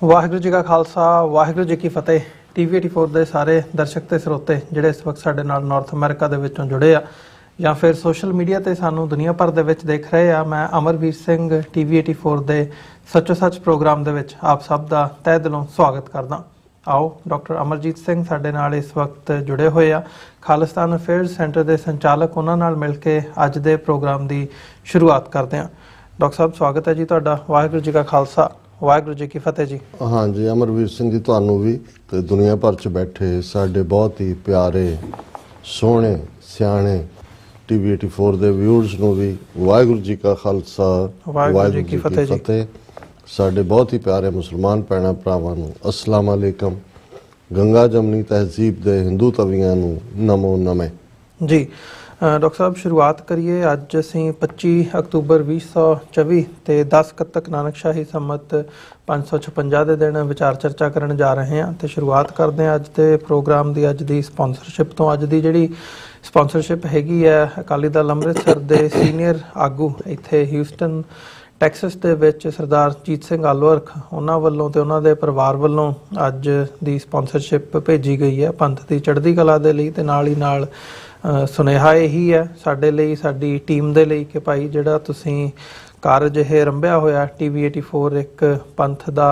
वाहिगुरू जी का खालसा वाहिगुरू जी की फतेह। TV84 ਦੇ ਸਾਰੇ ਦਰਸ਼ਕ ਤੇ ਸਰੋਤੇ ਜਿਹੜੇ ਇਸ ਵਕਤ ਸਾਡੇ ਨਾਲ ਨਾਰਥ ਅਮਰੀਕਾ ਦੇ ਵਿੱਚੋਂ ਜੁੜੇ ਆ ਜਾਂ ਫਿਰ ਸੋਸ਼ਲ ਮੀਡੀਆ ਤੇ ਸਾਨੂੰ ਦੁਨੀਆ ਭਰ ਦੇ ਵਿੱਚ ਦੇਖ ਰਹੇ ਆ, ਮੈਂ ਅਮਰਵੀਰ ਸਿੰਘ TV84 ਦੇ ਸੱਚੋ ਸੱਚ ਪ੍ਰੋਗਰਾਮ ਦੇ ਵਿੱਚ ਆਪ ਸਭ ਦਾ ਤਹਿ ਦਿਲੋਂ ਸਵਾਗਤ ਕਰਦਾ। ਆਓ ਡਾਕਟਰ ਅਮਰਜੀਤ ਸਿੰਘ ਸਾਡੇ ਨਾਲ ਇਸ ਵਕਤ ਜੁੜੇ ਹੋਏ ਆ, ਖਾਲਿਸਤਾਨ ਅਫੇਅਰਸ ਸੈਂਟਰ ਦੇ ਸੰਚਾਲਕ, ਉਹਨਾਂ ਨਾਲ ਮਿਲ ਕੇ ਅੱਜ ਦੇ ਪ੍ਰੋਗਰਾਮ ਦੀ ਸ਼ੁਰੂਆਤ ਕਰਦੇ ਹਾਂ। ਡਾਕਟਰ ਸਾਹਿਬ ਸਵਾਗਤ ਹੈ ਜੀ ਤੁਹਾਡਾ। ਵਾਹਿਗੁਰੂ ਜੀ ਕਾ ਖਾਲਸਾ ਵਾਹਿਗੁਰੂ जी की फतेह जी। हाँ जी, अमरवीर सिंह जी ਤੁਹਾਨੂੰ भी ਤੇ ਦੁਨੀਆ ਭਰ 'ਚ ਬੈਠੇ ਸਾਡੇ ਬਹੁਤ ਹੀ ਪਿਆਰੇ ਸੋਹਣੇ ਸਿਆਣੇ TV84 ਦੇ ਵਿਊਅਰਸ ਨੂੰ ਵੀ ਵਾਹਿਗੁਰੂ ਜੀ ਕਾ ਖਾਲਸਾ ਵਾਹਿਗੁਰੂ ਜੀ ਕੀ ਫਤਿਹ। ਸਾਡੇ ਬਹੁਤ ਹੀ ਪਿਆਰੇ ਮੁਸਲਮਾਨ ਭੈਣਾਂ ਭਰਾਵਾਂ ਨੂੰ ਅਸਲਾਮ ਅਲੈਕਮ। ਗੰਗਾ ਜਮਨੀ ਤਹਿਜ਼ੀਬ ਦੇ ਹਿੰਦੂ ਤਵੀਆਂ ਨੂੰ ਨਮੋ ਨਮੇ ਜੀ। ਡਾਕਟਰ ਸਾਹਿਬ ਸ਼ੁਰੂਆਤ ਕਰੀਏ। ਅੱਜ ਅਸੀਂ 25 ਅਕਤੂਬਰ 2024 ਤੇ 10 ਕੱਤਕ ਨਾਨਕਸ਼ਾਹੀ ਸੰਮਤ 556 ਦੇ ਦਿਨ ਵਿਚਾਰ ਚਰਚਾ ਕਰਨ ਜਾ ਰਹੇ ਹਾਂ ਤੇ ਸ਼ੁਰੂਆਤ ਕਰਦੇ ਹਾਂ ਅੱਜ ਦੇ ਪ੍ਰੋਗਰਾਮ ਦੀ ਅੱਜ ਦੀ ਸਪਾਂਸਰਸ਼ਿਪ ਤੋਂ। ਅੱਜ ਦੀ ਜਿਹੜੀ ਸਪਾਂਸਰਸ਼ਿਪ ਹੈਗੀ ਹੈ ਅਕਾਲੀ ਦਲ ਅੰਮ੍ਰਿਤਸਰ ਦੇ ਸੀਨੀਅਰ ਆਗੂ ਇੱਥੇ ਹਿਊਸਟਨ ਟੈਕਸਸ ਦੇ ਵਿੱਚ ਸਰਦਾਰ ਜੀਤ ਸਿੰਘ ਆਲੋਅਰਖ, ਉਹਨਾਂ ਵੱਲੋਂ ਤੇ ਉਹਨਾਂ ਦੇ ਪਰਿਵਾਰ ਵੱਲੋਂ ਅੱਜ ਦੀ ਸਪਾਂਸਰਸ਼ਿਪ ਭੇਜੀ ਗਈ ਹੈ ਪੰਥ ਦੀ ਚੜ੍ਹਦੀ ਕਲਾ ਦੇ ਲਈ। ਤੇ ਨਾਲ ਹੀ ਨਾਲ ਸੁਨੇਹਾ ਇਹੀ ਹੈ ਸਾਡੇ ਲਈ, ਸਾਡੀ ਟੀਮ ਦੇ ਲਈ ਕਿ ਭਾਈ ਜਿਹੜਾ ਤੁਸੀਂ ਕਾਰਜ ਇਹ ਆਰੰਭਿਆ ਹੋਇਆ TV84 ਇੱਕ ਪੰਥ ਦਾ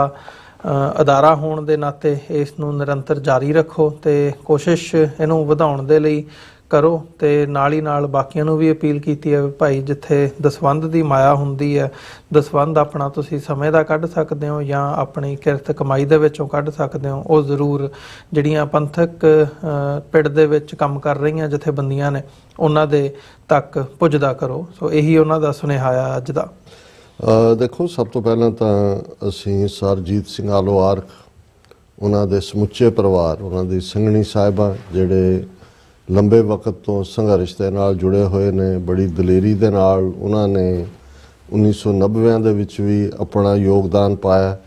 ਅਦਾਰਾ ਹੋਣ ਦੇ ਨਾਤੇ ਇਸ ਨੂੰ ਨਿਰੰਤਰ ਜਾਰੀ ਰੱਖੋ ਤੇ ਕੋਸ਼ਿਸ਼ ਇਹਨੂੰ ਵਧਾਉਣ ਦੇ ਲਈ ਕਰੋ। ਤੇ ਨਾਲ ਹੀ ਨਾਲ ਬਾਕੀਆਂ ਨੂੰ ਵੀ ਅਪੀਲ ਕੀਤੀ ਹੈ ਭਾਈ ਜਿੱਥੇ ਦਸਵੰਧ ਦੀ ਮਾਇਆ ਹੁੰਦੀ ਹੈ, ਦਸਵੰਧ ਆਪਣਾ ਤੁਸੀਂ ਸਮੇਂ ਦਾ ਕੱਢ ਸਕਦੇ ਹੋ ਜਾਂ ਆਪਣੀ ਕਿਰਤ ਕਮਾਈ ਦੇ ਵਿੱਚੋਂ ਕੱਢ ਸਕਦੇ ਹੋ, ਉਹ ਜ਼ਰੂਰ ਜਿਹੜੀਆਂ ਪੰਥਕ ਪਿੜ ਦੇ ਵਿੱਚ ਕੰਮ ਕਰ ਰਹੀਆਂ ਜਥੇਬੰਦੀਆਂ ਨੇ ਉਹਨਾਂ ਦੇ ਤੱਕ ਪੁੱਜਦਾ ਕਰੋ। ਸੋ ਇਹੀ ਉਹਨਾਂ ਦਾ ਸੁਨੇਹਾ ਆ ਅੱਜ ਦਾ। ਦੇਖੋ, ਸਭ ਤੋਂ ਪਹਿਲਾਂ ਤਾਂ ਅਸੀਂ ਸਰਜੀਤ ਸਿੰਘ ਆਲੋਆਰਖ, ਉਹਨਾਂ ਦੇ ਸਮੁੱਚੇ ਪਰਿਵਾਰ, ਉਹਨਾਂ ਦੀ ਸਿੰਘਣੀ ਸਾਹਿਬਾਂ ਜਿਹੜੇ ਲੰਬੇ ਵਕਤ ਤੋਂ ਸੰਘਰਸ਼ ਦੇ ਨਾਲ ਜੁੜੇ ਹੋਏ ਨੇ, ਬੜੀ ਦਲੇਰੀ ਦੇ ਨਾਲ ਉਹਨਾਂ ਨੇ 1990 ਦੇ ਵਿੱਚ ਵੀ ਆਪਣਾ ਯੋਗਦਾਨ ਪਾਇਆ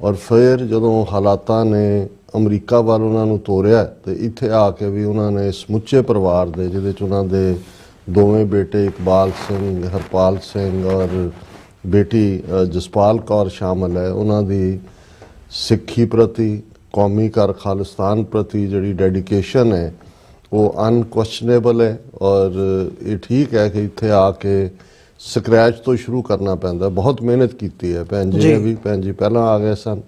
ਔਰ ਫਿਰ ਜਦੋਂ ਹਾਲਾਤਾਂ ਨੇ ਅਮਰੀਕਾ ਵੱਲ ਉਹਨਾਂ ਨੂੰ ਤੋਰਿਆ ਤੇ ਇੱਥੇ ਆ ਕੇ ਵੀ ਉਹਨਾਂ ਨੇ ਸਮੁੱਚੇ ਪਰਿਵਾਰ ਦੇ, ਜਿਹਦੇ 'ਚ ਉਹਨਾਂ ਦੇ ਦੋਵੇਂ ਬੇਟੇ ਇਕਬਾਲ ਸਿੰਘ, ਹਰਪਾਲ ਸਿੰਘ ਔਰ ਬੇਟੀ ਜਸਪਾਲ ਕੌਰ ਸ਼ਾਮਲ ਹੈ, ਉਹਨਾਂ ਦੀ ਸਿੱਖੀ ਪ੍ਰਤੀ, ਕੌਮੀ ਕਰ ਖਾਲਿਸਤਾਨ ਪ੍ਰਤੀ ਜਿਹੜੀ ਡੈਡੀਕੇਸ਼ਨ ਹੈ ਉਹ ਅਨਕੁਐਸਚਨੇਬਲ ਹੈ। ਔਰ ਇਹ ਠੀਕ ਹੈ ਕਿ ਇੱਥੇ ਆ ਕੇ ਸਕ੍ਰੈਚ ਤੋਂ ਸ਼ੁਰੂ ਕਰਨਾ ਪੈਂਦਾ। ਬਹੁਤ ਮਿਹਨਤ ਕੀਤੀ ਹੈ ਭੈਣ ਜੀ ਨੇ ਵੀ, ਭੈਣ ਜੀ ਪਹਿਲਾਂ ਆ ਗਏ ਸਨ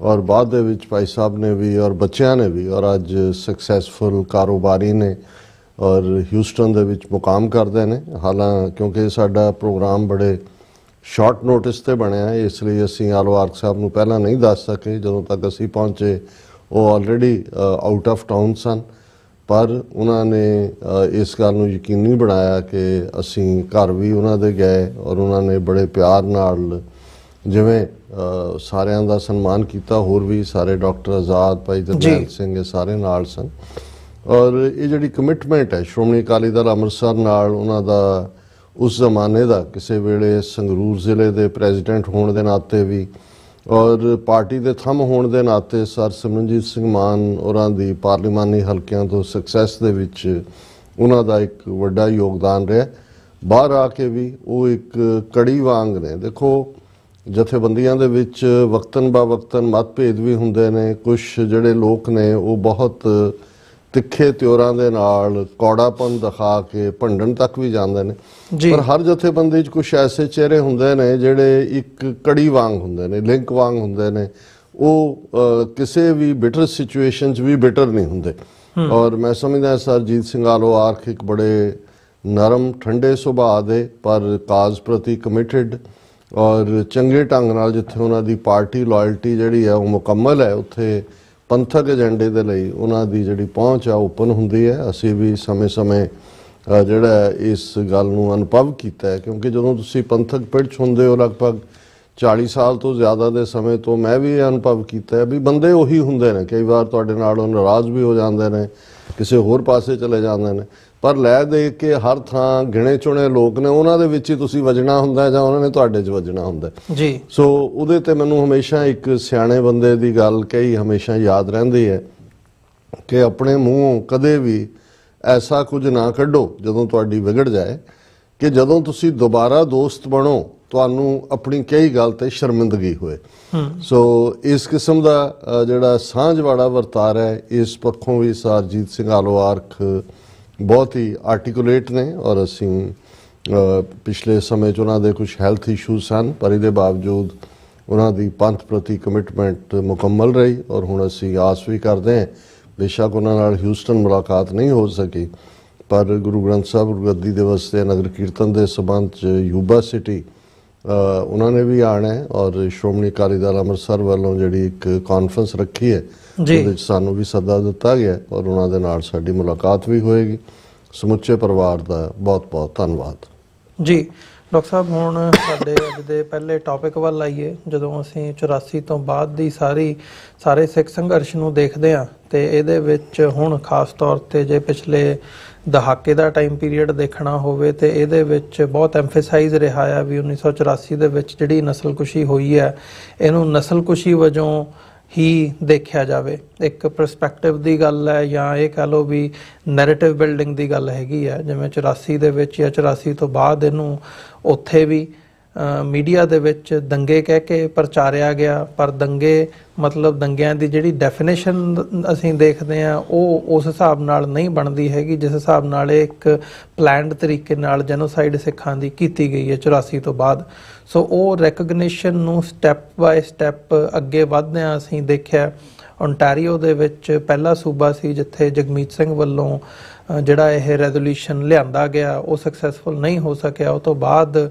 ਔਰ ਬਾਅਦ ਦੇ ਵਿੱਚ ਭਾਈ ਸਾਹਿਬ ਨੇ ਵੀ ਔਰ ਬੱਚਿਆਂ ਨੇ ਵੀ, ਔਰ ਅੱਜ ਸਕਸੈਸਫੁਲ ਕਾਰੋਬਾਰੀ ਨੇ ਔਰ ਹਿਊਸਟਨ ਦੇ ਵਿੱਚ ਮੁਕਾਮ ਕਰਦੇ ਨੇ। ਹਾਲਾਂ ਕਿਉਂਕਿ ਸਾਡਾ ਪ੍ਰੋਗਰਾਮ ਬੜੇ ਸ਼ਾਰਟ ਨੋਟਿਸ 'ਤੇ ਬਣਿਆ ਇਸ ਲਈ ਅਸੀਂ ਆਲੋਆਰਖ ਸਾਹਿਬ ਨੂੰ ਪਹਿਲਾਂ ਨਹੀਂ ਦੱਸ ਸਕੇ। ਜਦੋਂ ਤੱਕ ਅਸੀਂ ਪਹੁੰਚੇ ਉਹ ਆਲਰੇਡੀ ਆਊਟ ਆਫ ਟਾਊਨ ਸਨ, ਪਰ ਉਹਨਾਂ ਨੇ ਇਸ ਗੱਲ ਨੂੰ ਯਕੀਨੀ ਬਣਾਇਆ ਕਿ ਅਸੀਂ ਘਰ ਵੀ ਉਹਨਾਂ ਦੇ ਗਏ ਔਰ ਉਹਨਾਂ ਨੇ ਬੜੇ ਪਿਆਰ ਨਾਲ ਜਿਵੇਂ ਸਾਰਿਆਂ ਦਾ ਸਨਮਾਨ ਕੀਤਾ। ਹੋਰ ਵੀ ਸਾਰੇ ਡਾਕਟਰ ਆਜ਼ਾਦ, ਭਾਈ ਜਰਨੈਲ ਸਿੰਘ, ਇਹ ਸਾਰੇ ਨਾਲ ਸਨ। ਔਰ ਇਹ ਜਿਹੜੀ ਕਮਿਟਮੈਂਟ ਹੈ ਸ਼੍ਰੋਮਣੀ ਅਕਾਲੀ ਦਲ ਅੰਮ੍ਰਿਤਸਰ ਨਾਲ, ਉਹਨਾਂ ਦਾ ਉਸ ਜ਼ਮਾਨੇ ਦਾ ਕਿਸੇ ਵੇਲੇ ਸੰਗਰੂਰ ਜ਼ਿਲ੍ਹੇ ਦੇ ਪ੍ਰੈਜ਼ੀਡੈਂਟ ਹੋਣ ਦੇ ਨਾਤੇ ਵੀ ਔਰ ਪਾਰਟੀ ਦੇ ਥੰਮ ਹੋਣ ਦੇ ਨਾਤੇ ਸਰ ਸਿਮਰਨਜੀਤ ਸਿੰਘ ਮਾਨ ਹੋਰਾਂ ਦੀ ਪਾਰਲੀਮਾਨੀ ਹਲਕਿਆਂ ਤੋਂ ਸਕਸੈਸ ਦੇ ਵਿੱਚ ਉਹਨਾਂ ਦਾ ਇੱਕ ਵੱਡਾ ਯੋਗਦਾਨ ਰਿਹਾ। ਬਾਹਰ ਆ ਕੇ ਵੀ ਉਹ ਇੱਕ ਕੜੀ ਵਾਂਗ ਨੇ। ਦੇਖੋ, ਜਥੇਬੰਦੀਆਂ ਦੇ ਵਿੱਚ ਵਕਤਨ ਬਾ ਵਕਤਨ ਮਤਭੇਦ ਵੀ ਹੁੰਦੇ ਨੇ। ਕੁਛ ਜਿਹੜੇ ਲੋਕ ਨੇ ਉਹ ਬਹੁਤ ਤਿੱਖੇ ਤਿਉਰਾਂ ਦੇ ਨਾਲ ਕੌੜਾਪਨ ਦਿਖਾ ਕੇ ਭੰਡਣ ਤੱਕ ਵੀ ਜਾਂਦੇ ਨੇ, ਪਰ ਹਰ ਜਥੇਬੰਦੀ 'ਚ ਕੁਛ ਐਸੇ ਚਿਹਰੇ ਹੁੰਦੇ ਨੇ ਜਿਹੜੇ ਇੱਕ ਕੜੀ ਵਾਂਗ ਹੁੰਦੇ ਨੇ, ਲਿੰਕ ਵਾਂਗ ਹੁੰਦੇ ਨੇ। ਉਹ ਕਿਸੇ ਵੀ ਬਿਟਰ ਸਿਚੁਏਸ਼ਨ 'ਚ ਵੀ ਬਿਟਰ ਨਹੀਂ ਹੁੰਦੇ। ਔਰ ਮੈਂ ਸਮਝਦਾ ਸਰਜੀਤ ਸਿੰਘ ਆਲੋਆਰਖ ਇੱਕ ਬੜੇ ਨਰਮ ਠੰਡੇ ਸੁਭਾਅ ਦੇ ਪਰ ਕਾਜ਼ ਪ੍ਰਤੀ ਕਮਿਟਡ ਔਰ ਚੰਗੇ ਢੰਗ ਨਾਲ, ਜਿੱਥੇ ਉਹਨਾਂ ਦੀ ਪਾਰਟੀ ਲਾਇਲਟੀ ਜਿਹੜੀ ਹੈ ਉਹ ਮੁਕੰਮਲ ਹੈ, ਉੱਥੇ ਪੰਥਕ ਏਜੰਡੇ ਦੇ ਲਈ ਉਹਨਾਂ ਦੀ ਜਿਹੜੀ ਪਹੁੰਚ ਆ ਓਪਨ ਹੁੰਦੀ ਹੈ। ਅਸੀਂ ਵੀ ਸਮੇਂ-ਸਮੇਂ ਜਿਹੜਾ ਇਸ ਗੱਲ ਨੂੰ ਅਨੁਭਵ ਕੀਤਾ ਹੈ, ਕਿਉਂਕਿ ਜਦੋਂ ਤੁਸੀਂ ਪੰਥਕ ਪਿੜ 'ਚ ਹੁੰਦੇ ਹੋ ਲਗਭਗ 40 ਸਾਲ ਤੋਂ ਜ਼ਿਆਦਾ ਦੇ ਸਮੇਂ ਤੋਂ, ਮੈਂ ਵੀ ਇਹ ਅਨੁਭਵ ਕੀਤਾ ਹੈ ਵੀ ਬੰਦੇ ਉਹੀ ਹੁੰਦੇ ਨੇ। ਕਈ ਵਾਰ ਤੁਹਾਡੇ ਨਾਲ ਉਹ ਨਾਰਾਜ਼ ਵੀ ਹੋ ਜਾਂਦੇ ਨੇ, ਕਿਸੇ ਹੋਰ ਪਾਸੇ ਚਲੇ ਜਾਂਦੇ ਨੇ, ਪਰ ਲੈ ਦੇ ਕੇ ਹਰ ਥਾਂ ਗਿਣੇ ਚੁਣੇ ਲੋਕ ਨੇ, ਉਹਨਾਂ ਦੇ ਵਿੱਚ ਹੀ ਤੁਸੀਂ ਵੱਜਣਾ ਹੁੰਦਾ ਜਾਂ ਉਹਨਾਂ ਨੇ ਤੁਹਾਡੇ 'ਚ ਵੱਜਣਾ ਹੁੰਦਾ ਜੀ। ਸੋ ਉਹਦੇ 'ਤੇ ਮੈਨੂੰ ਹਮੇਸ਼ਾ ਇੱਕ ਸਿਆਣੇ ਬੰਦੇ ਦੀ ਗੱਲ ਕਹੀ ਹਮੇਸ਼ਾ ਯਾਦ ਰਹਿੰਦੀ ਹੈ ਕਿ ਆਪਣੇ ਮੂੰਹੋਂ ਕਦੇ ਵੀ ਐਸਾ ਕੁਝ ਨਾ ਕੱਢੋ ਜਦੋਂ ਤੁਹਾਡੀ ਵਿਗੜ ਜਾਏ ਕਿ ਜਦੋਂ ਤੁਸੀਂ ਦੁਬਾਰਾ ਦੋਸਤ ਬਣੋ ਤੁਹਾਨੂੰ ਆਪਣੀ ਕਈ ਗੱਲ ਤੇ ਸ਼ਰਮਿੰਦਗੀ ਹੋਏ। ਸੋ ਇਸ ਕਿਸਮ ਦਾ ਜਿਹੜਾ ਸਾਂਝਵਾੜਾ ਵਰਤਾਰਾ ਹੈ, ਇਸ ਪੱਖੋਂ ਵੀ ਸਰਜੀਤ ਸਿੰਘ ਆਲੋਆਰਖ ਬਹੁਤ ਹੀ ਆਰਟੀਕੂਲੇਟ ਨੇ, ਔਰ ਅਸੀਂ ਪਿਛਲੇ ਸਮੇਂ 'ਚ ਉਹਨਾਂ ਦੇ ਕੁਝ ਹੈਲਥ ਇਸ਼ੂ ਸਨ, ਪਰ ਇਹਦੇ ਬਾਵਜੂਦ ਉਹਨਾਂ ਦੀ ਪੰਥ ਪ੍ਰਤੀ ਕਮਿਟਮੈਂਟ ਮੁਕੰਮਲ ਰਹੀ, ਔਰ ਹੁਣ ਅਸੀਂ ਆਸ ਵੀ ਕਰਦੇ ਹਾਂ, ਬੇਸ਼ੱਕ ਉਹਨਾਂ ਨਾਲ ਹਿਊਸਟਨ ਮੁਲਾਕਾਤ ਨਹੀਂ ਹੋ ਸਕੀ, ਪਰ ਗੁਰੂ ਗ੍ਰੰਥ ਸਾਹਿਬ ਗੁਰਗੱਦੀ ਦਿਵਸ ਤੇ ਨਗਰ ਕੀਰਤਨ ਦੇ ਸਬੰਧ 'ਚ ਯੂਬਾ ਸਿਟੀ ਉਹਨਾਂ ਨੇ ਵੀ ਆਉਣਾ ਹੈ, ਔਰ ਸ਼੍ਰੋਮਣੀ ਅਕਾਲੀ ਦਲ ਅੰਮ੍ਰਿਤਸਰ ਵੱਲੋਂ ਜਿਹੜੀ ਇੱਕ ਕਾਨਫਰੰਸ ਰੱਖੀ ਹੈ ਉਹਦੇ ਵਿੱਚ ਸਾਨੂੰ ਵੀ ਸੱਦਾ ਦਿੱਤਾ ਗਿਆ, ਔਰ ਉਹਨਾਂ ਦੇ ਨਾਲ ਸਾਡੀ ਮੁਲਾਕਾਤ ਵੀ ਹੋਏਗੀ। ਸਮੁੱਚੇ ਪਰਿਵਾਰ ਦਾ ਬਹੁਤ ਬਹੁਤ ਧੰਨਵਾਦ ਜੀ। ਡਾਕਟਰ ਸਾਹਿਬ, ਹੁਣ ਸਾਡੇ ਅੱਜ ਦੇ ਪਹਿਲੇ ਟੌਪਿਕ ਵੱਲ ਆਈਏ। ਜਦੋਂ ਅਸੀਂ 84 ਤੋਂ ਬਾਅਦ ਦੀ ਸਾਰੇ ਸਿੱਖ ਸੰਘਰਸ਼ ਨੂੰ ਦੇਖਦੇ ਹਾਂ, ਤੇ ਇਹਦੇ ਵਿੱਚ ਹੁਣ ਖਾਸ ਤੌਰ ਤੇ ਜੇ ਪਿਛਲੇ ਦਹਾਕੇ ਦਾ ਟਾਈਮ ਪੀਰੀਅਡ ਦੇਖਣਾ ਹੋਵੇ ਤੇ ਇਹਦੇ ਵਿੱਚ ਬਹੁਤ ਐਮਫੇਸਾਈਜ਼ ਰਿਹਾ ਆ ਵੀ 1984 ਦੇ ਵਿੱਚ ਜਿਹੜੀ ਨਸਲਕੁਸ਼ੀ ਹੋਈ ਹੈ, ਇਹਨੂੰ ਨਸਲਕੁਸ਼ੀ ਵਜੋਂ ਹੀ ਦੇਖਿਆ ਜਾਵੇ। ਇੱਕ ਪਰਸਪੈਕਟਿਵ ਦੀ ਗੱਲ ਹੈ, ਜਾਂ ਇਹ ਕਹ ਲਓ ਵੀ ਨੈਰੇਟਿਵ ਬਿਲਡਿੰਗ ਦੀ ਗੱਲ ਹੈਗੀ ਹੈ। ਜਿਵੇਂ 84 ਦੇ ਵਿੱਚ ਜਾਂ 84 ਤੋਂ ਬਾਅਦ ਇਹਨੂੰ ਉੱਥੇ ਵੀ ਮੀਡੀਆ ਦੇ ਵਿੱਚ ਦੰਗੇ ਕਹਿ ਕੇ ਪ੍ਰਚਾਰਿਆ ਗਿਆ, ਪਰ ਦੰਗੇ ਮਤਲਬ ਦੰਗਿਆਂ ਦੀ ਜਿਹੜੀ ਡੈਫੀਨੇਸ਼ਨ ਅਸੀਂ ਦੇਖਦੇ ਹਾਂ ਉਹ ਉਸ ਹਿਸਾਬ ਨਾਲ ਨਹੀਂ ਬਣਦੀ ਹੈਗੀ ਜਿਸ ਹਿਸਾਬ ਨਾਲ ਇਹ ਇੱਕ ਪਲੈਨਡ ਤਰੀਕੇ ਨਾਲ ਜੈਨੋਸਾਈਡ ਸਿੱਖਾਂ ਦੀ ਕੀਤੀ ਗਈ ਹੈ 84 ਤੋਂ ਬਾਅਦ। ਸੋ ਉਹ ਰੈਕਗਨੀਸ਼ਨ ਨੂੰ ਸਟੈਪ ਬਾਏ ਸਟੈਪ ਅੱਗੇ ਵਧਦਿਆਂ ਅਸੀਂ ਦੇਖਿਆ। ਓਨਟਾਰੀਓ ਦੇ ਵਿੱਚ ਪਹਿਲਾ ਸੂਬਾ ਸੀ ਜਿੱਥੇ ਜਗਮੀਤ ਸਿੰਘ ਵੱਲੋਂ ਜਿਹੜਾ ਇਹ ਰੈਜ਼ੋਲੂਸ਼ਨ ਲਿਆਂਦਾ ਗਿਆ ਉਹ ਸਕਸੈਸਫੁਲ ਨਹੀਂ ਹੋ ਸਕਿਆ। ਉਹ ਤੋਂ ਬਾਅਦ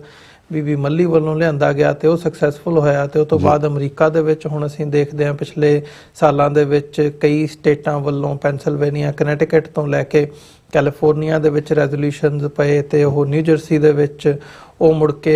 ਬੀਬੀ ਮੱਲੀ ਵੱਲੋਂ ਲਿਆਂਦਾ ਗਿਆ ਤੇ ਉਹ ਸਕਸੈਸਫੁਲ ਹੋਇਆ, ਤੇ ਉਹ ਤੋਂ ਬਾਅਦ ਅਮਰੀਕਾ ਦੇ ਵਿੱਚ ਹੁਣ ਅਸੀਂ ਦੇਖਦੇ ਹਾਂ ਪਿਛਲੇ ਸਾਲਾਂ ਦੇ ਵਿੱਚ ਕਈ ਸਟੇਟਾਂ ਵੱਲੋਂ, ਪੈਨਸਿਲਵੇਨੀਆ, ਕਨੈਟਿਕਟ ਤੋਂ ਲੈ ਕੇ ਕੈਲੀਫੋਰਨੀਆ ਦੇ ਵਿੱਚ ਰੈਜ਼ੋਲੂਸ਼ਨਸ ਪਏ, ਤੇ ਉਹ ਨਿਊ ਜਰਸੀ ਦੇ ਵਿੱਚ ਉਹ ਮੁੜ ਕੇ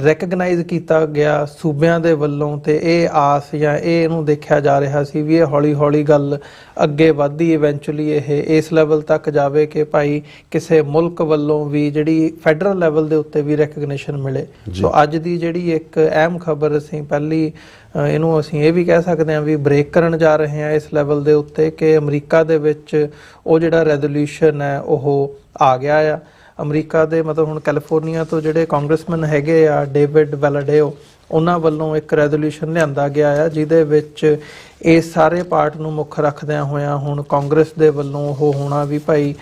ਰੈਕਗਨਾਈਜ਼ ਕੀਤਾ ਗਿਆ ਸੂਬਿਆਂ ਦੇ ਵੱਲੋਂ। ਤੇ ਇਹ ਆਸ ਜਾਂ ਇਹਨੂੰ ਦੇਖਿਆ ਜਾ ਰਿਹਾ ਸੀ ਵੀ ਇਹ ਹੌਲੀ ਹੌਲੀ ਗੱਲ ਅੱਗੇ ਵਧਦੀ, ਇਵੈਂਚੁਅਲੀ ਇਹ ਇਸ ਲੈਵਲ ਤੱਕ ਜਾਵੇ ਕਿ ਭਾਈ ਕਿਸੇ ਮੁਲਕ ਵੱਲੋਂ ਵੀ ਜਿਹੜੀ ਫੈਡਰਲ ਲੈਵਲ ਦੇ ਉੱਤੇ ਵੀ ਰੈਕਗਨੀਸ਼ਨ ਮਿਲੇ। ਸੋ ਅੱਜ ਦੀ ਜਿਹੜੀ ਇੱਕ ਅਹਿਮ ਖਬਰ ਅਸੀਂ ਪਹਿਲੀ ਇਹਨੂੰ ਅਸੀਂ ਇਹ ਵੀ ਕਹਿ ਸਕਦੇ ਹਾਂ ਵੀ ਬ੍ਰੇਕ ਕਰਨ ਜਾ ਰਹੇ ਹਾਂ ਇਸ ਲੈਵਲ ਦੇ ਉੱਤੇ ਕਿ ਅਮਰੀਕਾ ਦੇ ਵਿੱਚ ਉਹ ਜਿਹੜਾ ਰੈਜ਼ੋਲੂਸ਼ਨ ਹੈ ਉਹ ਆ ਗਿਆ ਆ। ਅਮਰੀਕਾ ਦੇ ਮਤਲਬ ਹੁਣ ਕੈਲੀਫੋਰਨੀਆ ਤੋਂ ਜਿਹੜੇ ਕਾਂਗਰਸਮੈਨ ਹੈਗੇ ਆ ਡੇਵਿਡ ਵੈਲਾਡੇਓ, ਉਹਨਾਂ ਵੱਲੋਂ ਇੱਕ ਰੈਜ਼ੋਲੂਸ਼ਨ ਲਿਆਂਦਾ ਗਿਆ ਆ ਜਿਹਦੇ ਵਿੱਚ ਇਸ ਸਾਰੇ ਪਾਰਟ ਨੂੰ ਮੁੱਖ ਰੱਖਦਿਆਂ ਹੋਇਆਂ ਹੁਣ ਕਾਂਗਰਸ ਦੇ ਵੱਲੋਂ ਉਹ ਹੋਣਾ ਵੀ ਭਾਈ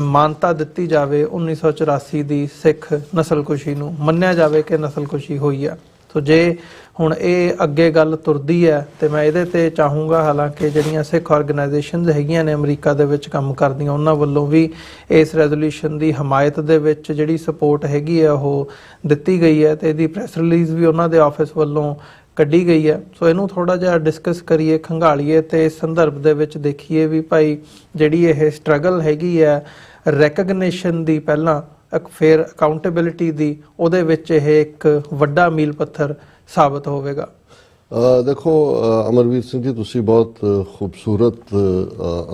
ਮਾਨਤਾ ਦਿੱਤੀ ਜਾਵੇ 1984 ਦੀ ਸਿੱਖ ਨਸਲਕੁਸ਼ੀ ਨੂੰ, ਮੰਨਿਆ ਜਾਵੇ ਕਿ ਨਸਲਕੁਸ਼ੀ ਹੋਈ ਆ। ਸੋ ਜੇ ਹੁਣ ਇਹ ਅੱਗੇ ਗੱਲ ਤੁਰਦੀ ਹੈ ਤੇ ਮੈਂ ਇਹਦੇ ਤੇ ਚਾਹੂੰਗਾ, ਹਾਲਾਂਕਿ ਜਿਹੜੀਆਂ ਸਿੱਖ ਆਰਗੇਨਾਈਜੇਸ਼ਨਸ ਹੈਗੀਆਂ ਨੇ ਅਮਰੀਕਾ ਦੇ ਵਿੱਚ ਕੰਮ ਕਰਦੀਆਂ ਉਹਨਾਂ ਵੱਲੋਂ ਵੀ ਇਸ ਰੈਜ਼ੋਲੂਸ਼ਨ ਦੀ ਹਮਾਇਤ ਦੇ ਵਿੱਚ ਜਿਹੜੀ ਸਪੋਰਟ ਹੈਗੀ ਹੈ ਉਹ ਦਿੱਤੀ ਗਈ ਹੈ, ਤੇ ਇਹਦੀ ਪ੍ਰੈਸ ਰਿਲੀਜ਼ ਵੀ ਉਹਨਾਂ ਦੇ ਆਫਿਸ ਵੱਲੋਂ ਕੱਢੀ ਗਈ ਹੈ। ਸੋ ਇਹਨੂੰ ਥੋੜਾ ਜਿਹਾ ਡਿਸਕਸ ਕਰੀਏ, ਖੰਗਾਲੀਏ, ਤੇ ਇਸ ਸੰਦਰਭ ਦੇ ਵਿੱਚ ਦੇਖੀਏ ਵੀ ਭਾਈ ਜਿਹੜੀ ਇਹ ਸਟਰਗਲ ਹੈਗੀ ਹੈ ਰੈਕਗਨੀਸ਼ਨ ਦੀ ਪਹਿਲਾਂ ਫਿਰ ਅਕਾਊਂਟੇਬਿਲਿਟੀ ਦੀ, ਉਹਦੇ ਵਿੱਚ ਇਹ ਇੱਕ ਵੱਡਾ ਮੀਲ ਪੱਥਰ ਸਾਬਤ ਹੋਵੇਗਾ। ਦੇਖੋ ਅਮਰਵੀਰ ਸਿੰਘ ਜੀ, ਤੁਸੀਂ ਬਹੁਤ ਖੂਬਸੂਰਤ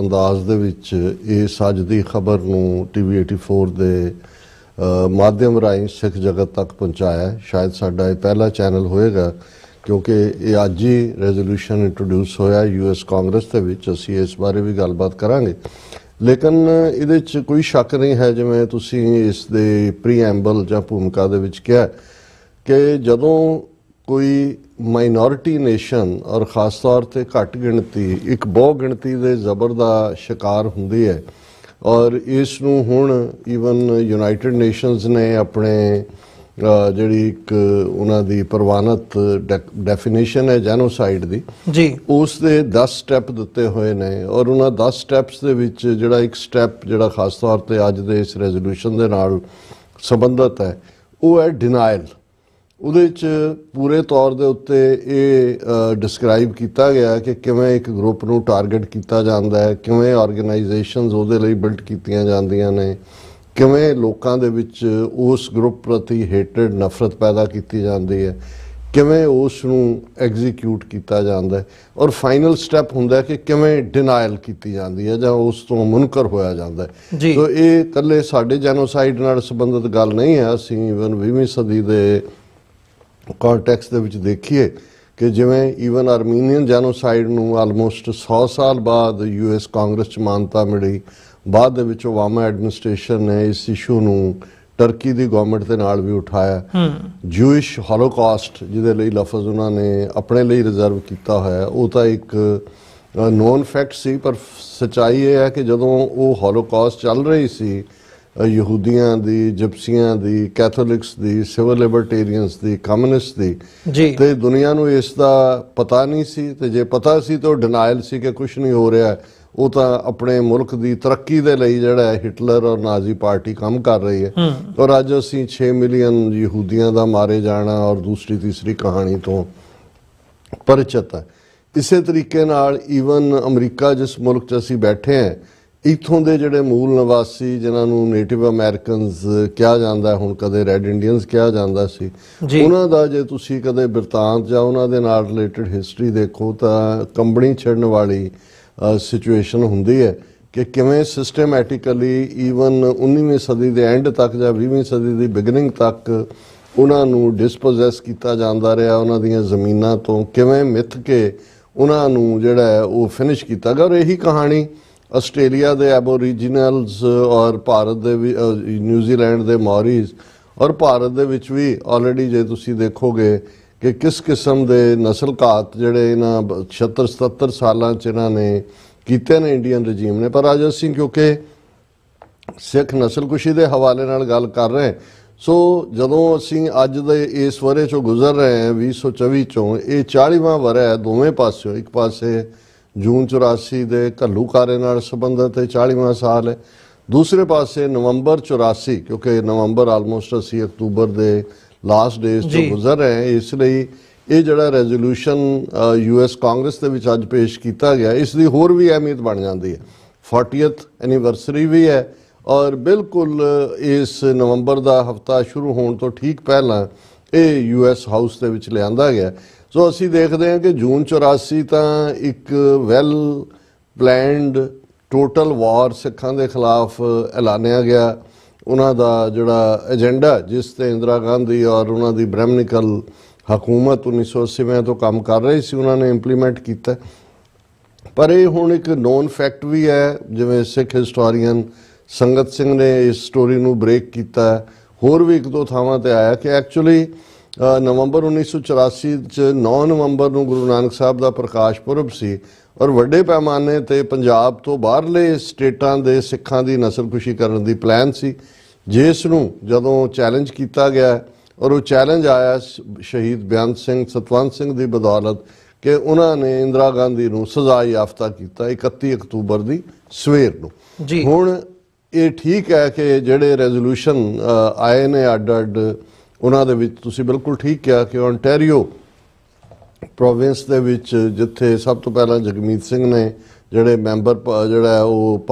ਅੰਦਾਜ਼ ਦੇ ਵਿੱਚ ਇਸ ਅੱਜ ਦੀ ਖਬਰ ਨੂੰ TV 84 ਦੇ ਮਾਧਿਅਮ ਰਾਹੀਂ ਸਿੱਖ ਜਗਤ ਤੱਕ ਪਹੁੰਚਾਇਆ। ਸ਼ਾਇਦ ਸਾਡਾ ਇਹ ਪਹਿਲਾ ਚੈਨਲ ਹੋਏਗਾ ਕਿਉਂਕਿ ਇਹ ਅੱਜ ਹੀ ਰੈਜ਼ੋਲੂਸ਼ਨ ਇੰਟਰੋਡਿਊਸ ਹੋਇਆ US ਕਾਂਗਰਸ ਦੇ ਵਿੱਚ। ਅਸੀਂ ਇਸ ਬਾਰੇ ਵੀ ਗੱਲਬਾਤ ਕਰਾਂਗੇ, ਲੇਕਿਨ ਇਹਦੇ 'ਚ ਕੋਈ ਸ਼ੱਕ ਨਹੀਂ ਹੈ, ਜਿਵੇਂ ਤੁਸੀਂ ਇਸ ਦੇ ਪ੍ਰੀਐਂਬਲ ਜਾਂ ਭੂਮਿਕਾ ਦੇ ਵਿੱਚ ਕਿਹਾ ਕਿ ਜਦੋਂ ਕੋਈ ਮਾਈਨੋਰਿਟੀ ਨੇਸ਼ਨ ਔਰ ਖ਼ਾਸ ਤੌਰ ਤੇ ਘੱਟ ਗਿਣਤੀ ਇੱਕ ਬਹੁ ਗਿਣਤੀ ਦੇ ਜ਼ਬਰ ਦਾ ਸ਼ਿਕਾਰ ਹੁੰਦੀ ਹੈ, ਔਰ ਇਸ ਨੂੰ ਹੁਣ ਈਵਨ ਯੂਨਾਈਟਿਡ ਨੇਸ਼ਨਸ ਨੇ ਆਪਣੇ ਜਿਹੜੀ ਇੱਕ ਉਹਨਾਂ ਦੀ ਪ੍ਰਵਾਨਿਤ ਡੈਫੀਨੇਸ਼ਨ ਹੈ ਜੈਨੋਸਾਈਡ ਦੀ ਜੀ, ਉਸ ਦੇ 10 ਸਟੈਪ ਦਿੱਤੇ ਹੋਏ ਨੇ, ਔਰ ਉਹਨਾਂ 10 ਸਟੈਪਸ ਦੇ ਵਿੱਚ ਜਿਹੜਾ ਇੱਕ ਸਟੈਪ ਜਿਹੜਾ ਖਾਸ ਤੌਰ ਤੇ ਅੱਜ ਦੇ ਇਸ ਰੈਜ਼ੋਲੂਸ਼ਨ ਦੇ ਨਾਲ ਸੰਬੰਧਿਤ ਹੈ ਉਹ ਹੈ ਡਿਨਾਇਲ। ਉਹਦੇ 'ਚ ਪੂਰੇ ਤੌਰ ਦੇ ਉੱਤੇ ਇਹ ਡਿਸਕ੍ਰਾਈਬ ਕੀਤਾ ਗਿਆ ਕਿ ਕਿਵੇਂ ਇੱਕ ਗਰੁੱਪ ਨੂੰ ਟਾਰਗੇਟ ਕੀਤਾ ਜਾਂਦਾ ਹੈ, ਕਿਵੇਂ ਆਰਗੇਨਾਈਜੇਸ਼ਨਸ ਉਹਦੇ ਲਈ ਬਿਲਡ ਕੀਤੀਆਂ ਜਾਂਦੀਆਂ ਨੇ, ਕਿਵੇਂ ਲੋਕਾਂ ਦੇ ਵਿੱਚ ਉਸ ਗਰੁੱਪ ਪ੍ਰਤੀ ਹੇਟਰਡ ਨਫ਼ਰਤ ਪੈਦਾ ਕੀਤੀ ਜਾਂਦੀ ਹੈ, ਕਿਵੇਂ ਉਸ ਨੂੰ ਐਗਜ਼ੀਕਿਊਟ ਕੀਤਾ ਜਾਂਦਾ ਹੈ, ਔਰ ਫਾਈਨਲ ਸਟੈਪ ਹੁੰਦਾ ਕਿ ਕਿਵੇਂ ਡਿਨਾਇਲ ਕੀਤੀ ਜਾਂਦੀ ਹੈ ਜਾਂ ਉਸ ਤੋਂ ਮੁਨਕਰ ਹੋਇਆ ਜਾਂਦਾ ਹੈ। ਸੋ ਇਹ ਇਕੱਲੇ ਸਾਡੇ ਜੈਨੋਸਾਈਡ ਨਾਲ ਸੰਬੰਧਿਤ ਗੱਲ ਨਹੀਂ ਹੈ। ਅਸੀਂ ਈਵਨ 20ਵੀਂ ਸਦੀ ਦੇ ਕੰਟੈਕਸਟ ਦੇ ਵਿੱਚ ਦੇਖੀਏ ਕਿ ਜਿਵੇਂ ਈਵਨ ਆਰਮੀਨੀਅਨ ਜੈਨੋਸਾਈਡ ਨੂੰ ਆਲਮੋਸਟ 100 ਸਾਲ ਬਾਅਦ US ਕਾਂਗਰਸ 'ਚ ਮਾਨਤਾ ਮਿਲੀ, ਬਾਅਦ ਦੇ ਵਿੱਚ ਓਬਾਮਾ ਐਡਮਿਨਿਸਟ੍ਰੇਸ਼ਨ ਨੇ ਇਸ ਇਸ਼ੂ ਨੂੰ ਟਰਕੀ ਦੀ ਗਵਰਨਮੈਂਟ ਦੇ ਨਾਲ ਵੀ ਉਠਾਇਆ। ਜੂਇਸ਼ ਹੋਲੋਕਾਸਟ ਜਿਹਦੇ ਲਈ ਲਫ਼ਜ਼ ਉਹਨਾਂ ਨੇ ਆਪਣੇ ਲਈ ਰਿਜ਼ਰਵ ਕੀਤਾ ਹੋਇਆ, ਉਹ ਤਾਂ ਇੱਕ ਨੋਨ ਫੈਕਟ ਸੀ, ਪਰ ਸੱਚਾਈ ਇਹ ਹੈ ਕਿ ਜਦੋਂ ਉਹ ਹੋਲੋਕਾਸਟ ਚੱਲ ਰਹੀ ਸੀ ਯਹੂਦੀਆਂ ਦੀ, ਜਿਪਸੀਆਂ ਦੀ, ਕੈਥੋਲਿਕਸ ਦੀ, ਸਿਵਲ ਲਿਬਰਟੇਰੀਅਨਸ ਦੀ, ਕਮਿਊਨਿਸਟ ਦੀ, ਤੇ ਦੁਨੀਆ ਨੂੰ ਇਸ ਦਾ ਪਤਾ ਨਹੀਂ ਸੀ, ਤੇ ਜੇ ਪਤਾ ਸੀ ਤਾਂ ਉਹ ਡਿਨਾਇਲ ਸੀ ਕਿ ਕੁਝ ਨਹੀਂ ਹੋ ਰਿਹਾ। ਉਹ ਤਾਂ ਆਪਣੇ ਮੁਲਕ ਦੀ ਤਰੱਕੀ ਦੇ ਲਈ ਜਿਹੜਾ ਹਿਟਲਰ ਔਰ ਨਾਜ਼ੀ ਪਾਰਟੀ ਕੰਮ ਕਰ ਰਹੀ ਹੈ। ਔਰ ਅੱਜ ਅਸੀਂ 6 ਮਿਲੀਅਨ ਯਹੂਦੀਆਂ ਦਾ ਮਾਰੇ ਜਾਣਾ ਔਰ ਦੂਸਰੀ ਤੀਸਰੀ ਕਹਾਣੀ ਤੋਂ ਪਰਿਚਿਤ ਹੈ। ਇਸੇ ਤਰੀਕੇ ਨਾਲ ਈਵਨ ਅਮਰੀਕਾ ਜਿਸ ਮੁਲਕ 'ਚ ਅਸੀਂ ਬੈਠੇ ਹਾਂ, ਇੱਥੋਂ ਦੇ ਜਿਹੜੇ ਮੂਲ ਨਿਵਾਸੀ ਜਿਨ੍ਹਾਂ ਨੂੰ ਨੇਟਿਵ ਅਮਰੀਕਨਸ ਕਿਹਾ ਜਾਂਦਾ, ਹੁਣ ਕਦੇ ਰੈੱਡ ਇੰਡੀਅਨਸ ਕਿਹਾ ਜਾਂਦਾ ਸੀ, ਉਹਨਾਂ ਦਾ ਜੇ ਤੁਸੀਂ ਕਦੇ ਬਿਰਤਾਂਤ ਜਾਂ ਉਹਨਾਂ ਦੇ ਨਾਲ ਰਿਲੇਟਡ ਹਿਸਟਰੀ ਦੇਖੋ ਤਾਂ ਕੰਬਣੀ ਛੱਡਣ ਵਾਲੀ ਸਿਚੁਏਸ਼ਨ ਹੁੰਦੀ ਹੈ ਕਿ ਕਿਵੇਂ ਸਿਸਟਮੈਟਿਕਲੀ ਈਵਨ 19ਵੀਂ ਸਦੀ ਦੇ ਐਂਡ ਤੱਕ ਜਾਂ 20ਵੀਂ ਸਦੀ ਦੀ ਬਿਗਨਿੰਗ ਤੱਕ ਉਹਨਾਂ ਨੂੰ ਡਿਸਪੋਜ਼ੈਸ ਕੀਤਾ ਜਾਂਦਾ ਰਿਹਾ, ਉਹਨਾਂ ਦੀਆਂ ਜ਼ਮੀਨਾਂ ਤੋਂ ਕਿਵੇਂ ਮਿੱਥ ਕੇ ਉਹਨਾਂ ਨੂੰ ਜਿਹੜਾ ਹੈ ਉਹ ਫਿਨਿਸ਼ ਕੀਤਾ ਗਿਆ। ਔਰ ਇਹੀ ਕਹਾਣੀ ਆਸਟ੍ਰੇਲੀਆ ਦੇ ਐਬੋਰੀਜਨਲਸ ਔਰ ਭਾਰਤ ਦੇ ਵੀ ਨਿਊਜ਼ੀਲੈਂਡ ਦੇ ਮੌਰੀਜ਼ ਔਰ ਭਾਰਤ ਦੇ ਵਿੱਚ ਵੀ ਆਲਰੇਡੀ ਜੇ ਤੁਸੀਂ ਦੇਖੋਗੇ ਕਿ ਕਿਸ ਕਿਸਮ ਦੇ ਨਸਲ ਘਾਤ ਜਿਹੜੇ ਇਹਨਾਂ 76-77 ਸਾਲਾਂ 'ਚ ਇਹਨਾਂ ਨੇ ਕੀਤੇ ਨੇ ਇੰਡੀਅਨ ਰਜੀਮ ਨੇ। ਪਰ ਅੱਜ ਅਸੀਂ ਕਿਉਂਕਿ ਸਿੱਖ ਨਸਲਕੁਸ਼ੀ ਦੇ ਹਵਾਲੇ ਨਾਲ ਗੱਲ ਕਰ ਰਹੇ, ਸੋ ਜਦੋਂ ਅਸੀਂ ਅੱਜ ਦੇ ਇਸ ਵਰੇ 'ਚੋਂ ਗੁਜ਼ਰ ਰਹੇ ਹਾਂ 2024 'ਚੋਂ, ਇਹ 40ਵਾਂ ਵਰਾ ਹੈ ਦੋਵੇਂ ਪਾਸਿਓਂ। ਇੱਕ ਪਾਸੇ ਜੂਨ 84 ਦੇ ਘੱਲੂਘਾਰੇ ਨਾਲ ਸੰਬੰਧਿਤ 40ਵਾਂ ਸਾਲ ਹੈ, ਦੂਸਰੇ ਪਾਸੇ ਨਵੰਬਰ 84, ਕਿਉਂਕਿ ਨਵੰਬਰ ਆਲਮੋਸਟ ਅਸੀਂ ਅਕਤੂਬਰ ਦੇ ਲਾਸਟ ਡੇਜ਼ 'ਚੋਂ ਗੁਜ਼ਰ ਰਹੇ ਹਾਂ। ਇਸ ਲਈ ਇਹ ਜਿਹੜਾ ਰੈਜ਼ੋਲੂਸ਼ਨ US ਕਾਂਗਰਸ ਦੇ ਵਿੱਚ ਅੱਜ ਪੇਸ਼ ਕੀਤਾ ਗਿਆ, ਇਸ ਦੀ ਹੋਰ ਵੀ ਅਹਿਮੀਅਤ ਬਣ ਜਾਂਦੀ ਹੈ। 40th ਐਨੀਵਰਸਰੀ ਵੀ ਹੈ ਔਰ ਬਿਲਕੁਲ ਇਸ ਨਵੰਬਰ ਦਾ ਹਫਤਾ ਸ਼ੁਰੂ ਹੋਣ ਤੋਂ ਠੀਕ ਪਹਿਲਾਂ ਇਹ US ਹਾਊਸ ਦੇ ਵਿੱਚ ਲਿਆਂਦਾ ਗਿਆ। ਸੋ ਅਸੀਂ ਦੇਖਦੇ ਹਾਂ ਕਿ ਜੂਨ 84 ਤਾਂ ਇੱਕ ਵੈਲ ਪਲੈਨਡ ਟੋਟਲ ਵਾਰ ਸਿੱਖਾਂ ਦੇ ਖਿਲਾਫ ਐਲਾਨਿਆ ਗਿਆ। ਉਹਨਾਂ ਦਾ ਜਿਹੜਾ ਏਜੰਡਾ, ਜਿਸ ਤੇ ਇੰਦਰਾ ਗਾਂਧੀ ਔਰ ਉਹਨਾਂ ਦੀ ਬ੍ਰਹਮਨਿਕਲ ਹਕੂਮਤ 1980 ਤੋਂ ਕੰਮ ਕਰ ਰਹੀ ਸੀ, ਉਹਨਾਂ ਨੇ ਇੰਪਲੀਮੈਂਟ ਕੀਤਾ। ਪਰ ਇਹ ਹੁਣ ਇੱਕ ਨੋਨ ਫੈਕਟ ਵੀ ਹੈ, ਜਿਵੇਂ ਸਿੱਖ ਹਿਸਟੋਰੀਅਨ ਸੰਗਤ ਸਿੰਘ ਨੇ ਇਸ ਸਟੋਰੀ ਨੂੰ ਬ੍ਰੇਕ ਕੀਤਾ। ਹੋਰ ਵੀ ਇੱਕ ਦੋ ਥਾਵਾਂ ਤੇ ਆਇਆ ਕਿ ਐਕਚੁਅਲੀ ਨਵੰਬਰ 1984 'ਚ 9 ਨਵੰਬਰ ਨੂੰ ਗੁਰੂ ਨਾਨਕ ਸਾਹਿਬ ਦਾ ਪ੍ਰਕਾਸ਼ ਪੁਰਬ ਸੀ ਔਰ ਵੱਡੇ ਪੈਮਾਨੇ ਤੇ ਪੰਜਾਬ ਤੋਂ ਬਾਹਰਲੇ ਸਟੇਟਾਂ ਦੇ ਸਿੱਖਾਂ ਦੀ ਨਸਲਕੁਸ਼ੀ ਕਰਨ ਦੀ ਪਲਾਨ ਸੀ, ਜਿਸ ਨੂੰ ਜਦੋਂ ਚੈਲੰਜ ਕੀਤਾ ਗਿਆ ਔਰ ਉਹ ਚੈਲੰਜ ਆਇਆ ਸ਼ਹੀਦ ਬੇਅੰਤ ਸਿੰਘ ਸਤਵੰਤ ਸਿੰਘ ਦੀ ਬਦੌਲਤ ਕਿ ਉਹਨਾਂ ਨੇ ਇੰਦਰਾ ਗਾਂਧੀ ਨੂੰ ਸਜ਼ਾ ਯਾਫਤਾ ਕੀਤਾ 31 ਅਕਤੂਬਰ ਦੀ ਸਵੇਰ ਨੂੰ। ਹੁਣ ਇਹ ਠੀਕ ਹੈ ਕਿ ਜਿਹੜੇ ਰੈਜ਼ੋਲੂਸ਼ਨ ਆਏ ਨੇ ਅੱਡ-ਅੱਡ, ਉਹਨਾਂ ਦੇ ਵਿੱਚ ਤੁਸੀਂ ਬਿਲਕੁਲ ਠੀਕ ਕਿਹਾ ਕਿ ਓਨਟਾਰੀਓ ਪ੍ਰੋਵਿੰਸ ਦੇ ਵਿੱਚ ਜਿੱਥੇ ਸਭ ਤੋਂ ਪਹਿਲਾਂ ਜਗਮੀਤ ਸਿੰਘ ਨੇ ਜਿਹੜੇ ਮੈਂਬਰ ਜਿਹੜਾ ਉਹ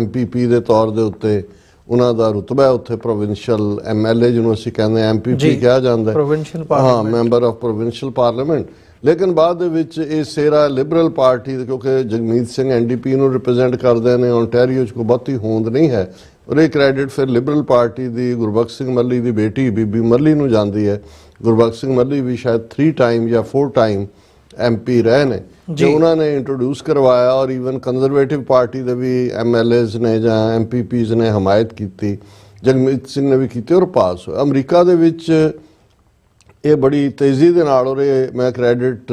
MPP ਦੇ ਤੌਰ ਦੇ ਉੱਤੇ ਉਹਨਾਂ ਦਾ ਰੁਤਬਾ ਹੈ, ਉੱਥੇ ਪ੍ਰੋਵਿੰਸ਼ੀਅਲ MLA ਜਿਹਨੂੰ ਅਸੀਂ ਕਹਿੰਦੇ MPP ਕਿਹਾ ਜਾਂਦਾ ਹੈ, ਮੈਂਬਰ ਆਫ ਪ੍ਰੋਵਿੰਸ਼ੀਅਲ ਪਾਰਲੀਮੈਂਟ। ਲੇਕਿਨ ਬਾਅਦ ਦੇ ਵਿੱਚ ਇਹ ਸੇਰਾ ਲਿਬਰਲ ਪਾਰਟੀ, ਕਿਉਂਕਿ ਜਗਮੀਤ ਸਿੰਘ NDP ਨੂੰ ਰਿਪਰੈਜ਼ੈਂਟ ਕਰਦੇ ਨੇ, ਓਨਟਾਰੀਓ 'ਚ ਕੋਈ ਬਹੁਤੀ ਹੋਂਦ ਨਹੀਂ ਹੈ ਔਰ ਇਹ ਕ੍ਰੈਡਿਟ ਫਿਰ ਲਿਬਰਲ ਪਾਰਟੀ ਦੀ ਗੁਰਬਖਸ਼ ਸਿੰਘ ਮੱਲੀ ਦੀ ਬੇਟੀ ਬੀਬੀ ਮੱਲੀ ਨੂੰ ਜਾਂਦੀ ਹੈ। ਗੁਰਬਖਸ਼ ਸਿੰਘ ਮੱਲੀ ਵੀ ਸ਼ਾਇਦ 3 ਟਾਈਮ ਜਾਂ 4 ਟਾਈਮ MP ਰਹੇ ਨੇ, ਜੋ ਉਹਨਾਂ ਨੇ ਇੰਟਰੋਡਿਊਸ ਕਰਵਾਇਆ ਔਰ ਈਵਨ ਕੰਜ਼ਰਵੇਟਿਵ ਪਾਰਟੀ ਦੇ ਵੀ MLAs ਨੇ ਜਾਂ MPPs ਨੇ ਹਮਾਇਤ ਕੀਤੀ, ਜਗਮੀਤ ਸਿੰਘ ਨੇ ਵੀ ਕੀਤੀ ਔਰ ਪਾਸ ਹੋਇਆ। ਅਮਰੀਕਾ ਦੇ ਵਿੱਚ ਇਹ ਬੜੀ ਤੇਜ਼ੀ ਦੇ ਨਾਲ, ਔਰ ਇਹ ਮੈਂ ਕ੍ਰੈਡਿਟ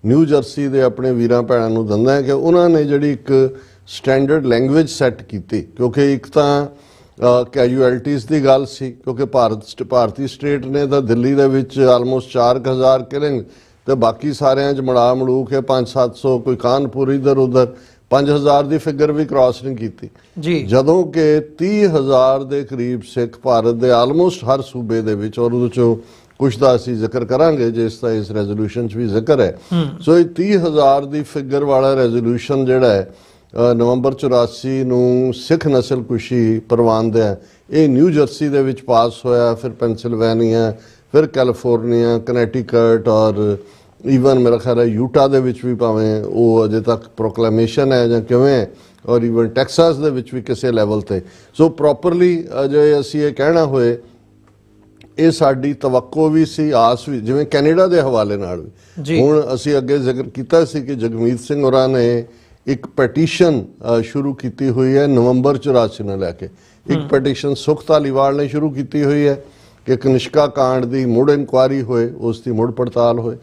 ਨਿਊ ਜਰਸੀ ਦੇ ਆਪਣੇ ਵੀਰਾਂ ਭੈਣਾਂ ਨੂੰ ਦਿੰਦਾ ਕਿ ਉਹਨਾਂ ਨੇ ਜਿਹੜੀ ਇੱਕ ਸਟੈਂਡਰਡ ਲੈਂਗੁਏਜ ਸੈੱਟ ਕੀਤੀ, ਕਿਉਂਕਿ ਇੱਕ ਤਾਂ ਕੈਜੂਅਲਟੀਜ਼ ਦੀ ਗੱਲ ਸੀ, ਕਿਉਂਕਿ ਭਾਰਤੀ ਸਟੇਟ ਨੇ ਤਾਂ ਦਿੱਲੀ ਦੇ ਵਿੱਚ ਆਲਮੋਸਟ 4000 ਕਿਲਿੰਗ ਤੇ ਬਾਕੀ ਸਾਰਿਆਂ 'ਚ ਮੜੂ ਕੇ 500-700, ਕੋਈ ਕਾਨਪੁਰ ਇੱਧਰ ਉੱਧਰ 5000 ਦੀ ਫਿਗਰ ਵੀ ਕ੍ਰਾਸ ਨਹੀਂ ਕੀਤੀ ਜੀ, ਜਦੋਂ ਕਿ 30000 ਦੇ ਕਰੀਬ ਸਿੱਖ ਭਾਰਤ ਦੇ ਆਲਮੋਸਟ ਹਰ ਸੂਬੇ ਦੇ ਵਿੱਚ, ਔਰ ਉਹਦੇ 'ਚੋਂ ਕੁਛ ਦਾ ਅਸੀਂ ਜ਼ਿਕਰ ਕਰਾਂਗੇ ਜਿਸ ਦਾ ਇਸ ਰੈਜ਼ੋਲੂਸ਼ਨ 'ਚ ਵੀ ਜ਼ਿਕਰ ਹੈ। ਸੋ ਇਹ 30000 ਦੀ ਫਿਗਰ ਵਾਲਾ ਰੈਜ਼ੋਲੂਸ਼ਨ ਜਿਹੜਾ ਹੈ ਨਵੰਬਰ 84 ਨੂੰ ਸਿੱਖ ਨਸਲਕੁਸ਼ੀ ਪ੍ਰਵਾਨਦਿਆਂ ਇਹ ਨਿਊ ਜਰਸੀ ਦੇ ਵਿੱਚ ਪਾਸ ਹੋਇਆ, ਫਿਰ ਪੈਨਸਿਲਵੇਨੀਆ, ਫਿਰ ਕੈਲੀਫੋਰਨੀਆ, ਕਨੈਟੀਕਟ ਔਰ ਈਵਨ ਮੇਰਾ ਖਿਆਲ ਹੈ ਯੂਟਾ ਦੇ ਵਿੱਚ ਵੀ, ਭਾਵੇਂ ਉਹ ਅਜੇ ਤੱਕ ਪ੍ਰੋਕਲੇਮੇਸ਼ਨ ਹੈ ਜਾਂ ਕਿਵੇਂ, ਔਰ ਈਵਨ ਟੈਕਸਾਸ ਦੇ ਵਿੱਚ ਵੀ ਕਿਸੇ ਲੈਵਲ ਤੇ। ਸੋ ਪ੍ਰੋਪਰਲੀ ਜੇ ਅਸੀਂ ਇਹ ਕਹਿਣਾ ਹੋਏ, ਇਹ ਸਾਡੀ ਤਵੱਕੋ ਵੀ ਸੀ, ਆਸ ਵੀ, ਜਿਵੇਂ ਕੈਨੇਡਾ ਦੇ ਹਵਾਲੇ ਨਾਲ ਵੀ। ਹੁਣ ਅਸੀਂ ਅੱਗੇ ਜ਼ਿਕਰ ਕੀਤਾ ਸੀ ਕਿ ਜਗਮੀਤ ਸਿੰਘ ਹੋਰਾਂ ਨੇ ਇੱਕ ਪੈਟੀਸ਼ਨ ਸ਼ੁਰੂ ਕੀਤੀ ਹੋਈ ਹੈ ਨਵੰਬਰ 84 ਨੂੰ ਲੈ ਕੇ। ਇੱਕ ਪੈਟੀਸ਼ਨ ਸੁਖ ਧਾਲੀਵਾਲ ਨੇ ਸ਼ੁਰੂ ਕੀਤੀ ਹੋਈ ਹੈ ਕਿ ਕਨਿਸ਼ਕਾ ਕਾਂਡ ਦੀ ਮੁੜ ਇਨਕੁਆਇਰੀ ਹੋਏ, ਉਸ ਦੀ ਮੁੜ ਪੜਤਾਲ ਹੋਏ।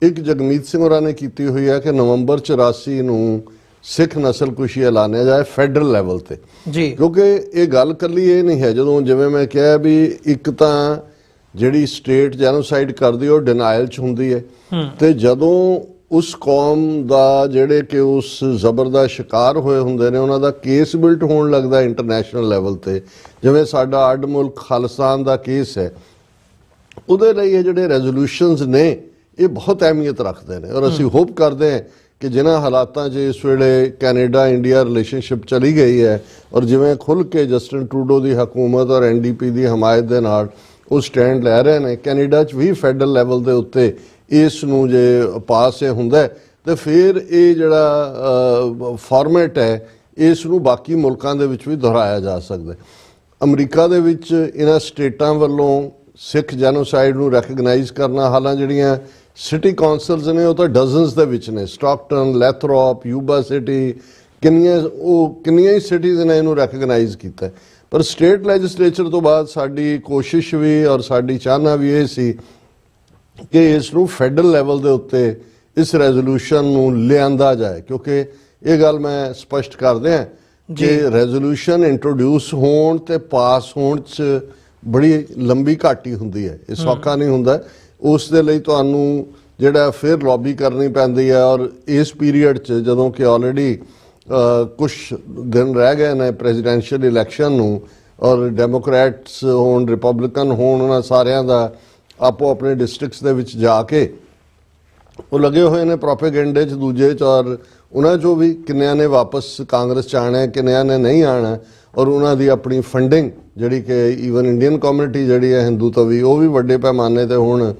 ਇੱਕ ਜਗਮੀਤ ਸਿੰਘ ਹੋਰਾਂ ਨੇ ਕੀਤੀ ਹੋਈ ਹੈ ਕਿ ਨਵੰਬਰ 84 ਨੂੰ ਸਿੱਖ ਨਸਲਕੁਸ਼ੀ ਐਲਾਨਿਆ ਜਾਏ ਫੈਡਰਲ ਲੈਵਲ ਤੇ ਜੀ। ਕਿਉਂਕਿ ਇਹ ਗੱਲ ਇਕੱਲੀ ਇਹ ਨਹੀਂ ਹੈ, ਜਦੋਂ ਜਿਵੇਂ ਮੈਂ ਕਿਹਾ ਵੀ ਇੱਕ ਤਾਂ ਜਿਹੜੀ ਸਟੇਟ ਜੈਨੋਸਾਈਡ ਕਰਦੀ ਉਹ ਡਿਨਾਇਲ 'ਚ ਹੁੰਦੀ ਹੈ, ਤੇ ਜਦੋਂ ਉਸ ਕੌਮ ਦਾ ਜਿਹੜੇ ਕਿ ਉਸ ਜ਼ਬਰ ਦਾ ਸ਼ਿਕਾਰ ਹੋਏ ਹੁੰਦੇ ਨੇ ਉਹਨਾਂ ਦਾ ਕੇਸ ਬਿਲਟ ਹੋਣ ਲੱਗਦਾ ਇੰਟਰਨੈਸ਼ਨਲ ਲੈਵਲ ਤੇ, ਜਿਵੇਂ ਸਾਡਾ ਅੱਡ ਮੁਲਕ ਖਾਲਿਸਤਾਨ ਦਾ ਕੇਸ ਹੈ, ਉਹਦੇ ਲਈ ਇਹ ਜਿਹੜੇ ਰੈਜ਼ੋਲੂਸ਼ਨਸ ਨੇ ਇਹ ਬਹੁਤ ਅਹਿਮੀਅਤ ਰੱਖਦੇ ਨੇ। ਔਰ ਅਸੀਂ ਹੋਪ ਕਰਦੇ ਹਾਂ ਕਿ ਜਿਨ੍ਹਾਂ ਹਾਲਾਤਾਂ 'ਚ ਇਸ ਵੇਲੇ ਕੈਨੇਡਾ ਇੰਡੀਆ ਰਿਲੇਸ਼ਨਸ਼ਿਪ ਚਲੀ ਗਈ ਹੈ, ਔਰ ਜਿਵੇਂ ਖੁੱਲ੍ਹ ਕੇ ਜਸਟਿਨ ਟਰੂਡੋ ਦੀ ਹਕੂਮਤ ਔਰ NDP ਦੀ ਹਮਾਇਤ ਦੇ ਨਾਲ ਉਹ ਸਟੈਂਡ ਲੈ ਰਹੇ ਨੇ, ਕੈਨੇਡਾ 'ਚ ਵੀ ਫੈਡਰਲ ਲੈਵਲ ਦੇ ਉੱਤੇ ਇਸ ਨੂੰ ਜੇ ਪਾਸ ਹੁੰਦਾ ਤੇ ਫਿਰ ਇਹ ਜਿਹੜਾ ਫਾਰਮੈਟ ਹੈ ਇਸ ਨੂੰ ਬਾਕੀ ਮੁਲਕਾਂ ਦੇ ਵਿੱਚ ਵੀ ਦੁਹਰਾਇਆ ਜਾ ਸਕਦਾ। ਅਮਰੀਕਾ ਦੇ ਵਿੱਚ ਇਹਨਾਂ ਸਟੇਟਾਂ ਵੱਲੋਂ ਸਿੱਖ ਜੈਨੋਸਾਈਡ ਨੂੰ ਰੈਕਗਨਾਈਜ਼ ਕਰਨਾ, ਹਾਲਾਂ ਜਿਹੜੀਆਂ ਸਿਟੀ ਕਾਉਂਸਲਸ ਨੇ ਉਹ ਤਾਂ ਡਜ਼ਨਸ ਦੇ ਵਿੱਚ ਨੇ, ਸਟਾਕਟਨ, ਲੈਥਰੋਪ, ਯੂਬਾ ਸਿਟੀ, ਕਿੰਨੀਆਂ ਹੀ ਸਿਟੀਜ਼ ਨੇ ਇਹਨੂੰ ਰੈਕਗਨਾਈਜ਼ ਕੀਤਾ। ਪਰ ਸਟੇਟ ਲੈਜਿਸਲੇਚਰ ਤੋਂ ਬਾਅਦ ਸਾਡੀ ਕੋਸ਼ਿਸ਼ ਵੀ ਔਰ ਸਾਡੀ ਚਾਹਨਾ ਵੀ ਇਹ ਸੀ ਕਿ ਇਸ ਨੂੰ ਫੈਡਰਲ ਲੈਵਲ ਦੇ ਉੱਤੇ ਇਸ ਰੈਜ਼ੋਲੂਸ਼ਨ ਨੂੰ ਲਿਆਂਦਾ ਜਾਏ, ਕਿਉਂਕਿ ਇਹ ਗੱਲ ਮੈਂ ਸਪਸ਼ਟ ਕਰ ਦਿਆਂ ਕਿ ਰੈਜ਼ੋਲੂਸ਼ਨ ਇੰਟਰੋਡਿਊਸ ਹੋਣ ਤੇ ਪਾਸ ਹੋਣ 'ਚ ਬੜੀ ਲੰਬੀ ਘਾਟੀ ਹੁੰਦੀ ਹੈ, ਇਹ ਸੌਖਾ ਨਹੀਂ ਹੁੰਦਾ। ਉਸ ਦੇ ਲਈ ਤੁਹਾਨੂੰ ਜਿਹੜਾ ਫਿਰ ਲੌਬੀ ਕਰਨੀ ਪੈਂਦੀ ਹੈ, ਔਰ ਇਸ ਪੀਰੀਅਡ 'ਚ ਜਦੋਂ ਕਿ ਆਲਰੇਡੀ ਕੁਝ ਦਿਨ ਰਹਿ ਗਏ ਨੇ ਪ੍ਰੈਜ਼ੀਡੈਂਸ਼ੀਅਲ ਇਲੈਕਸ਼ਨ ਨੂੰ, ਔਰ ਡੈਮੋਕ੍ਰੈਟਸ ਹੋਣ ਰਿਪਬਲਿਕਨ ਹੋਣ, ਉਹਨਾਂ ਸਾਰਿਆਂ ਦਾ ਆਪੋ ਆਪਣੇ ਡਿਸਟ੍ਰਿਕਟਸ ਦੇ ਵਿੱਚ ਜਾ ਕੇ ਉਹ ਲੱਗੇ ਹੋਏ ਨੇ ਪ੍ਰੋਪੇਗੈਂਡੇ 'ਚ ਦੂਜੇ 'ਚ, ਔਰ ਉਹਨਾਂ 'ਚੋਂ ਵੀ ਕਿੰਨਿਆਂ ਨੇ ਵਾਪਸ ਕਾਂਗਰਸ 'ਚ ਆਉਣਾ, ਕਿੰਨਿਆਂ ਨੇ ਨਹੀਂ ਆਉਣਾ, ਔਰ ਉਹਨਾਂ ਦੀ ਆਪਣੀ ਫੰਡਿੰਗ ਜਿਹੜੀ ਕਿ ਈਵਨ ਇੰਡੀਅਨ ਕਮਿਊਨਿਟੀ ਜਿਹੜੀ ਹੈ ਹਿੰਦੂ ਤਵੀ, ਉਹ ਵੀ ਵੱਡੇ ਪੈਮਾਨੇ ਤੇ ਹੁਣ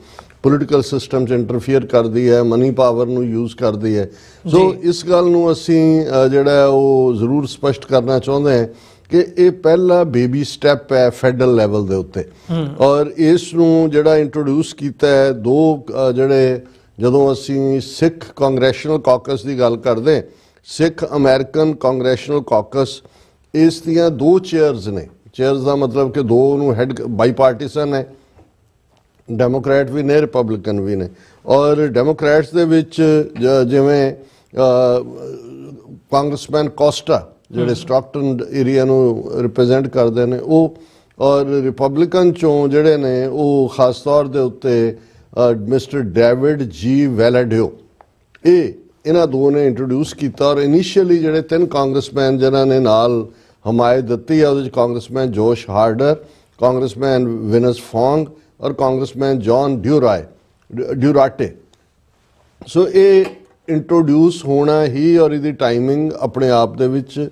ਪੋਲੀਟੀਕਲ ਸਿਸਟਮ 'ਚ ਇੰਟਰਫੀਅਰ ਕਰਦੀ ਹੈ, ਮਨੀ ਪਾਵਰ ਨੂੰ ਯੂਜ਼ ਕਰਦੀ ਹੈ। ਸੋ ਇਸ ਗੱਲ ਨੂੰ ਅਸੀਂ ਜਿਹੜਾ ਉਹ ਜ਼ਰੂਰ ਸਪਸ਼ਟ ਕਰਨਾ ਚਾਹੁੰਦੇ ਹਾਂ ਕਿ ਇਹ ਪਹਿਲਾ ਬੇਬੀ ਸਟੈਪ ਹੈ ਫੈਡਰਲ ਲੈਵਲ ਦੇ ਉੱਤੇ, ਔਰ ਇਸ ਨੂੰ ਜਿਹੜਾ ਇੰਟਰੋਡਿਊਸ ਕੀਤਾ ਹੈ ਦੋ ਜਿਹੜੇ, ਜਦੋਂ ਅਸੀਂ ਸਿੱਖ ਕਾਂਗਰੈਸ਼ਨਲ ਕਾਕਸ ਦੀ ਗੱਲ ਕਰਦੇ, ਸਿੱਖ ਅਮਰੀਕਨ ਕਾਂਗਰੈਸ਼ਨਲ ਕਾਕਸ, ਇਸ ਦੀਆਂ ਦੋ ਚੇਅਰਸ ਨੇ। ਚੇਅਰਸ ਦਾ ਮਤਲਬ ਕਿ ਦੋ ਨੂੰ ਹੈਡ ਬਾਈ ਪਾਰਟੀਸਨ ਹੈ, ਡੈਮੋਕ੍ਰੈਟ ਵੀ ਨੇ ਰਿਪਬਲਿਕਨ ਵੀ ਨੇ, ਔਰ ਡੈਮੋਕ੍ਰੈਟਸ ਦੇ ਵਿੱਚ ਜਿਵੇਂ ਕਾਂਗਰਸਮੈਨ ਕੋਸਟਾ ਜਿਹੜੇ ਸਟਾਕਟਨ ਏਰੀਆ ਨੂੰ ਰਿਪਰੈਜ਼ੈਂਟ ਕਰਦੇ ਨੇ ਉਹ, ਔਰ ਰਿਪਬਲਿਕਨ ਚੋਂ ਜਿਹੜੇ ਨੇ ਉਹ ਖਾਸ ਤੌਰ ਦੇ ਉੱਤੇ ਮਿਸਟਰ ਡੇਵਿਡ ਜੀ ਵੈਲਾਡਿਓ, ਇਹਨਾਂ ਦੋ ਨੇ ਇੰਟਰੋਡਿਊਸ ਕੀਤਾ। ਔਰ ਇਨੀਸ਼ੀਅਲੀ ਜਿਹੜੇ 3 ਕਾਂਗਰਸਮੈਨ ਜਿਨ੍ਹਾਂ ਨੇ ਨਾਲ ਹਮਾਇਤ ਦਿੱਤੀ ਹੈ ਉਹਦੇ ਵਿੱਚ ਕਾਂਗਰਸਮੈਨ ਜੋਸ਼ ਹਾਰਡਰ, ਕਾਂਗਰਸਮੈਨ ਵਿਨਸ ਫੋਂਗ ਔਰ ਕਾਂਗਰਸਮੈਨ ਜੌਨ ਡਿਊਰਾਟੇ। ਸੋ ਇਹ ਇੰਟਰੋਡਿਊਸ ਹੋਣਾ ਹੀ ਔਰ ਇਹਦੀ ਟਾਈਮਿੰਗ ਆਪਣੇ ਆਪ ਦੇ ਵਿੱਚ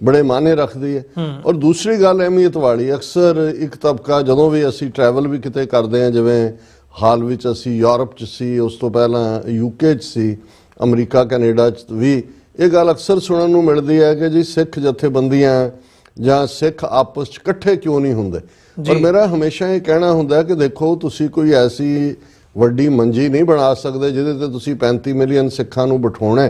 ਬੜੇ ਮਾਇਨੇ ਰੱਖਦੀ ਹੈ। ਔਰ ਦੂਸਰੀ ਗੱਲ ਅਹਿਮੀਅਤ ਵਾਲੀ, ਅਕਸਰ ਇੱਕ ਤਬਕਾ ਜਦੋਂ ਵੀ ਅਸੀਂ ਟਰੈਵਲ ਵੀ ਕਿਤੇ ਕਰਦੇ ਹਾਂ, ਜਿਵੇਂ ਹਾਲ ਵਿੱਚ ਅਸੀਂ ਯੂਰਪ 'ਚ ਸੀ, ਉਸ ਤੋਂ ਪਹਿਲਾਂ UK 'ਚ ਸੀ, ਅਮਰੀਕਾ ਕੈਨੇਡਾ 'ਚ ਵੀ ਇਹ ਗੱਲ ਅਕਸਰ ਸੁਣਨ ਨੂੰ ਮਿਲਦੀ ਹੈ ਕਿ ਜੀ ਸਿੱਖ ਜਥੇਬੰਦੀਆਂ ਜਾਂ ਸਿੱਖ ਆਪਸ 'ਚ ਇਕੱਠੇ ਕਿਉਂ ਨਹੀਂ ਹੁੰਦੇ। ਪਰ ਮੇਰਾ ਹਮੇਸ਼ਾ ਇਹ ਕਹਿਣਾ ਹੁੰਦਾ ਕਿ ਦੇਖੋ, ਤੁਸੀਂ ਕੋਈ ਐਸੀ ਵੱਡੀ ਮੰਜੀ ਨਹੀਂ ਬਣਾ ਸਕਦੇ ਜਿਹਦੇ ਤੇ ਤੁਸੀਂ 35 ਮਿਲੀਅਨ ਸਿੱਖਾਂ ਨੂੰ ਬਿਠਾਉਣਾ।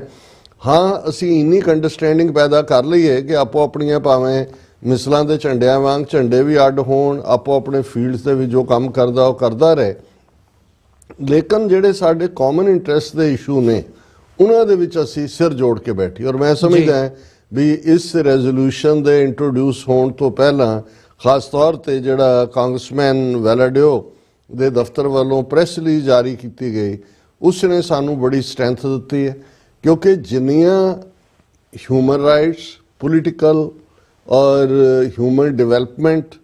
ਹਾਂ, ਅਸੀਂ ਇੰਨੀ ਅੰਡਰਸਟੈਂਡਿੰਗ ਪੈਦਾ ਕਰ ਲਈਏ ਕਿ ਆਪੋ ਆਪਣੀਆਂ ਭਾਵੇਂ ਮਿਸਲਾਂ ਦੇ ਝੰਡਿਆਂ ਵਾਂਗ ਝੰਡੇ ਵੀ ਅੱਡ ਹੋਣ, ਆਪੋ ਆਪਣੇ ਫੀਲਡਸ ਦੇ ਵਿੱਚ ਜੋ ਕੰਮ ਕਰਦਾ ਉਹ ਕਰਦਾ ਰਹੇ, ਲੇਕਿਨ ਜਿਹੜੇ ਸਾਡੇ ਕਾਮਨ ਇੰਟਰਸਟ ਦੇ ਇਸ਼ੂ ਨੇ ਉਹਨਾਂ ਦੇ ਵਿੱਚ ਅਸੀਂ ਸਿਰ ਜੋੜ ਕੇ ਬੈਠੀ। ਔਰ ਮੈਂ ਸਮਝਦਾ ਵੀ ਇਸ ਰੈਜ਼ੋਲੂਸ਼ਨ ਦੇ ਇੰਟਰੋਡਿਊਸ ਹੋਣ ਤੋਂ ਪਹਿਲਾਂ ਖਾਸ ਤੌਰ ਤੇ ਜਿਹੜਾ ਕਾਂਗਰਸਮੈਨ ਵੈਲਾਡਿਓ ਦੇ ਦਫ਼ਤਰ ਵੱਲੋਂ ਪ੍ਰੈਸ ਰਿਲੀਜ਼ ਜਾਰੀ ਕੀਤੀ ਗਈ, ਉਸ ਨੇ ਸਾਨੂੰ ਬੜੀ ਸਟਰੈਂਥ ਦਿੱਤੀ ਹੈ, ਕਿਉਂਕਿ ਜਿੰਨੀਆਂ ਹਿਊਮਨ ਰਾਈਟਸ, ਪੋਲੀਟੀਕਲ ਔਰ ਹਿਊਮਨ ਡਿਵੈਲਪਮੈਂਟ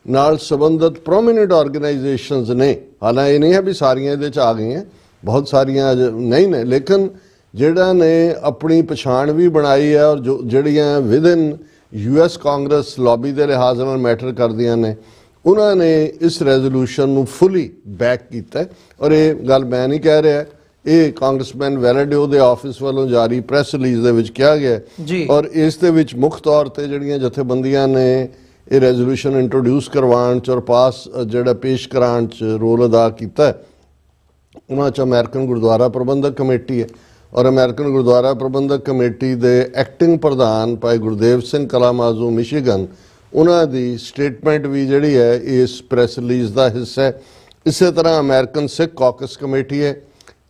ਨਾਲ ਸੰਬੰਧਿਤ ਪ੍ਰੋਮੀਨੈਂਟ ਆਰਗੇਨਾਈਜੇਸ਼ਨਸ ਨੇ, ਹਾਲਾਂਕਿ ਇਹ ਨਹੀਂ ਹੈ ਵੀ ਸਾਰੀਆਂ ਇਹਦੇ 'ਚ ਆ ਗਈਆਂ, ਬਹੁਤ ਸਾਰੀਆਂ ਨਹੀਂ ਨੇ, ਲੇਕਿਨ ਜਿਹੜਾ ਨੇ ਆਪਣੀ ਪਛਾਣ ਵੀ ਬਣਾਈ ਹੈ ਔਰ ਜਿਹੜੀਆਂ ਵਿਦਨ US ਕਾਂਗਰਸ ਲੌਬੀ ਦੇ ਲਿਹਾਜ਼ ਨਾਲ ਮੈਟਰ ਕਰਦੀਆਂ ਨੇ, ਉਹਨਾਂ ਨੇ ਇਸ ਰੈਜ਼ੋਲੂਸ਼ਨ ਨੂੰ ਫੁੱਲੀ ਬੈਕ ਕੀਤਾ। ਔਰ ਇਹ ਗੱਲ ਮੈਂ ਨਹੀਂ ਕਹਿ ਰਿਹਾ, ਇਹ ਕਾਂਗਰਸਮੈਨ ਵੈਲਾਡਿਓ ਦੇ ਆਫਿਸ ਵੱਲੋਂ ਜਾਰੀ ਪ੍ਰੈਸ ਰਿਲੀਜ਼ ਦੇ ਵਿੱਚ ਕਿਹਾ ਗਿਆ। ਔਰ ਇਸ ਦੇ ਵਿੱਚ ਮੁੱਖ ਤੌਰ ਤੇ ਜਿਹੜੀਆਂ ਜਥੇਬੰਦੀਆਂ ਨੇ ਇਹ ਰੈਜ਼ੋਲੂਸ਼ਨ ਇੰਟਰੋਡਿਊਸ ਕਰਵਾਉਣ 'ਚ ਔਰ ਪਾਸ ਜਿਹੜਾ ਪੇਸ਼ ਕਰਾਉਣ 'ਚ ਰੋਲ ਅਦਾ ਕੀਤਾ, ਉਹਨਾਂ 'ਚ ਅਮਰੀਕਨ ਗੁਰਦੁਆਰਾ ਪ੍ਰਬੰਧਕ ਕਮੇਟੀ ਹੈ, ਔਰ ਅਮਰੀਕਨ ਗੁਰਦੁਆਰਾ ਪ੍ਰਬੰਧਕ ਕਮੇਟੀ ਦੇ ਐਕਟਿੰਗ ਪ੍ਰਧਾਨ ਭਾਈ ਗੁਰਦੇਵ ਸਿੰਘ ਕਲਾਮਾਜ਼ੂ ਮਿਸ਼ੀਗਨ ਉਹਨਾਂ ਦੀ ਸਟੇਟਮੈਂਟ ਵੀ ਜਿਹੜੀ ਹੈ ਇਸ ਪ੍ਰੈਸ ਰਿਲੀਜ਼ ਦਾ ਹਿੱਸਾ ਹੈ। ਇਸੇ ਤਰ੍ਹਾਂ ਅਮਰੀਕਨ ਸਿੱਖ ਕਾਕਸ ਕਮੇਟੀ ਹੈ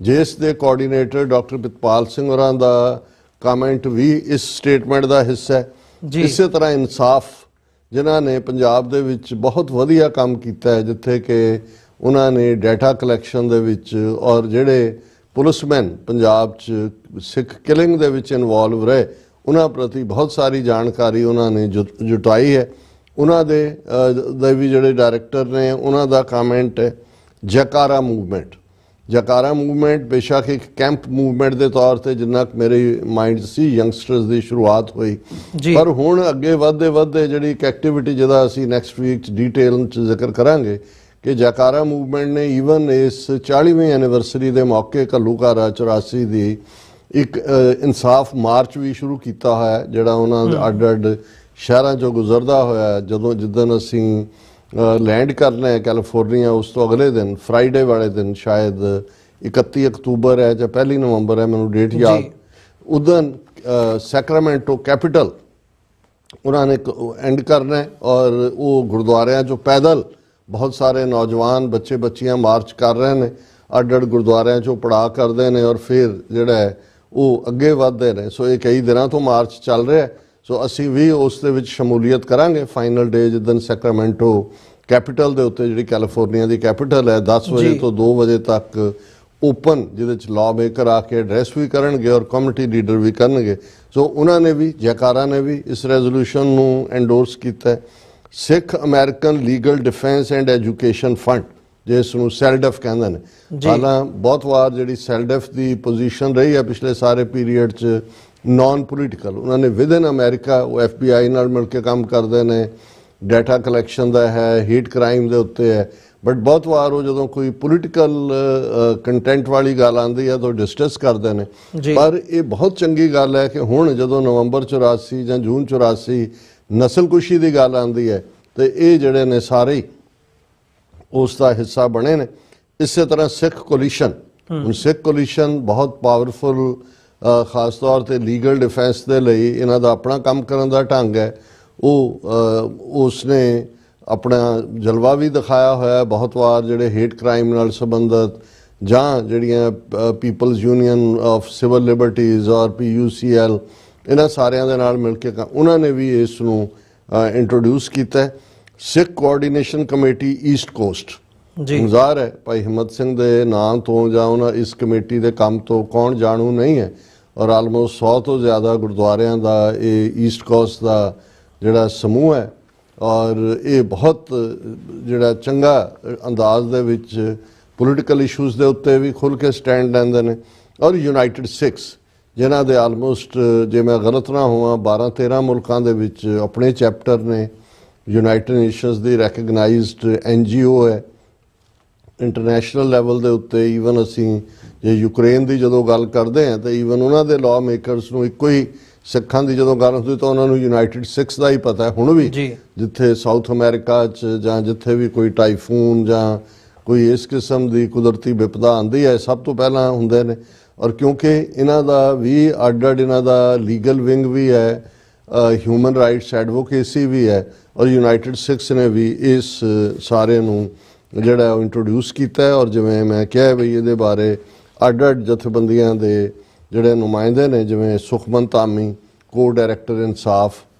ਜਿਸ ਦੇ ਕੋਆਰਡੀਨੇਟਰ ਡਾਕਟਰ ਪ੍ਰਿਤਪਾਲ ਸਿੰਘ ਹੋਰਾਂ ਦਾ ਕਮੈਂਟ ਵੀ ਇਸ ਸਟੇਟਮੈਂਟ ਦਾ ਹਿੱਸਾ ਹੈ। ਇਸੇ ਤਰ੍ਹਾਂ ਇਨਸਾਫ ਜਿਨ੍ਹਾਂ ਨੇ ਪੰਜਾਬ ਦੇ ਵਿੱਚ ਬਹੁਤ ਵਧੀਆ ਕੰਮ ਕੀਤਾ ਹੈ, ਜਿੱਥੇ ਕਿ ਉਹਨਾਂ ਨੇ ਡਾਟਾ ਕਲੈਕਸ਼ਨ ਦੇ ਵਿੱਚ ਔਰ ਜਿਹੜੇ ਪੁਲਿਸਮੈਨ ਪੰਜਾਬ 'ਚ ਸਿੱਖ ਕਿਲਿੰਗ ਦੇ ਵਿੱਚ ਇਨਵੋਲਵ ਰਹੇ ਉਹਨਾਂ ਪ੍ਰਤੀ ਬਹੁਤ ਸਾਰੀ ਜਾਣਕਾਰੀ ਉਹਨਾਂ ਨੇ ਜੁਟਾਈ ਹੈ। ਉਹਨਾਂ ਦੇ ਵੀ ਜਿਹੜੇ ਡਾਇਰੈਕਟਰ ਨੇ ਉਹਨਾਂ ਦਾ ਕਮੈਂਟ ਹੈ ਜੈਕਾਰਾ ਮੂਵਮੈਂਟ। ਜੈਕਾਰਾ ਮੂਵਮੈਂਟ ਬੇਸ਼ੱਕ ਇੱਕ ਕੈਂਪ ਮੂਵਮੈਂਟ ਦੇ ਤੌਰ ਤੇ ਜਿੰਨਾ ਮੇਰੇ ਮਾਈਂਡ ਸੀ ਯੰਗਸਟਰਸ ਦੀ ਸ਼ੁਰੂਆਤ ਹੋਈ, ਪਰ ਹੁਣ ਅੱਗੇ ਵੱਧਦੇ ਜਿਹੜੀ ਇੱਕ ਐਕਟੀਵਿਟੀ ਜਿਹਦਾ ਅਸੀਂ ਨੈਕਸਟ ਵੀਕ 'ਚ ਡਿਟੇਲ 'ਚ ਜ਼ਿਕਰ ਕਰਾਂਗੇ ਕਿ ਜੈਕਾਰਾ ਮੂਵਮੈਂਟ ਨੇ ਈਵਨ ਇਸ 40ਵੀਂ ਐਨੀਵਰਸਰੀ ਦੇ ਮੌਕੇ ਘੱਲੂਘਾਰਾ 84 ਦੀ ਇੱਕ ਇਨਸਾਫ ਮਾਰਚ ਵੀ ਸ਼ੁਰੂ ਕੀਤਾ ਹੋਇਆ, ਜਿਹੜਾ ਉਹਨਾਂ ਅੱਡ ਸ਼ਹਿਰਾਂ 'ਚੋਂ ਗੁਜ਼ਰਦਾ ਹੋਇਆ ਜਿੱਦਣ ਅਸੀਂ ਲੈਂਡ ਕਰਨਾ ਹੈ ਕੈਲੀਫੋਰਨੀਆ, ਉਸ ਤੋਂ ਅਗਲੇ ਦਿਨ ਫਰਾਈਡੇ ਵਾਲੇ ਦਿਨ ਸ਼ਾਇਦ 31 ਅਕਤੂਬਰ ਹੈ ਜਾਂ 1 ਨਵੰਬਰ ਹੈ, ਮੈਨੂੰ ਡੇਟ ਯਾਦ, ਉਦਨ ਸੈਕਰਾਮੈਂਟੋ ਕੈਪੀਟਲ ਉਹਨਾਂ ਨੇ ਐਂਡ ਕਰਨਾ ਹੈ ਔਰ ਉਹ ਗੁਰਦੁਆਰਿਆਂ 'ਚੋਂ ਪੈਦਲ ਬਹੁਤ ਸਾਰੇ ਨੌਜਵਾਨ ਬੱਚੇ ਬੱਚੀਆਂ ਮਾਰਚ ਕਰ ਰਹੇ ਨੇ, ਅੱਡ ਗੁਰਦੁਆਰਿਆਂ 'ਚੋਂ ਪੜਾਅ ਕਰਦੇ ਨੇ ਔਰ ਫਿਰ ਜਿਹੜਾ ਹੈ ਉਹ ਅੱਗੇ ਵੱਧਦੇ ਨੇ। ਸੋ ਇਹ ਕਈ ਦਿਨਾਂ ਤੋਂ ਮਾਰਚ ਚੱਲ ਰਿਹਾ, ਸੋ ਅਸੀਂ ਵੀ ਉਸ ਦੇ ਵਿੱਚ ਸ਼ਮੂਲੀਅਤ ਕਰਾਂਗੇ। ਫਾਈਨਲ ਡੇ ਜਿੱਦਣ ਸੈਕਰਾਮੈਂਟੋ ਕੈਪੀਟਲ ਦੇ ਉੱਤੇ ਜਿਹੜੀ ਕੈਲੀਫੋਰਨੀਆ ਦੀ ਕੈਪੀਟਲ ਹੈ 10 ਵਜੇ ਤੋਂ 2 ਵਜੇ ਤੱਕ ਓਪਨ, ਜਿਹਦੇ 'ਚ ਲਾਅ ਮੇਕਰ ਆ ਕੇ ਐਡਰੈਸ ਵੀ ਕਰਨਗੇ ਔਰ ਕਮਿਊਨਿਟੀ ਲੀਡਰ ਵੀ ਕਰਨਗੇ। ਸੋ ਉਹਨਾਂ ਨੇ ਵੀ ਜੈਕਾਰਾ ਨੇ ਵੀ ਇਸ ਰੈਜ਼ੋਲੂਸ਼ਨ ਨੂੰ ਐਂਡੋਰਸ ਕੀਤਾ ਹੈ। Sikh American legal defense and education fund ਜਿਸ ਨੂੰ ਸੈਲਡੈਫ ਕਹਿੰਦੇ ਨੇ, ਹਾਲਾਂ ਬਹੁਤ ਵਾਰ ਜਿਹੜੀ ਸੈਲਡੈਫ ਦੀ ਪੋਜੀਸ਼ਨ ਰਹੀ ਹੈ ਪਿਛਲੇ ਸਾਰੇ ਪੀਰੀਅਡ 'ਚ ਨਾਨ ਪੋਲੀਟੀਕਲ, ਉਹਨਾਂ ਨੇ ਵਿਦਨ ਅਮਰੀਕਾ ਉਹ FBI ਨਾਲ ਮਿਲ ਕੇ ਕੰਮ ਕਰਦੇ ਨੇ, ਡਾਟਾ ਕਲੈਕਸ਼ਨ ਦਾ ਹੈ, ਹੀਟ ਕ੍ਰਾਈਮ ਦੇ ਉੱਤੇ ਹੈ, ਬਟ ਬਹੁਤ ਵਾਰ ਉਹ ਜਦੋਂ ਕੋਈ ਪੋਲੀਟੀਕਲ ਕੰਟੈਂਟ ਵਾਲੀ ਗੱਲ ਆਉਂਦੀ ਹੈ ਤਾਂ ਡਿਸਕਸ ਕਰਦੇ ਨੇ। ਪਰ ਇਹ ਬਹੁਤ ਚੰਗੀ ਗੱਲ ਹੈ ਕਿ ਹੁਣ ਜਦੋਂ ਨਵੰਬਰ 84 ਜਾਂ ਜੂਨ 84 ਨਸਲਕੁਸ਼ੀ ਦੀ ਗੱਲ ਆਉਂਦੀ ਹੈ ਤੇ ਇਹ ਜਿਹੜੇ ਨੇ ਸਾਰੇ ਉਸ ਦਾ ਹਿੱਸਾ ਬਣੇ ਨੇ। ਇਸੇ ਤਰ੍ਹਾਂ ਸਿੱਖ ਕੋਲੀਸ਼ਨ, ਹੁਣ ਸਿੱਖ ਕੋਲੀਸ਼ਨ ਬਹੁਤ ਪਾਵਰਫੁਲ ਖਾਸ ਤੌਰ ਤੇ ਲੀਗਲ ਡਿਫੈਂਸ ਦੇ ਲਈ ਇਹਨਾਂ ਦਾ ਆਪਣਾ ਕੰਮ ਕਰਨ ਦਾ ਢੰਗ ਹੈ। ਉਸਨੇ ਆਪਣਾ ਜਲਵਾ ਵੀ ਦਿਖਾਇਆ ਹੋਇਆ ਬਹੁਤ ਵਾਰ, ਜਿਹੜੇ ਹੇਟ ਕ੍ਰਾਈਮ ਨਾਲ ਸੰਬੰਧਿਤ ਜਾਂ ਜਿਹੜੀਆਂ people's union of civil liberties or PUCL ਇਹਨਾਂ ਸਾਰਿਆਂ ਦੇ ਨਾਲ ਮਿਲ ਕੇ ਉਹਨਾਂ ਨੇ ਵੀ ਇਸ ਨੂੰ ਇੰਟਰੋਡਿਊਸ ਕੀਤਾ ਹੈ। ਸਿੱਖ ਕੋਆਰਡੀਨੇਸ਼ਨ ਕਮੇਟੀ ਈਸਟ ਕੋਸਟ, ਜ਼ਾਹਰ ਹੈ ਭਾਈ ਹਿੰਮਤ ਸਿੰਘ ਦੇ ਨਾਂ ਤੋਂ ਜਾਂ ਉਹਨਾਂ ਇਸ ਕਮੇਟੀ ਦੇ ਕੰਮ ਤੋਂ ਕੌਣ ਜਾਣੂ ਨਹੀਂ ਹੈ, ਔਰ ਆਲਮੋਸਟ 100 ਤੋਂ ਜ਼ਿਆਦਾ ਗੁਰਦੁਆਰਿਆਂ ਦਾ ਇਹ ਈਸਟ ਕੋਸਟ ਦਾ ਜਿਹੜਾ ਸਮੂਹ ਹੈ ਔਰ ਇਹ ਬਹੁਤ ਜਿਹੜਾ ਚੰਗਾ ਅੰਦਾਜ਼ ਦੇ ਵਿੱਚ ਪੋਲੀਟੀਕਲ ਇਸ਼ੂਜ਼ ਦੇ ਉੱਤੇ ਵੀ ਖੁੱਲ੍ਹ ਕੇ ਸਟੈਂਡ ਲੈਂਦੇ ਨੇ। ਔਰ ਯੂਨਾਈਟਿਡ ਸਿੱਖਸ ਜਿਨ੍ਹਾਂ ਦੇ ਆਲਮੋਸਟ ਜੇ ਮੈਂ ਗਲਤ ਨਾ ਹੋਵਾਂ 12-13 ਮੁਲਕਾਂ ਦੇ ਵਿੱਚ ਆਪਣੇ ਚੈਪਟਰ ਨੇ, ਯੂਨਾਈਟਿਡ ਨੇਸ਼ਨਸ ਦੀ ਰੈਕਗਨਾਈਜ਼ਡ NGO ਹੈ ਇੰਟਰਨੈਸ਼ਨਲ ਲੈਵਲ ਦੇ ਉੱਤੇ। ਈਵਨ ਅਸੀਂ ਜੇ ਯੂਕਰੇਨ ਦੀ ਜਦੋਂ ਗੱਲ ਕਰਦੇ ਹਾਂ ਤਾਂ ਈਵਨ ਉਹਨਾਂ ਦੇ ਲਾਅ ਮੇਕਰਸ ਨੂੰ ਇੱਕੋ ਹੀ, ਸਿੱਖਾਂ ਦੀ ਜਦੋਂ ਗੱਲ ਹੁੰਦੀ ਤਾਂ ਉਹਨਾਂ ਨੂੰ ਯੂਨਾਈਟਿਡ ਸਿੱਖਸ ਦਾ ਹੀ ਪਤਾ ਹੈ। ਹੁਣ ਵੀ ਜਿੱਥੇ ਸਾਊਥ ਅਮਰੀਕਾ 'ਚ ਜਾਂ ਜਿੱਥੇ ਵੀ ਕੋਈ ਟਾਈਫੂਨ ਜਾਂ ਕੋਈ ਇਸ ਕਿਸਮ ਦੀ ਕੁਦਰਤੀ ਵਿਪਦਾ ਆਉਂਦੀ ਹੈ ਸਭ ਤੋਂ ਪਹਿਲਾਂ ਹੁੰਦੇ ਨੇ। ਔਰ ਕਿਉਂਕਿ ਇਹਨਾਂ ਦਾ ਵੀ ਅੱਡ ਇਹਨਾਂ ਦਾ ਲੀਗਲ ਵਿੰਗ ਵੀ ਹੈ, ਹਿਊਮਨ ਰਾਈਟਸ ਐਡਵੋਕੇਸੀ ਵੀ ਹੈ, ਔਰ ਯੂਨਾਈਟਿਡ ਸਿੱਖਸ ਨੇ ਵੀ ਇਸ ਸਾਰੇ ਨੂੰ ਜਿਹੜਾ ਉਹ ਇੰਟਰੋਡਿਊਸ ਕੀਤਾ ਹੈ। ਔਰ ਜਿਵੇਂ ਮੈਂ ਕਿਹਾ ਵੀ ਇਹਦੇ ਬਾਰੇ ਅੱਡ ਜਥੇਬੰਦੀਆਂ ਦੇ ਜਿਹੜੇ ਨੁਮਾਇੰਦੇ ਨੇ, ਜਿਵੇਂ ਸੁਖਮਨ ਧਾਮੀ ਕੋ ਡਾਇਰੈਕਟਰ ਇਨਸਾਫ,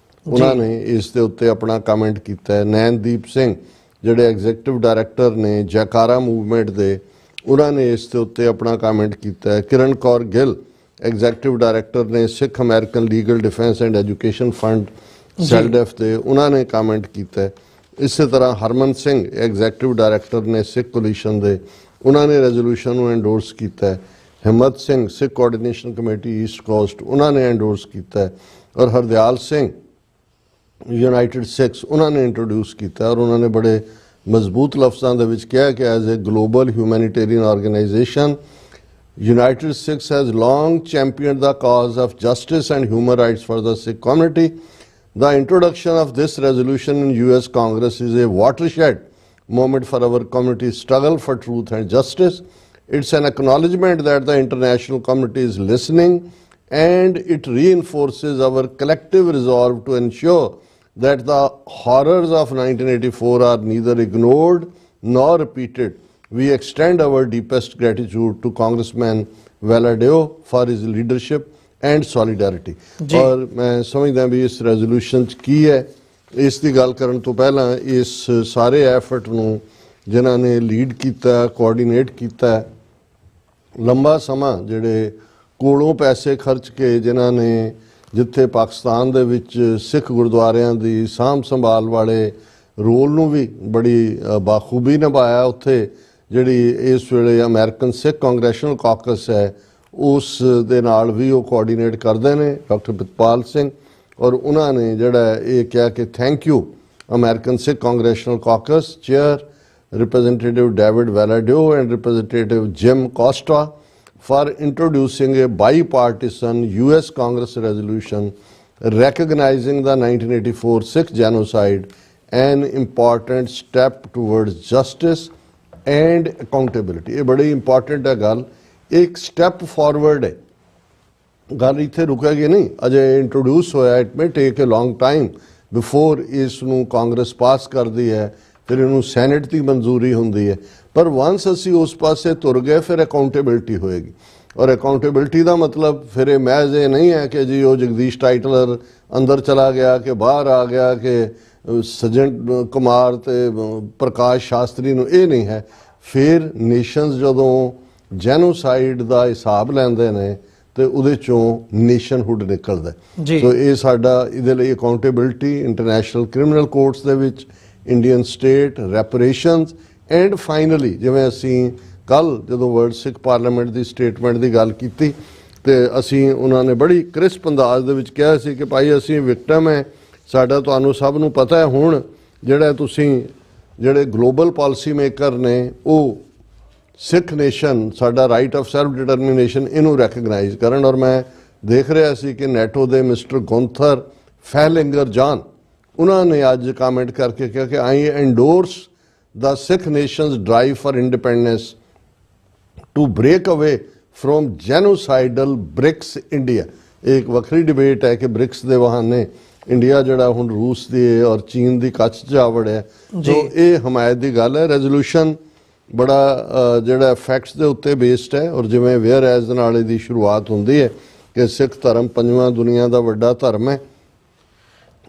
ਉਹਨਾਂ ਨੇ ਇਸ ਦੇ ਉੱਤੇ ਆਪਣਾ ਕਮੈਂਟ ਕੀਤਾ ਹੈ। ਨੈਨਦੀਪ ਸਿੰਘ ਜਿਹੜੇ ਐਗਜ਼ੀਕਟਿਵ ਡਾਇਰੈਕਟਰ ਨੇ ਜੈਕਾਰਾ ਮੂਵਮੈਂਟ ਦੇ, ਉਹਨਾਂ ਨੇ ਇਸ ਦੇ ਉੱਤੇ ਆਪਣਾ ਕਮੈਂਟ ਕੀਤਾ ਹੈ। ਕਿਰਨ ਕੌਰ ਗਿੱਲ ਐਗਜ਼ੀਕਟਿਵ ਡਾਇਰੈਕਟਰ ਨੇ Sikh American legal defense and education fund SALDEF ਦੇ, ਉਹਨਾਂ ਨੇ ਕਮੈਂਟ ਕੀਤਾ ਹੈ। ਇਸੇ ਤਰ੍ਹਾਂ ਹਰਮਨ ਸਿੰਘ ਐਗਜ਼ੀਕਟਿਵ ਡਾਇਰੈਕਟਰ ਨੇ ਸਿੱਖ ਕੋਲੀਸ਼ਨ ਦੇ, ਉਹਨਾਂ ਨੇ ਰੈਜ਼ੋਲੂਸ਼ਨ ਨੂੰ ਐਂਡੋਰਸ ਕੀਤਾ ਹੈ। ਹਿੰਮਤ ਸਿੰਘ ਸਿੱਖ ਕੋਆਰਡੀਨੇਸ਼ਨ ਕਮੇਟੀ ਈਸਟ ਕੋਸਟ, ਉਹਨਾਂ ਨੇ ਐਂਡੋਰਸ ਕੀਤਾ ਹੈ। ਔਰ ਹਰਦਿਆਲ ਸਿੰਘ ਯੂਨਾਈਟਿਡ ਸਿੱਖਸ, ਉਹਨਾਂ ਨੇ ਇੰਟਰੋਡਿਊਸ ਕੀਤਾ ਔਰ ਉਹਨਾਂ ਨੇ ਬੜੇ ਮਜ਼ਬੂਤ ਲਫ਼ਜ਼ਾਂ ਦੇ ਵਿੱਚ ਕਿਹਾ ਕਿ as a global humanitarian organisation United Sikhs has long championed the cause of justice and human rights for the Sikh community. The introduction of this resolution in US Congress is a watershed moment for our community's struggle for truth and justice. It's an acknowledgement that the international community is listening, and it reinforces our collective resolve to ensure that the horrors of 1984 are neither ignored nor repeated. We extend our deepest gratitude to Congressman Valadao for his leadership and solidarity. और मैं समझदा भी इस resolution च की है, ਇਸ ਦੀ ਗੱਲ ਕਰਨ ਤੋਂ ਪਹਿਲਾਂ ਇਸ ਸਾਰੇ ਐਫਰਟ ਨੂੰ ਜਿਨ੍ਹਾਂ ਨੇ ਲੀਡ ਕੀਤਾ, ਕੋਆਰਡੀਨੇਟ ਕੀਤਾ, ਲੰਬਾ ਸਮਾਂ ਜਿਹੜੇ ਕੋਲੋਂ ਪੈਸੇ ਖਰਚ ਕੇ ਜਿਨ੍ਹਾਂ ਨੇ ਜਿੱਥੇ ਪਾਕਿਸਤਾਨ ਦੇ ਵਿੱਚ ਸਿੱਖ ਗੁਰਦੁਆਰਿਆਂ ਦੀ ਸਾਂਭ ਸੰਭਾਲ ਵਾਲੇ ਰੋਲ ਨੂੰ ਵੀ ਬੜੀ ਬਾਖੂਬੀ ਨਿਭਾਇਆ, ਉੱਥੇ ਜਿਹੜੀ ਇਸ ਵੇਲੇ ਅਮਰੀਕਨ ਸਿੱਖ ਕਾਂਗਰੈਸ਼ਨਲ ਕਾਕਸ ਹੈ ਉਸ ਦੇ ਨਾਲ ਵੀ ਉਹ ਕੋਆਰਡੀਨੇਟ ਕਰਦੇ ਨੇ, ਡਾਕਟਰ ਪ੍ਰਿਤਪਾਲ ਸਿੰਘ, ਔਰ ਉਹਨਾਂ ਨੇ ਜਿਹੜਾ ਇਹ ਕਿਹਾ ਕਿ thank you American Sikh congressional caucus chair Representative David Valadao and Representative Jim Costa for introducing a bipartisan US Congress resolution recognizing the 1984 Sikh genocide, an important step towards justice and accountability. ਇਹ ਬੜੀ important ਹੈ ਗੱਲ, ਇੱਕ step forward ਹੈ, ਗੱਲ ਇੱਥੇ ਰੁਕੇਗੀ ਨਹੀਂ, ਅਜੇ ਇੰਟਰੋਡਿਊਸ ਹੋਇਆ, it may take a long time before ਇਸ ਨੂੰ ਕਾਂਗਰਸ ਪਾਸ ਕਰਦੀ ਹੈ, ਫਿਰ ਇਹਨੂੰ ਸੈਨੇਟ ਦੀ ਮਨਜ਼ੂਰੀ ਹੁੰਦੀ ਹੈ, ਪਰ ਵਾਂਸ ਅਸੀਂ ਉਸ ਪਾਸੇ ਤੁਰ ਗਏ ਫਿਰ ਅਕਾਊਂਟੇਬਿਲਟੀ ਹੋਏਗੀ। ਔਰ ਅਕਾਊਂਟੇਬਿਲਟੀ ਦਾ ਮਤਲਬ ਫਿਰ ਇਹ ਮਹਿਜ਼ ਇਹ ਨਹੀਂ ਹੈ ਕਿ ਜੀ ਉਹ ਜਗਦੀਸ਼ ਟਾਈਟਲਰ ਅੰਦਰ ਚਲਾ ਗਿਆ ਕਿ ਬਾਹਰ ਆ ਗਿਆ ਕਿ ਸੱਜਣ ਕੁਮਾਰ ਤੇ ਪ੍ਰਕਾਸ਼ ਸ਼ਾਸਤਰੀ ਨੂੰ, ਇਹ ਨਹੀਂ ਹੈ। ਫਿਰ ਨੇਸ਼ਨਸ ਜਦੋਂ ਜੈਨੋਸਾਈਡ ਦਾ ਹਿਸਾਬ ਲੈਂਦੇ ਨੇ ਤੇ ਉਹਦੇ ਚੋਂ ਨੇਸ਼ਨਹੁੱਡ ਨਿਕਲਦਾ। ਸੋ ਇਹ ਸਾਡਾ ਇਹਦੇ ਲਈ ਅਕਾਊਂਟੇਬਿਲਟੀ ਇੰਟਰਨੈਸ਼ਨਲ ਕ੍ਰਿਮੀਨਲ ਕੋਰਟਸ ਦੇ ਵਿੱਚ, ਇੰਡੀਅਨ ਸਟੇਟ ਰੈਪਰੇਸ਼ਨਸ, ਐਂਡ ਫਾਈਨਲੀ ਜਿਵੇਂ ਅਸੀਂ ਕੱਲ੍ਹ ਜਦੋਂ ਵਰਲਡ ਸਿੱਖ ਪਾਰਲੀਮੈਂਟ ਦੀ ਸਟੇਟਮੈਂਟ ਦੀ ਗੱਲ ਕੀਤੀ ਤੇ ਅਸੀਂ ਉਹਨਾਂ ਨੇ ਬੜੀ ਕ੍ਰਿਸਪ ਅੰਦਾਜ਼ ਦੇ ਵਿੱਚ ਕਿਹਾ ਸੀ ਕਿ ਭਾਈ ਅਸੀਂ ਵਿਕਟਮ ਹੈ, ਸਾਡਾ ਤੁਹਾਨੂੰ ਸਭ ਨੂੰ ਪਤਾ ਹੈ, ਹੁਣ ਜਿਹੜਾ ਤੁਸੀਂ ਜਿਹੜੇ ਗਲੋਬਲ ਪਾਲਿਸੀ ਮੇਕਰ ਨੇ ਉਹ ਸਿੱਖ ਨੇਸ਼ਨ ਸਾਡਾ ਰਾਈਟ ਆਫ ਸੈਲਫ ਡਿਟਰਮੀਨੇਸ਼ਨ ਇਹਨੂੰ ਰੈਕਗਨਾਈਜ਼ ਕਰਨ। ਔਰ ਮੈਂ ਦੇਖ ਰਿਹਾ ਸੀ ਕਿ ਨੈਟੋ ਦੇ ਮਿਸਟਰ ਗੁੰਥਰ ਫੈਲਿੰਗਰ ਜਾਨ, ਉਹਨਾਂ ਨੇ ਅੱਜ ਕਮੈਂਟ ਕਰਕੇ ਕਿਹਾ ਕਿ I endorse the Sikh nations drive for independence to break away from genocidal BRICS India. ਇੱਕ ਵੱਖਰੀ ਡਿਬੇਟ ਹੈ ਕਿ ਬ੍ਰਿਕਸ ਦੇ ਬਹਾਨੇ ਇੰਡੀਆ ਜਿਹੜਾ ਹੁਣ ਰੂਸ ਦੀ ਔਰ ਚੀਨ ਦੀ ਕੱਛ 'ਚ ਆ ਵੜਿਆ, ਸੋ ਇਹ ਹਮਾਇਤ ਦੀ ਗੱਲ ਹੈ। ਰੈਜ਼ੋਲੂਸ਼ਨ ਬੜਾ ਜਿਹੜਾ ਫੈਕਟਸ ਦੇ ਉੱਤੇ ਬੇਸਡ ਹੈ, ਔਰ ਜਿਵੇਂ ਵੇਅਰ ਐਜ਼ ਦੇ ਨਾਲ ਇਹਦੀ ਸ਼ੁਰੂਆਤ ਹੁੰਦੀ ਹੈ ਕਿ ਸਿੱਖ ਧਰਮ ਪੰਜਵਾਂ ਦੁਨੀਆ ਦਾ ਵੱਡਾ ਧਰਮ ਹੈ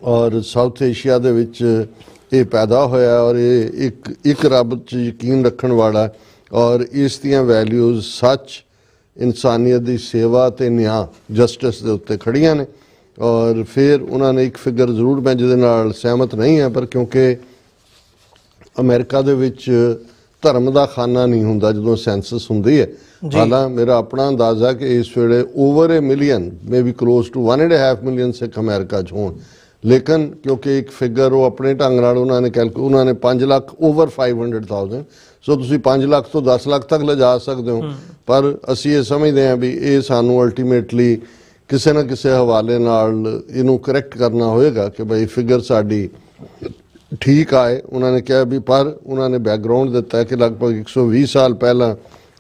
ਔਰ ਸਾਊਥ ਏਸ਼ੀਆ ਦੇ ਵਿੱਚ ਇਹ ਪੈਦਾ ਹੋਇਆ, ਔਰ ਇਹ ਇੱਕ ਰੱਬ 'ਚ ਯਕੀਨ ਰੱਖਣ ਵਾਲਾ, ਔਰ ਇਸ ਦੀਆਂ ਵੈਲਿਊਜ਼ ਸੱਚ, ਇਨਸਾਨੀਅਤ ਦੀ ਸੇਵਾ ਅਤੇ ਨਿਆਂ, ਜਸਟਿਸ ਦੇ ਉੱਤੇ ਖੜੀਆਂ ਨੇ। ਔਰ ਫਿਰ ਉਹਨਾਂ ਨੇ ਇੱਕ ਫਿਗਰ ਜ਼ਰੂਰ, ਮੈਂ ਜਿਹਦੇ ਨਾਲ ਸਹਿਮਤ ਨਹੀਂ ਹੈ, ਪਰ ਕਿਉਂਕਿ ਅਮਰੀਕਾ ਦੇ ਵਿੱਚ ਧਰਮ ਦਾ ਖਾਨਾ ਨਹੀਂ ਹੁੰਦਾ ਜਦੋਂ ਸੈਂਸਸ ਹੁੰਦੀ ਹੈ, ਹਾਲਾਂਕਿ ਮੇਰਾ ਆਪਣਾ ਅੰਦਾਜ਼ਾ ਕਿ ਇਸ ਵੇਲੇ over a million, may be close to 1.5 million Sikh America 'ਚ ਹੋਣ, ਲੇਕਿਨ ਕਿਉਂਕਿ ਇੱਕ ਫਿਗਰ ਉਹ ਆਪਣੇ ਢੰਗ ਨਾਲ ਉਹਨਾਂ ਨੇ 5 ਲੱਖ ਓਵਰ 500,000, ਸੋ ਤੁਸੀਂ 5 ਲੱਖ ਤੋਂ 10 ਲੱਖ ਤੱਕ ਲਿਜਾ ਸਕਦੇ ਹੋ, ਪਰ ਅਸੀਂ ਇਹ ਸਮਝਦੇ ਹਾਂ ਵੀ ਇਹ ਸਾਨੂੰ ਅਲਟੀਮੇਟਲੀ ਕਿਸੇ ਨਾ ਕਿਸੇ ਹਵਾਲੇ ਨਾਲ ਇਹਨੂੰ ਕਰੈਕਟ ਕਰਨਾ ਹੋਏਗਾ ਕਿ ਬਈ ਫਿਗਰ ਸਾਡੀ ਠੀਕ ਆਏ। ਉਹਨਾਂ ਨੇ ਕਿਹਾ ਵੀ, ਪਰ ਉਹਨਾਂ ਨੇ ਬੈਕਗਰਾਊਂਡ ਦਿੱਤਾ ਕਿ ਲਗਭਗ 120 ਸਾਲ ਪਹਿਲਾਂ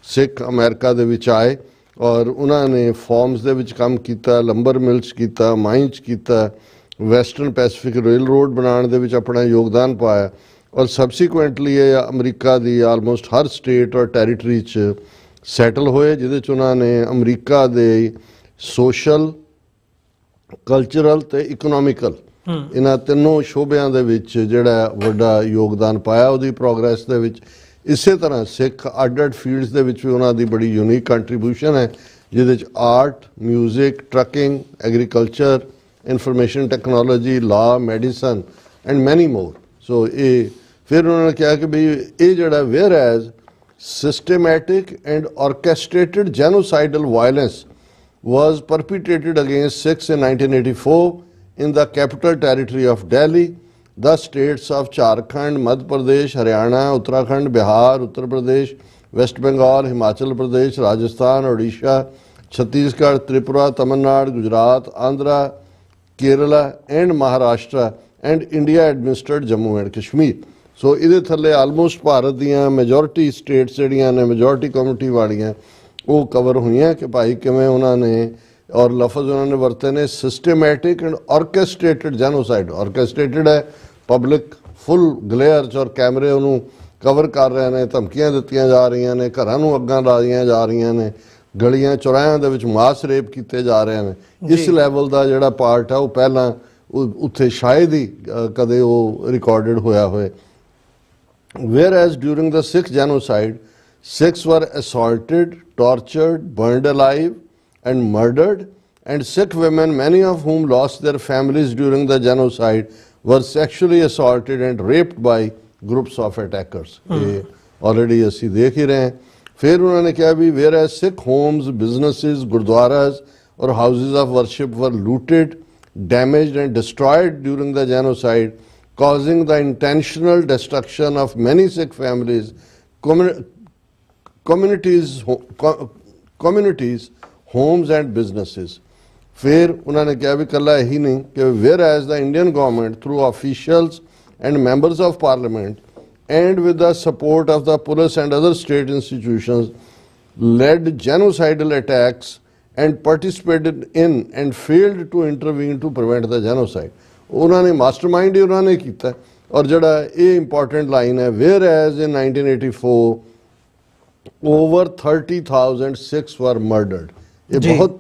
ਸਿੱਖ ਅਮਰੀਕਾ ਦੇ ਵਿੱਚ ਆਏ ਔਰ ਉਹਨਾਂ ਨੇ ਫਾਰਮਸ ਦੇ ਵਿੱਚ ਕੰਮ ਕੀਤਾ, ਲੰਬਰ ਮਿਲਸ ਕੀਤਾ, ਮਾਈਨਸ ਕੀਤਾ, ਵੈਸਟਰਨ ਪੈਸੀਫਿਕ ਰੇਲ ਰੋਡ ਬਣਾਉਣ ਦੇ ਵਿੱਚ ਆਪਣਾ ਯੋਗਦਾਨ ਪਾਇਆ, ਔਰ ਸਬਸੀਕੁਐਂਟਲੀ ਇਹ ਅਮਰੀਕਾ ਦੀ ਆਲਮੋਸਟ ਹਰ ਸਟੇਟ ਔਰ ਟੈਰੀਟਰੀ 'ਚ ਸੈਟਲ ਹੋਏ, ਜਿਹਦੇ 'ਚ ਉਹਨਾਂ ਨੇ ਅਮਰੀਕਾ ਦੇ ਸੋਸ਼ਲ, ਕਲਚਰਲ ਅਤੇ ਇਕਨੋਮਿਕਲ ਇਹਨਾਂ ਤਿੰਨੋਂ ਸ਼ੋਬਿਆਂ ਦੇ ਵਿੱਚ ਜਿਹੜਾ ਵੱਡਾ ਯੋਗਦਾਨ ਪਾਇਆ ਉਹਦੀ ਪ੍ਰੋਗਰੈਸ ਦੇ ਵਿੱਚ। ਇਸੇ ਤਰ੍ਹਾਂ ਸਿੱਖ ਅੱਡ ਫੀਲਡਸ ਦੇ ਵਿੱਚ ਵੀ ਉਹਨਾਂ ਦੀ ਬੜੀ ਯੂਨੀਕ ਕੰਟਰੀਬਿਊਸ਼ਨ ਹੈ, ਜਿਹਦੇ 'ਚ art, music, trucking, agriculture, information technology, law, medicine and many more. ਸੋ ਇਹ ਫਿਰ ਉਹਨਾਂ ਨੇ ਕਿਹਾ ਕਿ ਵੀ ਇਹ ਜਿਹੜਾ were as systematic and orchestrated genocidal violence was perpetrated against Sikhs in 1984 in the capital territory of Delhi, the states of Jharkhand, Madhya Pradesh, Haryana, Uttarakhand, Bihar, Uttar Pradesh, West Bengal, Himachal Pradesh, Rajasthan, Odisha, Chhattisgarh, Tripura, Tamil Nadu, Gujarat, Andhra, Kerala and Maharashtra and India administered Jammu and Kashmir. ਸੋ ਇਹਦੇ ਥੱਲੇ almost Bharat ਦੀਆਂ majority status ਜਿਹੜੀਆਂ ਨੇ majority community ਵਾਲੀਆਂ ਉਹ cover ਹੋਈਆਂ ਕਿ ਭਾਈ ਕਿਵੇਂ ਉਹਨਾਂ ਨੇ ਔਰ ਲਫ਼ਜ਼ ਉਹਨਾਂ ਨੇ ਵਰਤੇ ਨੇ ਸਿਸਟਮੈਟਿਕ ਐਂਡ ਆਰਕੈਸਟ੍ਰੇਟਡ ਜੈਨੋਸਾਈਡ। ਆਰਕੈਸਟ੍ਰੇਟਡ ਹੈ, ਪਬਲਿਕ ਫੁੱਲ ਗਲੇਅਰ 'ਚ ਔਰ ਕੈਮਰੇ ਉਹਨੂੰ ਕਵਰ ਕਰ ਰਹੇ ਨੇ, ਧਮਕੀਆਂ ਦਿੱਤੀਆਂ ਜਾ ਰਹੀਆਂ ਨੇ, ਘਰਾਂ ਨੂੰ ਅੱਗਾਂ ਲਾਈਆਂ ਜਾ ਰਹੀਆਂ ਨੇ, ਗਲੀਆਂ ਚੌਰਾਹਿਆਂ ਦੇ ਵਿੱਚ ਮਾਸ ਰੇਪ ਕੀਤੇ ਜਾ ਰਹੇ ਨੇ। ਇਸ ਲੈਵਲ ਦਾ ਜਿਹੜਾ ਪਾਰਟ ਹੈ ਉਹ ਪਹਿਲਾਂ ਉੱਥੇ ਸ਼ਾਇਦ ਹੀ ਕਦੇ ਉਹ ਰਿਕਾਰਡਡ ਹੋਇਆ ਹੋਏ। Whereas during the Sikh genocide, Sikhs were assaulted, tortured, burned alive and murdered, and Sikh women, many of whom lost their families during the genocide, were sexually assaulted and raped by groups of attackers। already ਅਸੀਂ ਦੇਖ ਹੀ ਰਹੇ। ਫਿਰ ਉਹਨਾਂ ਨੇ ਕਿਹਾ ਵੀ whereas Sikh homes, businesses, gurdwaras or houses of worship were looted, damaged and destroyed during the genocide, causing the intentional destruction of many Sikh families, communities, homes and businesses। फिर उन्होंने कहा भी कला यही नहीं कि whereas the Indian government through officials and members of parliament and with the support of the police and other state institutions led genocidal attacks and participated in and failed to intervene to prevent the genocide। उन्होंने mastermind ही उन्होंने किया। और जड़ा ये important line है where as in 1984 over 30,000 Sikhs were murdered। ये बहुत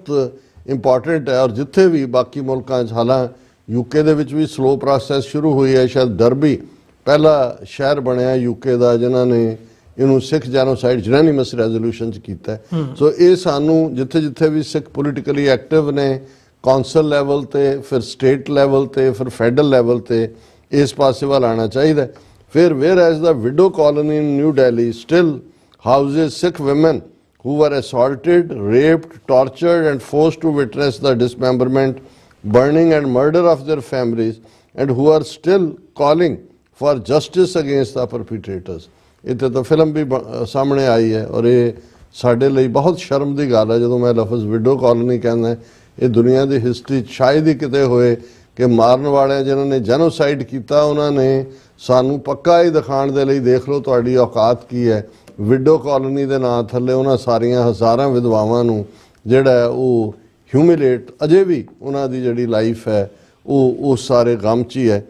important है। और जिथे भी बाकी मुल्कों हालां यूके दे विच भी स्लो प्रोसैस शुरू हुई है। शायद डरबी पहला शहर बनया यूके का जिन्होंने इनू सिख जैनोसाइड यूनैनिमस रेजोल्यूशन किया है। सो ये सानू जिथे जिथे भी सिख पोलिटिकली एक्टिव ने कौंसल लैवल ते फिर स्टेट लैवल ते फिर फैडरल लैवल ते इस पासे वाल आना चाहिए। फिर whereas the widow colony in New Delhi still houses Sikh women who were assaulted, raped, tortured and forced to witness the dismemberment, burning and murder of their families and who are still calling for justice against the perpetrators। इत्थे तो film भी सामने आई है और ये साडे लई बहुत शर्म की गल है। जो मैं लफज विडो कॉलोनी कहना ये दुनिया की हिस्टरी शायद ही किते होए कि मारन वाले जिन्होंने जेनोसाइड किया उन्होंने सानू पक्का ही दिखाने के लिए देख लो तुहाडी औकात की है। विडो कॉलोनी के नाम थले उन्होंने सारिया हज़ारां विधवावां नूं जिहड़ा है वो ह्यूमिलेट अजे भी उन्होंने जिहड़ी लाइफ है वो सारे गम च ही है।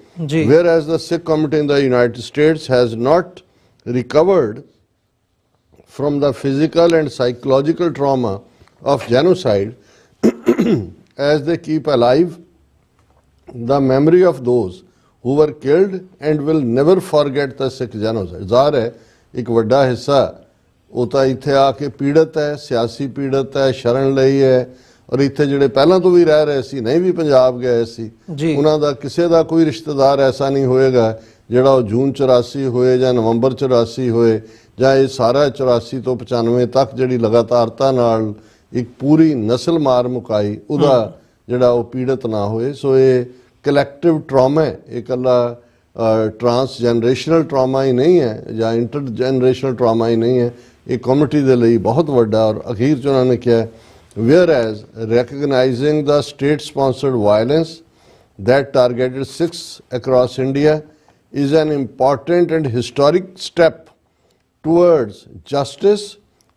Whereas the Sikh community in the United States has not recovered from the physical and psychological trauma of genocide as they keep alive the memory of those who were killed and will never forget the Sikh genocide। ज़ाहिर है एक वड्डा हिस्सा वो तो इत्थे आके पीड़ित है, सियासी पीड़ित है, शरण लई है और इत्थे जिहड़े पहलां तो भी रह रहे सी नहीं भी पंजाब गए सी उन्हां दा किसी दा कोई रिश्तेदार ऐसा नहीं होएगा ਜਿਹੜਾ ਉਹ ਜੂਨ 84 ਹੋਏ ਜਾਂ ਨਵੰਬਰ 84 ਹੋਏ ਜਾਂ ਇਹ ਸਾਰਾ 84 ਤੋਂ 95 ਤੱਕ ਜਿਹੜੀ ਲਗਾਤਾਰਤਾ ਨਾਲ ਇੱਕ ਪੂਰੀ ਨਸਲ ਮਾਰ ਮੁਕਾਈ ਉਹਦਾ ਜਿਹੜਾ ਉਹ ਪੀੜਤ ਨਾ ਹੋਏ। ਸੋ ਇਹ ਕਲੈਕਟਿਵ ਟਰਾਮਾ ਹੈ। ਇਹ ਇਕੱਲਾ ਟਰਾਂਸ ਜਨਰੇਸ਼ਨਲ ਟਰਾਮਾ ਹੀ ਨਹੀਂ ਹੈ ਜਾਂ ਇੰਟਰ ਜਨਰੇਸ਼ਨਲ ਟਰਾਮਾ ਹੀ ਨਹੀਂ ਹੈ। ਇਹ ਕਮਿਊਨਿਟੀ ਦੇ ਲਈ ਬਹੁਤ ਵੱਡਾ ਔਰ ਅਖੀਰ 'ਚ ਉਹਨਾਂ ਨੇ ਕਿਹਾ whereas recognising the state sponsored violence that targeted Sikhs across India is an important and historic step towards justice,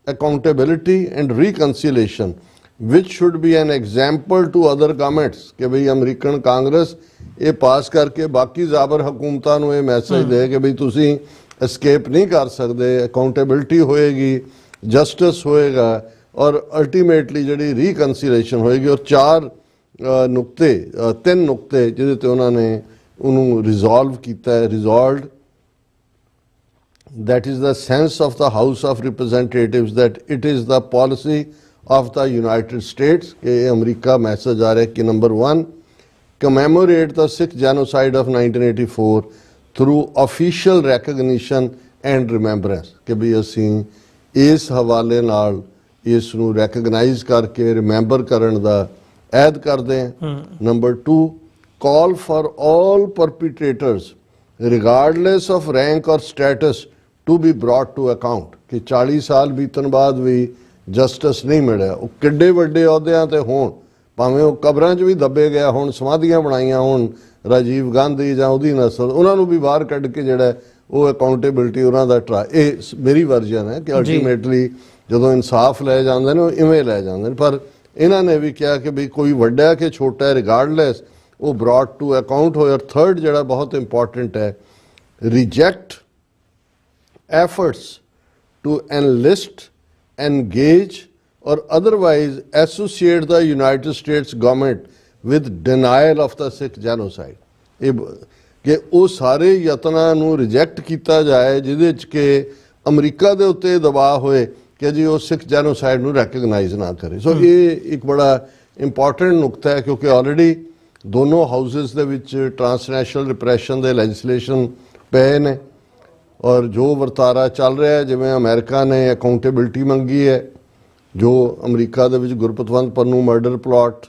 accountability and reconciliation which should be an example to other governments कि भाई American Congress ये पास करके बाकी जाबर हुकूमतां नूं ये message दे कि भाई तुसीं escape नहीं कर सकते, accountability होएगी, justice होएगा और ultimately जिहड़ी reconciliation होएगी। और चार नुकते तीन नुकते जिहदे ते उन्होंने उन्होंने रिजॉल्व किया है। Resolve that is the sense of the house of representatives that it is the policy of the United States के अमरीका मैसेज आ रहा है कि number 1 commemorate the Sikh genocide of 1984 through official recognition and remembrance कि भी असी इस हवाले नाल इस नूं रैकगनाइज करके रिमेंबर करन दा ऐद करते हैं। Number 2 call for all perpetrators regardless of rank और status to be brought to account कि 40 साल बीतन बाद भी जस्टिस नहीं मिले वो किड्डे वड्डे अहुदियां ते होण भावें वो कबरां 'च भी दबे गया होण समाधियां बनाईयां होण राजीव गांधी जां उहदी नस्ल उन्हां नूं भी बाहर कढ के जिहड़ा ਉਹ ਅਕਾਊਂਟੇਬਿਲਟੀ ਉਹਨਾਂ ਦਾ ਇਹ ਮੇਰੀ ਵਰਜਨ ਹੈ ਕਿ ਅਲਟੀਮੇਟਲੀ ਜਦੋਂ ਇਨਸਾਫ ਲੈ ਜਾਂਦੇ ਨੇ ਉਹ ਇਵੇਂ ਲੈ ਜਾਂਦੇ ਨੇ। ਪਰ ਇਹਨਾਂ ਨੇ ਵੀ ਕਿਹਾ ਕਿ ਵੀ ਕੋਈ ਵੱਡਾ ਕਿ ਛੋਟਾ ਹੈ ਰਿਗਾਰਡਲੈਸ ਉਹ ਬ੍ਰੌਟ ਟੂ ਅਕਾਊਂਟ ਹੋਏ। ਔਰ ਥਰਡ ਜਿਹੜਾ ਬਹੁਤ ਇੰਪੋਰਟੈਂਟ ਹੈ, reject efforts to enlist, engage or otherwise associate the United States government with denial of the Sikh genocide। ਇਹ ਕਿ ਉਹ ਸਾਰੇ ਯਤਨਾਂ ਨੂੰ ਰਿਜੈਕਟ ਕੀਤਾ ਜਾਏ ਜਿਹਦੇ 'ਚ ਕਿ ਅਮਰੀਕਾ ਦੇ ਉੱਤੇ ਦਬਾਅ ਹੋਏ ਕਿ ਜੀ ਉਹ ਸਿੱਖ ਜੈਨੋਸਾਈਡ ਨੂੰ ਰੈਕਗਨਾਈਜ਼ ਨਾ ਕਰੇ। ਸੋ ਇਹ ਇੱਕ ਬੜਾ ਇੰਪੋਰਟੈਂਟ ਨੁਕਤਾ ਹੈ ਕਿਉਂਕਿ ਆਲਰੇਡੀ ਦੋਨੋਂ ਹਾਊਸਿਸ ਦੇ ਵਿੱਚ ਟਰਾਂਸਨੈਸ਼ਨਲ ਰਿਪਰੈਸ਼ਨ ਦੇ ਲੈਜਿਸਲੇਸ਼ਨ ਪਏ ਨੇ ਔਰ ਜੋ ਵਰਤਾਰਾ ਚੱਲ ਰਿਹਾ ਹੈ, ਜਿਵੇਂ ਅਮਰੀਕਾ ਨੇ ਅਕਾਊਂਟੇਬਿਲਟੀ ਮੰਗੀ ਹੈ, ਜੋ ਅਮਰੀਕਾ ਦੇ ਵਿੱਚ Gurpatwant Pannu murder plot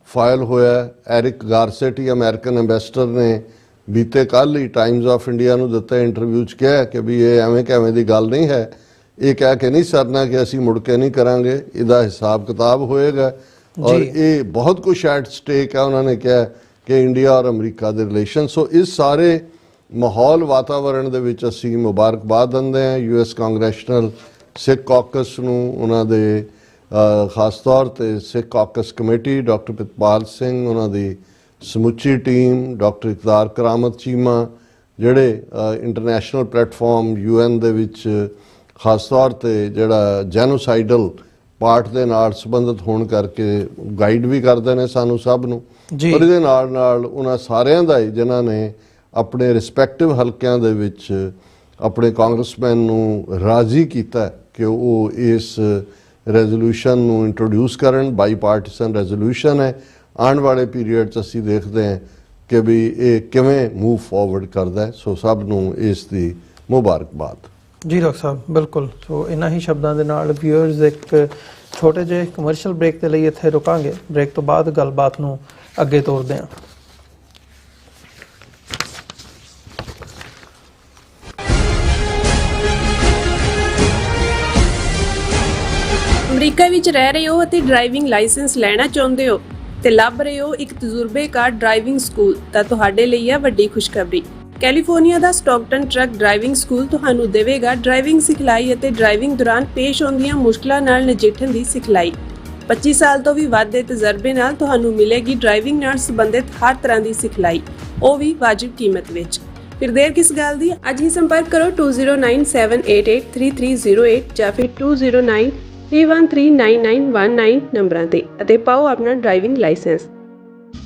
file ਹੋਇਆ, ਐਰਿਕ ਗਾਰਸੈਟ ਅਮਰੀਕਨ ਐਂਬੈਸਡਰ ਨੇ ਬੀਤੇ ਕੱਲ੍ਹ ਹੀ ਟਾਈਮਜ਼ ਆਫ ਇੰਡੀਆ ਨੂੰ ਦਿੱਤੇ ਇੰਟਰਵਿਊ 'ਚ ਕਿਹਾ ਕਿ ਵੀ ਇਹ ਐਵੇਂ ਕਿਵੇਂ ਦੀ ਗੱਲ ਨਹੀਂ ਹੈ, ਇਹ ਕਹਿ ਕੇ ਨਹੀਂ ਸਰਨਾ ਕਿ ਅਸੀਂ ਮੁੜ ਕੇ ਨਹੀਂ ਕਰਾਂਗੇ, ਇਹਦਾ ਹਿਸਾਬ ਕਿਤਾਬ ਹੋਏਗਾ ਔਰ ਇਹ ਬਹੁਤ ਕੁਛ ਐਟ ਸਟੇਕ ਹੈ। ਉਹਨਾਂ ਨੇ ਕਿਹਾ ਕਿ ਇੰਡੀਆ ਔਰ ਅਮਰੀਕਾ ਦੇ ਰਿਲੇਸ਼ਨ। ਸੋ ਇਸ ਸਾਰੇ ਮਾਹੌਲ ਵਾਤਾਵਰਣ ਦੇ ਵਿੱਚ ਅਸੀਂ ਮੁਬਾਰਕਬਾਦ ਦਿੰਦੇ ਹਾਂ US ਕਾਂਗਰੈਸ਼ਨਲ ਸਿੱਖ ਕਾਕਸ ਨੂੰ, ਉਹਨਾਂ ਦੇ ਖਾਸ ਤੌਰ 'ਤੇ Sikh caucus committee, doctor Pritpal Singh, ਉਹਨਾਂ ਦੀ ਸਮੁੱਚੀ ਟੀਮ, ਡਾਕਟਰ ਇਕਤਾਰ ਕਰਾਮਤ ਚੀਮਾ, ਜਿਹੜੇ ਇੰਟਰਨੈਸ਼ਨਲ ਪਲੇਟਫਾਰਮ UN ਦੇ ਵਿੱਚ ਖਾਸ ਤੌਰ 'ਤੇ ਜਿਹੜਾ ਜੈਨੋਸਾਈਡਲ ਪਾਰਟ ਦੇ ਨਾਲ ਸੰਬੰਧਿਤ ਹੋਣ ਕਰਕੇ ਗਾਈਡ ਵੀ ਕਰਦੇ ਨੇ ਸਾਨੂੰ ਸਭ ਨੂੰ। ਔਰ ਇਹਦੇ ਨਾਲ ਨਾਲ ਉਹਨਾਂ ਸਾਰਿਆਂ ਦਾ ਹੀ ਜਿਨ੍ਹਾਂ ਨੇ ਆਪਣੇ ਰਿਸਪੈਕਟਿਵ ਹਲਕਿਆਂ ਦੇ ਵਿੱਚ ਆਪਣੇ ਕਾਂਗਰਸਮੈਨ ਨੂੰ ਰਾਜ਼ੀ ਕੀਤਾ ਕਿ ਉਹ ਇਸ ਰੈਜ਼ੋਲੂਸ਼ਨ ਨੂੰ ਇੰਟਰੋਡਿਊਸ ਕਰਨ। ਬਾਈ ਪਾਰਟੀਸਨ ਰੈਜ਼ੋਲੂਸ਼ਨ ਹੈ। ਆਉਣ ਵਾਲੇ ਪੀਰੀਅਡ 'ਚ ਅਸੀਂ ਦੇਖਦੇ ਹਾਂ ਕਿ ਵੀ ਇਹ ਕਿਵੇਂ ਮੂਵ ਫਾਰਵਰਡ ਕਰਦਾ ਹੈ। ਸੋ ਸਭ ਨੂੰ ਇਸ ਦੀ ਮੁਬਾਰਕਬਾਦ। ਜੀ ਡਾਕਟਰ ਸਾਹਿਬ, ਬਿਲਕੁਲ। ਸੋ ਇਹਨਾਂ ਹੀ ਸ਼ਬਦਾਂ ਦੇ ਨਾਲ ਵਿਊਅਰਸ ਇੱਕ ਛੋਟੇ ਜਿਹੇ ਕਮਰਸ਼ੀਅਲ ਬ੍ਰੇਕ ਦੇ ਲਈ ਇੱਥੇ ਰੁਕਾਂਗੇ। ਬ੍ਰੇਕ ਤੋਂ ਬਾਅਦ ਗੱਲਬਾਤ ਨੂੰ ਅੱਗੇ ਤੋਰਦੇ ਹਾਂ। ਅਮਰੀਕਾ ਵਿੱਚ ਰਹਿ ਰਹੇ ਹੋ ਅਤੇ ਡਰਾਈਵਿੰਗ ਲਾਇਸੈਂਸ ਲੈਣਾ ਚਾਹੁੰਦੇ ਹੋ ਤੇ ਲੱਭ ਰਹੇ ਹੋ ਇੱਕ ਤਜਰਬੇਕਾਰ ਡਰਾਈਵਿੰਗ ਸਕੂਲ, ਤਾਂ ਤੁਹਾਡੇ ਲਈ ਹੈ ਵੱਡੀ ਖੁਸ਼ਖਬਰੀ। ਕੈਲੀਫੋਰਨੀਆ ਦਾ ਸਟਾਕਟਨ ਟਰੱਕ ਡਰਾਈਵਿੰਗ ਸਕੂਲ ਤੁਹਾਨੂੰ ਦੇਵੇਗਾ ਡਰਾਈਵਿੰਗ ਸਿਖਲਾਈ ਅਤੇ ਡਰਾਈਵਿੰਗ ਦੌਰਾਨ ਪੇਸ਼ ਆਉਂਦੀਆਂ ਮੁਸ਼ਕਲਾਂ ਨਾਲ ਨਜਿੱਠਣ ਦੀ ਸਿਖਲਾਈ। 25 ਸਾਲ ਤੋਂ ਵੀ ਵੱਧ ਦੇ ਤਜਰਬੇ ਨਾਲ ਤੁਹਾਨੂੰ ਮਿਲੇਗੀ ਡਰਾਈਵਿੰਗ ਨਾਲ ਸੰਬੰਧਿਤ ਹਰ ਤਰ੍ਹਾਂ ਦੀ ਸਿਖਲਾਈ, ਉਹ ਵੀ ਵਾਜਿਬ ਕੀਮਤ ਵਿੱਚ। ਫਿਰ ਦੇਰ ਕਿਸ ਗੱਲ ਦੀ, ਅੱਜ ਹੀ ਸੰਪਰਕ ਕਰੋ 2097883308 ਜਾਂ ਫਿਰ 2093139919 ਨੰਬਰਾਂ ਤੇ ਅਤੇ ਪਾਓ ਆਪਣਾ ਡਰਾਈਵਿੰਗ ਲਾਇਸੈਂਸ।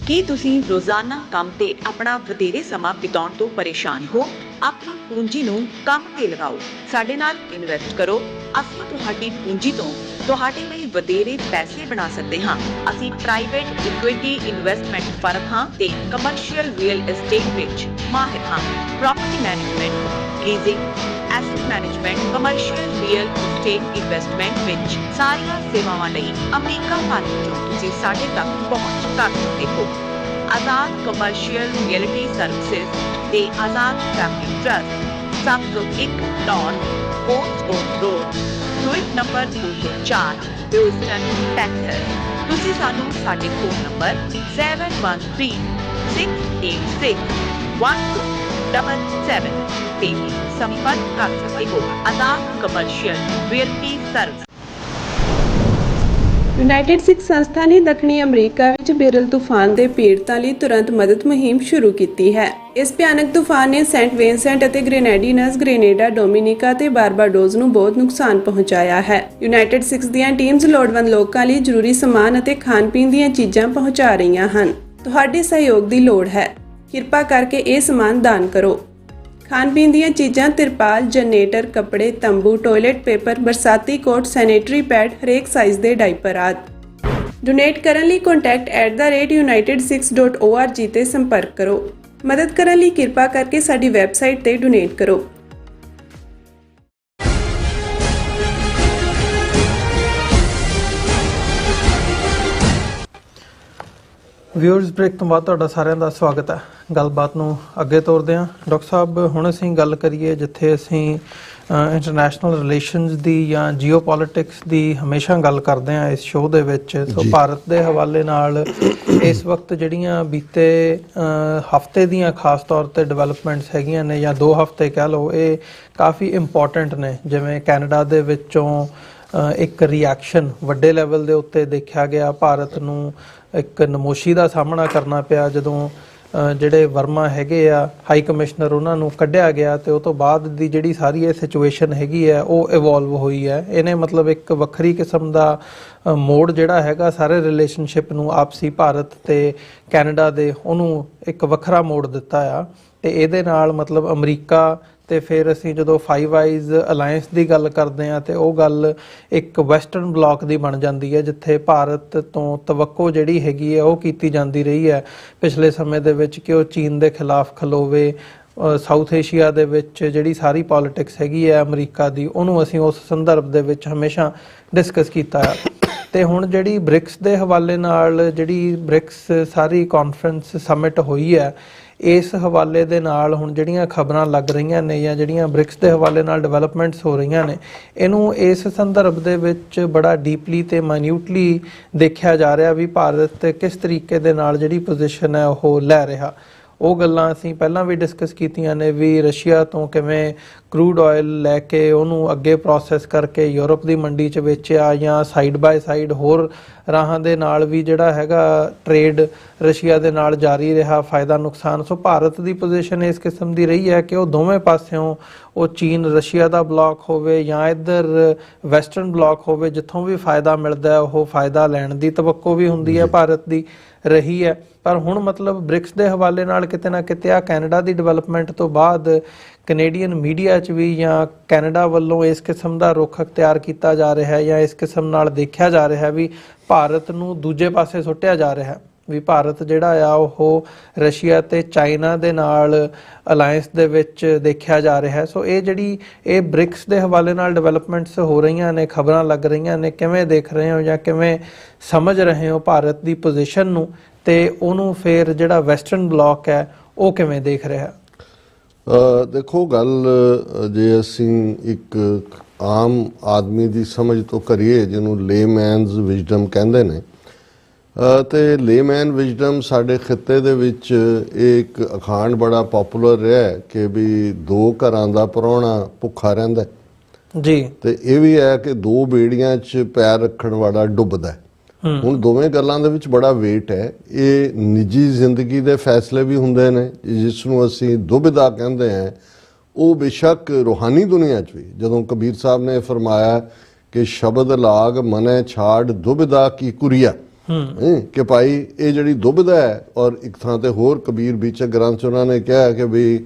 ਕੀ ਤੁਸੀਂ ਰੋਜ਼ਾਨਾ ਕੰਮ ਤੇ ਆਪਣਾ ਵਧੇਰੇ ਸਮਾਂ ਬਿਤਾਉਣ ਤੋਂ ਪਰੇਸ਼ਾਨ ਹੋ? ਆਪਣੀ ਪੂੰਜੀ ਨੂੰ ਕੰਮ ਤੇ ਲਗਾਓ, ਸਾਡੇ ਨਾਲ ਇਨਵੈਸਟ ਕਰੋ। ਅਸੀਂ ਤੁਹਾਡੀ ਪੂੰਜੀ ਤੋਂ ਤੁਹਾਡੇ ਲਈ ਵਧੇਰੇ ਪੈਸੇ ਬਣਾ ਸਕਦੇ ਹਾਂ। ਅਸੀਂ ਪ੍ਰਾਈਵੇਟ ਇਕੁਇਟੀ ਇਨਵੈਸਟਮੈਂਟ ਫਰਮ ਹਾਂ ਤੇ ਕਮਰਸ਼ੀਅਲ ਰੀਅਲ ਏਸਟੇਟ ਵਿੱਚ ਮਾਹਿਰ ਹਾਂ। Property management, leasing, asset management, commercial real estate investment ਵਿੱਚ ਸਾਰੀਆਂ ਸੇਵਾਵਾਂ ਲਈ ਅਮਰੀਕਾ ਭਰ ਵਿੱਚੋਂ ਤੁਸੀਂ ਸਾਡੇ ਤੱਕ ਪਹੁੰਚ ਕਰ ਸਕਦੇ ਹੋ। ਆਜ਼ਾਦ ਕਮਰਸ਼ੀਅਲ ਰੀਅਲਟੀ ਸਰਵਿਸਿਜ਼ ਤੇ Azad family trust, 701 north coast road, suite number 204, Houston, Texas. ਤੁਸੀਂ ਸਾਨੂੰ ਸਾਡੇ ਫੋਨ ਨੰਬਰ 7136861277 ਤੇ ਸੰਪਰਕ ਕਰ ਸਕਦੇ ਹੋ। ਆਜ਼ਾਦ ਕਮਰਸ਼ੀਅਲ ਰੀਅਲਟੀ ਸਰਵਿਸ। ਯੂਨਾਈਟਿਡ ਸਿੱਖ ਸੰਸਥਾ ਨੇ ਦੱਖਣੀ ਅਮਰੀਕਾ ਵਿੱਚ ਬੇਰਲ ਤੂਫਾਨ ਦੇ ਪੀੜਤਾਂ ਲਈ ਤੁਰੰਤ ਮਦਦ ਮੁਹਿੰਮ ਸ਼ੁਰੂ ਕੀਤੀ ਹੈ। ਇਸ ਭਿਆਨਕ ਤੂਫਾਨ ਨੇ ਸੈਂਟ ਵਿੰਸੈਂਟ ਅਤੇ ਗ੍ਰੇਨੇਡੀਨਸ, ਗ੍ਰੇਨੇਡਾ, ਡੋਮਿਨਿਕਾ ਤੇ ਬਾਰਬਾਡੋਸ ਨੂੰ ਬਹੁਤ ਨੁਕਸਾਨ ਪਹੁੰਚਾਇਆ ਹੈ। ਯੂਨਾਈਟਿਡ ਸਿੱਖ ਦੀਆਂ ਟੀਮਸ ਲੋੜਵੰਦ ਲੋਕਾਂ ਲਈ ਜ਼ਰੂਰੀ ਸਮਾਨ ਅਤੇ ਖਾਣ-ਪੀਣ ਦੀਆਂ ਚੀਜ਼ਾਂ ਪਹੁੰਚਾ ਰਹੀਆਂ ਹਨ। ਤੁਹਾਡੇ ਸਹਿਯੋਗ ਦੀ ਲੋੜ ਹੈ। ਕਿਰਪਾ ਕਰਕੇ ਇਹ ਸਮਾਨ ਦਾਨ ਕਰੋ। ਖਾਣ-ਪੀਣ ਦੀਆਂ ਚੀਜ਼ਾਂ, ਤਿਰਪਾਲ, ਜਨਰੇਟਰ, ਕੱਪੜੇ, ਤੰਬੂ, ਟਾਇਲਟ ਪੇਪਰ, ਬਰਸਾਤੀ ਕੋਟ, ਸੈਨੇਟਰੀ ਪੈਡ, ਹਰੇਕ ਸਾਈਜ਼ ਦੇ ਡਾਈਪਰ ਆਦਿ। ਡੋਨੇਟ ਕਰਨ ਲਈ contact@unitedsikhs.org ਤੇ ਸੰਪਰਕ ਕਰੋ। ਮਦਦ ਕਰਨ ਲਈ ਕਿਰਪਾ ਕਰਕੇ ਸਾਡੀ ਵੈਬਸਾਈਟ ਤੇ ਡੋਨੇਟ ਕਰੋ। ਵਿਊਅਰਸ, ਬ੍ਰੇਕ ਤੋਂ ਬਾਅਦ ਤੁਹਾਡਾ ਸਾਰਿਆਂ ਦਾ ਸਵਾਗਤ ਹੈ। ਗੱਲਬਾਤ ਨੂੰ ਅੱਗੇ ਤੋਰਦੇ ਹਾਂ। ਡਾਕਟਰ ਸਾਹਿਬ, ਹੁਣ ਅਸੀਂ ਗੱਲ ਕਰੀਏ ਜਿੱਥੇ ਅਸੀਂ ਇੰਟਰਨੈਸ਼ਨਲ ਰਿਲੇਸ਼ਨਸ ਦੀ ਜਾਂ ਜੀਓਪੋਲਿਟਿਕਸ ਦੀ ਹਮੇਸ਼ਾ ਗੱਲ ਕਰਦੇ ਆ ਇਸ ਸ਼ੋਅ ਦੇ ਵਿੱਚ। ਸੋ ਭਾਰਤ ਦੇ ਹਵਾਲੇ ਨਾਲ ਇਸ ਵਕਤ ਜਿਹੜੀਆਂ ਬੀਤੇ ਹਫਤੇ ਦੀਆਂ ਖਾਸ ਤੌਰ ਤੇ ਡਿਵੈਲਪਮੈਂਟਸ ਹੈਗੀਆਂ ਨੇ ਜਾਂ 2 ਹਫ਼ਤੇ ਕਹਿ ਲਓ, ਇਹ ਕਾਫੀ ਇੰਪੋਰਟੈਂਟ ਨੇ। ਜਿਵੇਂ ਕੈਨੇਡਾ ਦੇ ਵਿੱਚੋਂ ਇੱਕ ਰਿਐਕਸ਼ਨ ਵੱਡੇ ਲੈਵਲ ਦੇ ਉੱਤੇ ਦੇਖਿਆ ਗਿਆ। ਭਾਰਤ ਨੂੰ ਇੱਕ ਨਮੋਸ਼ੀ ਦਾ ਸਾਹਮਣਾ ਕਰਨਾ ਪਿਆ ਜਦੋਂ ਜਿਹੜੇ ਵਰਮਾ ਹੈਗੇ ਆ ਹਾਈ ਕਮਿਸ਼ਨਰ, ਉਹਨਾਂ ਨੂੰ ਕੱਢਿਆ ਗਿਆ ਤੇ ਉਹ ਤੋਂ ਬਾਅਦ ਦੀ ਜਿਹੜੀ ਸਾਰੀ ਇਹ ਸਿਚੁਏਸ਼ਨ ਹੈਗੀ ਹੈ ਉਹ ਇਵੋਲਵ ਹੋਈ ਹੈ। ਇਹਨੇ ਮਤਲਬ ਇੱਕ ਵੱਖਰੀ ਕਿਸਮ ਦਾ ਮੋੜ ਜਿਹੜਾ ਹੈਗਾ ਸਾਰੇ ਰਿਲੇਸ਼ਨਸ਼ਿਪ ਨੂੰ, ਆਪਸੀ ਭਾਰਤ ਤੇ ਕੈਨੇਡਾ ਦੇ, ਉਹਨੂੰ ਇੱਕ ਵੱਖਰਾ ਮੋੜ ਦਿੱਤਾ ਆ। ਤੇ ਇਹਦੇ ਨਾਲ ਮਤਲਬ ਅਮਰੀਕਾ ਤੇ ਫਿਰ ਅਸੀਂ ਜਦੋਂ ਫਾਈਵ ਆਈਜ਼ ਅਲਾਇੰਸ ਦੀ ਗੱਲ ਕਰਦੇ ਹਾਂ ਤੇ ਉਹ ਗੱਲ ਇੱਕ ਵੈਸਟਰਨ ਬਲਾਕ ਦੀ ਬਣ ਜਾਂਦੀ ਹੈ, ਜਿੱਥੇ ਭਾਰਤ ਤੋਂ ਤਵੱਕੋ ਜਿਹੜੀ ਹੈਗੀ ਹੈ ਉਹ ਕੀਤੀ ਜਾਂਦੀ ਰਹੀ ਹੈ ਪਿਛਲੇ ਸਮੇਂ ਦੇ ਵਿੱਚ ਕਿ ਉਹ ਚੀਨ ਦੇ ਖਿਲਾਫ ਖਲੋਵੇ। ਸਾਊਥ ਏਸ਼ੀਆ ਦੇ ਵਿੱਚ ਜਿਹੜੀ ਸਾਰੀ ਪੋਲਿਟਿਕਸ ਹੈਗੀ ਹੈ ਅਮਰੀਕਾ ਦੀ, ਉਹਨੂੰ ਅਸੀਂ ਉਸ ਸੰਦਰਭ ਦੇ ਵਿੱਚ ਹਮੇਸ਼ਾ ਡਿਸਕਸ ਕੀਤਾ ਹੈ। ਤੇ ਹੁਣ ਜਿਹੜੀ ਬ੍ਰਿਕਸ ਦੇ ਹਵਾਲੇ ਨਾਲ ਜਿਹੜੀ ਬ੍ਰਿਕਸ ਸਾਰੀ ਕਾਨਫਰੰਸ ਸਮਿਟ ਹੋਈ ਹੈ, ਇਸ ਹਵਾਲੇ ਦੇ ਨਾਲ ਹੁਣ ਜਿਹੜੀਆਂ ਖਬਰਾਂ ਲੱਗ ਰਹੀਆਂ ਨੇ ਜਾਂ ਜਿਹੜੀਆਂ ਬ੍ਰਿਕਸ ਦੇ ਹਵਾਲੇ ਨਾਲ ਡਿਵੈਲਪਮੈਂਟਸ ਹੋ ਰਹੀਆਂ ਨੇ, ਇਹਨੂੰ ਇਸ ਸੰਦਰਭ ਦੇ ਵਿੱਚ ਬੜਾ ਡੀਪਲੀ ਤੇ ਮਾਈਨਿਊਟਲੀ ਦੇਖਿਆ ਜਾ ਰਿਹਾ ਵੀ ਭਾਰਤ ਕਿਸ ਤਰੀਕੇ ਦੇ ਨਾਲ ਜਿਹੜੀ ਪੋਜੀਸ਼ਨ ਹੈ ਉਹ ਲੈ ਰਿਹਾ। ਉਹ ਗੱਲਾਂ ਅਸੀਂ ਪਹਿਲਾਂ ਵੀ ਡਿਸਕਸ ਕੀਤੀਆਂ ਨੇ ਵੀ ਰਸ਼ੀਆ ਤੋਂ ਕਿਵੇਂ ਕਰੂਡ ਆਇਲ ਲੈ ਕੇ ਉਹਨੂੰ ਅੱਗੇ ਪ੍ਰੋਸੈਸ ਕਰਕੇ ਯੂਰਪ ਦੀ ਮੰਡੀ 'ਚ ਵੇਚਿਆ, ਜਾਂ ਸਾਈਡ ਬਾਏ ਸਾਈਡ ਹੋਰ ਰਾਹਾਂ ਦੇ ਨਾਲ ਵੀ ਜਿਹੜਾ ਹੈਗਾ ਟਰੇਡ ਰਸ਼ੀਆ ਦੇ ਨਾਲ ਜਾਰੀ ਰਿਹਾ, ਫਾਇਦਾ ਨੁਕਸਾਨ। ਸੋ ਭਾਰਤ ਦੀ ਪੋਜੀਸ਼ਨ ਇਸ ਕਿਸਮ ਦੀ ਰਹੀ ਹੈ ਕਿ ਉਹ ਦੋਵੇਂ ਪਾਸਿਓਂ, ਉਹ ਚੀਨ ਰਸ਼ੀਆ ਦਾ ਬਲਾਕ ਹੋਵੇ ਜਾਂ ਇੱਧਰ ਵੈਸਟਰਨ ਬਲਾਕ ਹੋਵੇ, ਜਿੱਥੋਂ ਵੀ ਫਾਇਦਾ ਮਿਲਦਾ ਉਹ ਫਾਇਦਾ ਲੈਣ ਦੀ ਤਵੱਕੋ ਵੀ ਹੁੰਦੀ ਹੈ ਭਾਰਤ ਦੀ ਰਹੀ ਹੈ। ਪਰ ਹੁਣ ਮਤਲਬ ਬ੍ਰਿਕਸ ਦੇ ਹਵਾਲੇ ਨਾਲ ਕਿਤੇ ਨਾ ਕਿਤੇ ਆ ਕੈਨੇਡਾ ਦੀ ਡਿਵੈਲਪਮੈਂਟ ਤੋਂ ਬਾਅਦ ਕੈਨੇਡੀਅਨ ਮੀਡੀਆ 'ਚ ਵੀ ਜਾਂ ਕੈਨੇਡਾ ਵੱਲੋਂ ਇਸ ਕਿਸਮ ਦਾ ਰੁਖ ਅਖਤਿਆਰ ਕੀਤਾ ਜਾ ਰਿਹਾ ਜਾਂ ਇਸ ਕਿਸਮ ਨਾਲ ਦੇਖਿਆ ਜਾ ਰਿਹਾ ਵੀ ਭਾਰਤ ਨੂੰ ਦੂਜੇ ਪਾਸੇ ਸੁੱਟਿਆ ਜਾ ਰਿਹਾ ਵੀ ਭਾਰਤ ਜਿਹੜਾ ਆ ਉਹ ਰਸ਼ੀਆ ਤੇ ਚਾਈਨਾ ਦੇ ਨਾਲ ਅਲਾਇੰਸ ਦੇ ਵਿੱਚ ਦੇਖਿਆ ਜਾ ਰਿਹਾ। ਸੋ ਇਹ ਬ੍ਰਿਕਸ ਦੇ ਹਵਾਲੇ ਨਾਲ ਡਿਵੈਲਪਮੈਂਟਸ ਹੋ ਰਹੀਆਂ ਨੇ, ਖਬਰਾਂ ਲੱਗ ਰਹੀਆਂ ਨੇ, ਕਿਵੇਂ ਦੇਖ ਰਹੇ ਹੋ ਜਾਂ ਕਿਵੇਂ ਸਮਝ ਰਹੇ ਹੋ ਭਾਰਤ ਦੀ ਪੋਜੀਸ਼ਨ ਨੂੰ, ਤੇ ਉਹਨੂੰ ਫਿਰ ਜਿਹੜਾ ਵੈਸਟਰਨ ਬਲਾਕ ਹੈ ਉਹ ਕਿਵੇਂ ਦੇਖ ਰਿਹਾ? ਦੇਖੋ, ਗੱਲ ਜੇ ਅਸੀਂ ਇੱਕ ਆਮ ਆਦਮੀ ਦੀ ਸਮਝ ਤੋਂ ਕਰੀਏ, ਜਿਹਨੂੰ ਲੇਮੈਨਸ ਵਿਜ਼ਡਮ ਕਹਿੰਦੇ ਨੇ, ਤੇ ਲੇਮੈਨ ਵਿਜ਼ਡਮ ਸਾਡੇ ਖਿੱਤੇ ਦੇ ਵਿੱਚ ਇੱਕ ਅਖਾਣ ਬੜਾ ਪਪੂਲਰ ਰਿਹਾ ਕਿ ਵੀ 2 ਘਰਾਂ ਦਾ ਪ੍ਰਾਹੁਣਾ ਭੁੱਖਾ ਰਹਿੰਦਾ ਜੀ, ਤੇ ਇਹ ਵੀ ਹੈ ਕਿ 2 ਬੇੜੀਆਂ 'ਚ ਪੈਰ ਰੱਖਣ ਵਾਲਾ ਡੁੱਬਦਾ। ਹੁਣ ਦੋਵੇਂ ਗੱਲਾਂ ਦੇ ਵਿੱਚ ਬੜਾ ਵੇਟ ਹੈ। ਇਹ ਨਿੱਜੀ ਜ਼ਿੰਦਗੀ ਦੇ ਫੈਸਲੇ ਵੀ ਹੁੰਦੇ ਨੇ, ਜਿਸ ਨੂੰ ਅਸੀਂ ਦੁਬਿਧਾ ਕਹਿੰਦੇ ਹਾਂ। ਉਹ ਬੇਸ਼ੱਕ ਰੂਹਾਨੀ ਦੁਨੀਆ 'ਚ ਵੀ, ਜਦੋਂ ਕਬੀਰ ਸਾਹਿਬ ਨੇ ਫਰਮਾਇਆ ਕਿ ਸ਼ਬਦ ਲਾਗ ਮਨੈ ਛਾੜ ਦੁਬਿਧਾ ਕੀ ਕੁਰੀਆ, ਕਿ ਭਾਈ ਇਹ ਜਿਹੜੀ ਦੁਬਿਧਾ ਹੈ, ਔਰ ਇੱਕ ਥਾਂ ਤੇ ਹੋਰ ਕਬੀਰ ਵਿਚਕ ਗ੍ਰੰਥ 'ਚ ਉਹਨਾਂ ਨੇ ਕਿਹਾ ਕਿ ਵੀ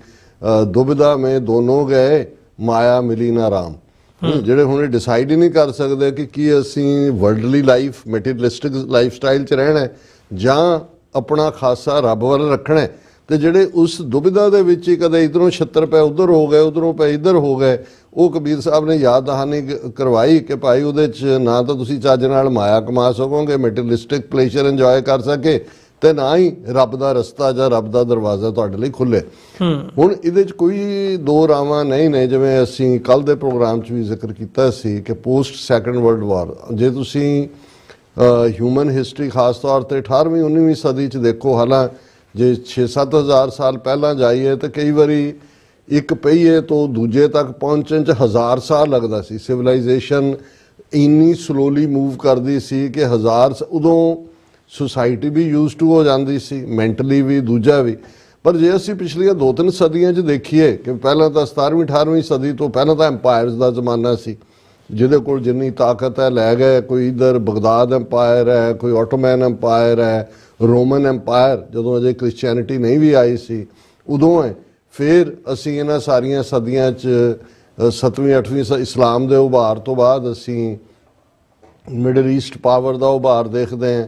ਦੁਬਿਧਾ ਮੇਂ ਦੋਨੋਂ ਗਏ ਮਾਇਆ ਮਿਲੀ ਨਾ ਰਾਮ। ਜਿਹੜੇ ਹੁਣ ਡਿਸਾਈਡ ਹੀ ਨਹੀਂ ਕਰ ਸਕਦੇ ਕਿ ਕੀ ਅਸੀਂ worldly life, materialistic life style 'ਚ ਰਹਿਣਾ ਜਾਂ ਆਪਣਾ ਖਾਸਾ ਰੱਬ ਵੱਲ ਰੱਖਣਾ। ਤੇ ਜਿਹੜੇ ਉਸ ਦੁਬਿਧਾ ਦੇ ਵਿੱਚ ਹੀ ਕਦੇ ਇੱਧਰੋਂ 76 ਪਏ ਉੱਧਰ ਹੋ ਗਏ, ਉੱਧਰੋਂ ਪਏ ਇੱਧਰ ਹੋ ਗਏ, ਉਹ ਕਬੀਰ ਸਾਹਿਬ ਨੇ ਯਾਦ ਦਹਾਨੀ ਕਰਵਾਈ ਕਿ ਭਾਈ ਉਹਦੇ 'ਚ ਨਾ ਤਾਂ ਤੁਸੀਂ ਚੱਜ ਨਾਲ ਮਾਇਆ ਕਮਾ ਸਕੋਗੇ, ਮੈਟੀਰੀਅਲਿਸਟਿਕ ਪਲੇਜ਼ਰ ਇੰਜੋਏ ਕਰ ਸਕੇ, ਤੇ ਨਾ ਹੀ ਰੱਬ ਦਾ ਰਸਤਾ ਜਾਂ ਰੱਬ ਦਾ ਦਰਵਾਜ਼ਾ ਤੁਹਾਡੇ ਲਈ ਖੁੱਲੇ। ਹੁਣ ਇਹਦੇ 'ਚ ਕੋਈ 2 ਰਾਵਾਂ ਨਹੀਂ ਨੇ। ਜਿਵੇਂ ਅਸੀਂ ਕੱਲ੍ਹ ਦੇ ਪ੍ਰੋਗਰਾਮ 'ਚ ਵੀ ਜ਼ਿਕਰ ਕੀਤਾ ਸੀ ਕਿ ਪੋਸਟ ਸੈਕੰਡ ਵਰਲਡ ਵਾਰ, ਜੇ ਤੁਸੀਂ ਹਿਊਮਨ ਹਿਸਟਰੀ ਖਾਸ ਤੌਰ ਤੇ 18ਵੀਂ 19ਵੀਂ ਸਦੀ 'ਚ ਦੇਖੋ, ਹਾਲਾਂ ਜੇ 6-7 ਹਜ਼ਾਰ ਸਾਲ ਪਹਿਲਾਂ ਜਾਈਏ ਤਾਂ ਕਈ ਵਾਰੀ ਇੱਕ ਪਹੀਏ ਤੋਂ ਦੂਜੇ ਤੱਕ ਪਹੁੰਚਣ 'ਚ 1000 ਸਾਲ ਲੱਗਦਾ ਸੀ। ਸਿਵਲਾਈਜੇਸ਼ਨ ਇੰਨੀ ਸਲੋਲੀ ਮੂਵ ਕਰਦੀ ਸੀ ਕਿ ਉਦੋਂ ਸੁਸਾਇਟੀ ਵੀ ਯੂਜ਼ ਟੂ ਹੋ ਜਾਂਦੀ ਸੀ, ਮੈਂਟਲੀ ਵੀ, ਦੂਜਾ ਵੀ। ਪਰ ਜੇ ਅਸੀਂ ਪਿਛਲੀਆਂ 2-3 ਸਦੀਆਂ 'ਚ ਦੇਖੀਏ ਕਿ ਪਹਿਲਾਂ ਤਾਂ 17ਵੀਂ 18ਵੀਂ ਸਦੀ ਤੋਂ ਪਹਿਲਾਂ ਤਾਂ ਐਮਪਾਇਰਸ ਦਾ ਜ਼ਮਾਨਾ ਸੀ, ਜਿਹਦੇ ਕੋਲ ਜਿੰਨੀ ਤਾਕਤ ਹੈ ਲੈ ਗਏ। ਕੋਈ ਇੱਧਰ ਬਗਦਾਦ ਐਮਪਾਇਰ ਹੈ, ਕੋਈ ਆਟੋਮੈਨ ਐਮਪਾਇਰ ਹੈ, ਰੋਮਨ ਐਮਪਾਇਰ ਜਦੋਂ ਅਜੇ ਕ੍ਰਿਸਚੈਨਿਟੀ ਨਹੀਂ ਵੀ ਆਈ ਸੀ ਉਦੋਂ ਹੈ। ਫਿਰ ਅਸੀਂ ਇਹਨਾਂ ਸਾਰੀਆਂ ਸਦੀਆਂ 'ਚ 7ਵੀਂ 8ਵੀਂ ਇਸਲਾਮ ਦੇ ਉਭਾਰ ਤੋਂ ਬਾਅਦ ਅਸੀਂ ਮਿਡਲ ਈਸਟ ਪਾਵਰ ਦਾ ਉਭਾਰ ਦੇਖਦੇ ਹਾਂ।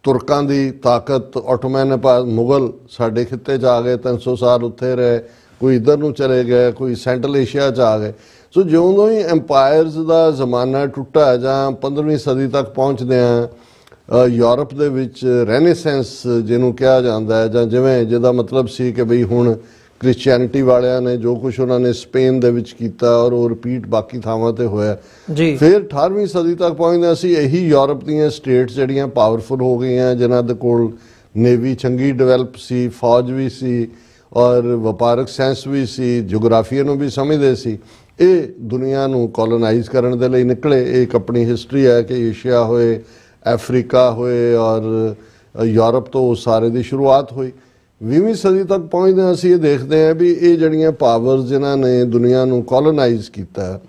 ਤੁਰਕਾਂ ਦੀ ਤਾਕਤ, ਆਟੋਮੈਨ ਮੁਗਲ ਸਾਡੇ ਖਿੱਤੇ 'ਚ ਆ ਗਏ, 300 ਸਾਲ ਉੱਥੇ ਰਹੇ, ਕੋਈ ਇੱਧਰ ਨੂੰ ਚਲੇ ਗਏ, ਕੋਈ ਸੈਂਟਰਲ ਏਸ਼ੀਆ 'ਚ ਆ ਗਏ। ਸੋ ਜਿਉਂ ਹੀ ਐਮਪਾਇਰਸ ਦਾ ਜ਼ਮਾਨਾ ਟੁੱਟਾ ਜਾਂ 15ਵੀਂ ਸਦੀ ਤੱਕ ਪਹੁੰਚਦੇ ਹਾਂ, ਯੂਰਪ ਦੇ ਵਿੱਚ ਰੈਨੇਸੈਂਸ ਜਿਹਨੂੰ ਕਿਹਾ ਜਾਂਦਾ ਹੈ, ਜਾਂ ਜਿਵੇਂ ਜਿਹਦਾ ਮਤਲਬ ਸੀ ਕਿ ਬਈ ਹੁਣ ਕ੍ਰਿਸਚੀਅਨਿਟੀ ਵਾਲਿਆਂ ਨੇ ਜੋ ਕੁਝ ਉਹਨਾਂ ਨੇ ਸਪੇਨ ਦੇ ਵਿੱਚ ਕੀਤਾ ਔਰ ਉਹ ਰਿਪੀਟ ਬਾਕੀ ਥਾਵਾਂ ਤੇ ਹੋਇਆ ਜੀ। ਫਿਰ 18ਵੀਂ ਸਦੀ ਤੱਕ ਪਹੁੰਚਦੇ ਅਸੀਂ ਇਹੀ ਯੂਰਪ ਦੀਆਂ ਸਟੇਟਸ ਜਿਹੜੀਆਂ ਪਾਵਰਫੁਲ ਹੋ ਗਈਆਂ, ਜਿਨ੍ਹਾਂ ਦੇ ਕੋਲ ਨੇਵੀ ਚੰਗੀ ਡਿਵੈਲਪ ਸੀ, ਫੌਜ ਵੀ ਸੀ ਔਰ ਵਪਾਰਕ ਸੈਂਸ ਵੀ ਸੀ, ਜੀਓਗ੍ਰਾਫੀਆ ਨੂੰ ਵੀ ਸਮਝਦੇ ਸੀ, ਇਹ ਦੁਨੀਆ ਨੂੰ ਕੋਲੋਨਾਈਜ਼ ਕਰਨ ਦੇ ਲਈ ਨਿਕਲੇ। ਇਹ ਇੱਕ ਆਪਣੀ ਹਿਸਟਰੀ ਹੈ ਕਿ ਏਸ਼ੀਆ ਹੋਏ, ਅਫਰੀਕਾ ਹੋਏ ਔਰ ਯੂਰਪ ਤੋਂ ਸਾਰੇ ਦੀ ਸ਼ੁਰੂਆਤ ਹੋਈ। 20ਵੀਂ ਸਦੀ ਤੱਕ ਪਹੁੰਚਦੇ ਅਸੀਂ ਇਹ ਦੇਖਦੇ ਹਾਂ ਵੀ ਇਹ ਜਿਹੜੀਆਂ ਪਾਵਰਸ ਜਿਨ੍ਹਾਂ ਨੇ ਦੁਨੀਆ ਨੂੰ ਕੋਲੋਨਾਈਜ਼ ਕੀਤਾ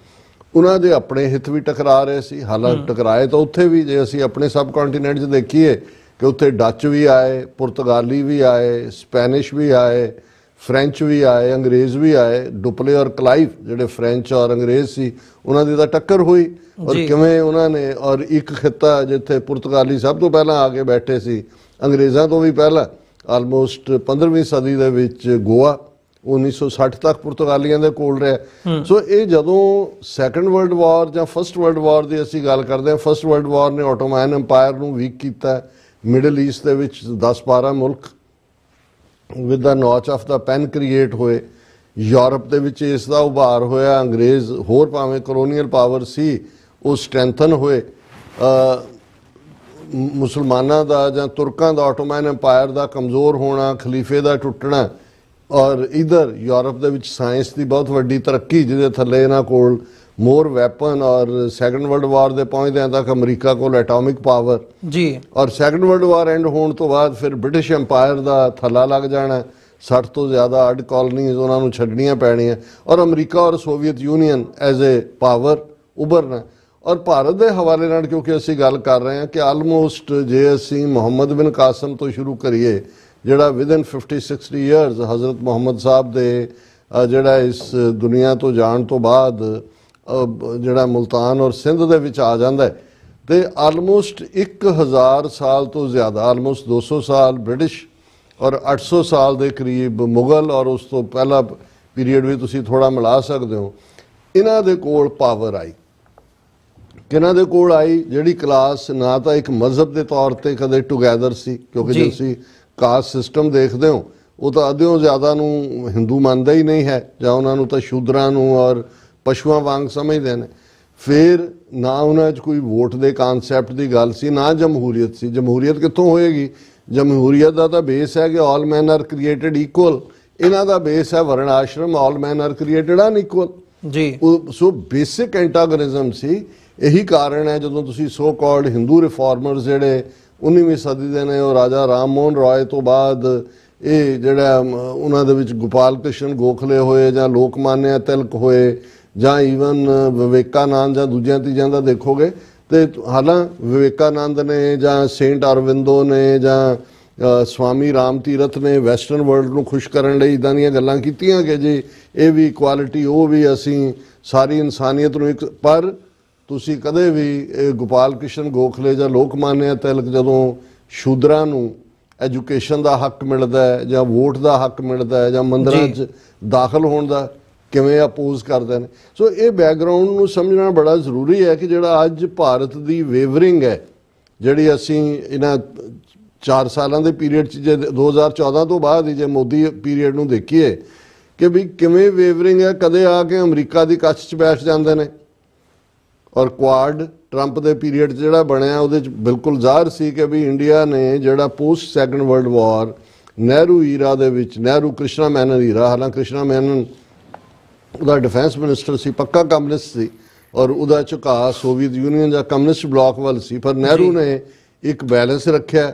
ਉਹਨਾਂ ਦੇ ਆਪਣੇ ਹਿੱਤ ਵੀ ਟਕਰਾ ਰਹੇ ਸੀ। ਹਾਲਾਂਕਿ ਟਕਰਾਏ ਤਾਂ ਉੱਥੇ ਵੀ, ਜੇ ਅਸੀਂ ਆਪਣੇ ਸਬ ਕੰਟੀਨੈਂਟ 'ਚ ਦੇਖੀਏ ਕਿ ਉੱਥੇ ਡੱਚ ਵੀ ਆਏ, ਪੁਰਤਗਾਲੀ ਵੀ ਆਏ, ਸਪੈਨਿਸ਼ ਵੀ ਆਏ, ਫ੍ਰੈਂਚ ਵੀ ਆਏ, ਅੰਗਰੇਜ਼ ਵੀ ਆਏ। ਡੁਪਲੇ ਔਰ ਕਲਾਈਵ ਜਿਹੜੇ ਫ੍ਰੈਂਚ ਔਰ ਅੰਗਰੇਜ਼ ਸੀ ਉਹਨਾਂ ਦੀ ਤਾਂ ਟੱਕਰ ਹੋਈ ਔਰ ਕਿਵੇਂ ਉਹਨਾਂ ਨੇ, ਔਰ ਇੱਕ ਖਿੱਤਾ ਜਿੱਥੇ ਪੁਰਤਗਾਲੀ ਸਭ ਤੋਂ ਪਹਿਲਾਂ ਆ ਕੇ ਬੈਠੇ ਸੀ ਅੰਗਰੇਜ਼ਾਂ ਤੋਂ ਵੀ ਪਹਿਲਾਂ, ਆਲਮੋਸਟ 15ਵੀਂ ਸਦੀ ਦੇ ਵਿੱਚ ਗੋਆ 1960 ਤੱਕ ਪੁਰਤਗਾਲੀਆਂ ਦੇ ਕੋਲ ਰਿਹਾ। ਸੋ ਇਹ ਜਦੋਂ ਸੈਕੰਡ ਵਰਲਡ ਵਾਰ ਜਾਂ ਫਸਟ ਵਰਲਡ ਵਾਰ ਦੀ ਅਸੀਂ ਗੱਲ ਕਰਦੇ ਹਾਂ, ਫਸਟ ਵਰਲਡ ਵਾਰ ਨੇ ਆਟੋਮੈਨ ਅੰਪਾਇਰ ਨੂੰ ਵੀਕ ਕੀਤਾ। ਮਿਡਲ ਈਸਟ ਦੇ ਵਿੱਚ 10-12 ਮੁਲਕ with the notch of the pen create ਹੋਏ। ਯੂਰਪ ਦੇ ਵਿੱਚ ਇਸ ਦਾ ਉਭਾਰ ਹੋਇਆ। ਅੰਗਰੇਜ਼ ਹੋਰ ਭਾਵੇਂ ਕਲੋਨੀਅਲ ਪਾਵਰ ਸੀ ਉਹ ਸਟਰੈਂਥਨ ਹੋਏ। ਮੁਸਲਮਾਨਾਂ ਦਾ ਜਾਂ ਤੁਰਕਾਂ ਦਾ ਆਟੋਮੈਨ ਅੰਪਾਇਰ ਦਾ ਕਮਜ਼ੋਰ ਹੋਣਾ, ਖਲੀਫੇ ਦਾ ਟੁੱਟਣਾ ਔਰ ਇਧਰ ਯੂਰਪ ਦੇ ਵਿੱਚ ਸਾਇੰਸ ਦੀ ਬਹੁਤ ਵੱਡੀ ਤਰੱਕੀ ਜਿਹਦੇ ਥੱਲੇ ਇਹਨਾਂ ਕੋਲ ਮੋਰ ਵੈਪਨ ਔਰ ਸੈਕੰਡ ਵਰਲਡ ਵਾਰ ਦੇ ਪਹੁੰਚਦਿਆਂ ਤੱਕ ਅਮਰੀਕਾ ਕੋਲ ਐਟੋਮਿਕ ਪਾਵਰ ਜੀ। ਔਰ ਸੈਕੰਡ ਵਰਲਡ ਵਾਰ ਐਂਡ ਹੋਣ ਤੋਂ ਬਾਅਦ ਫਿਰ ਬ੍ਰਿਟਿਸ਼ ਅੰਪਾਇਰ ਦਾ ਥੱਲਾ ਲੱਗ ਜਾਣਾ। 60 ਤੋਂ ਜ਼ਿਆਦਾ ਅੱਡ ਕਾਲੋਨੀਜ਼ ਉਹਨਾਂ ਨੂੰ ਛੱਡਣੀਆਂ ਪੈਣੀਆਂ ਔਰ ਅਮਰੀਕਾ ਔਰ Soviet Union as a power ਉਭਰਨਾ। ਔਰ ਭਾਰਤ ਦੇ ਹਵਾਲੇ ਨਾਲ ਕਿਉਂਕਿ ਅਸੀਂ ਗੱਲ ਕਰ ਰਹੇ ਹਾਂ ਕਿ ਆਲਮੋਸਟ ਜੇ ਅਸੀਂ ਮੁਹੰਮਦ ਬਿਨ ਕਾਸਮ ਤੋਂ ਸ਼ੁਰੂ ਕਰੀਏ ਜਿਹੜਾ ਵਿਦਨ 50-60 ਈਅਰਸ ਹਜ਼ਰਤ ਮੁਹੰਮਦ ਸਾਹਿਬ ਦੇ ਜਿਹੜਾ ਇਸ ਦੁਨੀਆ ਤੋਂ ਜਾਣ ਤੋਂ ਬਾਅਦ ਜਿਹੜਾ ਮੁਲਤਾਨ ਔਰ ਸਿੰਧ ਦੇ ਵਿੱਚ ਆ ਜਾਂਦਾ ਹੈ ਤੇ ਆਲਮੋਸਟ 1000 ਸਾਲ ਤੋਂ ਜ਼ਿਆਦਾ, ਆਲਮੋਸਟ 200 ਸਾਲ ਬ੍ਰਿਟਿਸ਼ ਔਰ 800 ਸਾਲ ਦੇ ਕਰੀਬ ਮੁਗਲ ਔਰ ਉਸ ਤੋਂ ਪਹਿਲਾ ਪੀਰੀਅਡ ਵੀ ਤੁਸੀਂ ਥੋੜਾ ਮਿਲਾ ਸਕਦੇ ਹੋ। ਇਹਨਾਂ ਦੇ ਕੋਲ ਪਾਵਰ ਆਈ। ਕਿਹਨਾਂ ਦੇ ਕੋਲ ਆਈ? ਜਿਹੜੀ ਕਲਾਸ ਨਾ ਤਾਂ ਇੱਕ ਮਜ਼ਹਬ ਦੇ ਤੌਰ ਤੇ ਕਦੇ ਟੁਗੈਦਰ ਸੀ, ਕਿਉਂਕਿ ਜੇ ਤੁਸੀਂ ਕਾਸਟ ਸਿਸਟਮ ਦੇਖਦੇ ਹੋ ਉਹ ਤਾਂ ਅੱਧਿਓਂ ਜ਼ਿਆਦਾ ਨੂੰ ਹਿੰਦੂ ਮੰਨਦਾ ਹੀ ਨਹੀਂ ਹੈ ਜਾਂ ਉਹਨਾਂ ਨੂੰ ਤਾਂ ਸ਼ੂਦਰਾਂ ਨੂੰ ਔਰ ਪਸ਼ੂਆਂ ਵਾਂਗ ਸਮਝਦੇ ਨੇ। ਫਿਰ ਨਾ ਉਹਨਾਂ 'ਚ ਕੋਈ ਵੋਟ ਦੇ ਕਨਸੈਪਟ ਦੀ ਗੱਲ ਸੀ, ਨਾ ਜਮਹੂਰੀਅਤ ਸੀ। ਜਮਹੂਰੀਅਤ ਕਿੱਥੋਂ ਹੋਏਗੀ? ਜਮਹੂਰੀਅਤ ਦਾ ਤਾਂ ਬੇਸ ਹੈ ਕਿ ਆਲ ਮੈਨ ਆਰ ਕ੍ਰੀਏਟਡ ਇਕੁਅਲ। ਇਹਨਾਂ ਦਾ ਬੇਸ ਹੈ ਵਰਣ ਆਸ਼ਰਮ, ਆਲ ਮੈਨ ਆਰ ਕ੍ਰੀਏਟਡ ਅਨਇਕੁਅਲ ਜੀ। ਸੋ ਬੇਸਿਕ ਐਂਟਾਗੋਨਿਜ਼ਮ ਸੀ। ਇਹੀ ਕਾਰਨ ਹੈ ਜਦੋਂ ਤੁਸੀਂ ਸੋ ਕਾਲਡ ਹਿੰਦੂ ਰਿਫਾਰਮਰਸ ਜਿਹੜੇ 19ਵੀਂ ਸਦੀ ਦੇ ਨੇ ਉਹ ਰਾਜਾ ਰਾਮ ਮੋਹਨ ਰਾਏ ਤੋਂ ਬਾਅਦ ਇਹ ਜਿਹੜਾ ਉਹਨਾਂ ਦੇ ਵਿੱਚ ਗੋਪਾਲ ਕ੍ਰਿਸ਼ਨ ਗੋਖਲੇ ਹੋਏ ਜਾਂ ਲੋਕਮਾਨਿਆ ਤਿਲਕ ਹੋਏ ਜਾਂ ਈਵਨ ਵਿਵੇਕਾਨੰਦ ਜਾਂ ਦੂਜਿਆਂ ਤੀਜਿਆਂ ਦਾ ਦੇਖੋਗੇ ਤੇ ਹਾਲਾਂ ਵਿਵੇਕਾਨੰਦ ਨੇ ਜਾਂ ਸੇਂਟ ਅਰਵਿੰਦੋ ਨੇ ਜਾਂ ਸਵਾਮੀ ਰਾਮ ਤੀਰਥ ਨੇ ਵੈਸਟਰਨ ਵਰਲਡ ਨੂੰ ਖੁਸ਼ ਕਰਨ ਲਈ ਇੱਦਾਂ ਦੀਆਂ ਗੱਲਾਂ ਕੀਤੀਆਂ ਕਿ ਜੀ ਇਹ ਵੀ ਇਕੁਆਲਿਟੀ, ਉਹ ਵੀ, ਅਸੀਂ ਸਾਰੀ ਇਨਸਾਨੀਅਤ ਨੂੰ ਇੱਕ। ਪਰ ਤੁਸੀਂ ਕਦੇ ਵੀ ਗੋਪਾਲ ਕ੍ਰਿਸ਼ਨ ਗੋਖਲੇ ਜਾਂ ਲੋਕਮਾਨਿਆ ਤਿਲਕ ਜਦੋਂ ਸ਼ੂਦਰਾਂ ਨੂੰ ਐਜੂਕੇਸ਼ਨ ਦਾ ਹੱਕ ਮਿਲਦਾ ਹੈ ਜਾਂ ਵੋਟ ਦਾ ਹੱਕ ਮਿਲਦਾ ਹੈ ਜਾਂ ਮੰਦਰਾਂ 'ਚ ਦਾਖਲ ਹੋਣ ਦਾ ਕਿਵੇਂ ਅਪੋਜ਼ ਕਰਦੇ ਨੇ। ਸੋ ਇਹ ਬੈਕਗਰਾਊਂਡ ਨੂੰ ਸਮਝਣਾ ਬੜਾ ਜ਼ਰੂਰੀ ਹੈ ਕਿ ਜਿਹੜਾ ਅੱਜ ਭਾਰਤ ਦੀ ਵੇਵਰਿੰਗ ਹੈ, ਜਿਹੜੀ ਅਸੀਂ ਇਹਨਾਂ 4 ਸਾਲਾਂ ਦੇ ਪੀਰੀਅਡ 'ਚ ਜੇ 2014 ਤੋਂ ਬਾਅਦ ਹੀ ਜੇ ਮੋਦੀ ਪੀਰੀਅਡ ਨੂੰ ਦੇਖੀਏ ਕਿ ਵੀ ਕਿਵੇਂ ਵੇਵਰਿੰਗ ਹੈ। ਕਦੇ ਆ ਕੇ ਅਮਰੀਕਾ ਦੀ ਕੱਛ 'ਚ ਬੈਠ ਜਾਂਦੇ ਨੇ ਔਰ ਕੁਆਡ ਟਰੰਪ ਦੇ ਪੀਰੀਅਡ ਜਿਹੜਾ ਬਣਿਆ ਉਹਦੇ 'ਚ ਬਿਲਕੁਲ ਜ਼ਾਹਰ ਸੀ ਕਿ ਵੀ ਇੰਡੀਆ ਨੇ ਜਿਹੜਾ post second world war Nehru era ਦੇ ਵਿੱਚ, ਨਹਿਰੂ ਕ੍ਰਿਸ਼ਨਾ ਮੈਨਨ ਈਰਾ, ਹਾਲਾਂਕਿ ਕ੍ਰਿਸ਼ਨਾ ਮੈਨਨ ਉਹਦਾ ਡਿਫੈਂਸ ਮਿਨਿਸਟਰ ਸੀ, ਪੱਕਾ ਕਮਿਊਨਿਸਟ ਸੀ ਔਰ ਉਹਦਾ ਝੁਕਾਅ ਸੋਵੀਅਤ ਯੂਨੀਅਨ ਜਾਂ ਕਮਿਊਨਿਸਟ ਬਲਾਕ ਵੱਲ ਸੀ। ਪਰ ਨਹਿਰੂ ਨੇ ਇੱਕ ਬੈਲੈਂਸ ਰੱਖਿਆ।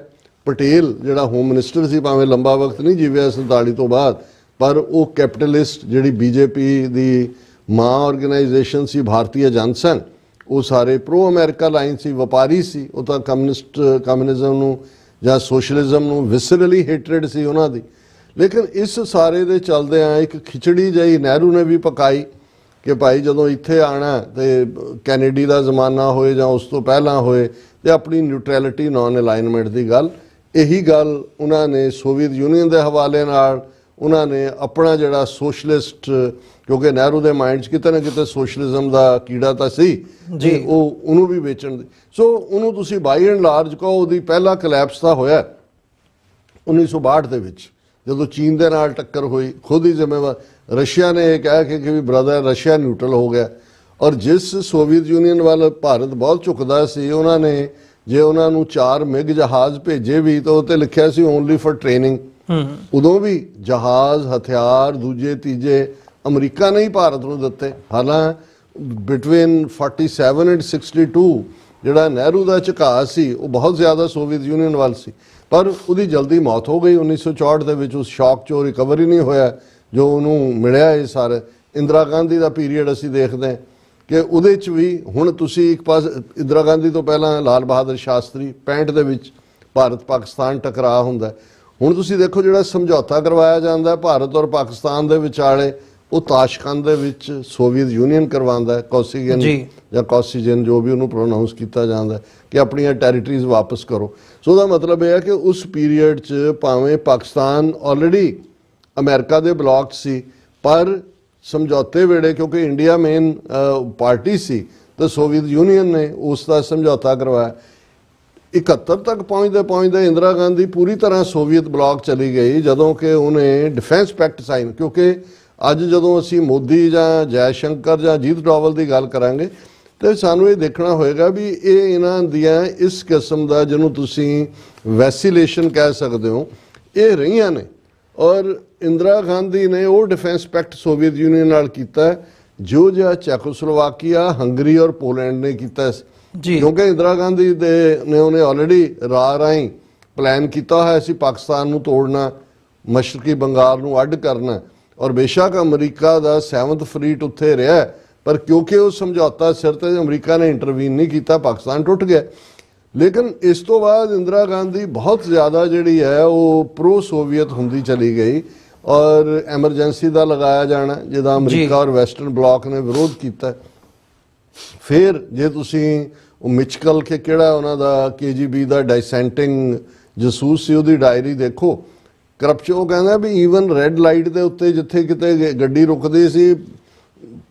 ਪਟੇਲ ਜਿਹੜਾ ਹੋਮ ਮਿਨਿਸਟਰ ਸੀ, ਭਾਵੇਂ ਲੰਬਾ ਵਕਤ ਨਹੀਂ ਜੀਵਿਆ 47 ਤੋਂ ਬਾਅਦ, ਪਰ ਉਹ ਕੈਪੀਟਲਿਸਟ ਜਿਹੜੀ ਬੀਜੇਪੀ ਦੀ ਮਾਂ ਆਰਗੇਨਾਈਜੇਸ਼ਨ ਸੀ ਭਾਰਤੀ ਜਨਸੰਘ, ਉਹ ਸਾਰੇ ਪ੍ਰੋ ਅਮਰੀਕਾ ਲਾਈਨ ਸੀ, ਵਪਾਰੀ ਸੀ। ਉਹ ਤਾਂ ਕਮਿਊਨਿਜ਼ਮ ਨੂੰ ਜਾਂ ਸੋਸ਼ਲਿਜ਼ਮ ਨੂੰ ਵਿਸਰਲੀ ਹੇਟਰਡ ਸੀ ਉਹਨਾਂ ਦੀ। ਲੇਕਿਨ ਇਸ ਸਾਰੇ ਦੇ ਚੱਲਦੇ ਆ ਇੱਕ ਖਿਚੜੀ ਜਿਹੀ ਨਹਿਰੂ ਨੇ ਵੀ ਪਕਾਈ ਕਿ ਭਾਈ ਜਦੋਂ ਇੱਥੇ ਆਣਾ ਤੇ ਕੈਨੇਡੀ ਦਾ ਜ਼ਮਾਨਾ ਹੋਏ ਜਾਂ ਉਸ ਤੋਂ ਪਹਿਲਾਂ ਹੋਏ ਤੇ ਆਪਣੀ ਨਿਊਟਰੈਲਿਟੀ ਨਾਨ ਅਲਾਈਨਮੈਂਟ ਦੀ ਗੱਲ, ਇਹੀ ਗੱਲ ਉਹਨਾਂ ਨੇ ਸੋਵੀਅਤ ਯੂਨੀਅਨ ਦੇ ਹਵਾਲੇ ਨਾਲ ਉਹਨਾਂ ਨੇ ਆਪਣਾ ਜਿਹੜਾ ਸੋਸ਼ਲਿਸਟ, ਕਿਉਂਕਿ ਨਹਿਰੂ ਦੇ ਮਾਈਂਡ 'ਚ ਕਿਤੇ ਨਾ ਕਿਤੇ ਸੋਸ਼ਲਿਜ਼ਮ ਦਾ ਕੀੜਾ ਤਾਂ ਸੀ ਜੀ, ਉਹ ਉਹਨੂੰ ਵੀ ਵੇਚਣ ਦੀ। ਸੋ ਉਹਨੂੰ ਤੁਸੀਂ ਬਾਈ ਐਂਡ ਲਾਰਜ ਕਹੋ ਉਹਦੀ ਪਹਿਲਾ ਕਲੈਪਸ ਤਾਂ ਹੋਇਆ 1962 ਦੇ ਵਿੱਚ ਜਦੋਂ ਚੀਨ ਦੇ ਨਾਲ ਟੱਕਰ ਹੋਈ ਖੁਦ ਹੀ ਜ਼ਿੰਮੇਵਾਰ। ਰਸ਼ੀਆ ਨੇ ਇਹ ਕਹਿ ਕੇ ਕਿ ਵੀ ਬ੍ਰਦਰ ਰਸ਼ੀਆ ਨਿਊਟਰਲ ਹੋ ਗਿਆ। ਔਰ ਜਿਸ ਸੋਵੀਅਤ ਯੂਨੀਅਨ ਵੱਲ ਭਾਰਤ ਬਹੁਤ ਝੁਕਦਾ ਸੀ, ਉਹਨਾਂ ਨੇ ਜੇ ਉਹਨਾਂ ਨੂੰ 4 ਮਿਗ ਜਹਾਜ਼ ਭੇਜੇ ਵੀ ਤਾਂ ਉਹ ਤੇ ਲਿਖਿਆ ਸੀ ਓਨਲੀ ਫॉर ਟ੍ਰੇਨਿੰਗ। ਉਦੋਂ ਵੀ ਜਹਾਜ਼ ਹਥਿਆਰ ਦੂਜੇ ਤੀਜੇ ਅਮਰੀਕਾ ਨੇ ਹੀ ਭਾਰਤ ਨੂੰ ਦਿੱਤੇ। ਹਾਲਾਂਕਿ ਬਿਟਵੀਨ 47 ਐਂਡ 62 ਜਿਹੜਾ ਨਹਿਰੂ ਦਾ ਝੁਕਾਅ ਸੀ ਉਹ ਬਹੁਤ ਜ਼ਿਆਦਾ ਸੋਵੀਅਤ ਯੂਨੀਅਨ ਵੱਲ ਸੀ, ਪਰ ਉਹਦੀ ਜਲਦੀ ਮੌਤ ਹੋ ਗਈ 1964 ਦੇ ਵਿੱਚ। ਉਸ ਸ਼ੌਕ 'ਚੋਂ ਰਿਕਵਰ ਹੀ ਨਹੀਂ ਹੋਇਆ ਜੋ ਉਹਨੂੰ ਮਿਲਿਆ। ਇਹ ਸਾਰੇ ਇੰਦਰਾ ਗਾਂਧੀ ਦਾ ਪੀਰੀਅਡ ਅਸੀਂ ਦੇਖਦੇ ਹਾਂ ਕਿ ਉਹਦੇ 'ਚ ਵੀ ਹੁਣ ਤੁਸੀਂ ਇੱਕ ਪਾਸ ਇੰਦਰਾ ਗਾਂਧੀ ਤੋਂ ਪਹਿਲਾਂ ਲਾਲ ਬਹਾਦਰ ਸ਼ਾਸਤਰੀ 65 ਦੇ ਵਿੱਚ ਭਾਰਤ ਪਾਕਿਸਤਾਨ ਟਕਰਾਅ ਹੁੰਦਾ। ਹੁਣ ਤੁਸੀਂ ਦੇਖੋ ਜਿਹੜਾ ਸਮਝੌਤਾ ਕਰਵਾਇਆ ਜਾਂਦਾ ਭਾਰਤ ਔਰ ਪਾਕਿਸਤਾਨ ਦੇ ਵਿਚਾਲੇ, ਉਹ ਤਾਸ਼ਕੰਦ ਦੇ ਵਿੱਚ ਸੋਵੀਅਤ ਯੂਨੀਅਨ ਕਰਵਾਉਂਦਾ, ਕੌਸੀਗਨ ਜਾਂ ਕੌਸੀਜਨ ਜੋ ਵੀ ਉਹਨੂੰ ਪ੍ਰੋਨਾਉਂਸ ਕੀਤਾ ਜਾਂਦਾ ਕਿ ਆਪਣੀਆਂ ਟੈਰੀਟਰੀਜ਼ ਵਾਪਸ ਕਰੋ। ਸੋ ਉਹਦਾ ਮਤਲਬ ਇਹ ਹੈ ਕਿ ਉਸ ਪੀਰੀਅਡ 'ਚ ਭਾਵੇਂ ਪਾਕਿਸਤਾਨ ਆਲਰੇਡੀ ਅਮਰੀਕਾ ਦੇ ਬਲੌਕ ਸੀ, ਪਰ ਸਮਝੌਤੇ ਵੇਲੇ ਕਿਉਂਕਿ ਇੰਡੀਆ ਮੇਨ ਪਾਰਟੀ ਸੀ ਤਾਂ ਸੋਵੀਅਤ ਯੂਨੀਅਨ ਨੇ ਉਸ ਦਾ ਸਮਝੌਤਾ ਕਰਵਾਇਆ। 71 ਤੱਕ ਪਹੁੰਚਦੇ ਇੰਦਰਾ ਗਾਂਧੀ ਪੂਰੀ ਤਰ੍ਹਾਂ ਸੋਵੀਅਤ ਬਲੌਕ ਚਲੀ ਗਈ, ਜਦੋਂ ਕਿ ਉਹਨੇ ਡਿਫੈਂਸ ਪੈਕਟ ਸਾਈਨ। ਕਿਉਂਕਿ ਅੱਜ ਜਦੋਂ ਅਸੀਂ ਮੋਦੀ ਜਾਂ ਜੈ ਸ਼ੰਕਰ ਜਾਂ ਅਜੀਤ ਡੋਵਲ ਦੀ ਗੱਲ ਕਰਾਂਗੇ ਤੇ ਸਾਨੂੰ ਇਹ ਦੇਖਣਾ ਹੋਏਗਾ ਵੀ ਇਹ ਇਹਨਾਂ ਦੀਆਂ ਇਸ ਕਿਸਮ ਦਾ ਜਿਹਨੂੰ ਤੁਸੀਂ ਵੈਸੀਲੇਸ਼ਨ ਕਹਿ ਸਕਦੇ ਹੋ ਇਹ ਰਹੀਆਂ ਨੇ। ਔਰ ਇੰਦਰਾ ਗਾਂਧੀ ਨੇ ਉਹ ਡਿਫੈਂਸ ਪੈਕਟ ਸੋਵੀਅਤ ਯੂਨੀਅਨ ਨਾਲ ਕੀਤਾ ਜੋ ਜਿਹਾ ਚੈਕੋਸਲੋਵਾਕੀਆ, ਹੰਗਰੀ ਔਰ ਪੋਲੈਂਡ ਨੇ ਕੀਤਾ ਸੀ। ਕਿਉਂਕਿ ਇੰਦਰਾ ਗਾਂਧੀ ਨੇ ਉਹਨੇ ਆਲਰੇਡੀ ਰਾਹੀਂ ਪਲਾਨ ਕੀਤਾ ਹੋਇਆ ਸੀ ਪਾਕਿਸਤਾਨ ਨੂੰ ਤੋੜਨਾ, ਮਸ਼ਰਕੀ ਬੰਗਾਲ ਨੂੰ ਅੱਡ ਕਰਨਾ। ਔਰ ਬੇਸ਼ੱਕ ਅਮਰੀਕਾ ਦਾ 7th ਫਲੀਟ ਉੱਥੇ ਰਿਹਾ, ਪਰ ਕਿਉਂਕਿ ਉਹ ਸਮਝੌਤਾ ਸਿਰ ਤੇ ਅਮਰੀਕਾ ਨੇ ਇੰਟਰਵੀਨ ਨਹੀਂ ਕੀਤਾ, ਪਾਕਿਸਤਾਨ ਟੁੱਟ ਗਿਆ। ਲੇਕਿਨ ਇਸ ਤੋਂ ਬਾਅਦ ਇੰਦਰਾ ਗਾਂਧੀ ਬਹੁਤ ਜ਼ਿਆਦਾ ਜਿਹੜੀ ਹੈ ਉਹ ਪ੍ਰੋ ਸੋਵੀਅਤ ਹੁੰਦੀ ਚਲੀ ਗਈ ਔਰ ਐਮਰਜੈਂਸੀ ਦਾ ਲਗਾਇਆ ਜਾਣਾ ਜਿਹਦਾ ਅਮਰੀਕਾ ਔਰ ਵੈਸਟਰਨ ਬਲੌਕ ਨੇ ਵਿਰੋਧ ਕੀਤਾ। ਫਿਰ ਜੇ ਤੁਸੀਂ ਉਹ ਮਿਚਕਲ ਕੇ ਕਿਹੜਾ ਉਹਨਾਂ ਦਾ KGB ਦਾ ਡਾਇਸੈਂਟਿੰਗ ਜਸੂਸ ਸੀ, ਉਹਦੀ ਡਾਇਰੀ ਦੇਖੋ। ਕਰਪਸ਼ਨ ਉਹ ਕਹਿੰਦਾ ਵੀ ਈਵਨ ਰੈੱਡ ਲਾਈਟ ਦੇ ਉੱਤੇ ਜਿੱਥੇ ਕਿਤੇ ਗੱਡੀ ਰੁਕਦੀ ਸੀ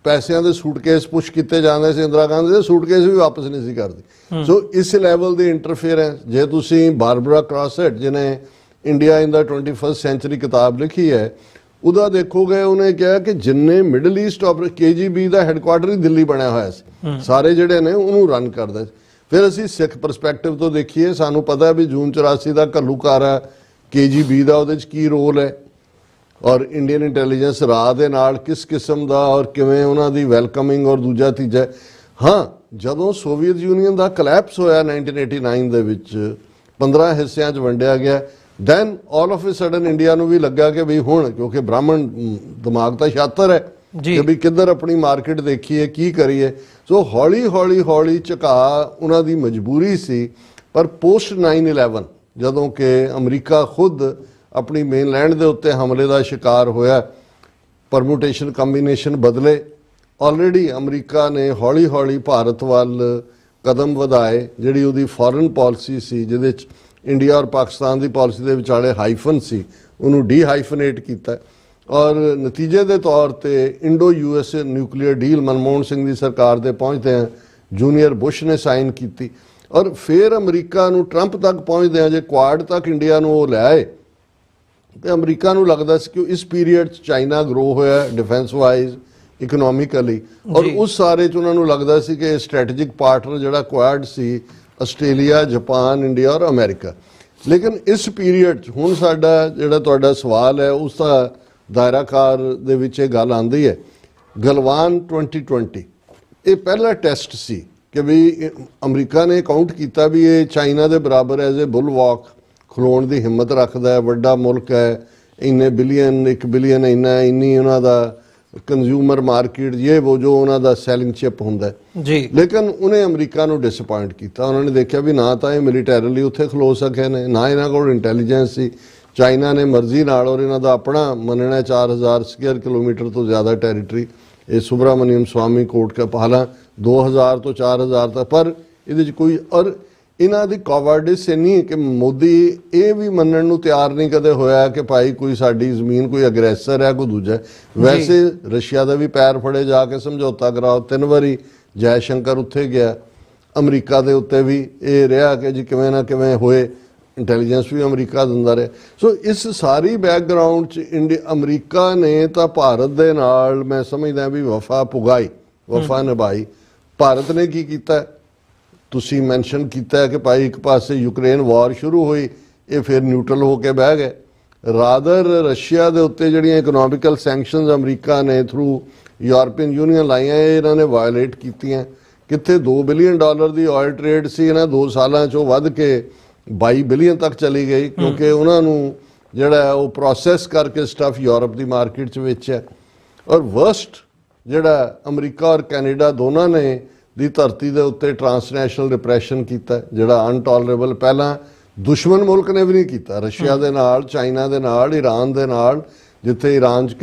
ਪੈਸਿਆਂ ਦੇ ਸੂਟਕੇਸ ਪੁਸ਼ ਕੀਤੇ ਜਾਂਦੇ ਸੀ, ਇੰਦਰਾ ਗਾਂਧੀ ਦੇ ਸੂਟਕੇਸ ਵੀ ਵਾਪਸ ਨਹੀਂ ਸੀ ਕਰਦੀ। ਸੋ ਇਸ ਲੈਵਲ ਦੀ ਇੰਟਰਫੇਅਰੈਂਸ। ਜੇ ਤੁਸੀਂ ਬਾਰਬਰਾ ਕ੍ਰਾਸੈਟ ਜਿਹਨੇ ਇੰਡੀਆ ਇਨ ਦਾ 21st ਸੈਂਚੁਰੀ ਕਿਤਾਬ ਲਿਖੀ ਹੈ ਉਹਦਾ ਦੇਖੋਗੇ, ਉਹਨੇ ਕਿਹਾ ਕਿ ਜਿੰਨੇ ਮਿਡਲ ਈਸਟ KGB ਦਾ ਹੈੱਡਕੁਆਟਰ ਹੀ ਦਿੱਲੀ ਬਣਿਆ ਹੋਇਆ ਸੀ, ਸਾਰੇ ਜਿਹੜੇ ਨੇ ਉਹਨੂੰ ਰਨ ਕਰਦਾ ਸੀ। ਫਿਰ ਅਸੀਂ ਸਿੱਖ ਪਰਸਪੈਕਟਿਵ ਤੋਂ ਦੇਖੀਏ, ਸਾਨੂੰ ਪਤਾ ਵੀ ਜੂਨ 84 ਦਾ ਘੱਲੂਘਾਰਾ KGB ਦਾ ਉਹਦੇ 'ਚ ਕੀ ਰੋਲ ਹੈ ਔਰ ਇੰਡੀਅਨ ਇੰਟੈਲੀਜੈਂਸ ਰਾਹ ਦੇ ਨਾਲ ਕਿਸ ਕਿਸਮ ਦਾ ਔਰ ਕਿਵੇਂ ਉਹਨਾਂ ਦੀ ਵੈਲਕਮਿੰਗ ਔਰ ਦੂਜਾ ਤੀਜਾ। ਹਾਂ, ਜਦੋਂ ਸੋਵੀਅਤ ਯੂਨੀਅਨ ਦਾ ਕਲੈਪਸ ਹੋਇਆ 1989 ਦੇ ਵਿੱਚ 15 ਹਿੱਸਿਆਂ 'ਚ ਵੰਡਿਆ ਗਿਆ, then all of a sudden India ਨੂੰ ਵੀ ਲੱਗਾ ਕਿ ਵੀ ਹੁਣ ਕਿਉਂਕਿ ਬ੍ਰਾਹਮਣ ਦਿਮਾਗ ਤਾਂ ਛਾਤਰ ਹੈ ਕਿ ਵੀ ਕਿੱਧਰ ਆਪਣੀ ਮਾਰਕੀਟ ਦੇਖੀਏ, ਕੀ ਕਰੀਏ। ਸੋ ਹੌਲੀ ਝੁਕਾ ਉਹਨਾਂ ਦੀ ਮਜਬੂਰੀ ਸੀ। ਪਰ ਪੋਸਟ 9/11 ਜਦੋਂ ਕਿ ਅਮਰੀਕਾ ਖੁਦ ਆਪਣੀ ਮੇਨਲੈਂਡ ਦੇ ਉੱਤੇ ਹਮਲੇ ਦਾ ਸ਼ਿਕਾਰ ਹੋਇਆ, ਪਰਮੂਟੇਸ਼ਨ ਕੰਬੀਨੇਸ਼ਨ ਬਦਲੇ, ਆਲਰੇਡੀ ਅਮਰੀਕਾ ਨੇ ਹੌਲੀ ਭਾਰਤ ਵੱਲ ਕਦਮ ਵਧਾਏ। ਜਿਹੜੀ ਉਹਦੀ ਫੋਰਨ ਪਾਲਿਸੀ ਸੀ ਜਿਹਦੇ 'ਚ ਇੰਡੀਆ ਔਰ ਪਾਕਿਸਤਾਨ ਦੀ ਪਾਲਿਸੀ ਦੇ ਵਿਚਾਲੇ ਹਾਈਫਨ ਸੀ, ਉਹਨੂੰ ਡੀਹਾਈਫਨੇਟ ਕੀਤਾ ਔਰ ਨਤੀਜੇ ਦੇ ਤੌਰ ਤੇ Indo US nuclear deal Manmohan Singh ਦੀ ਸਰਕਾਰ ਦੇ ਪਹੁੰਚਦਿਆਂ ਜੂਨੀਅਰ ਬੁਸ਼ ਨੇ ਸਾਈਨ ਕੀਤੀ। ਔਰ ਫਿਰ ਅਮਰੀਕਾ ਨੂੰ ਟਰੰਪ ਤੱਕ ਪਹੁੰਚਦਿਆਂ ਜੇ ਕੁਆਡ ਤੱਕ ਇੰਡੀਆ ਨੂੰ ਉਹ ਲੈ ਆਏ ਤੇ ਅਮਰੀਕਾ ਨੂੰ ਲੱਗਦਾ ਸੀ ਕਿ ਇਸ ਪੀਰੀਅਡ 'ਚ ਚਾਈਨਾ ਗਰੋ ਹੋਇਆ ਡਿਫੈਂਸ ਵਾਈਜ਼, ਇਕਨੋਮਿਕਲੀ, ਔਰ ਉਸ ਸਾਰੇ 'ਚ ਉਹਨਾਂ ਨੂੰ ਲੱਗਦਾ ਸੀ ਕਿ ਸਟ੍ਰੈਟੇਜਿਕ ਪਾਰਟਨਰ ਜਿਹੜਾ ਕੁਆਡ ਸੀ ਆਸਟ੍ਰੇਲੀਆ, ਜਾਪਾਨ, ਇੰਡੀਆ ਔਰ ਅਮਰੀਕਾ। ਲੇਕਿਨ ਇਸ ਪੀਰੀਅਡ 'ਚ ਹੁਣ ਸਾਡਾ ਜਿਹੜਾ ਤੁਹਾਡਾ ਸਵਾਲ ਹੈ ਉਸ ਦਾ ਦਾਇਰਾਕਾਰ ਦੇ ਵਿੱਚ ਇਹ ਗੱਲ ਆਉਂਦੀ ਹੈ। ਗਲਵਾਨ 2020 ਇਹ ਪਹਿਲਾ ਟੈਸਟ ਸੀ ਕਿ ਵੀ ਅਮਰੀਕਾ ਨੇ ਕਾਊਂਟ ਕੀਤਾ ਵੀ ਇਹ ਚਾਈਨਾ ਦੇ ਬਰਾਬਰ ਐਜ਼ ਏ ਬੁਲਵਾਕ ਖਲੋਣ ਦੀ ਹਿੰਮਤ ਰੱਖਦਾ ਹੈ, ਵੱਡਾ ਮੁਲਕ ਹੈ, ਇੰਨੇ ਬਿਲੀਅਨ 1 ਬਿਲੀਅਨ ਇੰਨੀ ਉਹਨਾਂ ਦਾ ਕੰਜ਼ਿਊਮਰ ਮਾਰਕੀਟ ਇਹ ਉਹ ਜੋ ਉਹਨਾਂ ਦਾ ਸੈਲਿੰਗ ਚਿਪ ਹੁੰਦਾ ਜੀ। ਲੇਕਿਨ ਉਹਨੇ ਅਮਰੀਕਾ ਨੂੰ ਡਿਸਅਪਾਇੰਟ ਕੀਤਾ। ਉਹਨਾਂ ਨੇ ਦੇਖਿਆ ਵੀ ਨਾ ਤਾਂ ਇਹ ਮਿਲੀਟੈਰਲੀ ਉੱਥੇ ਖਲੋ ਸਕੇ ਨੇ, ਨਾ ਇਹਨਾਂ ਕੋਲ ਇੰਟੈਲੀਜੈਂਸ ਸੀ। ਚਾਈਨਾ ਨੇ ਮਰਜ਼ੀ ਨਾਲ ਔਰ ਇਹਨਾਂ ਦਾ ਆਪਣਾ ਮੰਨਣਾ 4000 ਸਕੁਅਰ ਕਿਲੋਮੀਟਰ ਤੋਂ ਜ਼ਿਆਦਾ ਟੈਰੀਟਰੀ ਇਹ ਸੁਬਰਾਮਨੀਅਮ ਸਵਾਮੀ ਕੋਟ ਕਾ ਪਾਲਾ 2000 ਤੋਂ 4000 ਤੱਕ, ਪਰ ਇਹਦੇ 'ਚ ਕੋਈ ਔਰ ਇਹਨਾਂ ਦੀ ਕਾਵਰਡਿਸ ਇੰਨੀ ਕਿ ਮੋਦੀ ਇਹ ਵੀ ਮੰਨਣ ਨੂੰ ਤਿਆਰ ਨਹੀਂ ਕਦੇ ਹੋਇਆ ਕਿ ਭਾਈ ਕੋਈ ਸਾਡੀ ਜ਼ਮੀਨ ਕੋਈ ਅਗਰੈਸਰ ਹੈ, ਕੋਈ ਦੂਜਾ। ਵੈਸੇ ਰਸ਼ੀਆ ਦਾ ਵੀ ਪੈਰ ਫੜੇ ਜਾ ਕੇ ਸਮਝੌਤਾ ਕਰਾਓ, 3 ਵਾਰੀ ਜੈ ਸ਼ੰਕਰ ਉੱਥੇ ਗਿਆ। ਅਮਰੀਕਾ ਦੇ ਉੱਤੇ ਵੀ ਇਹ ਰਿਹਾ ਕਿ ਜੀ ਕਿਵੇਂ ਨਾ ਕਿਵੇਂ ਹੋਏ। ਇੰਟੈਲੀਜੈਂਸ ਵੀ ਅਮਰੀਕਾ ਦਿੰਦਾ ਰਿਹਾ। ਸੋ ਇਸ ਸਾਰੀ ਬੈਕਗਰਾਉਂਡ 'ਚ ਅਮਰੀਕਾ ਨੇ ਤਾਂ ਭਾਰਤ ਦੇ ਨਾਲ ਮੈਂ ਸਮਝਦਾ ਵੀ ਵਫਾ ਪੁਗਾਈ, ਵਫਾ ਨਿਭਾਈ। ਭਾਰਤ ਨੇ ਕੀ ਕੀਤਾ, ਤੁਸੀਂ ਮੈਂਸ਼ਨ ਕੀਤਾ ਹੈ ਕਿ ਭਾਈ ਇੱਕ ਪਾਸੇ ਯੂਕਰੇਨ ਵਾਰ ਸ਼ੁਰੂ ਹੋਈ, ਇਹ ਫਿਰ ਨਿਊਟਰਲ ਹੋ ਕੇ ਬਹਿ ਗਏ। ਰਾਦਰ ਰਸ਼ੀਆ ਦੇ ਉੱਤੇ ਜਿਹੜੀਆਂ ਇਕਨੋਮਿਕਲ ਸੈਂਕਸ਼ਨਸ ਅਮਰੀਕਾ ਨੇ ਥਰੂ ਯੂਰਪੀਅਨ ਯੂਨੀਅਨ ਲਾਈਆਂ, ਇਹ ਇਹਨਾਂ ਨੇ ਵਾਇਲੇਟ ਕੀਤੀਆਂ। ਕਿੱਥੇ $2 ਬਿਲੀਅਨ ਦੀ ਆਇਲ ਟ੍ਰੇਡ ਸੀ, ਇਹਨਾਂ 2 ਸਾਲਾਂ 'ਚੋਂ ਵੱਧ ਕੇ 22 ਬਿਲੀਅਨ ਤੱਕ ਚਲੀ ਗਈ, ਕਿਉਂਕਿ ਉਹਨਾਂ ਨੂੰ ਜਿਹੜਾ ਉਹ ਪ੍ਰੋਸੈਸ ਕਰਕੇ ਸਟਫ ਯੂਰਪ ਦੀ ਮਾਰਕੀਟ 'ਚ ਵੇਚਿਆ। ਔਰ ਵਰਸਟ ਜਿਹੜਾ ਅਮਰੀਕਾ ਔਰ ਕੈਨੇਡਾ ਦੋਨਾਂ ਨੇ ਦੀ ਧਰਤੀ ਦੇ ਉੱਤੇ ਟਰਾਂਸਨੈਸ਼ਨਲ ਰਿਪਰੈਸ਼ਨ ਕੀਤਾ, ਜਿਹੜਾ ਅਨਟੋਲਰੇਬਲ ਪਹਿਲਾਂ ਦੁਸ਼ਮਣ ਮੁਲਕ ਨੇ ਵੀ ਨਹੀਂ ਕੀਤਾ। ਰਸ਼ੀਆ ਦੇ ਨਾਲ, ਚਾਈਨਾ ਦੇ ਨਾਲ, ਈਰਾਨ ਦੇ ਨਾਲ, ਜਿੱਥੇ ਈਰਾਨ 'ਚ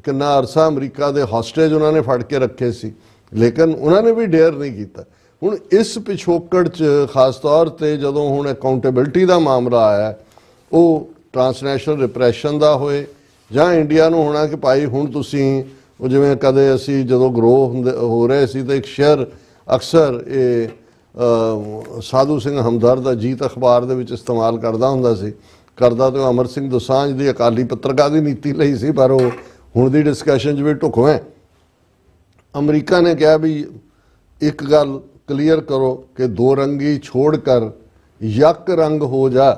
ਕਿੰਨਾ ਅਰਸਾ ਅਮਰੀਕਾ ਦੇ ਹੌਸਟੇਜ ਉਹਨਾਂ ਨੇ ਫੜ ਕੇ ਰੱਖੇ ਸੀ, ਲੇਕਿਨ ਉਹਨਾਂ ਨੇ ਵੀ ਡੇਅਰ ਨਹੀਂ ਕੀਤਾ। ਹੁਣ ਇਸ ਪਿਛੋਕੜ 'ਚ ਖਾਸ ਤੌਰ ਤੇ ਜਦੋਂ ਹੁਣ ਅਕਾਊਂਟੇਬਿਲਟੀ ਦਾ ਮਾਮਲਾ ਆਇਆ, ਉਹ ਟਰਾਂਸਨੈਸ਼ਨਲ ਰਿਪਰੈਸ਼ਨ ਦਾ ਹੋਏ ਜਾਂ ਇੰਡੀਆ ਨੂੰ ਹੋਣਾ ਕਿ ਭਾਈ ਹੁਣ ਤੁਸੀਂ ਉਹ ਜਿਵੇਂ ਕਦੇ ਅਸੀਂ ਜਦੋਂ ਗਰੋ ਹੋ ਰਹੇ ਸੀ ਤਾਂ ਇੱਕ ਸ਼ੇਅਰ ਅਕਸਰ ਇਹ ਸਾਧੂ ਸਿੰਘ ਹਮਦਰਦ ਅਜੀਤ ਅਖਬਾਰ ਦੇ ਵਿੱਚ ਇਸਤੇਮਾਲ ਕਰਦਾ ਹੁੰਦਾ ਸੀ, ਕਰਦਾ ਤੇ ਅਮਰ ਸਿੰਘ ਦੋਸਾਂਝ ਦੀ ਅਕਾਲੀ ਪੱਤਰਕਾਰ ਦੀ ਨੀਤੀ ਲਈ ਸੀ, ਪਰ ਉਹ ਹੁਣ ਦੀ ਡਿਸਕਸ਼ਨ 'ਚ ਵੀ ਢੁਕਵੇਂ। ਅਮਰੀਕਾ ਨੇ ਕਿਹਾ ਵੀ ਇੱਕ ਗੱਲ ਕਲੀਅਰ ਕਰੋ ਕਿ 2 ਰੰਗੀ ਛੋੜ ਕਰ ਯਕ ਰੰਗ ਹੋ ਜਾ,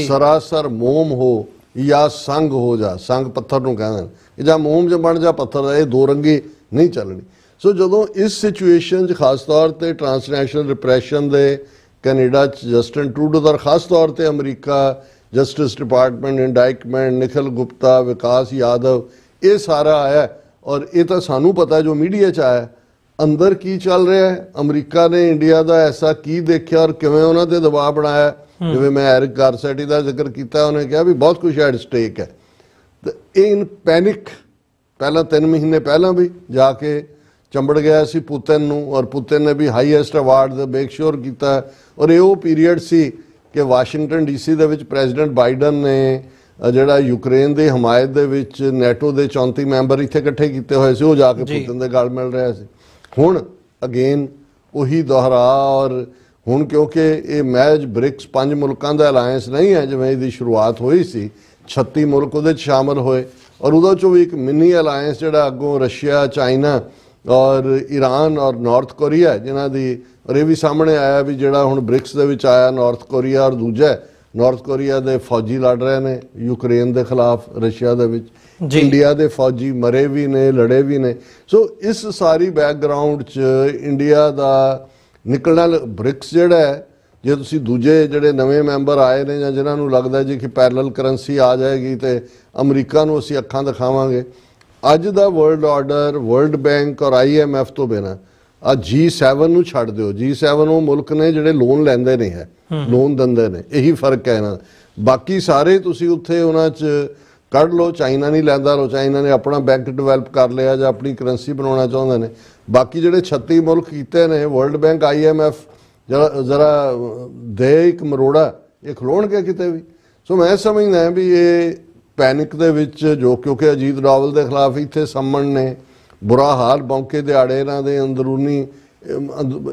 ਸਰਾਸਰ ਮੋਮ ਹੋ ਜਾਂ ਸੰਗ ਹੋ ਜਾ। ਸੰਗ ਪੱਥਰ ਨੂੰ ਕਹਿੰਦੇ ਨੇ, ਜਾਂ ਮੋਮ ਜਾਂ ਬਣ ਜਾ ਪੱਥਰ, ਇਹ 2 ਰੰਗੀ ਨਹੀਂ ਚੱਲਣੀ। ਸੋ ਜਦੋਂ ਇਸ ਸਿਚੁਏਸ਼ਨ 'ਚ ਖਾਸ ਤੌਰ ਤੇ ਟਰਾਂਸਨੈਸ਼ਨਲ ਰਿਪਰੈਸ਼ਨ ਦੇ ਕੈਨੇਡਾ 'ਚ ਜਸਟਿਨ ਟਰੂਡੋ ਦਾ, ਖਾਸ ਤੌਰ ਤੇ America justice department indictment, Nikhil Gupta, Vikas Yadav, ਇਹ ਸਾਰਾ ਆਇਆ। ਔਰ ਇਹ ਤਾਂ ਸਾਨੂੰ ਪਤਾ ਜੋ ਮੀਡੀਆ 'ਚ ਆਇਆ, ਅੰਦਰ ਕੀ ਚੱਲ ਰਿਹਾ ਹੈ, ਅਮਰੀਕਾ ਨੇ ਇੰਡੀਆ ਦਾ ਐਸਾ ਕੀ ਦੇਖਿਆ ਔਰ ਕਿਵੇਂ ਉਹਨਾਂ ਤੇ ਦਬਾਅ ਬਣਾਇਆ। ਜਿਵੇਂ ਮੈਂ ਐਰਿਕ ਗਾਰਸੈਟੀ ਦਾ ਜ਼ਿਕਰ ਕੀਤਾ, ਉਹਨੇ ਕਿਹਾ ਵੀ ਬਹੁਤ ਕੁਝ ਐਟ ਸਟੇਕ ਹੈ। ਤੇ ਇਨ ਪੈਨਿਕ ਪਹਿਲਾਂ 3 ਮਹੀਨੇ ਪਹਿਲਾਂ ਵੀ ਜਾ ਕੇ ਚੰਬੜ ਗਿਆ ਸੀ ਪੁਤਿਨ ਨੂੰ, ਔਰ ਪੁਤਿਨ ਨੇ ਵੀ ਹਾਈਐਸਟ ਅਵਾਰਡ ਦਾ ਮੇਕ ਸ਼ੋਰ ਕੀਤਾ। ਔਰ ਇਹ ਉਹ ਪੀਰੀਅਡ ਸੀ ਕਿ ਵਾਸ਼ਿੰਗਟਨ DC ਦੇ ਵਿੱਚ ਪ੍ਰੈਜ਼ੀਡੈਂਟ ਬਾਈਡਨ ਨੇ ਜਿਹੜਾ ਯੂਕਰੇਨ ਦੀ ਹਮਾਇਤ ਦੇ ਵਿੱਚ ਨੈਟੋ ਦੇ 34 ਮੈਂਬਰ ਇੱਥੇ ਇਕੱਠੇ ਕੀਤੇ ਹੋਏ ਸੀ, ਉਹ ਜਾ ਕੇ ਪੁਤਿਨ ਦੇ ਗਲ ਮਿਲ ਰਿਹਾ ਸੀ। ਹੁਣ ਅਗੇਨ ਉਹੀ ਦੁਹਰਾ। ਔਰ ਹੁਣ ਕਿਉਂਕਿ ਇਹ ਮੈਚ ਬ੍ਰਿਕਸ 5 ਮੁਲਕਾਂ ਦਾ ਅਲਾਇੰਸ ਨਹੀਂ ਹੈ ਜਿਵੇਂ ਇਹਦੀ ਸ਼ੁਰੂਆਤ ਹੋਈ ਸੀ, 36 ਮੁਲਕ ਉਹਦੇ 'ਚ ਸ਼ਾਮਲ ਹੋਏ, ਔਰ ਉਹਦੇ 'ਚੋਂ ਵੀ ਇੱਕ ਮਿਨੀ ਅਲਾਇੰਸ ਜਿਹੜਾ ਅੱਗੋਂ ਰਸ਼ੀਆ, ਚਾਈਨਾ ਔਰ ਈਰਾਨ ਔਰ ਨਾਰਥ ਕੋਰੀਆ ਜਿਨ੍ਹਾਂ ਦੀ, ਔਰ ਇਹ ਵੀ ਸਾਹਮਣੇ ਆਇਆ ਵੀ ਜਿਹੜਾ ਹੁਣ ਬ੍ਰਿਕਸ ਦੇ ਵਿੱਚ ਆਇਆ ਨਾਰਥ ਕੋਰੀਆ, ਔਰ ਦੂਜਾ ਨਾਰਥ ਕੋਰੀਆ ਦੇ ਫੌਜੀ ਲੜ ਰਹੇ ਨੇ ਯੂਕਰੇਨ ਦੇ ਖਿਲਾਫ ਰਸ਼ੀਆ ਦੇ ਵਿੱਚ। ਇੰਡੀਆ ਦੇ ਫੌਜੀ ਮਰੇ ਵੀ ਨੇ, ਲੜੇ ਵੀ ਨੇ। ਸੋ ਇਸ ਸਾਰੀ ਬੈਕਗਰਾਉਂਡ 'ਚ ਇੰਡੀਆ ਦਾ ਨਿਕਲਣਾ, ਬ੍ਰਿਕਸ ਜਿਹੜਾ ਹੈ, ਜੇ ਤੁਸੀਂ ਦੂਜੇ ਜਿਹੜੇ ਨਵੇਂ ਮੈਂਬਰ ਆਏ ਨੇ ਜਾਂ ਜਿਨ੍ਹਾਂ ਨੂੰ ਲੱਗਦਾ ਜੀ ਕਿ ਪੈਰਲਲ ਕਰੰਸੀ ਆ ਜਾਏਗੀ ਤੇ ਅਮਰੀਕਾ ਨੂੰ ਅਸੀਂ ਅੱਖਾਂ ਦਿਖਾਵਾਂਗੇ, ਅੱਜ ਦਾ ਵਰਲਡ ਆਰਡਰ, ਵਰਲਡ ਬੈਂਕ ਔਰ IMF ਤੋਂ ਬਿਨਾਂ ਆ G7 ਨੂੰ ਛੱਡ ਦਿਓ। G7 ਉਹ ਮੁਲਕ ਨੇ ਜਿਹੜੇ ਲੋਨ ਲੈਂਦੇ ਨਹੀਂ ਹੈ, ਲੋਨ ਦਿੰਦੇ ਨੇ, ਇਹੀ ਫਰਕ ਹੈ ਇਹਨਾਂ ਦਾ। ਬਾਕੀ ਸਾਰੇ ਤੁਸੀਂ ਉੱਥੇ ਉਹਨਾਂ 'ਚ ਕੱਢ ਲਓ। ਚਾਈਨਾ ਨਹੀਂ ਲੈਂਦਾ, ਲੋ ਚਾਈਨਾ ਨੇ ਆਪਣਾ ਬੈਂਕ ਡਿਵੈਲਪ ਕਰ ਲਿਆ ਜਾਂ ਆਪਣੀ ਕਰੰਸੀ ਬਣਾਉਣਾ ਚਾਹੁੰਦੇ ਨੇ। ਬਾਕੀ ਜਿਹੜੇ 36 ਮੁਲਕ ਕੀਤੇ ਨੇ, ਵਰਲਡ ਬੈਂਕ, IMF ਜ਼ਰਾ ਦੇ ਇੱਕ ਮਰੋੜਾ, ਇਹ ਖਲੋਣਗੇ ਕਿਤੇ ਵੀ। ਸੋ ਮੈਂ ਸਮਝਦਾ ਵੀ ਇਹ ਪੈਨਿਕ ਦੇ ਵਿੱਚ ਜੋ, ਕਿਉਂਕਿ ਅਜੀਤ ਡੋਵਲ ਦੇ ਖਿਲਾਫ ਇੱਥੇ ਸੰਮਣ ਨੇ, ਬੁਰਾ ਹਾਲ ਬੌਂਕੇ ਦਿਹਾੜੇ ਇਹਨਾਂ ਦੇ ਅੰਦਰੂਨੀ,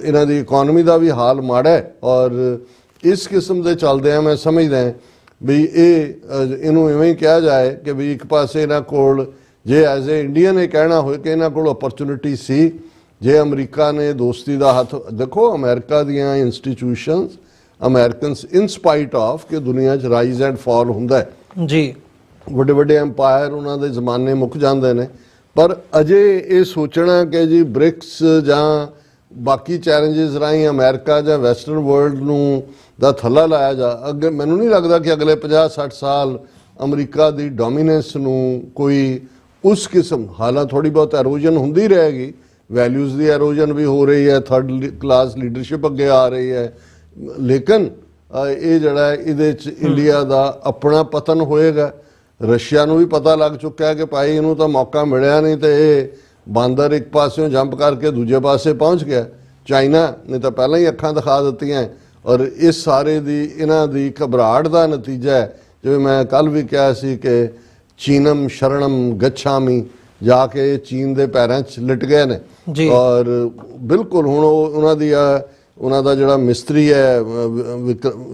ਇਹਨਾਂ ਦੀ ਇਕਨੋਮੀ ਦਾ ਵੀ ਹਾਲ ਮਾੜਾ ਹੈ। ਔਰ ਇਸ ਕਿਸਮ ਦੇ ਚੱਲਦਿਆਂ ਮੈਂ ਸਮਝਦਾ ਵੀ ਇਹਨੂੰ ਇਵੇਂ ਹੀ ਕਿਹਾ ਜਾਏ ਕਿ ਵੀ ਇੱਕ ਪਾਸੇ ਇਹਨਾਂ ਕੋਲ, ਜੇ ਐਜ਼ ਏ ਇੰਡੀਅਨ ਇਹ ਕਹਿਣਾ ਹੋਏ ਕਿ ਇਹਨਾਂ ਕੋਲ ਓਪਰਚੁਨਿਟੀ ਸੀ, ਜੇ ਅਮਰੀਕਾ ਨੇ ਦੋਸਤੀ ਦਾ ਹੱਥ, ਦੇਖੋ ਅਮਰੀਕਾ ਦੀਆਂ ਇੰਸਟੀਟਿਊਸ਼ਨਸ, ਅਮਰੀਕਨਸ ਇਨ ਸਪਾਈਟ ਆਫ ਕਿ ਦੁਨੀਆ 'ਚ ਰਾਈਜ਼ ਐਂਡ ਫਾਲ ਹੁੰਦਾ ਹੈ ਜੀ, ਵੱਡੇ ਵੱਡੇ ਐਮਪਾਇਰ ਉਹਨਾਂ ਦੇ ਜ਼ਮਾਨੇ ਮੁੱਕ ਜਾਂਦੇ ਨੇ, ਪਰ ਅਜੇ ਇਹ ਸੋਚਣਾ ਕਿ ਜੀ ਬ੍ਰਿਕਸ ਜਾਂ ਬਾਕੀ ਚੈਲੰਜਸ ਰਾਹੀਂ ਅਮਰੀਕਾ ਜਾਂ ਵੈਸਟਰਨ ਵਰਲਡ ਨੂੰ ਦਾ ਥੱਲਾ ਲਾਇਆ ਜਾ, ਅੱਗੇ ਮੈਨੂੰ ਨਹੀਂ ਲੱਗਦਾ ਕਿ ਅਗਲੇ 50-60 ਸਾਲ ਅਮਰੀਕਾ ਦੀ ਡੋਮੀਨੈਂਸ ਨੂੰ ਕੋਈ ਉਸ ਕਿਸਮ, ਹਾਲਾਂਕਿ ਥੋੜੀ ਬਹੁਤ ਐਰੋਜਨ ਹੁੰਦੀ ਰਹੇਗੀ, ਵੈਲਿਊਜ਼ ਦੀ ਐਰੋਜਨ ਵੀ ਹੋ ਰਹੀ ਹੈ, 3rd ਕਲਾਸ ਲੀਡਰਸ਼ਿਪ ਅੱਗੇ ਆ ਰਹੀ ਹੈ, ਲੇਕਿਨ ਇਹ ਜਿਹੜਾ ਇਹਦੇ 'ਚ ਇੰਡੀਆ ਦਾ ਆਪਣਾ ਪਤਨ ਹੋਏਗਾ। ਰਸ਼ੀਆ ਨੂੰ ਵੀ ਪਤਾ ਲੱਗ ਚੁੱਕਿਆ ਕਿ ਭਾਈ ਇਹਨੂੰ ਤਾਂ ਮੌਕਾ ਮਿਲਿਆ ਨਹੀਂ ਤੇ ਇਹ ਬਾਂਦਰ ਇੱਕ ਪਾਸਿਓਂ ਜੰਪ ਕਰਕੇ ਦੂਜੇ ਪਾਸੇ ਪਹੁੰਚ ਗਿਆ। ਚਾਈਨਾ ਨੇ ਤਾਂ ਪਹਿਲਾਂ ਹੀ ਅੱਖਾਂ ਦਿਖਾ ਦਿੱਤੀਆਂ, ਔਰ ਇਸ ਸਾਰੇ ਦੀ ਇਹਨਾਂ ਦੀ ਘਬਰਾਹਟ ਦਾ ਨਤੀਜਾ ਹੈ, ਜਿਵੇਂ ਮੈਂ ਕੱਲ ਵੀ ਕਿਹਾ ਸੀ ਕਿ ਚੀਨਮ ਸ਼ਰਣਮ ਗੱਛਾਮੀ, ਜਾ ਕੇ ਚੀਨ ਦੇ ਪੈਰਾਂ 'ਚ ਲਿਟ ਗਏ ਨੇ। ਔਰ ਬਿਲਕੁਲ ਹੁਣ ਉਹਨਾਂ ਦੀ ਉਹਨਾਂ ਦਾ ਜਿਹੜਾ ਮਿਸਤਰੀ ਹੈ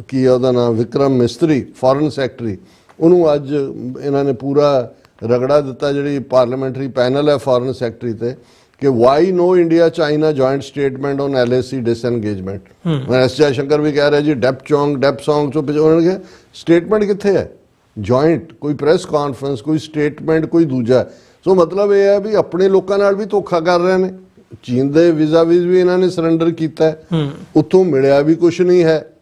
ਕੀ ਉਹਦਾ ਨਾਮ ਵਿਕਰਮ ਮਿਸਤਰੀ ਫੋਰਨ ਸੈਕਟਰੀ, ਉਹਨੂੰ ਅੱਜ ਇਹਨਾਂ ਨੇ ਪੂਰਾ ਰਗੜਾ ਦਿੱਤਾ ਜਿਹੜੀ ਪਾਰਲੀਮੈਂਟਰੀ ਪੈਨਲ ਹੈ ਫੋਰਨ ਸੈਕਟਰੀ ਤੇ ਕਿ why no India China joint statement on LAC disengagement. S Jaishankar ਵੀ ਕਹਿ ਰਿਹਾ ਜੀ ਡੈਪਸੋਂਗ ਚੋਂ ਉਹਨਾਂ ਨੇ ਕਿਹਾ ਸਟੇਟਮੈਂਟ ਕਿੱਥੇ ਹੈ ਜੁਆਇੰਟ, ਕੋਈ ਪ੍ਰੈਸ ਕਾਨਫਰੰਸ, ਕੋਈ ਸਟੇਟਮੈਂਟ, ਕੋਈ ਦੂਜਾ। ਸੋ ਮਤਲਬ ਇਹ ਹੈ ਵੀ ਆਪਣੇ ਲੋਕਾਂ ਨਾਲ ਵੀ ਧੋਖਾ ਕਰ ਰਹੇ ਨੇ। ਚੀਨ ਦੇ ਵੀਜ਼ਾ ਵੀ ਇਹਨਾਂ ਨੇ ਸਰੈਂਡਰ ਕੀਤਾ ਹੈ, ਉੱਥੋਂ ਮਿਲਿਆ ਵੀ ਕੁਝ ਨਹੀਂ ਹੈ।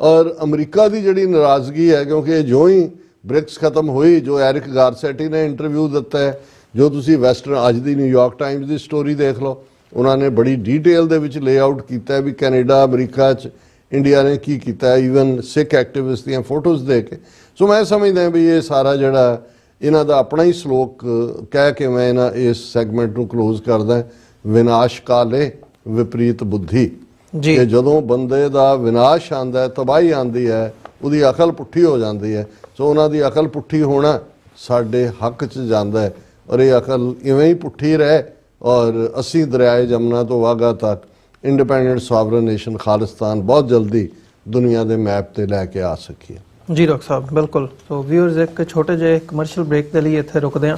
ਔਰ ਅਮਰੀਕਾ ਦੀ ਜਿਹੜੀ ਨਾਰਾਜ਼ਗੀ ਹੈ ਕਿਉਂਕਿ ਜੋ ਹੀ ਬ੍ਰਿਕਸ ਖਤਮ ਹੋਈ, ਜੋ ਐਰਿਕ ਗਾਰਸੈਟੀ ਨੇ ਇੰਟਰਵਿਊ ਦਿੱਤਾ ਹੈ, ਜੋ ਤੁਸੀਂ ਵੈਸਟਰਨ ਅੱਜ ਦੀ ਨਿਊਯਾਰਕ ਟਾਈਮਜ਼ ਦੀ ਸਟੋਰੀ ਦੇਖ ਲਓ, ਉਹਨਾਂ ਨੇ ਬੜੀ ਡੀਟੇਲ ਦੇ ਵਿੱਚ ਲੇਆਊਟ ਕੀਤਾ ਵੀ ਕੈਨੇਡਾ ਅਮਰੀਕਾ 'ਚ ਇੰਡੀਆ ਨੇ ਕੀ ਕੀਤਾ, ਈਵਨ ਸਿੱਖ ਐਕਟਿਵਿਸਟ ਦੀਆਂ ਫੋਟੋਜ਼ ਦੇ ਕੇ। ਸੋ ਮੈਂ ਸਮਝਦਾ ਵੀ ਇਹ ਸਾਰਾ ਜਿਹੜਾ ਇਹਨਾਂ ਦਾ ਆਪਣਾ ਹੀ ਸਲੋਕ ਕਹਿ ਕੇ ਮੈਂ ਇਸ ਸੈਗਮੈਂਟ ਨੂੰ ਕਲੋਜ਼ ਕਰਦਾ। ਵਿਨਾਸ਼ ਕਾਲੇ ਵਿਪਰੀਤ ਬੁੱਧੀ, ਕਿ ਜਦੋਂ ਬੰਦੇ ਦਾ ਵਿਨਾਸ਼ ਆਉਂਦਾ, ਤਬਾਹੀ ਆਉਂਦੀ ਹੈ, ਉਹਦੀ ਅਕਲ ਪੁੱਠੀ ਹੋ ਜਾਂਦੀ ਹੈ। ਸੋ ਉਹਨਾਂ ਦੀ ਅਕਲ ਪੁੱਠੀ ਹੋਣਾ ਸਾਡੇ ਹੱਕ 'ਚ ਜਾਂਦਾ ਹੈ ਔਰ ਇਹ ਅਕਲ ਇਵੇਂ ਹੀ ਪੁੱਠੀ ਰਹੇ ਔਰ ਅਸੀਂ ਦਰਿਆਏ ਜਮਨਾ ਤੋਂ ਵਾਹਗਾ ਤੱਕ ਇੰਡੀਪੈਂਡੈਂਟ ਸੋਵਰਨ ਨੇਸ਼ਨ ਖਾਲਿਸਤਾਨ ਬਹੁਤ ਜਲਦੀ ਦੁਨੀਆ ਦੇ ਮੈਪ ਤੇ ਲੈ ਕੇ ਆ ਸਕੀਏ। ਜੀ ਡਾਕਟਰ ਸਾਹਿਬ, ਬਿਲਕੁਲ। ਸੋ ਵਿਊਅਰਸ, ਇੱਕ ਛੋਟੇ ਜਿਹੇ ਕਮਰਸ਼ੀਅਲ ਬ੍ਰੇਕ ਦੇ ਲਈ ਇੱਥੇ ਰੁਕਦੇ ਹਾਂ।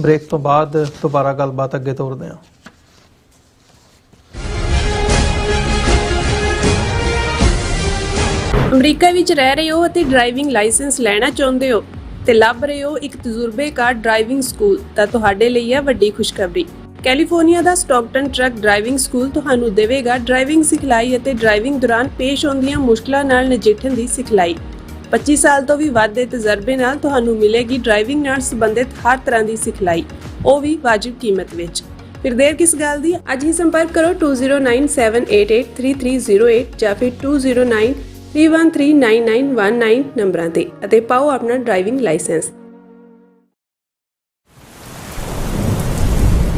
ਬ੍ਰੇਕ ਤੋਂ ਬਾਅਦ ਦੁਬਾਰਾ ਗੱਲਬਾਤ ਅੱਗੇ ਤੋਰਦੇ ਹਾਂ। ਅਮਰੀਕਾ ਵਿੱਚ ਰਹਿ ਰਹੇ ਹੋ ਅਤੇ ਡਰਾਈਵਿੰਗ ਲਾਇਸੈਂਸ ਲੈਣਾ ਚਾਹੁੰਦੇ ਹੋ ਤੇ ਲੱਭ ਰਹੇ ਹੋ ਇੱਕ ਤਜਰਬੇਕਾਰ ਡਰਾਈਵਿੰਗ ਸਕੂਲ, ਤਾਂ ਤੁਹਾਡੇ ਲਈ ਹੈ ਵੱਡੀ ਖੁਸ਼ਖਬਰੀ। ਕੈਲੀਫੋਰਨੀਆ ਦਾ ਸਟਾਕਟਨ ਟਰੱਕ ਡਰਾਈਵਿੰਗ ਸਕੂਲ ਤੁਹਾਨੂੰ ਦੇਵੇਗਾ ਡਰਾਈਵਿੰਗ ਸਿਖਲਾਈ ਅਤੇ ਡਰਾਈਵਿੰਗ ਦੌਰਾਨ ਪੇਸ਼ ਆਉਂਦੀਆਂ ਮੁਸ਼ਕਲਾਂ ਨਾਲ ਨਜਿੱਠਣ ਦੀ ਸਿਖਲਾਈ। 25 ਸਾਲ ਤੋਂ ਵੀ ਵੱਧ ਦੇ ਤਜਰਬੇ ਨਾਲ ਤੁਹਾਨੂੰ ਮਿਲੇਗੀ ਡਰਾਈਵਿੰਗ ਨਾਲ ਸੰਬੰਧਿਤ ਹਰ ਤਰ੍ਹਾਂ ਦੀ ਸਿਖਲਾਈ, ਉਹ ਵੀ ਵਾਜਿਬ ਕੀਮਤ ਵਿੱਚ। ਫਿਰ ਦੇਰ ਕਿਸ ਗੱਲ ਦੀ, ਅੱਜ ਹੀ ਸੰਪਰਕ ਕਰੋ 209788330308 ਜਾਂ ਫਿਰ 2093139919 ਨੰਬਰਾਂ ਤੇ ਅਤੇ ਪਾਓ ਆਪਣਾ ਡਰਾਈਵਿੰਗ ਲਾਇਸੈਂਸ।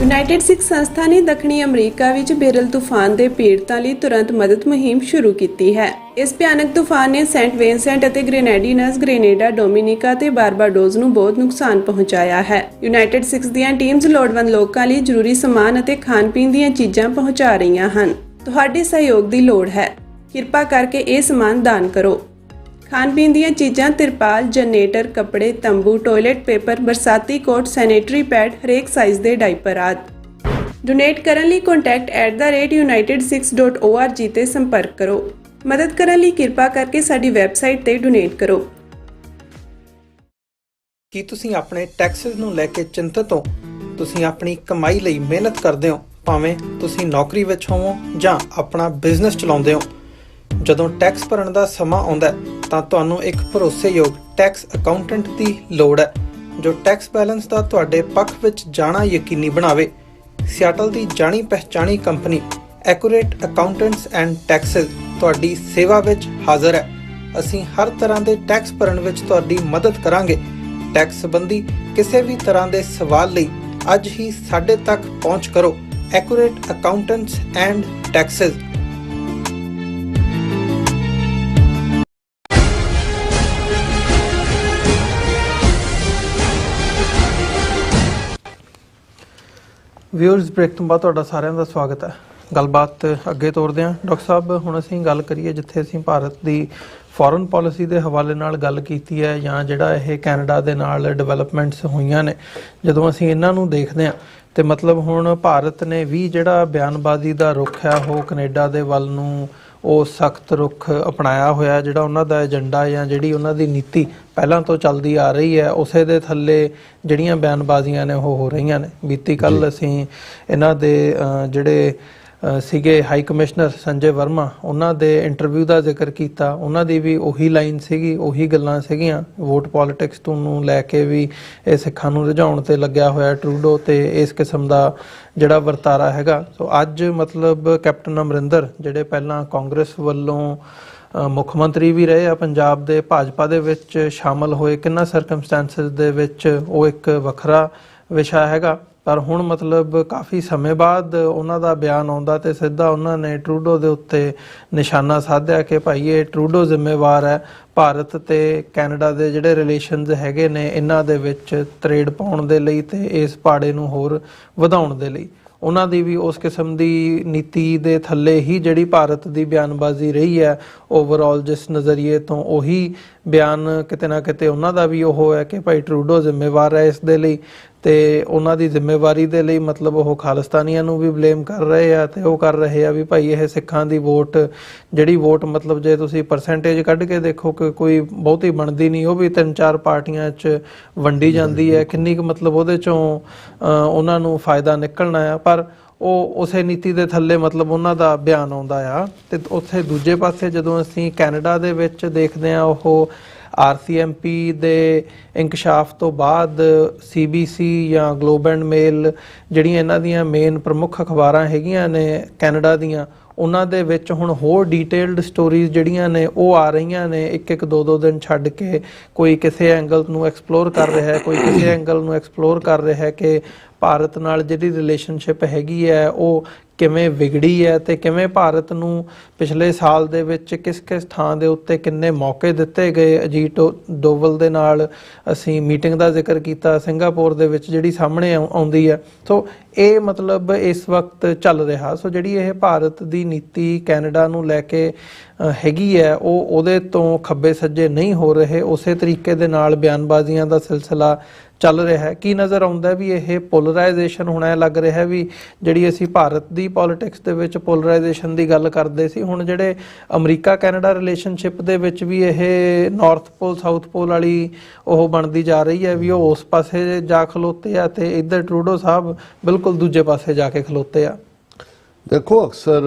ਯੂਨਾਈਟਿਡ ਸਿੱਖ ਸੰਸਥਾ ਨੇ ਦੱਖਣੀ ਅਮਰੀਕਾ ਵਿੱਚ ਬੇਰਲ ਤੂਫਾਨ ਦੇ ਪੀੜਤਾਂ ਲਈ ਤੁਰੰਤ ਮਦਦ ਮੁਹਿੰਮ ਸ਼ੁਰੂ ਕੀਤੀ ਹੈ। ਇਸ ਭਿਆਨਕ ਤੂਫਾਨ ਨੇ ਸੈਂਟ ਵਿੰਸੈਂਟ ਅਤੇ ਗ੍ਰੇਨੇਡੀਨਸ, ਗ੍ਰੇਨੇਡਾ, ਡੋਮਿਨਿਕਾ ਤੇ ਬਾਰਬਾਡੋਸ ਨੂੰ ਬਹੁਤ ਨੁਕਸਾਨ ਪਹੁੰਚਾਇਆ ਹੈ। ਯੂਨਾਈਟਿਡ ਸਿੱਖ ਦੀਆਂ ਟੀਮਜ਼ ਲੋੜਵੰਦ ਲੋਕਾਂ ਲਈ ਜ਼ਰੂਰੀ ਸਮਾਨ ਅਤੇ ਖਾਣ-ਪੀਣ ਦੀਆਂ ਚੀਜ਼ਾਂ ਪਹੁੰਚਾ ਰਹੀਆਂ ਹਨ। ਤੁਹਾਡੇ ਸਹਿਯੋਗ ਦੀ ਲੋੜ ਹੈ। ਕਿਰਪਾ ਕਰਕੇ ਇਹ ਸਮਾਨ ਦਾਨ ਕਰੋ। ਖਾਣ-ਪੀਣ ਦੀਆਂ ਚੀਜ਼ਾਂ, ਤਿਰਪਾਲ, ਜਨਰੇਟਰ, ਕੱਪੜੇ, ਤੰਬੂ, ਟਾਇਲਟ ਪੇਪਰ, ਬਰਸਾਤੀ ਕੋਟ, ਸੈਨੇਟਰੀ ਪੈਡ, ਹਰੇਕ ਸਾਈਜ਼ ਦੇ ਡਾਈਪਰ ਆਦਿ। ਡੋਨੇਟ ਕਰਨ ਲਈ contact@unitedsikhs.org ਤੇ ਸੰਪਰਕ ਕਰੋ। ਮਦਦ ਕਰਨ ਲਈ ਕਿਰਪਾ ਕਰਕੇ ਸਾਡੀ ਵੈਬਸਾਈਟ ਤੇ ਡੋਨੇਟ ਕਰੋ। ਕੀ ਤੁਸੀਂ ਆਪਣੇ ਟੈਕਸਸ ਨੂੰ ਲੈ ਕੇ ਚਿੰਤਤ ਹੋ? ਤੁਸੀਂ ਆਪਣੀ ਕਮਾਈ ਲਈ ਮਿਹਨਤ ਕਰਦੇ ਹੋ, ਭਾਵੇਂ ਤੁਸੀਂ ਨੌਕਰੀ ਵਿੱਚ ਹੋਵੋ ਜਾਂ ਆਪਣਾ ਬਿਜ਼ਨਸ ਚਲਾਉਂਦੇ ਹੋ। ਜਦੋਂ ਟੈਕਸ ਭਰਨ ਦਾ ਸਮਾਂ ਆਉਂਦਾ ਹੈ ਤਾਂ ਤੁਹਾਨੂੰ ਇੱਕ ਭਰੋਸੇਯੋਗ ਟੈਕਸ ਅਕਾਊਂਟੈਂਟ ਦੀ ਲੋੜ ਹੈ ਜੋ ਟੈਕਸ ਬੈਲੈਂਸ ਦਾ ਤੁਹਾਡੇ ਪੱਖ ਵਿੱਚ ਜਾਣਾ ਯਕੀਨੀ ਬਣਾਵੇ। ਸਿਆਟਲ ਦੀ ਜਾਣੀ ਪਛਾਣੀ company accurate accountants and taxes ਤੁਹਾਡੀ ਸੇਵਾ ਵਿੱਚ ਹਾਜ਼ਰ ਹੈ। ਅਸੀਂ ਹਰ ਤਰ੍ਹਾਂ ਦੇ ਟੈਕਸ ਭਰਨ ਵਿੱਚ ਤੁਹਾਡੀ ਮਦਦ ਕਰਾਂਗੇ। ਟੈਕਸ ਸੰਬੰਧੀ ਕਿਸੇ ਵੀ ਤਰ੍ਹਾਂ ਦੇ ਸਵਾਲ ਲਈ ਅੱਜ ਹੀ ਸਾਡੇ ਤੱਕ ਪਹੁੰਚ ਕਰੋ। Accurate accountants and Taxes. Viewers, break ਤੋਂ ਬਾਅਦ ਤੁਹਾਡਾ ਸਾਰਿਆਂ ਦਾ ਸਵਾਗਤ ਹੈ। ਗੱਲਬਾਤ ਅੱਗੇ ਤੋਰਦੇ ਹਾਂ। ਡਾਕਟਰ ਸਾਹਿਬ, ਹੁਣ ਅਸੀਂ ਗੱਲ ਕਰੀਏ ਜਿੱਥੇ ਅਸੀਂ ਭਾਰਤ ਦੀ ਫੋਰਨ ਪਾਲਿਸੀ ਦੇ ਹਵਾਲੇ ਨਾਲ ਗੱਲ ਕੀਤੀ ਹੈ ਜਾਂ ਜਿਹੜਾ ਇਹ ਕੈਨੇਡਾ ਦੇ ਨਾਲ ਡਿਵੈਲਪਮੈਂਟਸ ਹੋਈਆਂ ਨੇ, ਜਦੋਂ ਅਸੀਂ ਇਹਨਾਂ ਨੂੰ ਦੇਖਦੇ ਹਾਂ ਤੇ ਮਤਲਬ ਹੁਣ ਭਾਰਤ ਨੇ ਵੀ ਜਿਹੜਾ ਬਿਆਨਬਾਜ਼ੀ ਦਾ ਰੁਖ ਹੈ ਉਹ ਕੈਨੇਡਾ ਦੇ ਵੱਲ ਨੂੰ ਉਹ ਸਖਤ ਰੁਖ ਅਪਣਾਇਆ ਹੋਇਆ। ਜਿਹੜਾ ਉਹਨਾਂ ਦਾ ਏਜੰਡਾ ਜਾਂ ਜਿਹੜੀ ਉਹਨਾਂ ਦੀ ਨੀਤੀ ਪਹਿਲਾਂ ਤੋਂ ਚੱਲਦੀ ਆ ਰਹੀ ਹੈ, ਉਸੇ ਦੇ ਥੱਲੇ ਜਿਹੜੀਆਂ ਬਿਆਨਬਾਜ਼ੀਆਂ ਨੇ ਉਹ ਹੋ ਰਹੀਆਂ ਨੇ। ਬੀਤੀ ਕੱਲ੍ਹ ਅਸੀਂ ਇਹਨਾਂ ਦੇ ਜਿਹੜੇ ਸੀਗੇ ਹਾਈ ਕਮਿਸ਼ਨਰ ਸੰਜੇ ਵਰਮਾ, ਉਹਨਾਂ ਦੇ ਇੰਟਰਵਿਊ ਦਾ ਜ਼ਿਕਰ ਕੀਤਾ। ਉਹਨਾਂ ਦੀ ਵੀ ਉਹੀ ਲਾਈਨ ਸੀਗੀ, ਉਹੀ ਗੱਲਾਂ ਸੀਗੀਆਂ। ਵੋਟ ਪੋਲੀਟਿਕਸ ਨੂੰ ਲੈ ਕੇ ਵੀ ਇਹ ਸਿੱਖਾਂ ਨੂੰ ਰਿਝਾਉਣ ਤੇ ਲੱਗਿਆ ਹੋਇਆ ਟਰੂਡੋ, ਤੇ ਇਸ ਕਿਸਮ ਦਾ ਜਿਹੜਾ ਵਰਤਾਰਾ ਹੈਗਾ। ਸੋ ਅੱਜ ਮਤਲਬ ਕੈਪਟਨ ਅਮਰਿੰਦਰ, ਜਿਹੜੇ ਪਹਿਲਾਂ ਕਾਂਗਰਸ ਵੱਲੋਂ ਮੁੱਖ ਮੰਤਰੀ ਵੀ ਰਹੇ ਆ ਪੰਜਾਬ ਦੇ, ਭਾਜਪਾ ਦੇ ਵਿੱਚ ਸ਼ਾਮਲ ਹੋਏ ਕਿੰਨਾ ਸਰਕਮਸਟੈਂਸਸ ਦੇ ਵਿੱਚ, ਉਹ ਇੱਕ ਵੱਖਰਾ ਵਿਸ਼ਾ ਹੈਗਾ। ਪਰ ਹੁਣ ਮਤਲਬ ਕਾਫੀ ਸਮੇਂ ਬਾਅਦ ਉਹਨਾਂ ਦਾ ਬਿਆਨ ਆਉਂਦਾ ਤੇ ਸਿੱਧਾ ਉਹਨਾਂ ਨੇ ਟਰੂਡੋ ਦੇ ਉੱਤੇ ਨਿਸ਼ਾਨਾ ਸਾਧਿਆ ਕਿ ਭਾਈ ਇਹ ਟਰੂਡੋ ਜ਼ਿੰਮੇਵਾਰ ਹੈ ਭਾਰਤ ਤੇ ਕੈਨੇਡਾ ਦੇ ਜਿਹੜੇ ਰਿਲੇਸ਼ਨਸ ਹੈਗੇ ਨੇ ਇਹਨਾਂ ਦੇ ਵਿੱਚ ਤਰੇੜ ਪਾਉਣ ਦੇ ਲਈ ਤੇ ਇਸ ਪਾੜੇ ਨੂੰ ਹੋਰ ਵਧਾਉਣ ਦੇ ਲਈ। ਉਹਨਾਂ ਦੀ ਵੀ ਉਸ ਕਿਸਮ ਦੀ ਨੀਤੀ ਦੇ ਥੱਲੇ ਹੀ ਜਿਹੜੀ ਭਾਰਤ ਦੀ ਬਿਆਨਬਾਜ਼ੀ ਰਹੀ ਹੈ ਓਵਰਆਲ ਜਿਸ ਨਜ਼ਰੀਏ ਤੋਂ, ਉਹੀ ਬਿਆਨ ਕਿਤੇ ਨਾ ਕਿਤੇ ਉਹਨਾਂ ਦਾ ਵੀ ਉਹ ਹੈ ਕਿ ਭਾਈ ਟਰੂਡੋ ਜ਼ਿੰਮੇਵਾਰ ਹੈ ਇਸ ਦੇ ਲਈ, ਤੇ ਉਹਨਾਂ ਦੀ ਜ਼ਿੰਮੇਵਾਰੀ ਦੇ ਲਈ ਮਤਲਬ ਉਹ ਖਾਲਿਸਤਾਨੀਆਂ ਨੂੰ ਵੀ ਬਲੇਮ ਕਰ ਰਹੇ ਆ, ਤੇ ਉਹ ਕਰ ਰਹੇ ਆ ਵੀ ਭਾਈ ਇਹ ਸਿੱਖਾਂ ਦੀ ਵੋਟ ਜਿਹੜੀ ਵੋਟ ਮਤਲਬ ਜੇ ਤੁਸੀਂ ਪਰਸੈਂਟੇਜ ਕੱਢ ਕੇ ਦੇਖੋ ਕਿ ਕੋਈ ਬਹੁਤੀ ਬਣਦੀ ਨਹੀਂ, ਉਹ ਵੀ 3-4 ਪਾਰਟੀਆਂ 'ਚ ਵੰਡੀ ਜਾਂਦੀ ਹੈ, ਕਿੰਨੀ ਕੁ ਮਤਲਬ ਉਹਦੇ 'ਚੋਂ ਉਹਨਾਂ ਨੂੰ ਫਾਇਦਾ ਨਿਕਲਣਾ ਆ। ਪਰ ਉਹ ਉਸੇ ਨੀਤੀ ਦੇ ਥੱਲੇ ਮਤਲਬ ਉਹਨਾਂ ਦਾ ਬਿਆਨ ਆਉਂਦਾ ਆ। ਤੇ ਉੱਥੇ ਦੂਜੇ ਪਾਸੇ ਜਦੋਂ ਅਸੀਂ ਕੈਨੇਡਾ ਦੇ ਵਿੱਚ ਦੇਖਦੇ ਹਾਂ, ਉਹ RCMP ਦੇ ਇੰਕਸ਼ਾਫ ਤੋਂ ਬਾਅਦ CBC ਜਾਂ ਗਲੋਬ ਐਂਡ ਮੇਲ ਜਿਹੜੀਆਂ ਇਹਨਾਂ ਦੀਆਂ ਮੇਨ ਪ੍ਰਮੁੱਖ ਅਖਬਾਰਾਂ ਹੈਗੀਆਂ ਨੇ ਕੈਨੇਡਾ ਦੀਆਂ, ਉਹਨਾਂ ਦੇ ਵਿੱਚ ਹੁਣ ਹੋਰ ਡੀਟੇਲਡ ਸਟੋਰੀਜ਼ ਜਿਹੜੀਆਂ ਨੇ ਉਹ ਆ ਰਹੀਆਂ ਨੇ, ਇੱਕ 2-2 ਦਿਨ ਛੱਡ ਕੇ। ਕੋਈ ਕਿਸੇ ਐਂਗਲ ਨੂੰ ਐਕਸਪਲੋਰ ਕਰ ਰਿਹਾ ਹੈ, ਕੋਈ ਕਿਸੇ ਐਂਗਲ ਨੂੰ ਐਕਸਪਲੋਰ ਕਰ ਰਿਹਾ ਹੈ ਕਿ ਭਾਰਤ ਨਾਲ ਜਿਹੜੀ ਰਿਲੇਸ਼ਨਸ਼ਿਪ ਹੈਗੀ ਹੈ ਉਹ ਕਿਵੇਂ ਵਿਗੜੀ ਹੈ, ਤੇ ਕਿਵੇਂ ਭਾਰਤ ਨੂੰ ਪਿਛਲੇ ਸਾਲ ਦੇ ਵਿੱਚ ਕਿਸ ਥਾਂ ਦੇ ਉੱਤੇ ਕਿੰਨੇ ਮੌਕੇ ਦਿੱਤੇ ਗਏ। ਅਜੀਤ ਡੋਵਲ ਦੇ ਨਾਲ ਅਸੀਂ ਮੀਟਿੰਗ ਦਾ ਜ਼ਿਕਰ ਕੀਤਾ ਸਿੰਗਾਪੁਰ ਦੇ ਵਿੱਚ, ਜਿਹੜੀ ਸਾਹਮਣੇ ਆਉਂਦੀ ਹੈ। ਸੋ ਇਹ ਮਤਲਬ ਇਸ ਵਕਤ ਚੱਲ ਰਿਹਾ। ਸੋ ਜਿਹੜੀ ਇਹ ਭਾਰਤ ਦੀ ਨੀਤੀ ਕੈਨੇਡਾ ਨੂੰ ਲੈ ਕੇ ਹੈਗੀ ਹੈ, ਉਹ ਉਹਦੇ ਤੋਂ ਖੱਬੇ ਸੱਜੇ ਨਹੀਂ ਹੋ ਰਹੇ, ਉਸੇ ਤਰੀਕੇ ਦੇ ਨਾਲ ਬਿਆਨਬਾਜ਼ੀਆਂ ਦਾ ਸਿਲਸਿਲਾ ਚੱਲ ਰਿਹਾ ਹੈ। ਕੀ ਨਜ਼ਰ ਆਉਂਦਾ ਵੀ ਇਹ ਪੋਲਰਾਈਜੇਸ਼ਨ ਹੋਣਾ ਲੱਗ ਰਿਹਾ ਵੀ ਜਿਹੜੀ ਅਸੀਂ ਭਾਰਤ ਦੀ ਪੋਲਿਟਿਕਸ ਦੇ ਵਿੱਚ ਪੋਲਰਾਈਜੇਸ਼ਨ ਦੀ ਗੱਲ ਕਰਦੇ ਸੀ, ਹੁਣ ਜਿਹੜੇ ਅਮਰੀਕਾ ਕੈਨੇਡਾ ਰਿਲੇਸ਼ਨਸ਼ਿਪ ਦੇ ਵਿੱਚ ਵੀ ਇਹ ਨਾਰਥ ਪੋਲ ਸਾਊਥ ਪੋਲ ਵਾਲੀ ਉਹ ਬਣਦੀ ਜਾ ਰਹੀ ਹੈ ਵੀ ਉਹ ਉਸ ਪਾਸੇ ਜਾ ਖਲੋਤੇ ਆ ਤੇ ਇੱਧਰ ਟਰੂਡੋ ਸਾਹਿਬ ਬਿਲਕੁਲ ਦੂਜੇ ਪਾਸੇ ਜਾ ਕੇ ਖਲੋਤੇ ਆ। ਦੇਖੋ, ਅਕਸਰ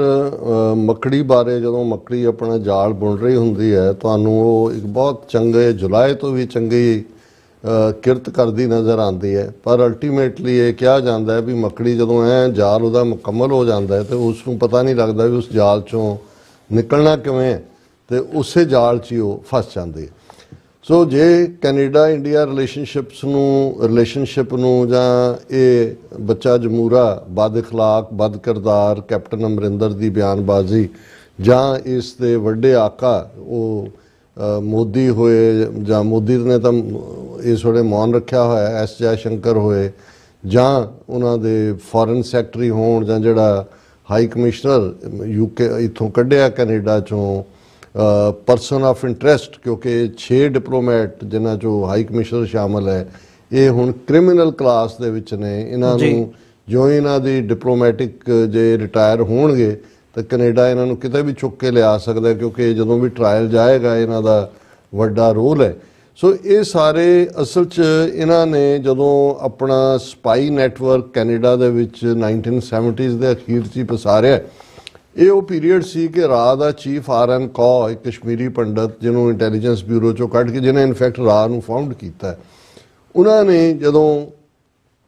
ਮੱਕੜੀ ਬਾਰੇ ਜਦੋਂ ਮੱਕੜੀ ਆਪਣਾ ਜਾਲ ਬੁਣ ਰਹੀ ਹੁੰਦੀ ਹੈ, ਤੁਹਾਨੂੰ ਉਹ ਇੱਕ ਬਹੁਤ ਚੰਗੇ ਜੁਲਾਏ ਤੋਂ ਵੀ ਚੰਗੀ ਕਿਰਤ ਕਰਦੀ ਨਜ਼ਰ ਆਉਂਦੀ ਹੈ। ਪਰ ਅਲਟੀਮੇਟਲੀ ਇਹ ਕਿਹਾ ਜਾਂਦਾ ਹੈ ਵੀ ਮੱਕੜੀ ਜਦੋਂ ਜਾਲ ਉਹਦਾ ਮੁਕੰਮਲ ਹੋ ਜਾਂਦਾ ਹੈ ਤੇ ਉਸ ਨੂੰ ਪਤਾ ਨਹੀਂ ਲੱਗਦਾ ਵੀ ਉਸ ਜਾਲ 'ਚੋਂ ਨਿਕਲਣਾ ਕਿਵੇਂ ਹੈ, ਤੇ ਉਸੇ ਜਾਲ 'ਚ ਹੀ ਉਹ ਫਸ ਜਾਂਦੀ ਹੈ। ਸੋ ਜੇ ਕੈਨੇਡਾ ਇੰਡੀਆ ਰਿਲੇਸ਼ਨਸ਼ਿਪ ਨੂੰ ਜਾਂ ਇਹ ਬੱਚਾ ਜਮੂਰਾ ਬਦ ਅਖਲਾਕ ਬਦ ਕਿਰਦਾਰ ਕੈਪਟਨ ਅਮਰਿੰਦਰ ਦੀ ਬਿਆਨਬਾਜ਼ੀ ਜਾਂ ਇਸ ਦੇ ਵੱਡੇ ਆਕਾ ਉਹ ਮੋਦੀ ਹੋਏ ਜਾਂ ਮੋਦੀ ਨੇ ਤਾਂ ਇਸ ਵੇਲੇ ਮੌਨ ਰੱਖਿਆ ਹੋਇਆ, ਐਸ ਜੈ ਸ਼ੰਕਰ ਹੋਏ, ਜਾਂ ਉਹਨਾਂ ਦੇ ਫੋਰਨ ਸੈਕਟਰੀ ਹੋਣ, ਜਾਂ ਜਿਹੜਾ ਹਾਈ ਕਮਿਸ਼ਨਰ UK ਇੱਥੋਂ ਕੱਢਿਆ ਕੈਨੇਡਾ 'ਚੋਂ ਪਰਸਨ ਆਫ ਇੰਟਰਸਟ, ਕਿਉਂਕਿ 6 ਡਿਪਲੋਮੈਟ ਜਿਨ੍ਹਾਂ 'ਚੋਂ ਹਾਈ ਕਮਿਸ਼ਨਰ ਸ਼ਾਮਲ ਹੈ ਇਹ ਹੁਣ ਕ੍ਰਿਮੀਨਲ ਕਲਾਸ ਦੇ ਵਿੱਚ ਨੇ। ਇਹਨਾਂ ਨੂੰ ਜੋ ਇਹਨਾਂ ਦੀ ਡਿਪਲੋਮੈਟਿਕ ਜੇ ਰਿਟਾਇਰ ਹੋਣਗੇ ਤਾਂ ਕੈਨੇਡਾ ਇਹਨਾਂ ਨੂੰ ਕਿਤੇ ਵੀ ਚੁੱਕ ਕੇ ਲਿਆ ਸਕਦਾ, ਕਿਉਂਕਿ ਜਦੋਂ ਵੀ ਟਰਾਇਲ ਜਾਏਗਾ ਇਹਨਾਂ ਦਾ ਵੱਡਾ ਰੋਲ ਹੈ। ਸੋ ਇਹ ਸਾਰੇ ਅਸਲ 'ਚ ਇਹਨਾਂ ਨੇ ਜਦੋਂ ਆਪਣਾ ਸਪਾਈ ਨੈਟਵਰਕ ਕੈਨੇਡਾ ਦੇ ਵਿੱਚ 1970s ਦੇ ਅਖੀਰ 'ਚ ਹੀ ਪਸਾਰਿਆ, ਇਹ ਉਹ ਪੀਰੀਅਡ ਸੀ ਕਿ ਰਾਹ ਦਾ ਚੀਫ RN ਕੌ, ਇੱਕ ਕਸ਼ਮੀਰੀ ਪੰਡਤ ਜਿਹਨੂੰ ਇੰਟੈਲੀਜੈਂਸ ਬਿਊਰੋ 'ਚੋਂ ਕੱਢ ਕੇ ਜਿਹਨੇ ਇਨਫੈਕਟ ਰਾਹ ਨੂੰ ਫਾਊਂਡ ਕੀਤਾ, ਉਹਨਾਂ ਨੇ ਜਦੋਂ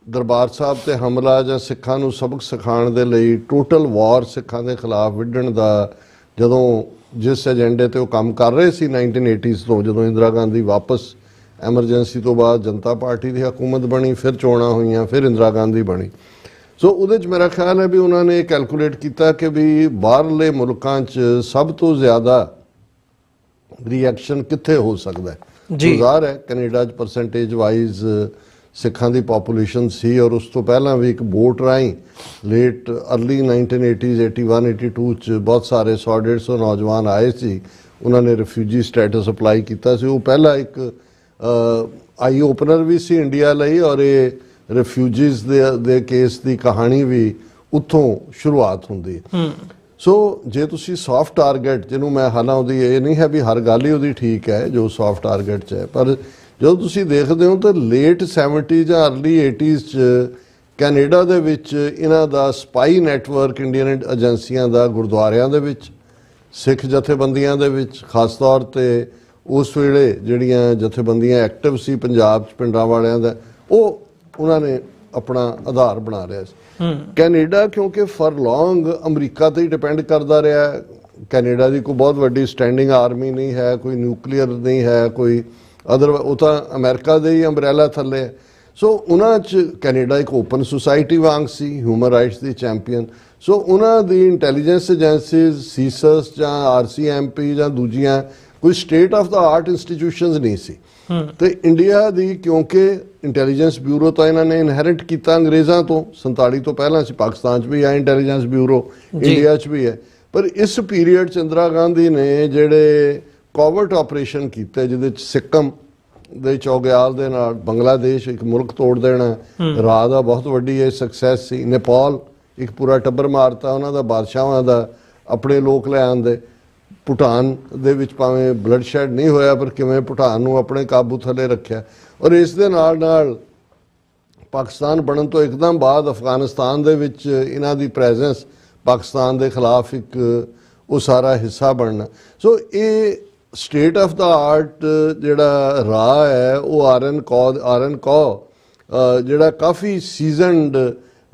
ਦਰਬਾਰ ਸਾਹਿਬ ਤੇ ਹਮਲਾ ਜਾਂ ਸਿੱਖਾਂ ਨੂੰ ਸਬਕ ਸਿਖਾਉਣ ਦੇ ਲਈ ਟੋਟਲ ਵਾਰ ਸਿੱਖਾਂ ਦੇ ਖਿਲਾਫ ਵਿੱਢਣ ਦਾ ਜਦੋਂ ਜਿਸ ਏਜੰਡੇ ਤੇ ਉਹ ਕੰਮ ਕਰ ਰਹੇ ਸੀ 1980s ਤੋਂ, ਜਦੋਂ ਇੰਦਰਾ ਗਾਂਧੀ ਵਾਪਸ ਐਮਰਜੈਂਸੀ ਤੋਂ ਬਾਅਦ ਜਨਤਾ ਪਾਰਟੀ ਦੀ ਹਕੂਮਤ ਬਣੀ, ਫਿਰ ਚੋਣਾਂ ਹੋਈਆਂ, ਫਿਰ ਇੰਦਰਾ ਗਾਂਧੀ ਬਣੀ। ਸੋ ਉਹਦੇ 'ਚ ਮੇਰਾ ਖਿਆਲ ਹੈ ਵੀ ਉਹਨਾਂ ਨੇ ਕੈਲਕੂਲੇਟ ਕੀਤਾ ਕਿ ਵੀ ਬਾਹਰਲੇ ਮੁਲਕਾਂ 'ਚ ਸਭ ਤੋਂ ਜ਼ਿਆਦਾ ਰਿਐਕਸ਼ਨ ਕਿੱਥੇ ਹੋ ਸਕਦਾ ਹੈ। ਜ਼ਾਹਰ ਹੈ ਕੈਨੇਡਾ 'ਚ ਪਰਸੈਂਟੇਜ ਵਾਈਜ਼ ਸਿੱਖਾਂ ਦੀ ਪਾਪੂਲੇਸ਼ਨ ਸੀ, ਔਰ ਉਸ ਤੋਂ ਪਹਿਲਾਂ ਵੀ ਇੱਕ ਬੋਟ ਰਾਹੀਂ ਲੇਟ ਅਰਲੀ 1980s 81 82 'ਚ ਬਹੁਤ ਸਾਰੇ 100-150 ਨੌਜਵਾਨ ਆਏ ਸੀ, ਉਹਨਾਂ ਨੇ ਰਿਫਿਊਜੀ ਸਟੇਟਸ ਅਪਲਾਈ ਕੀਤਾ ਸੀ। ਉਹ ਪਹਿਲਾ ਇੱਕ ਆਈ ਓਪਨਰ ਵੀ ਸੀ ਇੰਡੀਆ ਲਈ, ਔਰ ਇਹ ਰਿਫਿਊਜੀਜ਼ ਦੇ ਕੇਸ ਦੀ ਕਹਾਣੀ ਵੀ ਉੱਥੋਂ ਸ਼ੁਰੂਆਤ ਹੁੰਦੀ ਹੈ। ਸੋ ਜੇ ਤੁਸੀਂ ਸੌਫਟ ਟਾਰਗੇਟ, ਜਿਹਨੂੰ ਮੈਂ ਹਾਲਾਂਕਿ ਇਹ ਨਹੀਂ ਹੈ ਵੀ ਹਰ ਗੱਲ ਹੀ ਉਹਦੀ ਠੀਕ ਹੈ ਜੋ ਸੌਫਟ ਟਾਰਗੇਟ 'ਚ ਹੈ, ਪਰ ਜਦੋਂ ਤੁਸੀਂ ਦੇਖਦੇ ਹੋ ਤਾਂ ਲੇਟ 70 ਜਾਂ ਅਰਲੀ 80s 'ਚ ਕੈਨੇਡਾ ਦੇ ਵਿੱਚ ਇਹਨਾਂ ਦਾ ਸਪਾਈ ਨੈਟਵਰਕ ਇੰਡੀਅਨ ਏਜੰਸੀਆਂ ਦਾ ਗੁਰਦੁਆਰਿਆਂ ਦੇ ਵਿੱਚ, ਸਿੱਖ ਜਥੇਬੰਦੀਆਂ ਦੇ ਵਿੱਚ, ਖਾਸ ਤੌਰ 'ਤੇ ਉਸ ਵੇਲੇ ਜਿਹੜੀਆਂ ਜਥੇਬੰਦੀਆਂ ਐਕਟਿਵ ਸੀ ਪੰਜਾਬ 'ਚ ਪਿੰਡਾਂ ਵਾਲਿਆਂ ਦਾ, ਉਹ ਉਹਨਾਂ ਨੇ ਆਪਣਾ ਆਧਾਰ ਬਣਾ ਲਿਆ ਸੀ। ਕੈਨੇਡਾ ਕਿਉਂਕਿ ਫॉर ਲੌਂਗ ਅਮਰੀਕਾ ਤੇ ਹੀ ਡਿਪੈਂਡ ਕਰਦਾ ਰਿਹਾ। ਕੈਨੇਡਾ ਦੀ ਕੋਈ ਬਹੁਤ ਵੱਡੀ ਸਟੈਂਡਿੰਗ ਆਰਮੀ ਨਹੀਂ ਹੈ, ਕੋਈ ਨਿਊਕਲੀਅਰ ਨਹੀਂ ਹੈ, ਕੋਈ ਅਦਰ, ਉਹ ਤਾਂ ਅਮਰੀਕਾ ਦੇ ਹੀ ਅੰਬਰੇਲਾ ਥੱਲੇ ਹੈ। ਸੋ ਉਹਨਾਂ 'ਚ ਕੈਨੇਡਾ ਇੱਕ ਓਪਨ ਸੁਸਾਇਟੀ ਵਾਂਗ ਸੀ, ਹਿਊਮਨ ਰਾਈਟਸ ਦੀ ਚੈਂਪੀਅਨ। ਸੋ ਉਹਨਾਂ ਦੀ ਇੰਟੈਲੀਜੈਂਸ ਏਜੰਸੀਜ਼, ਸੀਸਸ ਜਾਂ RCMP ਜਾਂ ਦੂਜੀਆਂ ਕੋਈ state of the art institutions ਨਹੀਂ ਸੀ। ਤੇ ਇੰਡੀਆ ਦੀ ਕਿਉਂਕਿ ਇੰਟੈਲੀਜੈਂਸ ਬਿਊਰੋ ਤਾਂ ਇਹਨਾਂ ਨੇ ਇਨਹੈਰਿਟ ਕੀਤਾ ਅੰਗਰੇਜ਼ਾਂ ਤੋਂ, 47 ਤੋਂ ਪਹਿਲਾਂ ਸੀ, ਪਾਕਿਸਤਾਨ 'ਚ ਵੀ ਹੈ ਇੰਟੈਲੀਜੈਂਸ ਬਿਊਰੋ, ਇੰਡੀਆ 'ਚ ਵੀ ਹੈ। ਪਰ ਇਸ ਪੀਰੀਅਡ 'ਚ ਇੰਦਰਾ ਗਾਂਧੀ ਨੇ ਜਿਹੜੇ ਕੋਵਰਟ ਆਪਰੇਸ਼ਨ ਕੀਤੇ, ਜਿਹਦੇ 'ਚ ਸਿੱਕਮ ਦੇ ਚੌਗਿਆਲ ਦੇ ਨਾਲ ਬੰਗਲਾਦੇਸ਼ ਇੱਕ ਮੁਲਕ ਤੋੜ ਦੇਣਾ, ਰਾਹ ਦਾ ਬਹੁਤ ਵੱਡੀ ਇਹ ਸਕਸੈਸ ਸੀ। ਨੇਪਾਲ ਇੱਕ ਪੂਰਾ ਟੱਬਰ ਮਾਰਤਾ ਉਹਨਾਂ ਦਾ, ਬਾਦਸ਼ਾਹਾਂ ਦਾ, ਆਪਣੇ ਲੋਕ ਲੈ ਆਂਦੇ। ਭੂਟਾਨ ਦੇ ਵਿੱਚ ਭਾਵੇਂ ਬਲੱਡ ਸ਼ੈਡ ਨਹੀਂ ਹੋਇਆ, ਪਰ ਕਿਵੇਂ ਭੂਟਾਨ ਨੂੰ ਆਪਣੇ ਕਾਬੂ ਥੱਲੇ ਰੱਖਿਆ। ਔਰ ਇਸ ਦੇ ਨਾਲ ਨਾਲ ਪਾਕਿਸਤਾਨ ਬਣਨ ਤੋਂ ਇੱਕਦਮ ਬਾਅਦ ਅਫਗਾਨਿਸਤਾਨ ਦੇ ਵਿੱਚ ਇਹਨਾਂ ਦੀ ਪ੍ਰੈਜ਼ੈਂਸ ਪਾਕਿਸਤਾਨ ਦੇ ਖਿਲਾਫ ਇੱਕ ਉਹ ਸਾਰਾ ਹਿੱਸਾ ਬਣਨਾ। ਸੋ ਇਹ ਸਟੇਟ ਆਫ ਦਾ ਆਰਟ ਜਿਹੜਾ ਰਾਹ ਹੈ ਉਹ ਆਰ ਐਨ ਕੌ ਜਿਹੜਾ ਕਾਫੀ ਸੀਜ਼ਨਡ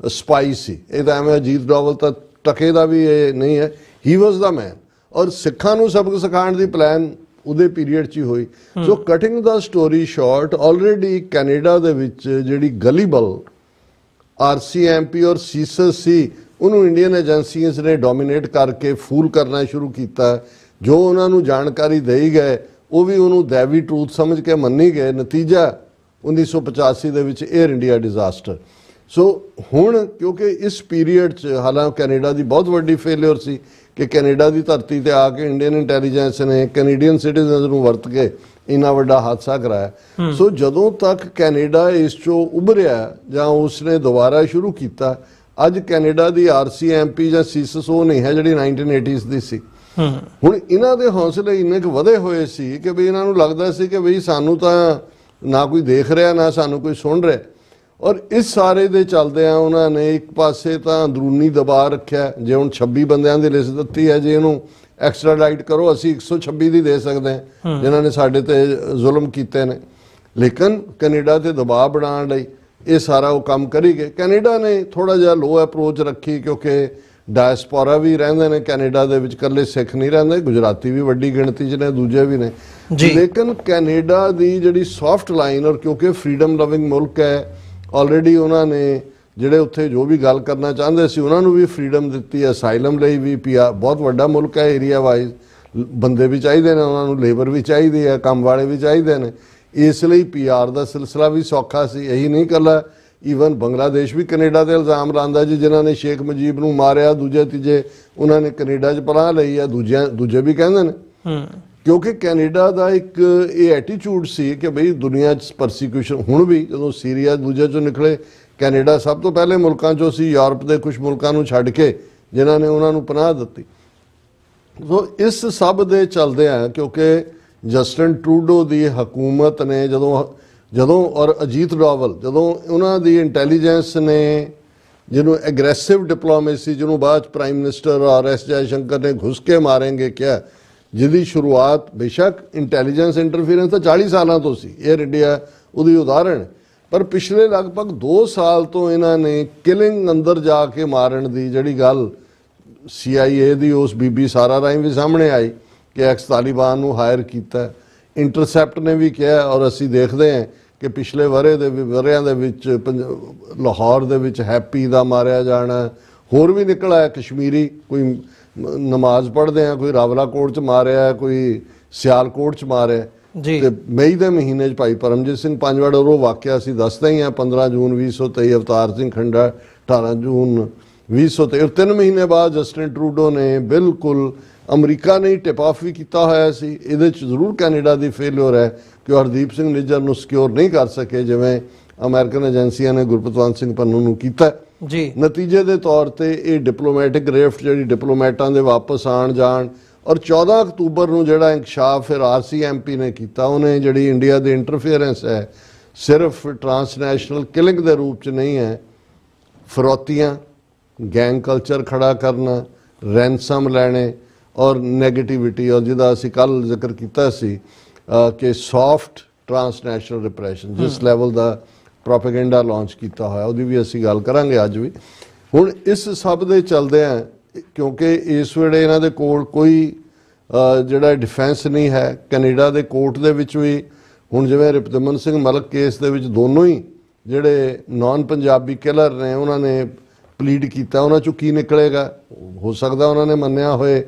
ਸਪਾਈ ਸੀ। ਇਹ ਤਾਂ ਐਵੇਂ ਅਜੀਤ ਡੋਵਲ ਤਾਂ ਟਕੇ ਦਾ ਵੀ ਇਹ ਨਹੀਂ ਹੈ, ਹੀ ਵਾਜ਼ ਦਾ ਮੈਨ। ਔਰ ਸਿੱਖਾਂ ਨੂੰ ਸਬਕ ਸਿਖਾਉਣ ਦੀ ਪਲਾਨ ਉਹਦੇ ਪੀਰੀਅਡ 'ਚ ਹੀ ਹੋਈ। ਸੋ ਕਟਿੰਗ ਦਾ ਸਟੋਰੀ ਸ਼ਾਰਟ, ਆਲਰੇਡੀ ਕੈਨੇਡਾ ਦੇ ਵਿੱਚ ਜਿਹੜੀ ਗਲੀਬਲ RCMP ਔਰ ਸੀਸਸ ਸੀ, ਉਹਨੂੰ ਇੰਡੀਅਨ ਏਜੰਸੀਜ਼ ਨੇ ਡੋਮੀਨੇਟ ਕਰਕੇ ਫੂਲ ਕਰਨਾ ਸ਼ੁਰੂ ਕੀਤਾ। ਜੋ ਉਹਨਾਂ ਨੂੰ ਜਾਣਕਾਰੀ ਦੇਈ ਗਏ ਉਹ ਵੀ ਉਹਨੂੰ ਦੈਵੀ ਟਰੂਥ ਸਮਝ ਕੇ ਮੰਨੀ ਗਏ। ਨਤੀਜਾ 1985 ਦੇ ਵਿੱਚ 에ਅਰ ਇੰਡੀਆ ਡਿਜ਼ਾਸਟਰ। ਸੋ ਹੁਣ ਕਿਉਂਕਿ ਇਸ ਪੀਰੀਅਡ 'ਚ ਹਾਲਾਂਕਿ ਕੈਨੇਡਾ ਦੀ ਬਹੁਤ ਵੱਡੀ ਫੇਲਿਅਰ ਸੀ ਕਿ ਕੈਨੇਡਾ ਦੀ ਧਰਤੀ ਤੇ ਆ ਕੇ ਇੰਡੀਅਨ ਇੰਟੈਲੀਜੈਂਸ ਨੇ ਕੈਨੇਡੀਅਨ ਸਿਟੀਜ਼ਨਸ ਨੂੰ ਵਰਤ ਕੇ ਇੰਨਾ ਵੱਡਾ ਹਾਦਸਾ ਕਰਾਇਆ। ਸੋ ਜਦੋਂ ਤੱਕ ਕੈਨੇਡਾ ਇਸ 'ਚੋਂ ਉਭਰਿਆ ਜਾਂ ਉਸਨੇ ਦੁਬਾਰਾ ਸ਼ੁਰੂ ਕੀਤਾ, ਅੱਜ ਕੈਨੇਡਾ ਦੀ RCMP ਜਾਂ ਸੀਸਸ ਉਹ ਨਹੀਂ ਹੈ ਜਿਹੜੀ 1980s ਦੀ ਸੀ। ਹੁਣ ਇਹਨਾਂ ਦੇ ਹੌਸਲੇ ਇੰਨੇ ਕੁ ਵਧੇ ਹੋਏ ਸੀ ਕਿ ਵੀ ਇਹਨਾਂ ਨੂੰ ਲੱਗਦਾ ਸੀ ਕਿ ਬਈ ਸਾਨੂੰ ਤਾਂ ਨਾ ਕੋਈ ਦੇਖ ਰਿਹਾ, ਨਾ ਸਾਨੂੰ ਕੋਈ ਸੁਣ ਰਿਹਾ। ਔਰ ਇਸ ਸਾਰੇ ਦੇ ਚੱਲਦਿਆਂ ਉਹਨਾਂ ਨੇ ਇੱਕ ਪਾਸੇ ਤਾਂ ਅੰਦਰੂਨੀ ਦਬਾਅ ਰੱਖਿਆ। ਜੇ ਹੁਣ 26 ਬੰਦਿਆਂ ਦੀ ਲਿਸਟ ਦਿੱਤੀ ਹੈ, ਜੇ ਇਹਨੂੰ ਐਕਸਟਰਾਡਾਈਟ ਕਰੋ, ਅਸੀਂ 126 ਦੀ ਦੇ ਸਕਦੇ ਹਾਂ ਜਿਨ੍ਹਾਂ ਨੇ ਸਾਡੇ ਤੇ ਜ਼ੁਲਮ ਕੀਤੇ ਨੇ। ਲੇਕਿਨ ਕੈਨੇਡਾ ਤੇ ਦਬਾਅ ਬਣਾਉਣ ਲਈ ਇਹ ਸਾਰਾ ਉਹ ਕੰਮ ਕਰੀ ਗਏ। ਕੈਨੇਡਾ ਨੇ ਥੋੜਾ ਜਿਹਾ ਲੋ ਅਪਰੋਚ ਰੱਖੀ ਕਿਉਂਕਿ ਡਾਇਸਪੋਰਾ ਵੀ ਰਹਿੰਦੇ ਨੇ ਕੈਨੇਡਾ ਦੇ ਵਿੱਚ, ਇਕੱਲੇ ਸਿੱਖ ਨਹੀਂ ਰਹਿੰਦੇ, ਗੁਜਰਾਤੀ ਵੀ ਵੱਡੀ ਗਿਣਤੀ 'ਚ ਨੇ, ਦੂਜੇ ਵੀ ਨੇ। ਲੇਕਿਨ ਕੈਨੇਡਾ ਦੀ ਜਿਹੜੀ ਸੌਫਟ ਲਾਈਨ, ਔਰ ਕਿਉਂਕਿ ਫਰੀडम ਲਵਿੰਗ ਮੁਲਕ ਹੈ, ਆਲਰੇਡੀ ਉਹਨਾਂ ਨੇ ਜਿਹੜੇ ਉੱਥੇ ਜੋ ਵੀ ਗੱਲ ਕਰਨਾ ਚਾਹੁੰਦੇ ਸੀ ਉਹਨਾਂ ਨੂੰ ਵੀ ਫਰੀडम ਦਿੱਤੀ। ਅਸਾਈਲਮ ਲਈ ਵੀ ਬਹੁਤ ਵੱਡਾ ਮੁਲਕ ਹੈ ਏਰੀਆ ਵਾਈਜ਼, ਬੰਦੇ ਵੀ ਚਾਹੀਦੇ ਨੇ ਉਹਨਾਂ ਨੂੰ, ਲੇਬਰ ਵੀ ਚਾਹੀਦੀ ਹੈ, ਕੰਮ ਵਾਲੇ ਵੀ ਚਾਹੀਦੇ ਨੇ। ਇਸ ਲਈ PR ਦਾ ਸਿਲਸਿਲਾ ਵੀ ਸੌਖਾ ਸੀ। ਇਹੀ ਨਹੀਂ ਇਕੱਲਾ, ਈਵਨ ਬੰਗਲਾਦੇਸ਼ ਵੀ ਕੈਨੇਡਾ ਤੇ ਇਲਜ਼ਾਮ ਲਾਉਂਦਾ ਜੀ ਜਿਨ੍ਹਾਂ ਨੇ ਸ਼ੇਖ ਮੁਜੀਬ ਨੂੰ ਮਾਰਿਆ, ਦੂਜੇ ਤੀਜੇ ਉਹਨਾਂ ਨੇ ਕੈਨੇਡਾ 'ਚ ਪਨਾਹ ਲਈ ਆ, ਦੂਜੇ ਵੀ ਕਹਿੰਦੇ ਨੇ। ਕਿਉਂਕਿ ਕੈਨੇਡਾ ਦਾ ਇੱਕ ਇਹ ਐਟੀਟਿਊਡ ਸੀ ਕਿ ਬਈ ਦੁਨੀਆ 'ਚ ਪਰਸੀਕਿਊਸ਼ਨ, ਹੁਣ ਵੀ ਜਦੋਂ ਸੀਰੀਆ ਦੂਜੇ 'ਚੋਂ ਨਿਕਲੇ, ਕੈਨੇਡਾ ਸਭ ਤੋਂ ਪਹਿਲੇ ਮੁਲਕਾਂ 'ਚੋਂ ਸੀ, ਯੂਰਪ ਦੇ ਕੁਝ ਮੁਲਕਾਂ ਨੂੰ ਛੱਡ ਕੇ ਜਿਨ੍ਹਾਂ ਨੇ ਉਹਨਾਂ ਨੂੰ ਪਨਾਹ ਦਿੱਤੀ। ਸੋ ਇਸ ਸਭ ਦੇ ਚੱਲਦੇ ਆ ਕਿਉਂਕਿ ਜਸਟਿਨ ਟਰੂਡੋ ਦੀ ਹਕੂਮਤ ਨੇ ਜਦੋਂ ਔਰ ਅਜੀਤ ਡੋਵਲ ਜਦੋਂ ਉਹਨਾਂ ਦੀ ਇੰਟੈਲੀਜੈਂਸ ਨੇ ਜਿਹਨੂੰ ਐਗਰੈਸਿਵ ਡਿਪਲੋਮੇਸੀ, ਜਿਹਨੂੰ ਬਾਅਦ ਪ੍ਰਾਈਮ ਮਿਨਿਸਟਰ RS ਜੈਸ਼ੰਕਰ ਨੇ ਘੁਸ ਕੇ ਮਾਰेंगे ਕਿਹਾ, ਜਿਹਦੀ ਸ਼ੁਰੂਆਤ ਬੇਸ਼ੱਕ ਇੰਟੈਲੀਜੈਂਸ ਇੰਟਰਫੀਰੈਂਸ ਤਾਂ 40 ਸਾਲਾਂ ਤੋਂ ਸੀ, 에ਅਰ ਇੰਡੀਆ ਉਹਦੀ ਉਦਾਹਰਣ। ਪਰ ਪਿਛਲੇ ਲਗਭਗ 2 ਸਾਲ ਤੋਂ ਇਹਨਾਂ ਨੇ ਕਿਲਿੰਗ ਅੰਦਰ ਜਾ ਕੇ ਮਾਰਨ ਦੀ ਜਿਹੜੀ ਗੱਲ CIA ਦੀ ਉਸ ਬੀਬੀ ਸਾਰਾ ਰਾਹੀਂ ਵੀ ਸਾਹਮਣੇ ਆਈ ਕਿ ਐਕਸ ਤਾਲਿਬਾਨ ਨੂੰ ਹਾਇਰ ਕੀਤਾ। ਇੰਟਰਸੈਪਟ ਨੇ ਵੀ ਕਿਹਾ, ਔਰ ਅਸੀਂ ਦੇਖਦੇ ਹਾਂ ਕਿ ਪਿਛਲੇ ਵਰ੍ਹਿਆਂ ਦੇ ਵਿੱਚ ਲਾਹੌਰ ਦੇ ਵਿੱਚ ਹੈਪੀ ਦਾ ਮਾਰਿਆ ਜਾਣਾ, ਹੋਰ ਵੀ ਨਿਕਲ ਆਇਆ ਕਸ਼ਮੀਰੀ, ਕੋਈ ਨਮਾਜ਼ ਪੜ੍ਹਦੇ ਆ, ਕੋਈ ਰਾਵਲਾਕੋਟ 'ਚ ਮਾਰਿਆ, ਕੋਈ ਸਿਆਲਕੋਟ 'ਚ ਮਾਰਿਆ। ਤੇ ਮਈ ਦੇ ਮਹੀਨੇ 'ਚ ਭਾਈ ਪਰਮਜੀਤ ਸਿੰਘ ਪੰਜਵੜ, ਉਹ ਵਾਕਿਆ ਅਸੀਂ ਦੱਸਦੇ ਹੀ ਹਾਂ, 15 ਜੂਨ 2023, ਅਵਤਾਰ ਸਿੰਘ ਖੰਡਾ 18 ਜੂਨ 2023। 3 ਮਹੀਨੇ ਬਾਅਦ ਜਸਟਿਨ ਟਰੂਡੋ ਨੇ ਬਿਲਕੁਲ, ਅਮਰੀਕਾ ਨੇ ਟਿਪ ਆਫ ਵੀ ਕੀਤਾ ਹੋਇਆ ਸੀ। ਇਹਦੇ 'ਚ ਜ਼ਰੂਰ ਕੈਨੇਡਾ ਦੀ ਫੇਲਿਅਰ ਹੈ ਕਿ ਉਹ ਹਰਦੀਪ ਸਿੰਘ ਨਿੱਜਰ ਨੂੰ ਸਿਕਿਉਰ ਨਹੀਂ ਕਰ ਸਕੇ ਜਿਵੇਂ ਅਮਰੀਕਨ ਏਜੰਸੀਆਂ ਨੇ ਗੁਰਪਤਵੰਤ ਸਿੰਘ ਪੰਨੂ ਨੂੰ ਕੀਤਾ ਜੀ। ਨਤੀਜੇ ਦੇ ਤੌਰ ਤੇ ਇਹ ਡਿਪਲੋਮੈਟਿਕ ਰਿਫਟ ਜਿਹੜੀ ਡਿਪਲੋਮੈਟਾਂ ਦੇ ਵਾਪਸ ਆਣ ਜਾਣ, ਔਰ 14 ਅਕਤੂਬਰ ਨੂੰ ਜਿਹੜਾ ਇੰਕਸ਼ਾਫ ਫਿਰ RCMP ਨੇ ਕੀਤਾ, ਉਹਨੇ ਜਿਹੜੀ ਇੰਡੀਆ ਦੀ ਇੰਟਰਫੀਅਰੈਂਸ ਹੈ ਸਿਰਫ ਟਰਾਂਸਨੈਸ਼ਨਲ ਕਿਲਿੰਗ ਦੇ ਰੂਪ 'ਚ ਨਹੀਂ ਹੈ, ਫਰੌਤੀਆਂ, ਗੈਂਗ ਕਲਚਰ ਖੜਾ ਕਰਨਾ, ਰੈਂਸਮ ਲੈਣੇ ਔਰ ਨੈਗੇਟਿਵਿਟੀ, ਔਰ ਜਿਹਦਾ ਅਸੀਂ ਕੱਲ ਜ਼ਿਕਰ ਕੀਤਾ ਸੀ ਕਿ ਸੌਫਟ ਟਰਾਂਸਨੈਸ਼ਨਲ ਰਿਪਰੈਸ਼ਨ, ਜਿਸ ਲੈਵਲ ਦਾ ਪ੍ਰੋਪੇਗੈਂਡਾ ਲਾਂਚ ਕੀਤਾ ਹੋਇਆ, ਉਹਦੀ ਵੀ ਅਸੀਂ ਗੱਲ ਕਰਾਂਗੇ ਅੱਜ ਵੀ। ਹੁਣ ਇਸ ਸਭ ਦੇ ਚੱਲਦੇ ਆ ਕਿਉਂਕਿ ਇਸ ਵੇਲੇ ਇਹਨਾਂ ਦੇ ਕੋਲ ਕੋਈ ਜਿਹੜਾ ਡਿਫੈਂਸ ਨਹੀਂ ਹੈ। ਕੈਨੇਡਾ ਦੇ ਕੋਰਟ ਦੇ ਵਿੱਚ ਵੀ ਹੁਣ ਜਿਵੇਂ ਰਿਪਦਮਨ ਸਿੰਘ ਮਲਕ ਕੇਸ ਦੇ ਵਿੱਚ ਦੋਨੋਂ ਹੀ ਜਿਹੜੇ ਨਾਨ ਪੰਜਾਬੀ ਕਿਲਰ ਨੇ ਉਹਨਾਂ ਨੇ ਪਲੀਡ ਕੀਤਾ, ਉਹਨਾਂ 'ਚੋਂ ਕੀ ਨਿਕਲੇਗਾ। ਹੋ ਸਕਦਾ ਉਹਨਾਂ ਨੇ ਮੰਨਿਆ ਹੋਏ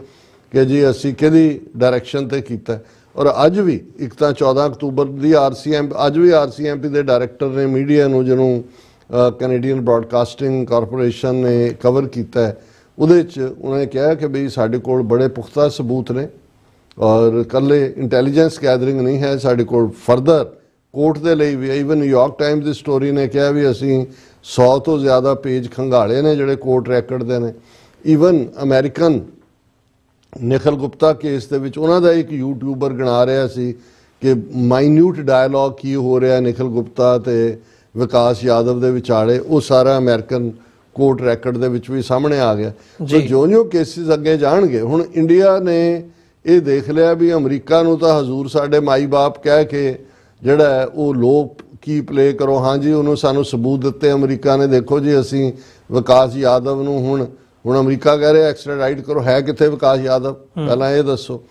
ਕਿ ਜੀ ਅਸੀਂ ਕਿਹਦੀ ਡਾਇਰੈਕਸ਼ਨ ਤੇ ਕੀਤਾ, ਔਰ ਅੱਜ ਵੀ ਇੱਕ ਤਾਂ 14 ਅਕਤੂਬਰ ਦੀ ਅੱਜ ਵੀ RCMP ਦੇ ਡਾਇਰੈਕਟਰ ਨੇ ਮੀਡੀਆ ਨੂੰ, ਜਿਹਨੂੰ ਕੈਨੇਡੀਅਨ ਬ੍ਰਾਡਕਾਸਟਿੰਗ ਕਾਰਪੋਰੇਸ਼ਨ ਨੇ ਕਵਰ ਕੀਤਾ ਹੈ, ਉਹਦੇ 'ਚ ਉਹਨਾਂ ਨੇ ਕਿਹਾ ਕਿ ਵੀ ਸਾਡੇ ਕੋਲ ਬੜੇ ਪੁਖਤਾ ਸਬੂਤ ਨੇ ਔਰ ਇਕੱਲੇ ਇੰਟੈਲੀਜੈਂਸ ਗੈਦਰਿੰਗ ਨਹੀਂ ਹੈ, ਸਾਡੇ ਕੋਲ ਫਰਦਰ ਕੋਰਟ ਦੇ ਲਈ ਵੀ। ਈਵਨ ਨਿਊਯਾਰਕ ਟਾਈਮਜ਼ ਦੀ ਸਟੋਰੀ ਨੇ ਕਿਹਾ ਵੀ ਅਸੀਂ 100 ਤੋਂ ਜ਼ਿਆਦਾ ਪੇਜ ਖੰਗਾਲੇ ਨੇ ਜਿਹੜੇ ਕੋਰਟ ਰੈਕਡ ਦੇ ਨੇ। Even American Nikhil Gupta case ਦੇ ਵਿੱਚ ਉਹਨਾਂ ਦਾ ਇੱਕ ਯੂਟਿਊਬਰ ਗਿਣਾ ਰਿਹਾ ਸੀ ਕਿ ਮਾਈਨਿਊਟ ਡਾਇਲੌਗ ਕੀ ਹੋ ਰਿਹਾ ਨਿਖਿਲ ਗੁਪਤਾ ਤੇ ਵਿਕਾਸ ਯਾਦਵ ਦੇ ਵਿਚਾਲੇ, ਉਹ ਸਾਰਾ ਅਮਰੀਕਨ ਕੋਰਟ ਰੈਕਡ ਦੇ ਵਿੱਚ ਵੀ ਸਾਹਮਣੇ ਆ ਗਿਆ। ਸੋ ਜਿਉਂ-ਜਿਉਂ ਕੇਸਿਸ ਅੱਗੇ ਜਾਣਗੇ, ਹੁਣ ਇੰਡੀਆ ਨੇ ਇਹ ਦੇਖ ਲਿਆ ਵੀ ਅਮਰੀਕਾ ਨੂੰ ਤਾਂ ਹਜ਼ੂਰ ਸਾਡੇ ਮਾਈ ਬਾਪ ਕਹਿ ਕੇ ਜਿਹੜਾ ਹੈ ਉਹ ਲੋਕ ਕੀ ਪਲੇ ਕਰੋ। ਹਾਂਜੀ, ਉਹਨੂੰ ਸਾਨੂੰ ਸਬੂਤ ਦਿੱਤੇ ਅਮਰੀਕਾ ਨੇ, ਦੇਖੋ ਜੀ ਅਸੀਂ ਵਿਕਾਸ ਯਾਦਵ ਨੂੰ ਹੁਣ ਅਮਰੀਕਾ ਕਹਿ ਰਿਹਾ ਐਕਸਟ੍ਰਾਡਾਈਟ ਕਰੋ, ਹੈ ਕਿੱਥੇ ਵਿਕਾਸ ਯਾਦਵ, ਪਹਿਲਾਂ ਇਹ ਦੱਸੋ।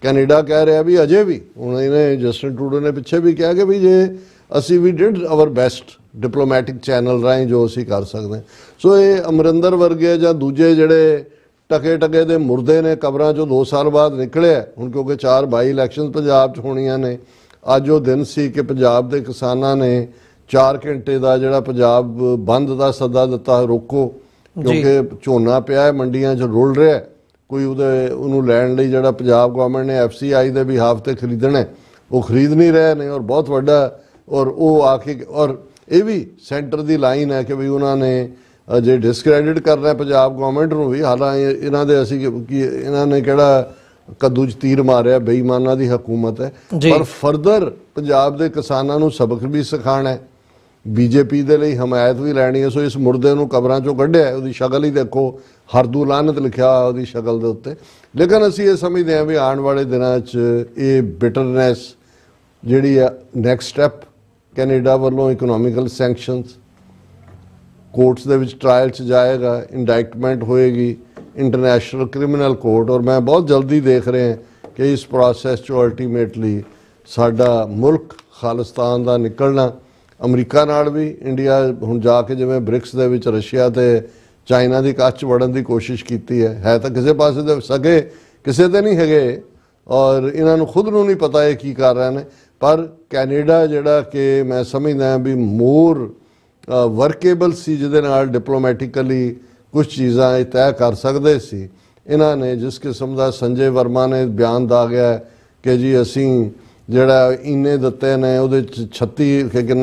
ਕੈਨੇਡਾ ਕਹਿ ਰਿਹਾ ਵੀ ਅਜੇ ਵੀ, ਹੁਣ ਇਹਨੇ ਜਸਟਿਨ ਟਰੂਡੋ ਨੇ ਪਿੱਛੇ ਵੀ ਕਿਹਾ ਕਿ ਵੀ ਜੇ ਅਸੀਂ we did our best diplomatic channel ਰਾਹੀਂ ਜੋ ਅਸੀਂ ਕਰ ਸਕਦੇ। ਸੋ ਇਹ ਅਮਰਿੰਦਰ ਵਰਗੇ ਜਾਂ ਦੂਜੇ ਜਿਹੜੇ ਟਕੇ ਦੇ ਮੁਰਦੇ ਨੇ ਕਬਰਾਂ 'ਚੋਂ 2 ਸਾਲ ਬਾਅਦ ਨਿਕਲਿਆ, ਹੁਣ ਕਿਉਂਕਿ 4 ਬਾਈ ਇਲੈਕਸ਼ਨ ਪੰਜਾਬ 'ਚ ਹੋਣੀਆਂ ਨੇ। ਅੱਜ ਉਹ ਦਿਨ ਸੀ ਕਿ ਪੰਜਾਬ ਦੇ ਕਿਸਾਨਾਂ ਨੇ 4 ਘੰਟੇ ਦਾ ਜਿਹੜਾ ਪੰਜਾਬ ਬੰਦ ਦਾ ਸੱਦਾ ਦਿੱਤਾ, ਰੋਕੋ, ਕਿਉਂਕਿ ਝੋਨਾ ਪਿਆ ਹੈ ਮੰਡੀਆਂ 'ਚ ਰੁਲ ਰਿਹਾ, ਕੋਈ ਉਹਨੂੰ ਲੈਣ ਲਈ ਜਿਹੜਾ ਪੰਜਾਬ ਗਵਰਨਮੈਂਟ ਨੇ FCI ਦੇ ਬਿਹਾਫ ਤੇ ਖਰੀਦਣਾ ਉਹ ਖਰੀਦ ਨਹੀਂ ਰਹੇ ਨੇ। ਔਰ ਬਹੁਤ ਵੱਡਾ, ਔਰ ਉਹ ਆ ਕੇ, ਔਰ ਇਹ ਵੀ ਸੈਂਟਰ ਦੀ ਲਾਈਨ ਹੈ ਕਿ ਵੀ ਉਹਨਾਂ ਨੇ ਜੇ ਡਿਸਕ੍ਰੈਡਿਟ ਕਰਨਾ ਪੰਜਾਬ ਗਵਰਨਮੈਂਟ ਨੂੰ ਵੀ। ਹਾਲਾਂਕਿ ਇਹਨਾਂ ਦੇ ਅਸੀਂ ਕਿ ਇਹਨਾਂ ਨੇ ਕਿਹੜਾ ਕੱਦੂ 'ਚ ਤੀਰ ਮਾਰਿਆ, ਬੇਈਮਾਨਾਂ ਦੀ ਹਕੂਮਤ ਹੈ, ਪਰ ਫਰਦਰ ਪੰਜਾਬ ਦੇ ਕਿਸਾਨਾਂ ਨੂੰ ਸਬਕ ਵੀ ਸਿਖਾਉਣਾ ਹੈ, BJP ਦੇ ਲਈ ਹਮਾਇਤ ਵੀ ਲੈਣੀ ਹੈ। ਸੋ ਇਸ ਮੁਰਦੇ ਨੂੰ ਕਬਰਾਂ 'ਚੋਂ ਕੱਢਿਆ, ਉਹਦੀ ਸ਼ਕਲ ਹੀ ਦੇਖੋ, ਹਰਦੂ ਲਾਨਤ ਲਿਖਿਆ ਉਹਦੀ ਸ਼ਕਲ ਦੇ ਉੱਤੇ। ਲੇਕਿਨ ਅਸੀਂ ਇਹ ਸਮਝਦੇ ਹਾਂ ਵੀ ਆਉਣ ਵਾਲੇ ਦਿਨਾਂ 'ਚ ਇਹ ਬਿਟਰਨੈਸ ਜਿਹੜੀ ਆ, ਨੈਕਸਟ ਸਟੈਪ ਕੈਨੇਡਾ ਵੱਲੋਂ ਇਕਨੋਮਿਕਲ ਸੈਂਕਸ਼ਨਸ, ਕੋਰਟਸ ਦੇ ਵਿੱਚ ਟਰਾਇਲ 'ਚ ਜਾਏਗਾ, ਇੰਡਾਇਕਟਮੈਂਟ ਹੋਏਗੀ ਇੰਟਰਨੈਸ਼ਨਲ ਕ੍ਰਿਮੀਨਲ ਕੋਰਟ, ਔਰ ਮੈਂ ਬਹੁਤ ਜਲਦੀ ਦੇਖ ਰਿਹਾ ਕਿ ਇਸ ਪ੍ਰੋਸੈਸ 'ਚੋਂ ਅਲਟੀਮੇਟਲੀ ਸਾਡਾ ਮੁਲਕ ਖਾਲਿਸਤਾਨ ਦਾ ਨਿਕਲਣਾ। ਅਮਰੀਕਾ ਨਾਲ ਵੀ ਇੰਡੀਆ ਹੁਣ ਜਾ ਕੇ ਜਿਵੇਂ ਬ੍ਰਿਕਸ ਦੇ ਵਿੱਚ ਰਸ਼ੀਆ ਤੇ ਚਾਈਨਾ ਦੀ ਕੱਚ ਵੜਨ ਦੀ ਕੋਸ਼ਿਸ਼ ਕੀਤੀ ਹੈ ਤਾਂ ਕਿਸੇ ਪਾਸੇ ਦੇ ਸਕੇ ਕਿਸੇ ਤੇ ਨਹੀਂ ਹੈਗੇ, ਔਰ ਇਹਨਾਂ ਨੂੰ ਖੁਦ ਨੂੰ ਨਹੀਂ ਪਤਾ ਇਹ ਕੀ ਕਰ ਰਹੇ ਨੇ। ਪਰ ਕੈਨੇਡਾ ਜਿਹੜਾ ਕਿ ਮੈਂ ਸਮਝਦਾ ਵੀ ਮੋਰ ਵਰਕੇਬਲ ਸੀ, ਜਿਹਦੇ ਨਾਲ ਡਿਪਲੋਮੈਟਿਕਲੀ ਕੁਝ ਚੀਜ਼ਾਂ ਇਹ ਤੈਅ ਕਰ ਸਕਦੇ ਸੀ, ਇਹਨਾਂ ਨੇ ਜਿਸ ਕਿਸਮ ਦਾ ਸੰਜੇ ਵਰਮਾ ਨੇ ਬਿਆਨ ਦਾ ਗਿਆ ਕਿ ਜੀ ਅਸੀਂ ਜਿਹੜਾ ਇੰਨੇ ਦਿੱਤੇ ਨੇ ਉਹਦੇ 'ਚ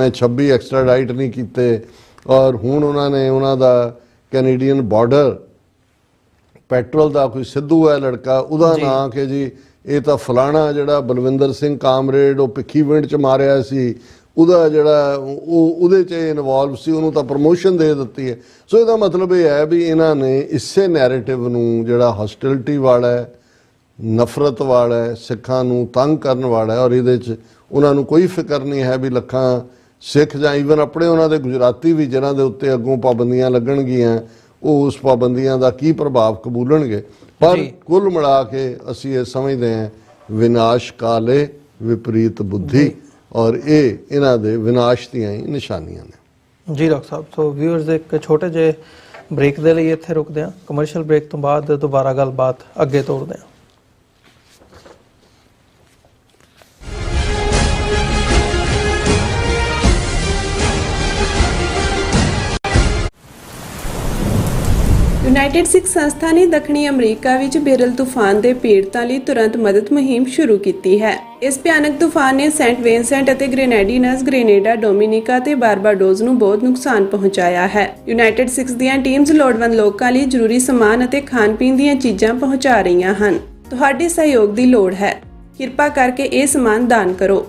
26 ਐਕਸਟ੍ਰਾਡਾਈਟ ਨਹੀਂ ਕੀਤੇ, ਔਰ ਹੁਣ ਉਹਨਾਂ ਨੇ ਉਹਨਾਂ ਦਾ ਕੈਨੇਡੀਅਨ ਬਾਰਡਰ ਪੈਟਰੋਲ ਦਾ ਕੋਈ ਸਿੱਧੂ ਹੈ ਲੜਕਾ, ਉਹਦਾ ਨਾਂ ਕਿ ਜੀ ਇਹ ਤਾਂ ਫਲਾਣਾ ਜਿਹੜਾ ਬਲਵਿੰਦਰ ਸਿੰਘ ਕਾਮਰੇਡ ਉਹ ਭਿੱਖੀਵਿੰਡ 'ਚ ਮਾਰਿਆ ਸੀ, ਉਹਦਾ ਜਿਹੜਾ ਉਹਦੇ 'ਚ ਇਨਵੋਲਵ ਸੀ, ਉਹਨੂੰ ਤਾਂ ਪ੍ਰਮੋਸ਼ਨ ਦੇ ਦਿੱਤੀ ਹੈ। ਸੋ ਇਹਦਾ ਮਤਲਬ ਇਹ ਹੈ ਵੀ ਇਹਨਾਂ ਨੇ ਇਸੇ ਨੈਰੇਟਿਵ ਨੂੰ ਜਿਹੜਾ ਹੌਸਟਿਲਿਟੀ ਵਾਲਾ ਹੈ, ਨਫ਼ਰਤ ਵਾਲਾ ਹੈ, ਸਿੱਖਾਂ ਨੂੰ ਤੰਗ ਕਰਨ ਵਾਲਾ ਹੈ, ਔਰ ਇਹਦੇ 'ਚ ਉਹਨਾਂ ਨੂੰ ਕੋਈ ਫਿਕਰ ਨਹੀਂ ਹੈ ਵੀ ਲੱਖਾਂ ਸਿੱਖ ਜਾਂ ਈਵਨ ਆਪਣੇ ਉਹਨਾਂ ਦੇ ਗੁਜਰਾਤੀ ਵੀ ਜਿਨ੍ਹਾਂ ਦੇ ਉੱਤੇ ਅੱਗੋਂ ਪਾਬੰਦੀਆਂ ਲੱਗਣਗੀਆਂ, ਉਹ ਉਸ ਪਾਬੰਦੀਆਂ ਦਾ ਕੀ ਪ੍ਰਭਾਵ ਕਬੂਲਣਗੇ। ਪਰ ਕੁੱਲ ਮਿਲਾ ਕੇ ਅਸੀਂ ਇਹ ਸਮਝਦੇ ਹਾਂ ਵਿਨਾਸ਼ ਕਾਲੇ ਵਿਪਰੀਤ ਬੁੱਧੀ, ਔਰ ਇਹ ਇਹਨਾਂ ਦੇ ਵਿਨਾਸ਼ ਦੀਆਂ ਹੀ ਨਿਸ਼ਾਨੀਆਂ ਨੇ। ਜੀ ਡਾਕਟਰ ਸਾਹਿਬ, ਸੋ ਵਿਊਅਰਸ ਇੱਕ ਛੋਟੇ ਜਿਹੇ ਬ੍ਰੇਕ ਦੇ ਲਈ ਇੱਥੇ ਰੁਕਦੇ ਹਾਂ। ਕਮਰਸ਼ੀਅਲ ਬ੍ਰੇਕ ਤੋਂ ਬਾਅਦ ਦੁਬਾਰਾ ਗੱਲਬਾਤ ਅੱਗੇ ਤੋਰਦੇ ਹਾਂ। ਯੂਨਾਈਟਿਡ ਸਿੱਖ ਸੰਸਥਾ ਨੇ ਦੱਖਣੀ ਅਮਰੀਕਾ ਵਿੱਚ ਬੇਰਲ ਤੂਫਾਨ ਦੇ ਪੀੜਤਾਂ ਲਈ ਤੁਰੰਤ ਮਦਦ ਮੁਹਿੰਮ ਸ਼ੁਰੂ ਕੀਤੀ ਹੈ। ਇਸ ਭਿਆਨਕ ਤੂਫਾਨ ਨੇ ਸੈਂਟ ਵਿੰਸੈਂਟ ਅਤੇ ਗ੍ਰੇਨੇਡੀਨਸ, ਗ੍ਰੇਨੇਡਾ, ਡੋਮਿਨਿਕਾ ਤੇ ਬਾਰਬਾਡੋਸ ਨੂੰ ਬਹੁਤ ਨੁਕਸਾਨ ਪਹੁੰਚਾਇਆ ਹੈ। ਯੂਨਾਈਟਿਡ ਸਿੱਖ ਦੀਆਂ ਟੀਮਜ਼ ਲੋੜਵੰਦ ਲੋਕਾਂ ਲਈ ਜ਼ਰੂਰੀ ਸਮਾਨ ਅਤੇ ਖਾਣ-ਪੀਣ ਦੀਆਂ ਚੀਜ਼ਾਂ ਪਹੁੰਚਾ ਰਹੀਆਂ ਹਨ। ਤੁਹਾਡੇ ਸਹਿਯੋਗ ਦੀ ਲੋੜ ਹੈ। ਕਿਰਪਾ ਕਰਕੇ ਇਹ ਸਮਾਨ ਦਾਨ ਕਰੋ।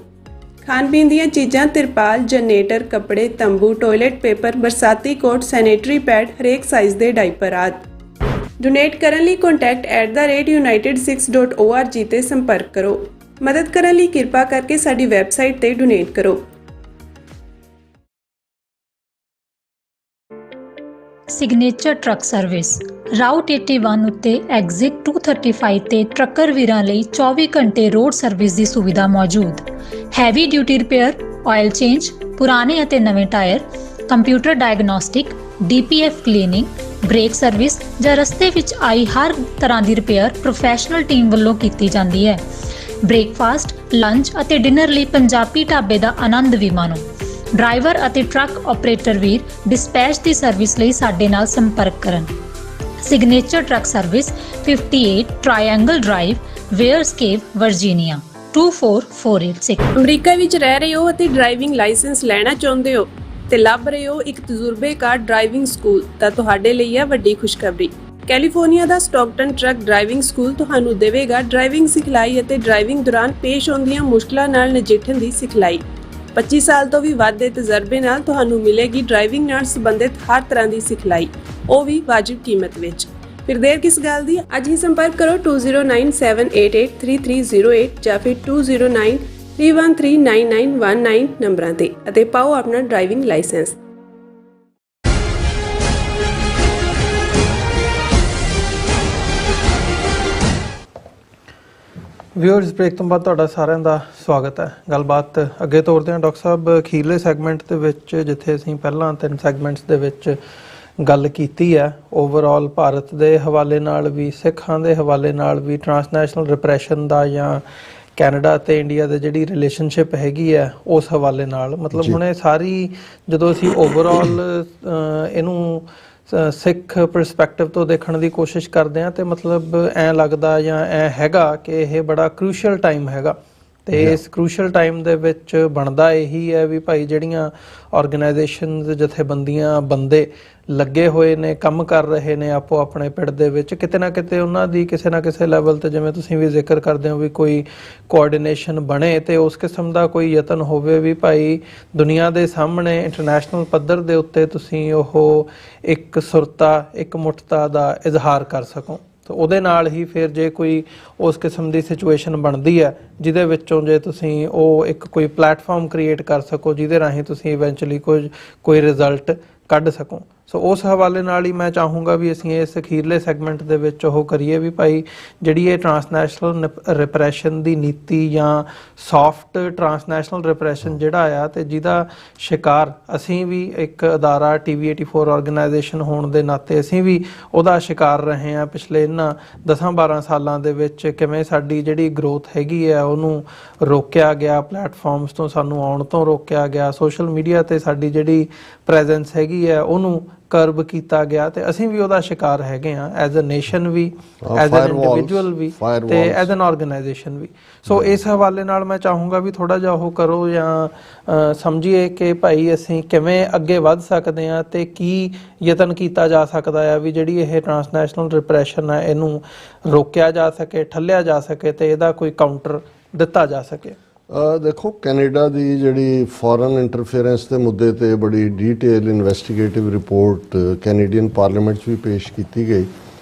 ਖਾਣ-ਪੀਣ ਦੀਆਂ ਚੀਜ਼ਾਂ, ਤਿਰਪਾਲ, ਜਨਰੇਟਰ, ਕੱਪੜੇ, ਤੰਬੂ, ਟਾਇਲਟ ਪੇਪਰ, ਬਰਸਾਤੀ ਕੋਟ, ਸੈਨੇਟਰੀ ਪੈਡ, ਹਰੇਕ ਸਾਈਜ਼ ਦੇ ਡਾਈਪਰ ਆਦਿ। ਡੋਨੇਟ ਕਰਨ ਲਈ contact@unitedsikhs.org ਤੇ ਸੰਪਰਕ ਕਰੋ। ਮਦਦ ਕਰਨ ਲਈ ਕਿਰਪਾ ਕਰਕੇ ਸਾਡੀ ਵੈਬਸਾਈਟ ਤੇ ਡੋਨੇਟ ਕਰੋ। ਸਿਗਨੇਚਰ ਟਰੱਕ ਸਰਵਿਸ ਰਾਊਟ 81 ਉੱਤੇ ਐਗਜ਼ਿਟ 235 ਤੇ ਟਰੱਕਰ ਵੀਰਾਂ ਲਈ 24 ਘੰਟੇ ਰੋਡ ਸਰਵਿਸ ਦੀ ਸੁਵਿਧਾ ਮੌਜੂਦ। Heavy duty repair, oil change, ਪੁਰਾਣੇ ਅਤੇ ਨਵੇਂ tyre, computer diagnostic, DPF cleaning, brake service ਜਾਂ ਰਸਤੇ ਵਿੱਚ ਆਈ ਹਰ ਤਰ੍ਹਾਂ ਦੀ ਰਿਪੇਅਰ ਪ੍ਰੋਫੈਸ਼ਨਲ ਟੀਮ ਵੱਲੋਂ ਕੀਤੀ ਜਾਂਦੀ ਹੈ। ਬ੍ਰੇਕਫਾਸਟ, ਲੰਚ ਅਤੇ ਡਿਨਰ ਲਈ ਪੰਜਾਬੀ ਢਾਬੇ ਦਾ ਆਨੰਦ ਵੀ ਮਾਣੋ। ਡਰਾਈਵਰ ਅਤੇ ਟਰੱਕ ਆਪਰੇਟਰ ਵੀਰ ਡਿਸਪੈਚ ਦੀ ਸਰਵਿਸ ਲਈ ਸਾਡੇ ਨਾਲ ਸੰਪਰਕ ਕਰਨ। Signature truck service 58 triangle drive, Weyers Cave, Virginia 24486। America ਵਿੱਚ ਰਹਿ ਰਹੇ ਹੋ ਅਤੇ ਡਰਾਈਵਿੰਗ ਲਾਇਸੈਂਸ ਲੈਣਾ ਚਾਹੁੰਦੇ ਹੋ ਤੇ ਲੱਭ ਰਹੇ ਹੋ ਇੱਕ ਤਜਰਬੇਕਾਰ ਡਰਾਈਵਿੰਗ ਸਕੂਲ, ਤਾਂ ਤੁਹਾਡੇ ਲਈ ਹੈ ਵੱਡੀ ਖੁਸ਼ਖਬਰੀ। ਕੈਲੀਫੋਰਨੀਆ ਦਾ ਸਟਾਕਟਨ ਟਰੱਕ ਡਰਾਈਵਿੰਗ ਸਕੂਲ ਤੁਹਾਨੂੰ ਦੇਵੇਗਾ ਡਰਾਈਵਿੰਗ ਸਿਖਲਾਈ ਅਤੇ ਡਰਾਈਵਿੰਗ ਦੌਰਾਨ ਪੇਸ਼ ਆਉਂਦੀਆਂ ਮੁਸ਼ਕਲਾਂ ਨਾਲ ਨਜਿੱਠਣ ਦੀ ਸਿਖਲਾਈ। 25 ਸਾਲ ਤੋਂ ਵੀ ਵੱਧ ਦੇ ਤਜਰਬੇ ਨਾਲ ਤੁਹਾਨੂੰ ਮਿਲੇਗੀ ਡਰਾਈਵਿੰਗ ਨਾਲ ਸੰਬੰਧਿਤ ਹਰ ਤਰ੍ਹਾਂ ਦੀ ਸਿਖਲਾਈ, ਉਹ ਵੀ ਵਾਜਿਬ ਕੀਮਤ ਵਿੱਚ। ਫਿਰ ਦੇਰ ਕਿਸ ਗੱਲ ਦੀ, ਅੱਜ ਹੀ ਸੰਪਰਕ ਕਰੋ 2097883308 ਜਾਂ ਫਿਰ 2093139919 ਨੰਬਰਾਂ ਤੇ ਅਤੇ ਪਾਓ ਆਪਣਾ ਡਰਾਈਵਿੰਗ ਲਾਇਸੈਂਸ। ਵਿਊਅਰਸ, ਬ੍ਰੇਕ ਤੋਂ ਬਾਅਦ ਤੁਹਾਡਾ ਸਾਰਿਆਂ ਦਾ ਸਵਾਗਤ ਹੈ। ਗੱਲਬਾਤ ਅੱਗੇ ਤੋਰਦੇ ਹਾਂ ਡਾਕਟਰ ਸਾਹਿਬ ਅਖੀਰਲੇ ਸੈਗਮੈਂਟ ਦੇ ਵਿੱਚ, ਜਿੱਥੇ ਅਸੀਂ ਪਹਿਲਾਂ 3 ਸੈਗਮੈਂਟਸ ਦੇ ਵਿੱਚ ਗੱਲ ਕੀਤੀ ਹੈ ਓਵਰਆਲ ਭਾਰਤ ਦੇ ਹਵਾਲੇ ਨਾਲ ਵੀ, ਸਿੱਖਾਂ ਦੇ ਹਵਾਲੇ ਨਾਲ ਵੀ, ਟਰਾਂਸਨੈਸ਼ਨਲ ਰਿਪਰੈਸ਼ਨ ਦਾ ਜਾਂ ਕੈਨੇਡਾ ਅਤੇ ਇੰਡੀਆ ਦੀ ਜਿਹੜੀ ਰਿਲੇਸ਼ਨਸ਼ਿਪ ਹੈਗੀ ਹੈ ਉਸ ਹਵਾਲੇ ਨਾਲ। ਮਤਲਬ ਹੁਣ ਇਹ ਸਾਰੀ ਜਦੋਂ ਅਸੀਂ ਓਵਰਆਲ ਇਹਨੂੰ ਸਿੱਖ ਪਰਸਪੈਕਟਿਵ ਤੋਂ ਦੇਖਣ ਦੀ ਕੋਸ਼ਿਸ਼ ਕਰਦੇ ਹਾਂ ਤੇ ਮਤਲਬ ਐਂ ਲੱਗਦਾ ਜਾਂ ਐਂ ਹੈਗਾ ਕਿ ਇਹ ਬੜਾ ਕ੍ਰੂਸ਼ੀਅਲ ਟਾਈਮ ਹੈਗਾ। ਤੇ ਇਸ ਕ੍ਰੂਸ਼ੀਅਲ ਟਾਈਮ ਦੇ ਵਿੱਚ ਬਣਦਾ ਇਹੀ ਹੈ ਵੀ ਭਾਈ ਜਿਹੜੀਆਂ ਆਰਗੇਨਾਈਜੇਸ਼ਨਸ, ਜਥੇਬੰਦੀਆਂ, ਬੰਦੇ ਲੱਗੇ ਹੋਏ ਨੇ, ਕੰਮ ਕਰ ਰਹੇ ਨੇ ਆਪੋ ਆਪਣੇ ਪਿੰਡ ਦੇ ਵਿੱਚ, ਕਿਤੇ ਨਾ ਕਿਤੇ ਉਹਨਾਂ ਦੀ ਕਿਸੇ ਨਾ ਕਿਸੇ ਲੈਵਲ ਤੇ, ਜਿਵੇਂ ਤੁਸੀਂ ਵੀ ਜ਼ਿਕਰ ਕਰਦੇ ਹੋ ਵੀ ਕੋਈ ਕੋਆਰਡੀਨੇਸ਼ਨ ਬਣੇ ਤੇ ਉਸ ਕਿਸਮ ਦਾ ਕੋਈ ਯਤਨ ਹੋਵੇ ਵੀ ਭਾਈ ਦੁਨੀਆ ਦੇ ਸਾਹਮਣੇ ਇੰਟਰਨੈਸ਼ਨਲ ਪੱਧਰ ਦੇ ਉੱਤੇ ਤੁਸੀਂ ਉਹ ਇੱਕ ਸੁਰਤਾ, ਇੱਕ ਮੁੱਠਤਾ ਦਾ ਇਜ਼ਹਾਰ ਕਰ ਸਕੋ। ਤਾਂ ਉਹਦੇ ਨਾਲ ਹੀ ਫਿਰ ਜੇ ਕੋਈ ਉਸ ਕਿਸਮ ਦੀ ਸਿਚੁਏਸ਼ਨ ਬਣਦੀ ਹੈ ਜਿਹਦੇ ਵਿੱਚੋਂ ਜੇ ਤੁਸੀਂ ਉਹ ਇੱਕ ਕੋਈ ਪਲੇਟਫਾਰਮ ਕ੍ਰੀਏਟ ਕਰ ਸਕੋ ਜਿਹਦੇ ਰਾਹੀਂ ਤੁਸੀਂ ਇਵੈਂਚੁਅਲੀ ਕੋਈ ਰਿਜ਼ਲਟ ਕੱਢ ਸਕੋ। ਸੋ ਉਸ ਹਵਾਲੇ ਨਾਲ ਹੀ ਮੈਂ ਚਾਹੂੰਗਾ ਵੀ ਅਸੀਂ ਇਸ ਅਖੀਰਲੇ ਸੈਗਮੈਂਟ ਦੇ ਵਿੱਚ ਉਹ ਕਰੀਏ ਵੀ ਭਾਈ ਜਿਹੜੀ ਇਹ ਟਰਾਂਸਨੈਸ਼ਨਲ ਰਿਪਰੈਸ਼ਨ ਦੀ ਨੀਤੀ ਜਾਂ ਸੌਫਟ ਟਰਾਂਸਨੈਸ਼ਨਲ ਰਿਪਰੈਸ਼ਨ ਜਿਹੜਾ ਆ ਤੇ ਜਿਹਦਾ ਸ਼ਿਕਾਰ ਅਸੀਂ ਵੀ ਇੱਕ ਅਦਾਰਾ TV84 ਆਰਗੇਨਾਈਜੇਸ਼ਨ ਹੋਣ ਦੇ ਨਾਤੇ ਅਸੀਂ ਵੀ ਉਹਦਾ ਸ਼ਿਕਾਰ ਰਹੇ ਹਾਂ ਪਿਛਲੇ ਇਹਨਾਂ 10-12 ਸਾਲਾਂ ਦੇ ਵਿੱਚ। ਕਿਵੇਂ ਸਾਡੀ ਜਿਹੜੀ ਗਰੋਥ ਹੈਗੀ ਹੈ ਉਹਨੂੰ ਰੋਕਿਆ ਗਿਆ, ਪਲੇਟਫਾਰਮਸ ਤੋਂ ਸਾਨੂੰ ਆਉਣ ਤੋਂ ਰੋਕਿਆ ਗਿਆ, ਸੋਸ਼ਲ ਮੀਡੀਆ ਤੇ ਸਾਡੀ ਜਿਹੜੀ ਪ੍ਰੈਜ਼ੈਂਸ ਹੈਗੀ ਹੈ ਉਹਨੂੰ ਕਰਬ ਕੀਤਾ ਗਿਆ ਤੇ ਅਸੀਂ ਵੀ ਉਹਦਾ ਸ਼ਿਕਾਰ ਹੈਗੇ ਆ ਐਜ਼ ਅ ਨੇਸ਼ਨ ਵੀ, ਐਜ਼ ਐਨ ਇੰਡੀਵਿਜੂਅਲ ਵੀ ਤੇ ਐਜ਼ ਐਨ ਆਰਗੇਨਾਈਜੇਸ਼ਨ ਵੀ। ਸੋ ਇਸ ਹਵਾਲੇ ਨਾਲ ਮੈਂ ਚਾਹੂੰਗਾ ਵੀ ਥੋੜਾ ਜਿਹਾ ਉਹ ਕਰੋ ਜਾਂ ਸਮਝੀਏ ਕਿ ਭਾਈ ਅਸੀਂ ਕਿਵੇਂ ਅੱਗੇ ਵੱਧ ਸਕਦੇ ਹਾਂ ਤੇ ਕੀ ਯਤਨ ਕੀਤਾ ਜਾ ਸਕਦਾ ਆ ਵੀ ਜਿਹੜੀ ਇਹ ਟਰਾਂਸਨੈਸ਼ਨਲ ਰਿਪਰੈਸ਼ਨ ਹੈ ਇਹਨੂੰ ਰੋਕਿਆ ਜਾ ਸਕੇ, ਠੱਲਿਆ ਜਾ ਸਕੇ ਤੇ ਇਹਦਾ ਕੋਈ ਕਾਊਂਟਰ ਦਿੱਤਾ ਜਾ ਸਕੇ। ਦੇਖੋ, ਕੈਨੇਡਾ ਦੀ ਜਿਹੜੀ ਫੋਰਨ ਇੰਟਰਫੇਰੈਂਸ ਦੇ ਮੁੱਦੇ ਤੇ ਬੜੀ detail investigative report Canadian parliament 'ਚ ਵੀ ਪੇਸ਼ ਕੀਤੀ ਗਈ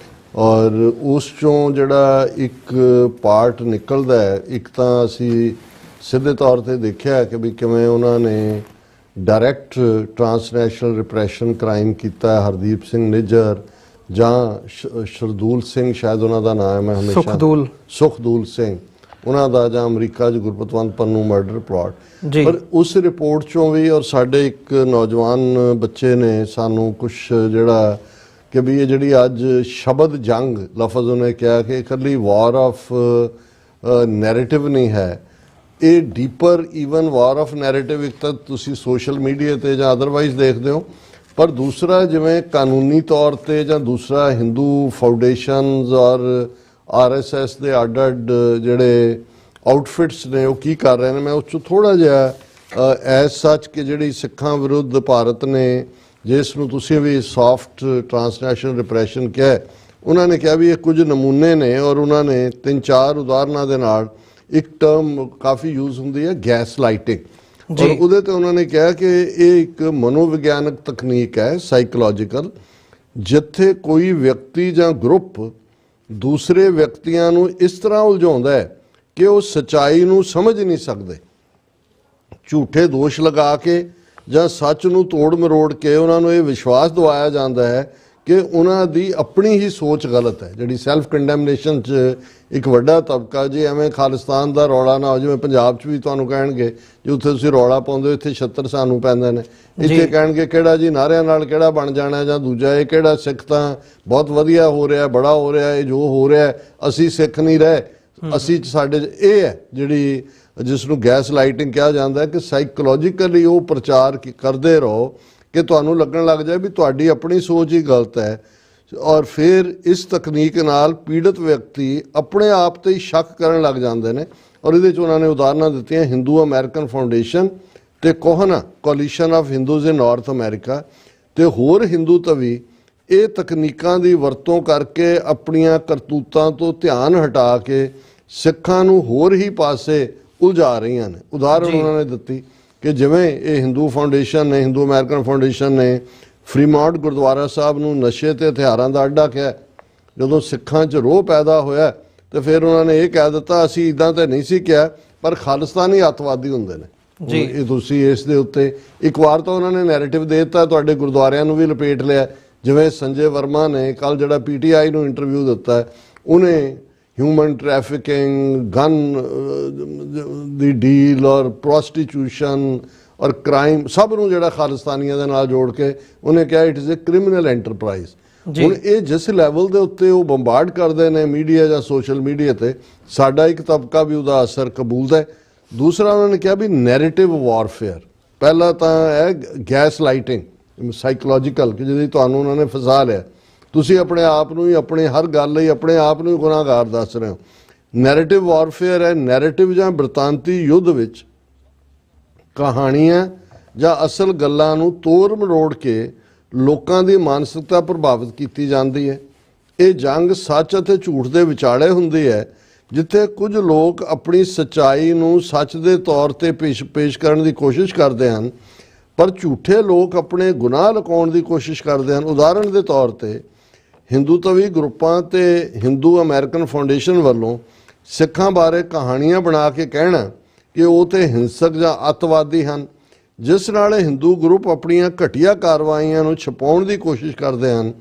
ਔਰ ਉਸ 'ਚੋਂ ਜਿਹੜਾ ਇੱਕ ਪਾਰਟ ਨਿਕਲਦਾ ਹੈ, ਇੱਕ ਤਾਂ ਅਸੀਂ ਸਿੱਧੇ ਤੌਰ ਤੇ ਦੇਖਿਆ ਕਿ ਵੀ ਕਿਵੇਂ ਉਹਨਾਂ ਨੇ ਡਾਇਰੈਕਟ ਟਰਾਂਸਨੈਸ਼ਨਲ ਰਿਪਰੈਸ਼ਨ ਕ੍ਰਾਈਮ ਕੀਤਾ। ਹਰਦੀਪ ਸਿੰਘ ਨਿੱਜਰ ਜਾਂ ਸ਼ਰਦੂਲ ਸਿੰਘ, ਸ਼ਾਇਦ ਉਹਨਾਂ ਦਾ ਨਾਮ ਹੈ ਹਮੇਸ਼ਾ ਸੁਖਦੂਲ ਸਿੰਘ, ਉਹਨਾਂ ਦਾ, ਜਾਂ ਅਮਰੀਕਾ 'ਚ ਗੁਰਪਤਵੰਤ ਪੰਨੂ ਮਰਡਰ ਪਲਾਟ। ਪਰ ਉਸ ਰਿਪੋਰਟ 'ਚੋਂ ਵੀ ਔਰ ਸਾਡੇ ਇੱਕ ਨੌਜਵਾਨ ਬੱਚੇ ਨੇ ਸਾਨੂੰ ਕੁਛ ਜਿਹੜਾ ਕਿ ਵੀ ਇਹ ਜਿਹੜੀ ਅੱਜ ਸ਼ਬਦ ਜੰਗ ਲਫ਼ਜ਼ ਉਹਨੇ ਕਿਹਾ ਕਿ ਇਕੱਲੀ ਵਾਰ ਆਫ ਨੈਰੇਟਿਵ ਨਹੀਂ ਹੈ, ਇਹ deeper even war of narrative ਇੱਕ ਤਾਂ ਤੁਸੀਂ ਸੋਸ਼ਲ ਮੀਡੀਆ ਤੇ ਜਾਂ ਅਦਰਵਾਈਜ਼ ਦੇਖਦੇ ਹੋ, ਪਰ ਦੂਸਰਾ ਜਿਵੇਂ ਕਾਨੂੰਨੀ ਤੌਰ ਤੇ ਜਾਂ ਦੂਸਰਾ ਹਿੰਦੂ ਫਾਊਂਡੇਸ਼ਨਸ ਔਰ RSS ਦੇ ਅੱਡ ਜਿਹੜੇ ਆਊਟਫਿਟਸ ਨੇ ਉਹ ਕੀ ਕਰ ਰਹੇ ਨੇ। ਮੈਂ ਉਸ 'ਚੋਂ ਥੋੜ੍ਹਾ ਜਿਹਾ ਐਜ਼ ਸੱਚ ਕਿ ਜਿਹੜੀ ਸਿੱਖਾਂ ਵਿਰੁੱਧ ਭਾਰਤ ਨੇ ਜਿਸ ਨੂੰ ਤੁਸੀਂ ਵੀ ਸੌਫਟ ਟਰਾਂਸਨੈਸ਼ਨਲ ਰਿਪਰੈਸ਼ਨ ਕਿਹਾ, ਉਹਨਾਂ ਨੇ ਕਿਹਾ ਵੀ ਇਹ ਕੁਝ ਨਮੂਨੇ ਨੇ ਔਰ ਉਹਨਾਂ ਨੇ 3-4 ਉਦਾਹਰਨਾਂ ਦੇ ਨਾਲ ਇੱਕ ਟਰਮ ਕਾਫੀ ਯੂਜ਼ ਹੁੰਦੀ ਹੈ, ਗੈਸ ਲਾਈਟਿੰਗ, ਔਰ ਉਹਦੇ ਤੇ ਉਹਨਾਂ ਨੇ ਕਿਹਾ ਕਿ ਇਹ ਇੱਕ ਮਨੋਵਿਗਿਆਨਕ ਤਕਨੀਕ ਹੈ, ਸਾਈਕੋਲੋਜੀਕਲ, ਜਿੱਥੇ ਕੋਈ ਵਿਅਕਤੀ ਜਾਂ ਗਰੁੱਪ ਦੂਸਰੇ ਵਿਅਕਤੀਆਂ ਨੂੰ ਇਸ ਤਰ੍ਹਾਂ ਉਲਝਾਉਂਦਾ ਹੈ ਕਿ ਉਹ ਸੱਚਾਈ ਨੂੰ ਸਮਝ ਨਹੀਂ ਸਕਦੇ। ਝੂਠੇ ਦੋਸ਼ ਲਗਾ ਕੇ ਜਾਂ ਸੱਚ ਨੂੰ ਤੋੜ ਮਰੋੜ ਕੇ ਉਹਨਾਂ ਨੂੰ ਇਹ ਵਿਸ਼ਵਾਸ ਦਿਵਾਇਆ ਜਾਂਦਾ ਹੈ ਕਿ ਉਹਨਾਂ ਦੀ ਆਪਣੀ ਹੀ ਸੋਚ ਗਲਤ ਹੈ। ਜਿਹੜੀ ਸੈਲਫ ਕੰਡੈਮਨੇਸ਼ਨ 'ਚ ਇੱਕ ਵੱਡਾ ਤਬਕਾ, ਜੇ ਐਵੇਂ ਖਾਲਿਸਤਾਨ ਦਾ ਰੌਲਾ ਨਾ ਹੋ, ਜਿਵੇਂ ਪੰਜਾਬ 'ਚ ਵੀ ਤੁਹਾਨੂੰ ਕਹਿਣਗੇ ਜੇ ਉੱਥੇ ਤੁਸੀਂ ਰੌਲਾ ਪਾਉਂਦੇ ਹੋ ਇੱਥੇ 76 ਸਾਨੂੰ ਪੈਂਦੇ ਨੇ, ਇੱਥੇ ਕਹਿਣਗੇ ਕਿਹੜਾ ਜੀ ਨਾਰਿਆਂ ਨਾਲ ਕਿਹੜਾ ਬਣ ਜਾਣਾ, ਜਾਂ ਦੂਜਾ ਇਹ ਕਿਹੜਾ ਸਿੱਖ ਤਾਂ ਬਹੁਤ ਵਧੀਆ ਹੋ ਰਿਹਾ, ਬੜਾ ਹੋ ਰਿਹਾ, ਇਹ ਜੋ ਹੋ ਰਿਹਾ ਅਸੀਂ ਸਿੱਖ ਨਹੀਂ ਰਹੇ। ਅਸੀਂ ਸਾਡੇ 'ਚ ਇਹ ਹੈ ਜਿਹੜੀ ਜਿਸ ਨੂੰ ਗੈਸ ਲਾਈਟਿੰਗ ਕਿਹਾ ਜਾਂਦਾ ਹੈ ਕਿ ਸਾਈਕੋਲੋਜੀਕਲੀ ਉਹ ਪ੍ਰਚਾਰ ਕਰਦੇ ਰਹੋ ਕਿ ਤੁਹਾਨੂੰ ਲੱਗਣ ਲੱਗ ਜਾਏ ਵੀ ਤੁਹਾਡੀ ਆਪਣੀ ਸੋਚ ਹੀ ਗਲਤ ਹੈ, ਔਰ ਫਿਰ ਇਸ ਤਕਨੀਕ ਨਾਲ ਪੀੜਤ ਵਿਅਕਤੀ ਆਪਣੇ ਆਪ ਤੇ ਹੀ ਸ਼ੱਕ ਕਰਨ ਲੱਗ ਜਾਂਦੇ ਨੇ। ਔਰ ਇਹਦੇ 'ਚ ਉਹਨਾਂ ਨੇ ਉਦਾਹਰਨਾਂ ਦਿੱਤੀਆਂ ਹਿੰਦੂ ਅਮਰੀਕਨ ਫਾਊਂਡੇਸ਼ਨ ਤੇ Kohna coalition of Hindus in north America ਤੇ ਹੋਰ ਹਿੰਦੂ ਤਵੀ ਇਹ ਤਕਨੀਕਾਂ ਦੀ ਵਰਤੋਂ ਕਰਕੇ ਆਪਣੀਆਂ ਕਰਤੂਤਾਂ ਤੋਂ ਧਿਆਨ ਹਟਾ ਕੇ ਸਿੱਖਾਂ ਨੂੰ ਹੋਰ ਹੀ ਪਾਸੇ ਉਲਝਾ ਰਹੀਆਂ ਨੇ। ਉਦਾਹਰਨ ਉਹਨਾਂ ਨੇ ਦਿੱਤੀ ਕਿ ਜਿਵੇਂ ਇਹ ਹਿੰਦੂ ਫਾਊਂਡੇਸ਼ਨ ਨੇ, ਹਿੰਦੂ ਅਮਰੀਕਨ ਫਾਊਂਡੇਸ਼ਨ ਨੇ ਫਰੀਮਾਉਂਟ ਗੁਰਦੁਆਰਾ ਸਾਹਿਬ ਨੂੰ ਨਸ਼ੇ ਤੇ ਹਥਿਆਰਾਂ ਦਾ ਅੱਡਾ ਕਿਹਾ। ਜਦੋਂ ਸਿੱਖਾਂ 'ਚ ਰੋਹ ਪੈਦਾ ਹੋਇਆ ਤੇ ਫਿਰ ਉਹਨਾਂ ਨੇ ਇਹ ਕਹਿ ਦਿੱਤਾ ਅਸੀਂ ਇੱਦਾਂ ਤਾਂ ਨਹੀਂ ਸੀ ਕਿਹਾ, ਪਰ ਖਾਲਿਸਤਾਨੀ ਅੱਤਵਾਦੀ ਹੁੰਦੇ ਨੇ ਜੀ। ਇਹ ਤੁਸੀਂ ਇਸ ਦੇ ਉੱਤੇ ਇੱਕ ਵਾਰ ਤਾਂ ਉਹਨਾਂ ਨੇ ਨੈਰੇਟਿਵ ਦੇ ਦਿੱਤਾ, ਤੁਹਾਡੇ ਗੁਰਦੁਆਰਿਆਂ ਨੂੰ ਵੀ ਲਪੇਟ ਲਿਆ। ਜਿਵੇਂ ਸੰਜੇ ਵਰਮਾ ਨੇ ਕੱਲ ਜਿਹੜਾ PTI ਨੂੰ ਇੰਟਰਵਿਊ ਦਿੱਤਾ ਹੈ, ਉਹਨੇ ਹਿਊਮਨ ਟ੍ਰੈਫਿਕਿੰਗ, ਗਨ ਦੀ ਡੀਲ ਔਰ ਪ੍ਰੋਸਟੀਟਿਊਸ਼ਨ ਔਰ ਕ੍ਰਾਈਮ ਸਭ ਨੂੰ ਜਿਹੜਾ ਖਾਲਿਸਤਾਨੀਆਂ ਦੇ ਨਾਲ ਜੋੜ ਕੇ ਉਹਨੇ ਕਿਹਾ it is a criminal enterprise. ਹੁਣ ਇਹ ਜਿਸ ਲੈਵਲ ਦੇ ਉੱਤੇ ਉਹ ਬੰਬਾਰਡ ਕਰਦੇ ਨੇ ਮੀਡੀਆ ਜਾਂ ਸੋਸ਼ਲ ਮੀਡੀਆ ਤੇ, ਸਾਡਾ ਇੱਕ ਤਬਕਾ ਵੀ ਉਹਦਾ ਅਸਰ ਕਬੂਲਦਾ ਹੈ। ਦੂਸਰਾ ਉਹਨਾਂ ਨੇ ਕਿਹਾ ਵੀ ਨੈਰੇਟਿਵ ਵਾਰਫੇਅਰ, ਪਹਿਲਾ ਤਾਂ ਹੈ ਗੈਸ ਲਾਈਟਿੰਗ ਸਾਈਕੋਲੋਜੀਕਲ ਕਿ ਜਿਹਦੀ ਤੁਹਾਨੂੰ ਉਹਨਾਂ ਨੇ ਫਸਾ ਲਿਆ, ਤੁਸੀਂ ਆਪਣੇ ਆਪ ਨੂੰ ਹੀ ਆਪਣੇ ਹਰ ਗੱਲ ਲਈ ਆਪਣੇ ਆਪ ਨੂੰ ਹੀ ਗੁਨਾਹਗਾਰ ਦੱਸ ਰਹੇ ਹੋ। ਨੈਰੇਟਿਵ ਵਾਰਫੇਅਰ ਹੈ ਨੈਰੇਟਿਵ ਜਾਂ ਬ੍ਰਿਤਾਂਤੀ ਯੁੱਧ ਵਿੱਚ ਕਹਾਣੀਆਂ ਜਾਂ ਅਸਲ ਗੱਲਾਂ ਨੂੰ ਤੋੜ ਮਰੋੜ ਕੇ ਲੋਕਾਂ ਦੀ ਮਾਨਸਿਕਤਾ ਪ੍ਰਭਾਵਿਤ ਕੀਤੀ ਜਾਂਦੀ ਹੈ। ਇਹ ਜੰਗ ਸੱਚ ਅਤੇ ਝੂਠ ਦੇ ਵਿਚਾਲੇ ਹੁੰਦੀ ਹੈ, ਜਿੱਥੇ ਕੁਝ ਲੋਕ ਆਪਣੀ ਸੱਚਾਈ ਨੂੰ ਸੱਚ ਦੇ ਤੌਰ ਤੇ ਪੇਸ਼ ਕਰਨ ਦੀ ਕੋਸ਼ਿਸ਼ ਕਰਦੇ ਹਨ, ਪਰ ਝੂਠੇ ਲੋਕ ਆਪਣੇ ਗੁਨਾਹ ਲੁਕਾਉਣ ਦੀ ਕੋਸ਼ਿਸ਼ ਕਰਦੇ ਹਨ। ਉਦਾਹਰਣ ਦੇ ਤੌਰ ਤੇ ਹਿੰਦੂ ਤਵੀ ਗਰੁੱਪਾਂ ਤੇ ਹਿੰਦੂ ਅਮਰੀਕਨ ਫਾਊਂਡੇਸ਼ਨ ਵੱਲੋਂ ਸਿੱਖਾਂ ਬਾਰੇ ਕਹਾਣੀਆਂ ਬਣਾ ਕੇ ਕਹਿਣਾ ਕਿ ਉਹ ਤੇ ਹਿੰਸਕ ਜਾਂ ਅੱਤਵਾਦੀ ਹਨ, ਜਿਸ ਨਾਲ ਹਿੰਦੂ ਗਰੁੱਪ ਆਪਣੀਆਂ ਘਟੀਆ ਕਾਰਵਾਈਆਂ ਨੂੰ ਛੁਪਾਉਣ ਦੀ ਕੋਸ਼ਿਸ਼ ਕਰਦੇ ਹਨ।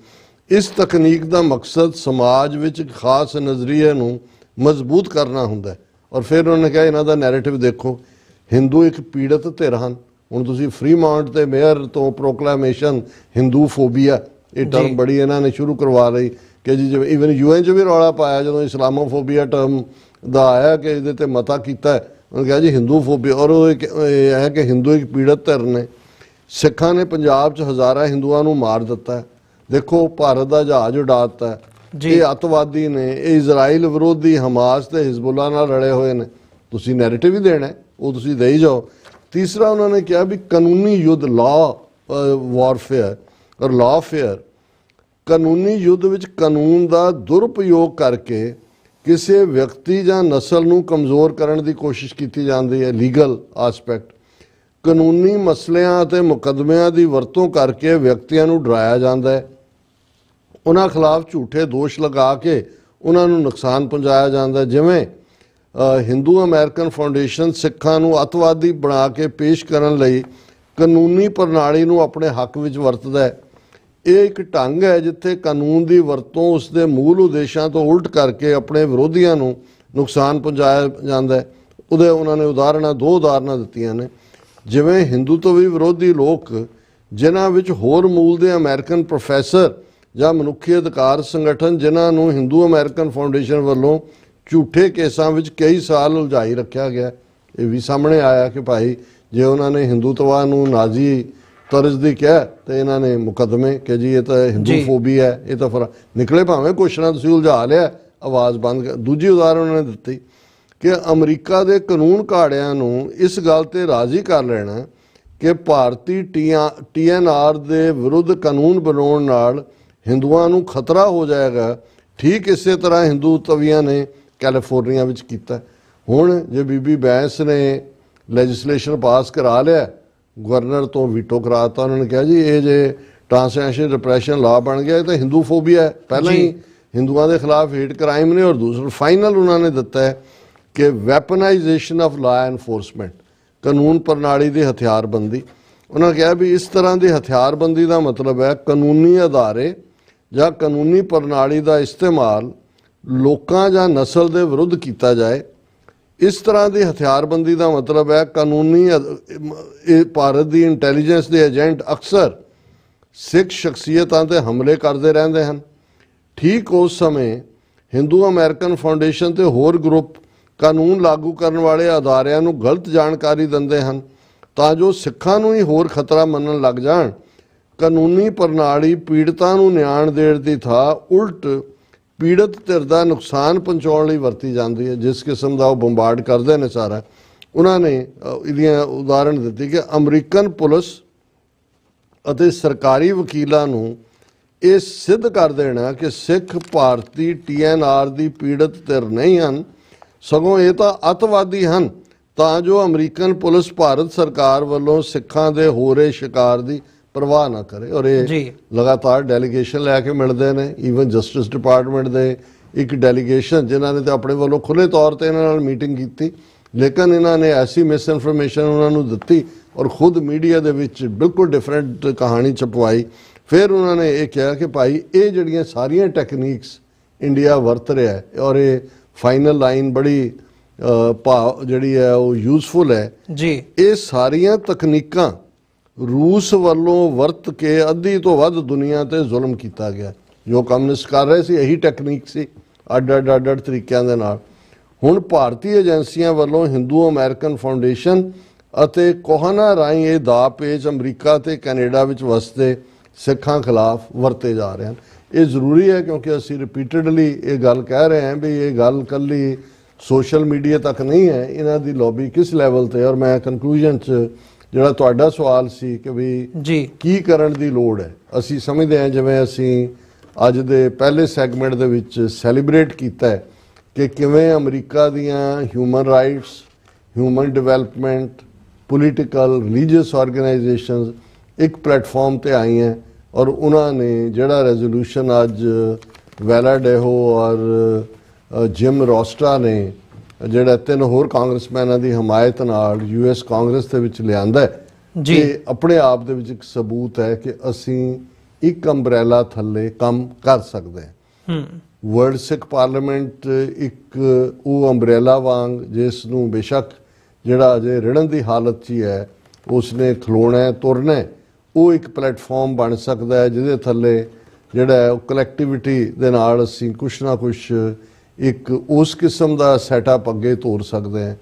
ਇਸ ਤਕਨੀਕ ਦਾ ਮਕਸਦ ਸਮਾਜ ਵਿੱਚ ਇੱਕ ਖਾਸ ਨਜ਼ਰੀਏ ਨੂੰ ਮਜ਼ਬੂਤ ਕਰਨਾ ਹੁੰਦਾ ਹੈ। ਔਰ ਫਿਰ ਉਹਨਾਂ ਨੇ ਕਿਹਾ ਇਹਨਾਂ ਦਾ ਨੈਰੇਟਿਵ ਦੇਖੋ, ਹਿੰਦੂ ਇੱਕ ਪੀੜਤ ਧਿਰ ਹਨ। ਹੁਣ ਤੁਸੀਂ ਫਰੀਮਾਉਂਟ ਤੇ ਮੇਅਰ ਤੋਂ ਪ੍ਰੋਕਲੇਮੇਸ਼ਨ ਹਿੰਦੂ ਫੋਬੀਆ ਇਹ ਟਰਮ ਬੜੀ ਇਹਨਾਂ ਨੇ ਸ਼ੁਰੂ ਕਰਵਾ ਲਈ ਕਿ ਜੀ ਜਿਵੇਂ ਈਵਨ UN 'ਚ ਵੀ ਰੌਲਾ ਪਾਇਆ ਜਦੋਂ ਇਸਲਾਮੋਫੋਬੀਆ ਟਰਮ ਦਾ ਆਇਆ ਕਿ ਇਹਦੇ ਤੇ ਮਤਾ ਕੀਤਾ, ਉਹਨੇ ਕਿਹਾ ਜੀ ਹਿੰਦੂ ਫੋਬੀਆ। ਔਰ ਉਹ ਇਹ ਹੈ ਕਿ ਹਿੰਦੂ ਇੱਕ ਪੀੜਤ ਧਿਰ ਨੇ। ਸਿੱਖਾਂ ਨੇ ਪੰਜਾਬ 'ਚ ਹਜ਼ਾਰਾਂ ਹਿੰਦੂਆਂ ਨੂੰ ਮਾਰ ਦਿੱਤਾ ਹੈ, ਦੇਖੋ ਭਾਰਤ ਦਾ ਜਹਾਜ਼ ਉਡਾ ਦਿੱਤਾ। ਇਹ ਅੱਤਵਾਦੀ ਨੇ, ਇਹ ਇਜ਼ਰਾਈਲ ਵਿਰੋਧੀ ਹਮਾਸ ਤੇ ਹਿਜ਼ਬੁੱਲਾ ਨਾਲ ਰਲੇ ਹੋਏ ਨੇ। ਤੁਸੀਂ ਨੈਰੇਟਿਵ ਹੀ ਦੇਣਾ, ਉਹ ਤੁਸੀਂ ਦੇਈ ਜਾਓ। ਤੀਸਰਾ ਉਹਨਾਂ ਨੇ ਕਿਹਾ ਵੀ ਕਾਨੂੰਨੀ ਯੁੱਧ ਲਾਅ ਵਾਰਫੇਅਰ ਔਰ ਲਾਅਫੇਅਰ, ਕਾਨੂੰਨੀ ਯੁੱਧ ਵਿੱਚ ਕਾਨੂੰਨ ਦਾ ਦੁਰਉਪਯੋਗ ਕਰਕੇ ਕਿਸੇ ਵਿਅਕਤੀ ਜਾਂ ਨਸਲ ਨੂੰ ਕਮਜ਼ੋਰ ਕਰਨ ਦੀ ਕੋਸ਼ਿਸ਼ ਕੀਤੀ ਜਾਂਦੀ ਹੈ। ਲੀਗਲ ਆਸਪੈਕਟ, ਕਾਨੂੰਨੀ ਮਸਲਿਆਂ ਅਤੇ ਮੁਕੱਦਮਿਆਂ ਦੀ ਵਰਤੋਂ ਕਰਕੇ ਵਿਅਕਤੀਆਂ ਨੂੰ ਡਰਾਇਆ ਜਾਂਦਾ ਹੈ, ਉਹਨਾਂ ਖਿਲਾਫ ਝੂਠੇ ਦੋਸ਼ ਲਗਾ ਕੇ ਉਹਨਾਂ ਨੂੰ ਨੁਕਸਾਨ ਪਹੁੰਚਾਇਆ ਜਾਂਦਾ। ਜਿਵੇਂ ਹਿੰਦੂ ਅਮਰੀਕਨ ਫਾਊਂਡੇਸ਼ਨ ਸਿੱਖਾਂ ਨੂੰ ਅੱਤਵਾਦੀ ਬਣਾ ਕੇ ਪੇਸ਼ ਕਰਨ ਲਈ ਕਾਨੂੰਨੀ ਪ੍ਰਣਾਲੀ ਨੂੰ ਆਪਣੇ ਹੱਕ ਵਿੱਚ ਵਰਤਦਾ ਹੈ। ਇਹ ਇੱਕ ਢੰਗ ਹੈ ਜਿੱਥੇ ਕਾਨੂੰਨ ਦੀ ਵਰਤੋਂ ਉਸ ਦੇ ਮੂਲ ਉਦੇਸ਼ਾਂ ਤੋਂ ਉਲਟ ਕਰਕੇ ਆਪਣੇ ਵਿਰੋਧੀਆਂ ਨੂੰ ਨੁਕਸਾਨ ਪਹੁੰਚਾਇਆ ਜਾਂਦਾ ਹੈ। ਉਹਨਾਂ ਨੇ ਦੋ ਉਦਾਹਰਨਾਂ ਦਿੱਤੀਆਂ ਨੇ, ਜਿਵੇਂ ਹਿੰਦੂ ਤੋਂ ਵੀ ਵਿਰੋਧੀ ਲੋਕ ਜਿਨ੍ਹਾਂ ਵਿੱਚ ਹੋਰ ਮੂਲ ਦੇ ਅਮਰੀਕਨ ਪ੍ਰੋਫੈਸਰ ਜਾਂ ਮਨੁੱਖੀ ਅਧਿਕਾਰ ਸੰਗਠਨ ਜਿਨ੍ਹਾਂ ਨੂੰ ਹਿੰਦੂ ਅਮਰੀਕਨ ਫਾਊਂਡੇਸ਼ਨ ਵੱਲੋਂ ਝੂਠੇ ਕੇਸਾਂ ਵਿੱਚ ਕਈ ਸਾਲ ਉਲਝਾਈ ਰੱਖਿਆ ਗਿਆ। ਇਹ ਵੀ ਸਾਹਮਣੇ ਆਇਆ ਕਿ ਭਾਈ ਜੇ ਉਹਨਾਂ ਨੇ ਹਿੰਦੂਤਵਾ ਨੂੰ ਨਾਜ਼ੀ ਤਰਜ਼ ਦੀ ਕਿਹਾ ਤੇ ਇਹਨਾਂ ਨੇ ਮੁਕੱਦਮੇ ਕਿ ਜੀ ਇਹ ਤਾਂ ਹਿੰਦੂ ਫੋਬੀ ਹੈ, ਇਹ ਤਾਂ ਫਿਰ ਨਿਕਲੇ ਭਾਵੇਂ ਕੁਐਸਚਨਾਂ ਤੁਸੀਂ ਉਲਝਾ ਲਿਆ, ਆਵਾਜ਼ ਬੰਦ ਕਰ। ਦੂਜੀ ਉਦਾਹਰਨ ਉਹਨਾਂ ਨੇ ਦਿੱਤੀ ਕਿ ਅਮਰੀਕਾ ਦੇ ਕਾਨੂੰਨ ਘਾੜਿਆਂ ਨੂੰ ਇਸ ਗੱਲ ਤੇ ਰਾਜ਼ੀ ਕਰ ਲੈਣਾ ਕਿ ਭਾਰਤੀ TNR ਦੇ ਵਿਰੁੱਧ ਕਾਨੂੰਨ ਬਣਾਉਣ ਨਾਲ ਹਿੰਦੂਆਂ ਨੂੰ ਖਤਰਾ ਹੋ ਜਾਏਗਾ। ਠੀਕ ਇਸੇ ਤਰ੍ਹਾਂ ਹਿੰਦੂ ਤਵੀਆਂ ਨੇ ਕੈਲੀਫੋਰਨੀਆ ਵਿੱਚ ਕੀਤਾ। ਹੁਣ ਜੇ ਬੀਬੀ ਬੈਂਸ ਨੇ ਲੈਜਿਸਲੇਸ਼ਨ ਪਾਸ ਕਰਾ ਲਿਆ, ਗਵਰਨਰ ਤੋਂ ਵੀਟੋ ਕਰਾਤਾ, ਉਹਨਾਂ ਨੇ ਕਿਹਾ ਜੀ ਇਹ ਜੇ ਟ੍ਰਾਂਸਨੈਸ਼ਨਲ ਰਿਪਰੈਸ਼ਨ ਲਾ ਬਣ ਗਿਆ ਇਹ ਤਾਂ ਹਿੰਦੂ ਫੋਬੀਆ ਹੈ, ਪਹਿਲਾਂ ਹੀ ਹਿੰਦੂਆਂ ਦੇ ਖਿਲਾਫ ਹੇਟ ਕ੍ਰਾਈਮ ਨੇ। ਔਰ ਦੂਸਰਾ ਫਾਈਨਲ ਉਹਨਾਂ ਨੇ ਦਿੱਤਾ ਹੈ ਕਿ ਵੈਪਨਾਈਜੇਸ਼ਨ ਆਫ ਲਾ ਐਨਫੋਰਸਮੈਂਟ, ਕਾਨੂੰਨ ਪ੍ਰਣਾਲੀ ਦੀ ਹਥਿਆਰਬੰਦੀ। ਉਹਨਾਂ ਨੇ ਕਿਹਾ ਵੀ ਇਸ ਤਰ੍ਹਾਂ ਦੀ ਹਥਿਆਰਬੰਦੀ ਦਾ ਮਤਲਬ ਹੈ ਕਾਨੂੰਨੀ ਅਦਾਰੇ ਜਾਂ ਕਾਨੂੰਨੀ ਪ੍ਰਣਾਲੀ ਦਾ ਇਸਤੇਮਾਲ ਲੋਕਾਂ ਜਾਂ ਨਸਲ ਦੇ ਵਿਰੁੱਧ ਕੀਤਾ ਜਾਏ। ਇਸ ਤਰ੍ਹਾਂ ਦੀ ਹਥਿਆਰਬੰਦੀ ਦਾ ਮਤਲਬ ਹੈ ਕਾਨੂੰਨੀ ਭਾਰਤ ਦੀ ਇੰਟੈਲੀਜੈਂਸ ਦੇ ਏਜੰਟ ਅਕਸਰ ਸਿੱਖ ਸ਼ਖਸੀਅਤਾਂ ਤੇ ਹਮਲੇ ਕਰਦੇ ਰਹਿੰਦੇ ਹਨ। ਠੀਕ ਉਸ ਸਮੇਂ ਹਿੰਦੂ ਅਮਰੀਕਨ ਫਾਊਂਡੇਸ਼ਨ ਤੇ ਹੋਰ ਗਰੁੱਪ ਕਾਨੂੰਨ ਲਾਗੂ ਕਰਨ ਵਾਲੇ ਅਦਾਰਿਆਂ ਨੂੰ ਗਲਤ ਜਾਣਕਾਰੀ ਦਿੰਦੇ ਹਨ ਤਾਂ ਜੋ ਸਿੱਖਾਂ ਨੂੰ ਹੀ ਹੋਰ ਖਤਰਾ ਮੰਨਣ ਲੱਗ ਜਾਣ। ਕਾਨੂੰਨੀ ਪ੍ਰਣਾਲੀ ਪੀੜਤਾਂ ਨੂੰ ਨਿਆਂ ਦੇਣ ਦੀ ਥਾਂ ਉਲਟ ਪੀੜਤ ਧਿਰ ਦਾ ਨੁਕਸਾਨ ਪਹੁੰਚਾਉਣ ਲਈ ਵਰਤੀ ਜਾਂਦੀ ਹੈ। ਜਿਸ ਕਿਸਮ ਦਾ ਉਹ ਬੰਬਾਰਡ ਕਰਦੇ ਨੇ ਸਾਰਾ, ਉਹਨਾਂ ਨੇ ਇਹਦੀਆਂ ਉਦਾਹਰਣ ਦਿੱਤੀ ਕਿ ਅਮਰੀਕਨ ਪੁਲਿਸ ਅਤੇ ਸਰਕਾਰੀ ਵਕੀਲਾਂ ਨੂੰ ਇਹ ਸਿੱਧ ਕਰ ਦੇਣਾ ਕਿ ਸਿੱਖ ਭਾਰਤੀ TNR ਦੀ ਪੀੜਤ ਧਿਰ ਨਹੀਂ ਹਨ, ਸਗੋਂ ਇਹ ਤਾਂ ਅੱਤਵਾਦੀ ਹਨ, ਤਾਂ ਜੋ ਅਮਰੀਕਨ ਪੁਲਿਸ ਭਾਰਤ ਸਰਕਾਰ ਵੱਲੋਂ ਸਿੱਖਾਂ ਦੇ ਹੋ ਰਹੇ ਸ਼ਿਕਾਰ ਦੀ ਪਰਵਾਹ ਨਾ ਕਰੇ। ਔਰ ਇਹ ਲਗਾਤਾਰ ਡੈਲੀਗੇਸ਼ਨ ਲੈ ਕੇ ਮਿਲਦੇ ਨੇ। ਈਵਨ ਜਸਟਿਸ ਡਿਪਾਰਟਮੈਂਟ ਦੇ ਇੱਕ ਡੈਲੀਗੇਸ਼ਨ ਜਿਨ੍ਹਾਂ ਨੇ ਤਾਂ ਆਪਣੇ ਵੱਲੋਂ ਖੁੱਲ੍ਹੇ ਤੌਰ 'ਤੇ ਇਹਨਾਂ ਨਾਲ ਮੀਟਿੰਗ ਕੀਤੀ, ਲੇਕਿਨ ਇਹਨਾਂ ਨੇ ਐਸੀ ਮਿਸ ਇਨਫੋਰਮੇਸ਼ਨ ਉਹਨਾਂ ਨੂੰ ਦਿੱਤੀ ਔਰ ਖੁਦ ਮੀਡੀਆ ਦੇ ਵਿੱਚ ਬਿਲਕੁਲ ਡਿਫਰੈਂਟ ਕਹਾਣੀ ਛਪਵਾਈ। ਫਿਰ ਉਹਨਾਂ ਨੇ ਇਹ ਕਿਹਾ ਕਿ ਭਾਈ ਇਹ ਜਿਹੜੀਆਂ ਸਾਰੀਆਂ ਟੈਕਨੀਕਸ ਇੰਡੀਆ ਵਰਤ ਰਿਹਾ ਹੈ ਔਰ ਇਹ ਫਾਈਨਲ ਲਾਈਨ ਬੜੀ ਜਿਹੜੀ ਹੈ ਉਹ ਯੂਜ਼ਫੁਲ ਹੈ ਜੀ, ਇਹ ਸਾਰੀਆਂ ਤਕਨੀਕਾਂ ਰੂਸ ਵੱਲੋਂ ਵਰਤ ਕੇ ਅੱਧੀ ਤੋਂ ਵੱਧ ਦੁਨੀਆ ਤੇ ਜ਼ੁਲਮ ਕੀਤਾ ਗਿਆ। ਜੋ ਕਮਿਊਨਿਸਟ ਕਰ ਰਹੇ ਸੀ ਇਹੀ ਟੈਕਨੀਕ ਸੀ, ਅੱਡ ਤਰੀਕਿਆਂ ਦੇ ਨਾਲ। ਹੁਣ ਭਾਰਤੀ ਏਜੰਸੀਆਂ ਵੱਲੋਂ ਹਿੰਦੂ ਅਮਰੀਕਨ ਫਾਊਂਡੇਸ਼ਨ ਅਤੇ ਕੋਹਨਾ ਰਾਹੀਂ ਇਹ ਦਾ ਪੇਚ ਅਮਰੀਕਾ ਤੇ ਕੈਨੇਡਾ ਵਿੱਚ ਵਸਦੇ ਸਿੱਖਾਂ ਖਿਲਾਫ ਵਰਤੇ ਜਾ ਰਹੇ ਹਨ। ਇਹ ਜ਼ਰੂਰੀ ਹੈ ਕਿਉਂਕਿ ਅਸੀਂ ਰਿਪੀਟਡਲੀ ਇਹ ਗੱਲ ਕਹਿ ਰਹੇ ਹਾਂ ਵੀ ਇਹ ਗੱਲ ਕੱਲੀ ਸੋਸ਼ਲ ਮੀਡੀਆ ਤੱਕ ਨਹੀਂ ਹੈ, ਇਹਨਾਂ ਦੀ ਲੌਬੀ ਕਿਸ ਲੈਵਲ ਤੇ। ਔਰ ਮੈਂ ਕਨਕਲੂਜਨ 'ਚ ਜਿਹੜਾ ਤੁਹਾਡਾ ਸਵਾਲ ਸੀ ਕਿ ਵੀ ਕੀ ਕਰਨ ਦੀ ਲੋੜ ਹੈ, ਅਸੀਂ ਸਮਝਦੇ ਹਾਂ ਜਿਵੇਂ ਅਸੀਂ ਅੱਜ ਦੇ ਪਹਿਲੇ ਸੈਗਮੈਂਟ ਦੇ ਵਿੱਚ ਸੈਲੀਬ੍ਰੇਟ ਕੀਤਾ ਹੈ ਕਿ ਕਿਵੇਂ ਅਮਰੀਕਾ ਦੀਆਂ human rights, human development, political, religious organisations ਇੱਕ ਪਲੇਟਫਾਰਮ ਤੇ ਆਈਆਂ ਔਰ ਉਹਨਾਂ ਨੇ ਜਿਹੜਾ ਰੈਜ਼ੋਲੂਸ਼ਨ ਅੱਜ ਵੈਲਾਡੇਹੋ ਔਰ ਜਿਮ ਰੋਸਟਾ ਨੇ ਜਿਹੜਾ 3 ਹੋਰ ਕਾਂਗਰਸਮੈਨਾਂ ਦੀ ਹਮਾਇਤ ਨਾਲ US ਕਾਂਗਰਸ ਦੇ ਵਿੱਚ ਲਿਆਂਦਾ ਜੀ, ਇਹ ਆਪਣੇ ਆਪ ਦੇ ਵਿੱਚ ਇੱਕ ਸਬੂਤ ਹੈ ਕਿ ਅਸੀਂ ਇੱਕ ਅੰਬਰੇਲਾ ਥੱਲੇ ਕੰਮ ਕਰ ਸਕਦੇ ਹਾਂ। ਵਰਲਡ ਸਿੱਖ ਪਾਰਲੀਮੈਂਟ ਇੱਕ ਉਹ ਅੰਬਰੇਲਾ ਵਾਂਗ ਜਿਸ ਨੂੰ ਬੇਸ਼ੱਕ ਜਿਹੜਾ ਅਜੇ ਰਿੜਨ ਦੀ ਹਾਲਤ 'ਚ ਹੀ ਹੈ ਉਸਨੇ ਖਲੋਣਾ ਤੁਰਨਾ, ਉਹ ਇੱਕ ਪਲੇਟਫਾਰਮ ਬਣ ਸਕਦਾ ਹੈ ਜਿਹਦੇ ਥੱਲੇ ਜਿਹੜਾ ਉਹ ਕਲੈਕਟੀਵਿਟੀ ਦੇ ਨਾਲ ਅਸੀਂ ਕੁਛ ਨਾ ਕੁਛ ਇੱਕ ਉਸ ਕਿਸਮ ਦਾ ਸੈਟਅਪ ਅੱਗੇ ਤੋਰ ਸਕਦੇ ਹਾਂ।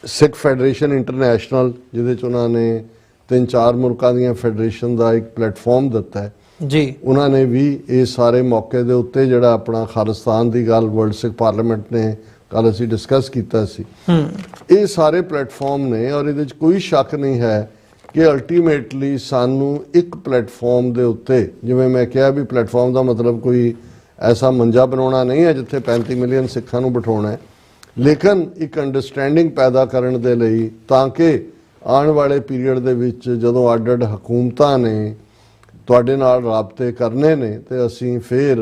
ਸਿੱਖ ਫੈਡਰੇਸ਼ਨ ਇੰਟਰਨੈਸ਼ਨਲ ਜਿਹਦੇ 'ਚ ਉਹਨਾਂ ਨੇ 3-4 ਮੁਲਕਾਂ ਦੀਆਂ ਫੈਡਰੇਸ਼ਨ ਦਾ ਇੱਕ ਪਲੇਟਫਾਰਮ ਦਿੱਤਾ ਹੈ ਜੀ, ਉਹਨਾਂ ਨੇ ਵੀ ਇਹ ਸਾਰੇ ਮੌਕੇ ਦੇ ਉੱਤੇ ਜਿਹੜਾ ਆਪਣਾ ਖਾਲਿਸਤਾਨ ਦੀ ਗੱਲ ਵਰਲਡ ਸਿੱਖ ਪਾਰਲੀਮੈਂਟ ਨੇ ਕੱਲ ਅਸੀਂ ਡਿਸਕਸ ਕੀਤਾ ਸੀ, ਇਹ ਸਾਰੇ ਪਲੇਟਫਾਰਮ ਨੇ ਔਰ ਇਹਦੇ 'ਚ ਕੋਈ ਸ਼ੱਕ ਨਹੀਂ ਹੈ ਕਿ ਅਲਟੀਮੇਟਲੀ ਸਾਨੂੰ ਇੱਕ ਪਲੇਟਫਾਰਮ ਦੇ ਉੱਤੇ, ਜਿਵੇਂ ਮੈਂ ਕਿਹਾ ਵੀ ਪਲੇਟਫਾਰਮ ਦਾ ਮਤਲਬ ਕੋਈ ਐਸਾ ਮੰਜਾ ਬਣਾਉਣਾ ਨਹੀਂ ਹੈ ਜਿੱਥੇ 35 ਮਿਲੀਅਨ ਸਿੱਖਾਂ ਨੂੰ ਬਿਠਾਉਣਾ ਹੈ, ਲੇਕਿਨ ਇੱਕ ਅੰਡਰਸਟੈਂਡਿੰਗ ਪੈਦਾ ਕਰਨ ਦੇ ਲਈ ਤਾਂ ਕਿ ਆਉਣ ਵਾਲੇ ਪੀਰੀਅਡ ਦੇ ਵਿੱਚ ਜਦੋਂ ਅੱਡ ਹਕੂਮਤਾਂ ਨੇ ਤੁਹਾਡੇ ਨਾਲ ਰਾਬਤੇ ਕਰਨੇ ਨੇ ਤੇ ਅਸੀਂ ਫਿਰ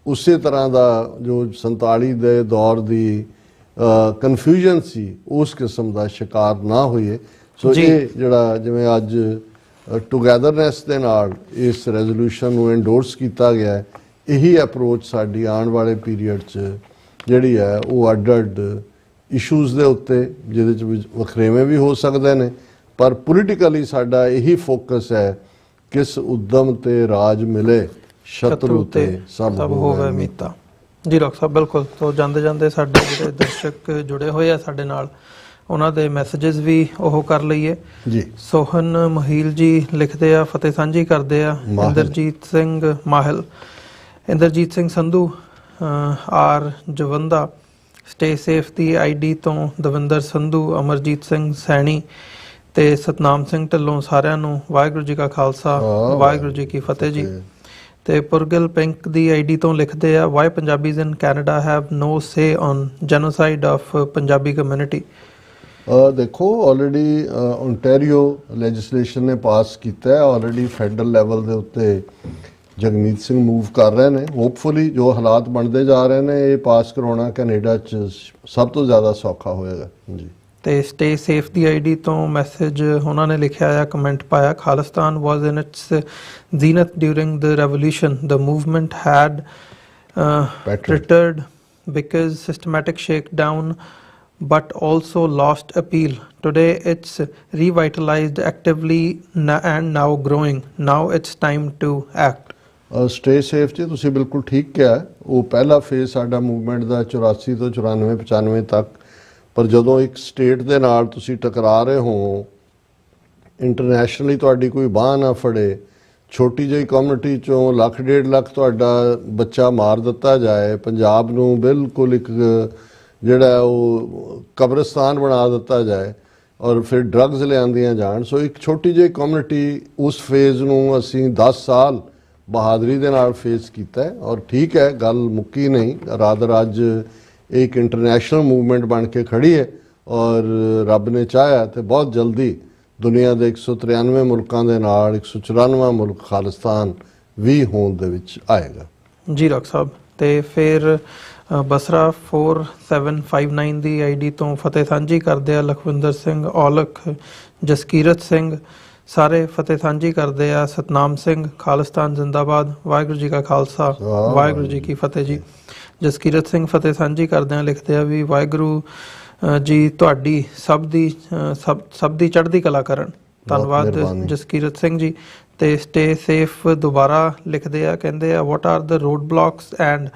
ਉਸੇ ਤਰ੍ਹਾਂ ਦਾ ਜੋ 47 ਦੇ ਦੌਰ ਦੀ ਕਨਫਿਊਜ਼ਨ ਸੀ ਉਸ ਕਿਸਮ ਦਾ ਸ਼ਿਕਾਰ ਨਾ ਹੋਈਏ। ਸੋ ਇਹ ਜਿਹੜਾ ਜਿਵੇਂ ਅੱਜ ਟੁਗੈਦਰਨੈਸ ਦੇ ਨਾਲ ਇਸ ਰੈਜ਼ੋਲੂਸ਼ਨ ਨੂੰ ਐਂਡੋਰਸ ਕੀਤਾ ਗਿਆ ਹੈ, ਇਹੀ ਅਪਰੋਚ ਸਾਡੀ ਆਉਣ ਵਾਲੇ ਪੀਰੀਅਡ 'ਚ ਜਿਹੜੀ ਹੈ ਉਹ ਅੱਡ ਇਸ਼ੂਜ਼ ਦੇ ਉੱਤੇ ਜਿਹਦੇ 'ਚ ਵਖਰੇਵੇਂ ਵੀ ਹੋ ਸਕਦੇ ਨੇ, ਪਰ ਪੋਲੀਟੀਕਲੀ ਸਾਡਾ ਇਹੀ ਫੋਕਸ ਹੈ ਕਿਸ ਉਦਮ ਤੇ ਰਾਜ ਮਿਲੇ, ਸ਼ਤਰੂ ਤੇ ਸਭ ਹੋਵੇ ਮੀਤਾ। ਜੀ ਡਾਕਟਰ ਸਾਹਿਬ ਬਿਲਕੁਲ। ਤੋਂ ਜਾਂਦੇ ਜਾਂਦੇ ਸਾਡੇ ਜਿਹੜੇ ਦਰਸ਼ਕ ਜੁੜੇ ਹੋਏ ਆ ਸਾਡੇ ਨਾਲ, ਉਹਨਾਂ ਦੇ ਮੈਸੇजेस ਵੀ ਉਹ ਕਰ ਲਈਏ ਜੀ। ਸੋਹਨ ਮਹੀਲ ਜੀ ਲਿਖਦੇ ਆ, ਫਤਿਹ ਸਾਂਝੀ ਕਰਦੇ ਆ। Inderjit Singh Mahil, Inderjit Singh Sandhu, R Jawanda, stay safe ਦੀ ID ਤੋਂ ਦਵਿੰਦਰ ਸੰਧੂ, ਅਮਰਜੀਤ ਸਿੰਘ ਸੈਣੀ ਤੇ ਸਤਨਾਮ ਸਿੰਘ ਢਿੱਲੋਂ, ਸਾਰਿਆਂ ਨੂੰ ਵਾਹਿਗੁਰੂ ਜੀ ਕਾ ਖਾਲਸਾ ਵਾਹਿਗੁਰੂ ਜੀ ਕੀ ਫਤਿਹ ਜੀ। ਤੇ ਪੁਰਗਲ ਪਿੰਕ ਦੀ ID ਤੋਂ ਲਿਖਦੇ ਆ, why Punjabis in Canada have no say on genocide of Punjabi community. ਦੇਖੋ ਆਲਰੇਡੀ ਓਨਟਾਰੀਓ ਲੈਜਿਸਲੇਸ਼ਨ ਨੇ ਪਾਸ ਕੀਤਾ ਹੈ, ਆਲਰੇਡੀ ਫੈਡਰਲ ਲੈਵਲ ਦੇ ਉੱਤੇ ਜਗਮੀਤ ਸਿੰਘ ਮੂਵ ਕਰ ਰਹੇ ਨੇ। ਹੋਪਫੁਲੀ ਜੋ ਹਾਲਾਤ ਬਣਦੇ ਜਾ ਰਹੇ ਨੇ ਇਹ ਪਾਸ ਕਰਾਉਣਾ ਕੈਨੇਡਾ 'ਚ ਸਭ ਤੋਂ ਜ਼ਿਆਦਾ ਸੌਖਾ ਹੋਏਗਾ ਜੀ। ਤੇ ਸਟੇ ਸੇਫ ਦੀ ID ਤੋਂ ਮੈਸੇਜ ਉਹਨਾਂ ਨੇ ਲਿਖਿਆ ਆ, ਕਮੈਂਟ ਪਾਇਆ, Khalistan was in its zenith during the revolution, the movement had retarded because systematic shakedown but also lost appeal. Today it's revitalized actively and now growing. Now it's time to act. Stay safe ਜੀ, ਤੁਸੀਂ ਬਿਲਕੁਲ ਠੀਕ ਕਿਹਾ। ਉਹ ਪਹਿਲਾ phase ਸਾਡਾ movement ਦਾ 84 ਤੋਂ 94 95 ਤੱਕ, ਪਰ ਜਦੋਂ ਇੱਕ ਸਟੇਟ ਦੇ ਨਾਲ ਤੁਸੀਂ ਟਕਰਾ ਰਹੇ ਹੋ, ਇੰਟਰਨੈਸ਼ਨਲੀ ਤੁਹਾਡੀ ਕੋਈ ਬਾਂਹ ਨਾ ਫੜੇ, ਛੋਟੀ ਜਿਹੀ ਕਮਿਊਨਿਟੀ ਚੋਂ 1.5 ਲੱਖ ਤੁਹਾਡਾ ਬੱਚਾ ਮਾਰ ਦਿੱਤਾ ਜਾਏ, ਪੰਜਾਬ ਨੂੰ ਬਿਲਕੁਲ ਇੱਕ ਜਿਹੜਾ ਉਹ ਕਬਰਸਤਾਨ ਬਣਾ ਦਿੱਤਾ ਜਾਏ ਔਰ ਫਿਰ ਡਰੱਗਸ ਲਿਆਂਦੀਆਂ ਜਾਣ। ਸੋ ਇੱਕ ਛੋਟੀ ਜਿਹੀ ਕਮਿਊਨਿਟੀ, ਉਸ ਫੇਜ਼ ਨੂੰ ਅਸੀਂ 10 ਸਾਲ ਬਹਾਦਰੀ ਦੇ ਨਾਲ ਫੇਸ ਕੀਤਾ ਹੈ। ਔਰ ਠੀਕ ਹੈ, ਗੱਲ ਮੁੱਕੀ ਨਹੀਂ, ਰਾਦਰ ਅੱਜ ਇੱਕ ਇੰਟਰਨੈਸ਼ਨਲ ਮੂਵਮੈਂਟ ਬਣ ਕੇ ਖੜੀ ਹੈ ਔਰ ਰੱਬ ਨੇ ਚਾਹਿਆ ਤੇ ਬਹੁਤ ਜਲਦੀ ਦੁਨੀਆ ਦੇ 193 ਮੁਲਕਾਂ ਦੇ ਨਾਲ 194ਵਾਂ ਮੁਲਕ ਖਾਲਿਸਤਾਨ ਵੀ ਹੋਂਦ ਦੇ ਵਿੱਚ ਆਏਗਾ। ਜੀ ਡਾਕਟਰ ਸਾਹਿਬ, ਤੇ ਫਿਰ ਬਸਰਾ 4759 ਦੀ ਆਈਡੀ ਤੋਂ ਫਤਿਹ ਸਾਂਝੀ ਕਰਦੇ ਆ ਲਖਵਿੰਦਰ ਸਿੰਘ ਔਲਖ, ਜਸਕੀਰਤ ਸਿੰਘ, ਸਾਰੇ ਫਤਿਹ ਸਾਂਝੀ ਕਰਦੇ ਆ। ਸਤਨਾਮ ਸਿੰਘ, ਖਾਲਿਸਤਾਨ ਜ਼ਿੰਦਾਬਾਦ, ਵਾਹਿਗੁਰੂ ਜੀ ਕਾ ਖਾਲਸਾ ਵਾਹਿਗੁਰੂ ਜੀ ਕੀ ਫਤਿਹ ਜੀ। ਜਸਕੀਰਤ ਸਿੰਘ ਫਤਿਹ ਸਾਂਝੀ ਕਰਦੇ ਆ, ਲਿਖਦੇ ਆ ਵੀ ਵਾਹਿਗੁਰੂ ਜੀ ਤੁਹਾਡੀ ਸਭ ਦੀ ਚੜ੍ਹਦੀ ਕਲਾ ਕਰਨ। ਧੰਨਵਾਦ ਜਸਕੀਰਤ ਸਿੰਘ ਜੀ। ਤੇ ਸਟੇ ਸੇਫ ਦੁਬਾਰਾ ਲਿਖਦੇ ਆ, ਕਹਿੰਦੇ ਆ what are the road blocks and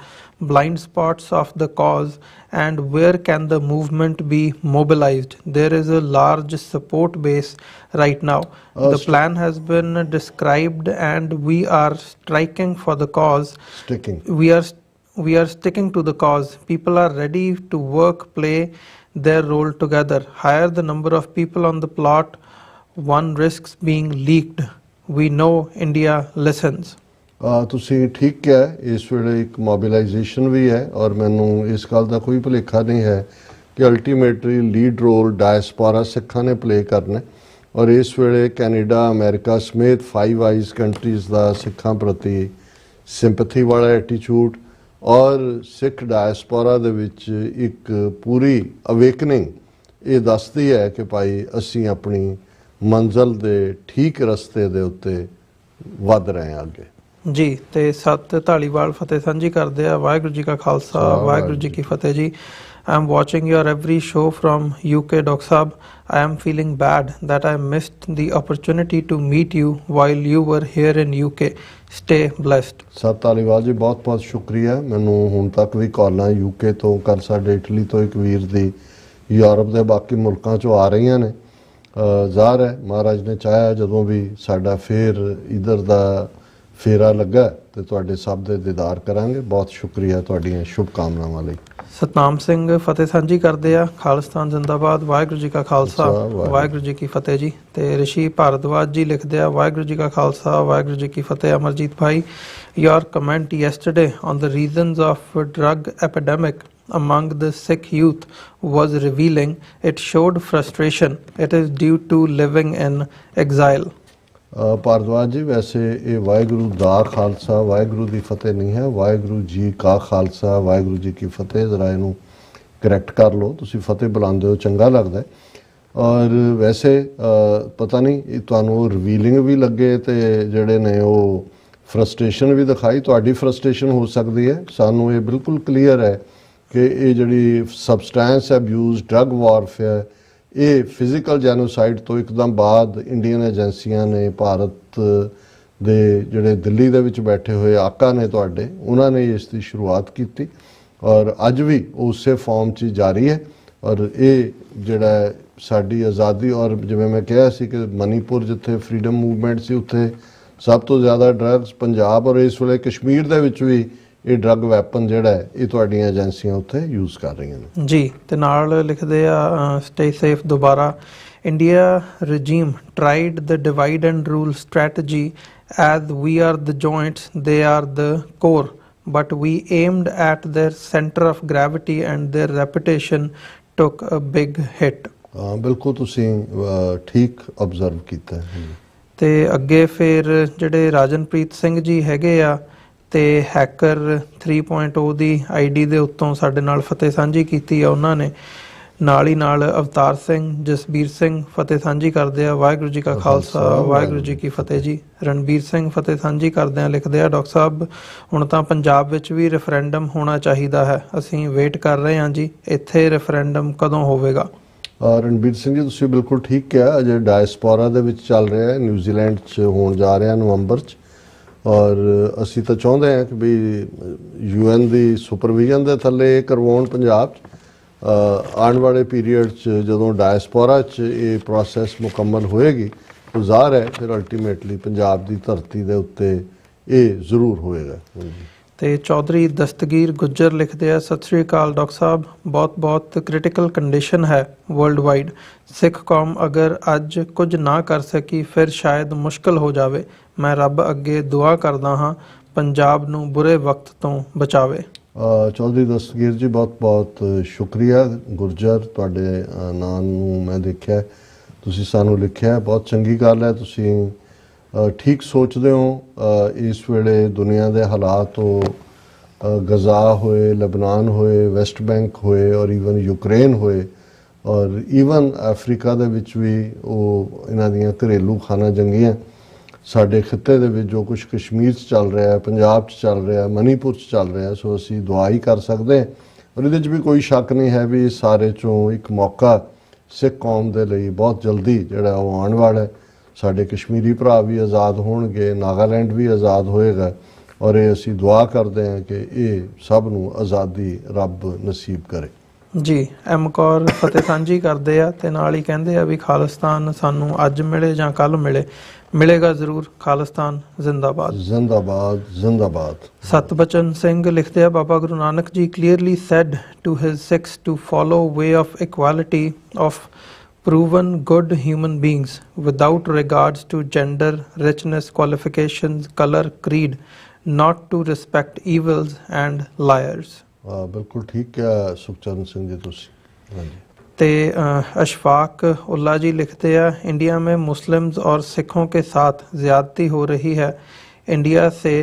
blind spots of the cause and where can the movement be mobilized? There is a large support base right now. The plan has been described and we are striking for the cause. We are sticking to the cause. People are ready to work, play their role together. Hire the number of people on the plot. One risks being leaked. We know India listens. ਤੁਸੀਂ ਠੀਕ ਕਿਹਾ, ਇਸ ਵੇਲੇ ਇੱਕ mobilisation ਵੀ ਹੈ ਔਰ ਮੈਨੂੰ ਇਸ ਗੱਲ ਦਾ ਕੋਈ ਭੁਲੇਖਾ ਨਹੀਂ ਹੈ ਕਿ ਅਲਟੀਮੇਟਲੀ ਲੀਡ ਰੋਲ ਡਾਇਸਪੋਰਾ ਸਿੱਖਾਂ ਨੇ ਪਲੇ ਕਰਨਾ ਔਰ ਇਸ ਵੇਲੇ ਕੈਨੇਡਾ, ਅਮਰੀਕਾ ਸਮੇਤ 5 ਆਈਜ਼ ਕੰਟਰੀਜ਼ ਦਾ ਸਿੱਖਾਂ ਪ੍ਰਤੀ ਸਿੰਪੈਥੀ ਵਾਲਾ ਐਟੀਟਿਊਡ ਔਰ ਸਿੱਖ ਡਾਇਸਪੋਰਾ ਦੇ ਵਿੱਚ ਇੱਕ ਪੂਰੀ ਅਵੇਕਨਿੰਗ ਇਹ ਦੱਸਦੀ ਹੈ ਕਿ ਭਾਈ ਅਸੀਂ ਆਪਣੀ ਮੰਜ਼ਿਲ ਦੇ ਠੀਕ ਰਸਤੇ ਦੇ ਉੱਤੇ ਵੱਧ ਰਹੇ ਹਾਂ ਅੱਗੇ ਜੀ। ਤੇ ਸਤ ਢਾਲੀਵਾਲ ਫਤਿਹ ਸਾਂਝੀ ਕਰਦੇ ਆ, ਵਾਹਿਗੁਰੂ ਜੀ ਕਾ ਖਾਲਸਾ ਵਾਹਿਗੁਰੂ ਜੀ ਕੀ ਫਤਿਹ ਜੀ। I am watching your every show from UK, Dr. Saab. I am feeling bad that I missed the opportunity to meet you while you were here in UK. Stay blessed. ਸਤ ਧਾਲੀਵਾਲ ਜੀ, ਬਹੁਤ ਬਹੁਤ ਸ਼ੁਕਰੀਆ। ਮੈਨੂੰ ਹੁਣ ਤੱਕ ਵੀ ਕਾਲਾਂ UK ਤੋਂ ਕਰ, ਸਾਡੇ ਇਟਲੀ ਤੋਂ ਇੱਕ ਵੀਰ ਦੀ, ਯੂਰਪ ਦੇ ਬਾਕੀ ਮੁਲਕਾਂ ਚੋਂ ਆ ਰਹੀਆਂ ਨੇ। ਜ਼ਾਹਰ ਹੈ ਮਹਾਰਾਜ ਨੇ ਚਾਹਿਆ ਜਦੋਂ ਵੀ ਸਾਡਾ ਫੇਰ ਇੱਧਰ ਦਾ ਫੇਰਾ ਲੱਗਾ ਤੇ ਤੁਹਾਡੇ ਸਭ ਦੇ ਦੀਦਾਰ ਕਰਾਂਗੇ। ਬਹੁਤ ਸ਼ੁਕਰੀਆ ਤੁਹਾਡੀਆਂ ਸ਼ੁਭ ਕਾਮਨਾਵਾਂ ਲਈ। ਸਤਨਾਮ ਸਿੰਘ ਫਤਿਹ ਸਾਂਝੀ ਕਰਦੇ ਆ, ਖਾਲਿਸਤਾਨ ਜ਼ਿੰਦਾਬਾਦ, ਵਾਹਿਗੁਰੂ ਜੀ ਕਾ ਖਾਲਸਾ ਵਾਹਿਗੁਰੂ ਜੀ ਕੀ ਫਤਿਹ ਜੀ। ਤੇ ਰਿਸ਼ੀ ਭਾਰਦਵਾਜ ਜੀ ਲਿਖਦੇ ਆ, ਵਾਹਿਗੁਰੂ ਜੀ ਕਾ ਖਾਲਸਾ ਵਾਹਿਗੁਰੂ ਜੀ ਕੀ ਫਤਿਹ। ਅਮਰਜੀਤ ਭਾਈ, your comment yesterday on the reasons of drug epidemic among the Sikh youth was revealing. It showed frustration. It is due to living in exile. Bhardwaj ਜੀ, ਵੈਸੇ ਇਹ ਵਾਹਿਗੁਰੂ ਦਾ ਖਾਲਸਾ ਵਾਹਿਗੁਰੂ ਦੀ ਫਤਿਹ ਨਹੀਂ ਹੈ, ਵਾਹਿਗੁਰੂ ਜੀ ਕਾ ਖਾਲਸਾ ਵਾਹਿਗੁਰੂ ਜੀ ਕੀ ਫਤਿਹ। ਜ਼ਰਾ ਇਹਨੂੰ ਕਰੈਕਟ ਕਰ ਲਓ, ਤੁਸੀਂ ਫਤਿਹ ਬੁਲਾਉਂਦੇ ਹੋ ਚੰਗਾ ਲੱਗਦਾ ਹੈ। ਔਰ ਵੈਸੇ ਪਤਾ ਨਹੀਂ ਤੁਹਾਨੂੰ ਰਿਵੀਲਿੰਗ ਵੀ ਲੱਗੇ ਤੇ ਜਿਹੜੇ ਨੇ ਉਹ ਫਰਸਟ੍ਰੇਸ਼ਨ ਵੀ ਦਿਖਾਈ, ਤੁਹਾਡੀ ਫਰਸਟ੍ਰੇਸ਼ਨ ਹੋ ਸਕਦੀ ਹੈ। ਸਾਨੂੰ ਇਹ ਬਿਲਕੁਲ ਕਲੀਅਰ ਹੈ ਕਿ ਇਹ ਜਿਹੜੀ ਸਬਸਟੈਂਸ ਅਬਿਊਜ਼, ਡਰੱਗ ਵਾਰਫੇਅਰ, ਇਹ ਫਿਜ਼ੀਕਲ ਜੈਨੋਸਾਈਡ ਤੋਂ ਇੱਕਦਮ ਬਾਅਦ ਇੰਡੀਅਨ ਏਜੰਸੀਆਂ ਨੇ, ਭਾਰਤ ਦੇ ਜਿਹੜੇ ਦਿੱਲੀ ਦੇ ਵਿੱਚ ਬੈਠੇ ਹੋਏ ਆਕਾ ਨੇ ਤੁਹਾਡੇ, ਉਹਨਾਂ ਨੇ ਇਸ ਦੀ ਸ਼ੁਰੂਆਤ ਕੀਤੀ ਔਰ ਅੱਜ ਵੀ ਉਸੇ ਫਾਰਮ 'ਚ ਜਾਰੀ ਹੈ। ਔਰ ਇਹ ਜਿਹੜਾ ਸਾਡੀ ਆਜ਼ਾਦੀ, ਔਰ ਜਿਵੇਂ ਮੈਂ ਕਿਹਾ ਸੀ ਕਿ ਮਨੀਪੁਰ ਜਿੱਥੇ ਫਰੀडम ਮੂਵਮੈਂਟ ਸੀ ਉੱਥੇ ਸਭ ਤੋਂ ਜ਼ਿਆਦਾ ਡਰੱਗਸ ਪੰਜਾਬ ਔਰ ਇਸ ਵੇਲੇ ਕਸ਼ਮੀਰ ਦੇ ਵਿੱਚ ਵੀ ਇਹ ਡਰੱਗ ਵੈਪਨ ਜਿਹੜਾ ਹੈ ਇਹ ਤੁਹਾਡੀਆਂ ਏਜੰਸੀਆਂ ਉੱਥੇ ਯੂਜ਼ ਕਰ ਰਹੀਆਂ ਨੇ ਜੀ। ਤੇ ਨਾਲ ਲਿਖਦੇ ਆ ਸਟੇ ਸੇਫ ਦੁਬਾਰਾ, India regime tried the divide and rule strategy as we are the joints, they are the core, but we aimed at their center of gravity and their reputation took a big hit. ਬਿਲਕੁਲ ਤੁਸੀਂ ਠੀਕ observe ਕੀਤਾ ਹੈ। ਤੇ ਅੱਗੇ ਫਿਰ ਜਿਹੜੇ ਰਾਜਨਪ੍ਰੀਤ ਸਿੰਘ ਜੀ ਹੈਗੇ ਆ ਤੇ ਹੈਕਰ 3.0 ਦੀ ਆਈਡੀ ਦੇ ਉੱਤੋਂ ਸਾਡੇ ਨਾਲ ਫਤਿਹ ਸਾਂਝੀ ਕੀਤੀ ਆ ਉਹਨਾਂ ਨੇ। ਨਾਲ ਹੀ ਨਾਲ ਅਵਤਾਰ ਸਿੰਘ, ਜਸਬੀਰ ਸਿੰਘ ਫਤਿਹ ਸਾਂਝੀ ਕਰਦੇ ਆ, ਵਾਹਿਗੁਰੂ ਜੀ ਕਾ ਖਾਲਸਾ ਵਾਹਿਗੁਰੂ ਜੀ ਕੀ ਫਤਿਹ ਜੀ। ਰਣਬੀਰ ਸਿੰਘ ਫਤਿਹ ਸਾਂਝੀ ਕਰਦੇ ਆ, ਲਿਖਦੇ ਆ ਡਾਕਟਰ ਸਾਹਿਬ ਹੁਣ ਤਾਂ ਪੰਜਾਬ ਵਿੱਚ ਵੀ ਰੈਫਰੈਂਡਮ ਹੋਣਾ ਚਾਹੀਦਾ ਹੈ, ਅਸੀਂ ਵੇਟ ਕਰ ਰਹੇ ਹਾਂ ਜੀ, ਇੱਥੇ ਰੈਫਰੈਂਡਮ ਕਦੋਂ ਹੋਵੇਗਾ? ਰਣਬੀਰ ਸਿੰਘ ਜੀ, ਤੁਸੀਂ ਬਿਲਕੁਲ ਠੀਕ ਕਿਹਾ। ਅਜੇ ਡਾਇਸਪੋਰਾ ਦੇ ਵਿੱਚ ਚੱਲ ਰਿਹਾ ਹੈ, ਨਿਊਜ਼ੀਲੈਂਡ 'ਚ ਹੋਣ ਜਾ ਰਿਹਾ ਨਵੰਬਰ 'ਚ ਔਰ ਅਸੀਂ ਤਾਂ ਚਾਹੁੰਦੇ ਹਾਂ ਕਿ ਵੀ UN ਦੀ ਸੁਪਰਵਿਜ਼ਨ ਦੇ ਥੱਲੇ ਇਹ ਕਰਵਾਉਣ ਪੰਜਾਬ 'ਚ। ਆਉਣ ਵਾਲੇ ਪੀਰੀਅਡ 'ਚ ਜਦੋਂ ਡਾਇਸਪੋਰਾ 'ਚ ਇਹ ਪ੍ਰੋਸੈਸ ਮੁਕੰਮਲ ਹੋਏਗੀ ਤਾਂ ਜ਼ਾਹਰ ਹੈ ਫਿਰ ਅਲਟੀਮੇਟਲੀ ਪੰਜਾਬ ਦੀ ਧਰਤੀ ਦੇ ਉੱਤੇ ਇਹ ਜ਼ਰੂਰ ਹੋਏਗਾ। ਤੇ ਚੌਧਰੀ ਦਸਤਗੀਰ ਗੁੱਜਰ ਲਿਖਦੇ ਆ, ਸਤਿ ਸ੍ਰੀ ਅਕਾਲ ਡਾਕਟਰ ਸਾਹਿਬ, ਬਹੁਤ ਕ੍ਰਿਟੀਕਲ ਕੰਡੀਸ਼ਨ ਹੈ ਵਰਲਡ ਵਾਈਡ। ਸਿੱਖ ਕੌਮ ਅਗਰ ਅੱਜ ਕੁਝ ਨਾ ਕਰ ਸਕੀ ਫਿਰ ਸ਼ਾਇਦ ਮੁਸ਼ਕਲ ਹੋ ਜਾਵੇ। ਮੈਂ ਰੱਬ ਅੱਗੇ ਦੁਆ ਕਰਦਾ ਹਾਂ ਪੰਜਾਬ ਨੂੰ ਬੁਰੇ ਵਕਤ ਤੋਂ ਬਚਾਵੇ। ਚੌਧਰੀ ਦਸਤਗੀਰ ਜੀ ਬਹੁਤ ਸ਼ੁਕਰੀਆ। ਗੁਰਜਰ ਤੁਹਾਡੇ ਨਾਂ ਨੂੰ ਮੈਂ ਦੇਖਿਆ, ਤੁਸੀਂ ਸਾਨੂੰ ਲਿਖਿਆ, ਬਹੁਤ ਚੰਗੀ ਗੱਲ ਹੈ। ਤੁਸੀਂ ਠੀਕ ਸੋਚਦੇ ਹੋ। ਇਸ ਵੇਲੇ ਦੁਨੀਆ ਦੇ ਹਾਲਾਤ ਉਹ ਗਜ਼ਾ ਹੋਏ, ਲਬਨਾਨ ਹੋਏ, ਵੈਸਟ ਬੈਂਕ ਹੋਏ ਔਰ ਈਵਨ ਯੂਕਰੇਨ ਹੋਏ ਔਰ ਈਵਨ ਅਫਰੀਕਾ ਦੇ ਵਿੱਚ ਵੀ ਉਹ ਇਹਨਾਂ ਦੀਆਂ ਘਰੇਲੂ ਖਾਨਾ ਜੰਗੀਆਂ, ਸਾਡੇ ਖਿੱਤੇ ਦੇ ਵਿੱਚ ਜੋ ਕੁਝ ਕਸ਼ਮੀਰ 'ਚ ਚੱਲ ਰਿਹਾ ਹੈ, ਪੰਜਾਬ 'ਚ ਚੱਲ ਰਿਹਾ, ਮਨੀਪੁਰ 'ਚ ਚੱਲ ਰਿਹਾ, ਸੋ ਅਸੀਂ ਦੁਆ ਹੀ ਕਰ ਸਕਦੇ ਹਾਂ। ਔਰ ਇਹਦੇ 'ਚ ਵੀ ਕੋਈ ਸ਼ੱਕ ਨਹੀਂ ਹੈ ਵੀ ਸਾਰੇ 'ਚੋਂ ਇੱਕ ਮੌਕਾ ਸਿੱਖ ਕੌਮ ਦੇ ਲਈ ਬਹੁਤ ਜਲਦੀ ਜਿਹੜਾ ਉਹ ਆਉਣ ਵਾਲਾ ਹੈ। ਸਾਡੇ ਕਸ਼ਮੀਰੀ ਭਰਾ ਵੀ ਆਜ਼ਾਦ ਹੋਣਗੇ, ਨਾਗਾਲੈਂਡ ਵੀ ਆਜ਼ਾਦ ਹੋਏਗਾ ਔਰ ਇਹ ਅਸੀਂ ਦੁਆ ਕਰਦੇ ਹਾਂ ਕਿ ਇਹ ਸਭ ਨੂੰ ਆਜ਼ਾਦੀ ਰੱਬ ਨਸੀਬ ਕਰੇ। ਜੀ ਐਮ ਕੌਰ ਫਤਿਹ ਸਾਂਝੀ ਕਰਦੇ ਆ ਤੇ ਨਾਲ ਹੀ ਕਹਿੰਦੇ ਆ ਵੀ ਖਾਲਿਸਤਾਨ ਸਾਨੂੰ ਅੱਜ ਮਿਲੇ ਜਾਂ ਕੱਲ ਮਿਲੇਗਾ ਜ਼ਰੂਰ। ਖਾਲਿਸਤਾਨ ਜ਼ਿੰਦਾਬਾਦ ਜ਼ਿੰਦਾਬਾਦ ਜ਼ਿੰਦਾਬਾਦ। ਸਤਬਚਨ ਸਿੰਘ ਲਿਖਦੇ ਆ, Baba Guru Nanak ji clearly said to his Sikhs to follow way of equality of proven good human beings without regards to gender, richness, qualifications, color, creed, not to respect evils and liars। ਬਿਲਕੁਲ ਠੀਕ ਕਿਹਾ ਸੁਖਚਰਨ ਸਿੰਘ ਜੀ ਤੁਸੀਂ। ਹਾਂਜੀ। ते अशफाक उल्ला जी लिखते हैं, इंडिया में मुस्लिम्स और सिखों के साथ ज़्यादती हो रही है, इंडिया से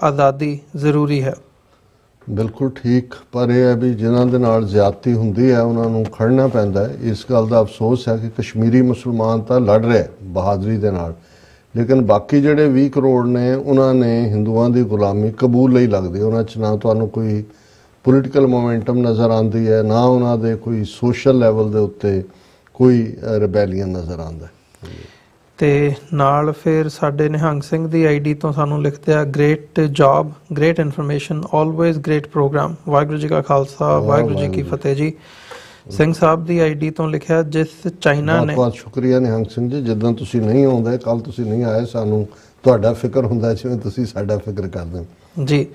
आज़ादी ज़रूरी है। ਬਿਲਕੁਲ ਠੀਕ, ਪਰ ਇਹ ਹੈ ਵੀ ਜਿਨ੍ਹਾਂ ਦੇ ਨਾਲ ਜ਼ਿਆਦਤੀ ਹੁੰਦੀ ਹੈ ਉਹਨਾਂ ਨੂੰ ਖੜਨਾ ਪੈਂਦਾ ਹੈ। ਇਸ ਗੱਲ ਦਾ ਅਫਸੋਸ ਹੈ ਕਿ ਕਸ਼ਮੀਰੀ ਮੁਸਲਮਾਨ ਤਾਂ ਲੜ ਰਹੇ ਬਹਾਦਰੀ ਦੇ ਨਾਲ, ਲੇਕਿਨ ਬਾਕੀ ਜਿਹੜੇ 20 ਕਰੋੜ ਨੇ ਉਹਨਾਂ ਨੇ ਹਿੰਦੂਆਂ ਦੀ ਗੁਲਾਮੀ ਕਬੂਲ ਲਈ ਲੱਗਦੀ। ਉਹਨਾਂ 'ਚ ਨਾ ਤੁਹਾਨੂੰ ਕੋਈ ਪੋਲੀਟੀਕਲ ਮੋਮੈਂਟਮ ਨਜ਼ਰ ਆਉਂਦੀ ਹੈ, ਨਾ ਉਹਨਾਂ ਦੇ ਕੋਈ ਸੋਸ਼ਲ ਲੈਵਲ ਦੇ ਉੱਤੇ ਕੋਈ ਰਿਬੈਲੀਅਨ ਨਜ਼ਰ ਆਉਂਦਾ। ਤੇ ਨਾਲ ਫਿਰ ਸਾਡੇ ਨਿਹੰਗ ਸਿੰਘ ਦੀ ਆਈਡੀ ਤੋਂ ਸਾਨੂੰ ਲਿਖਦੇ ਆ, great job, great information, always great program. Waheguru ji ਕਾ ਖਾਲਸਾ, ਵਾਹਿਗੁਰੂ ਜੀ ਕੀ ਫਤਿਹ ਜੀ। ਸਿੰਘ ਸਾਹਿਬ ਦੀ ਆਈਡੀ ਤੋਂ ਲਿਖਿਆ, ਜਿਸ ਚਾਈਨਾ ਨੇ। ਬਹੁਤ ਸ਼ੁਕਰੀਆ ਨਿਹੰਗ ਸਿੰਘ ਜੀ, ਜਿੱਦਾਂ ਤੁਸੀਂ ਨਹੀਂ ਆਉਂਦੇ, ਕੱਲ ਤੁਸੀਂ ਨਹੀਂ ਆਏ, ਸਾਨੂੰ ਤੁਹਾਡਾ ਫਿਕਰ ਹੁੰਦਾ ਜਿਵੇਂ ਤੁਸੀਂ ਸਾਡਾ ਫਿਕਰ ਕਰਦੇ ਹੋ ਜੀ।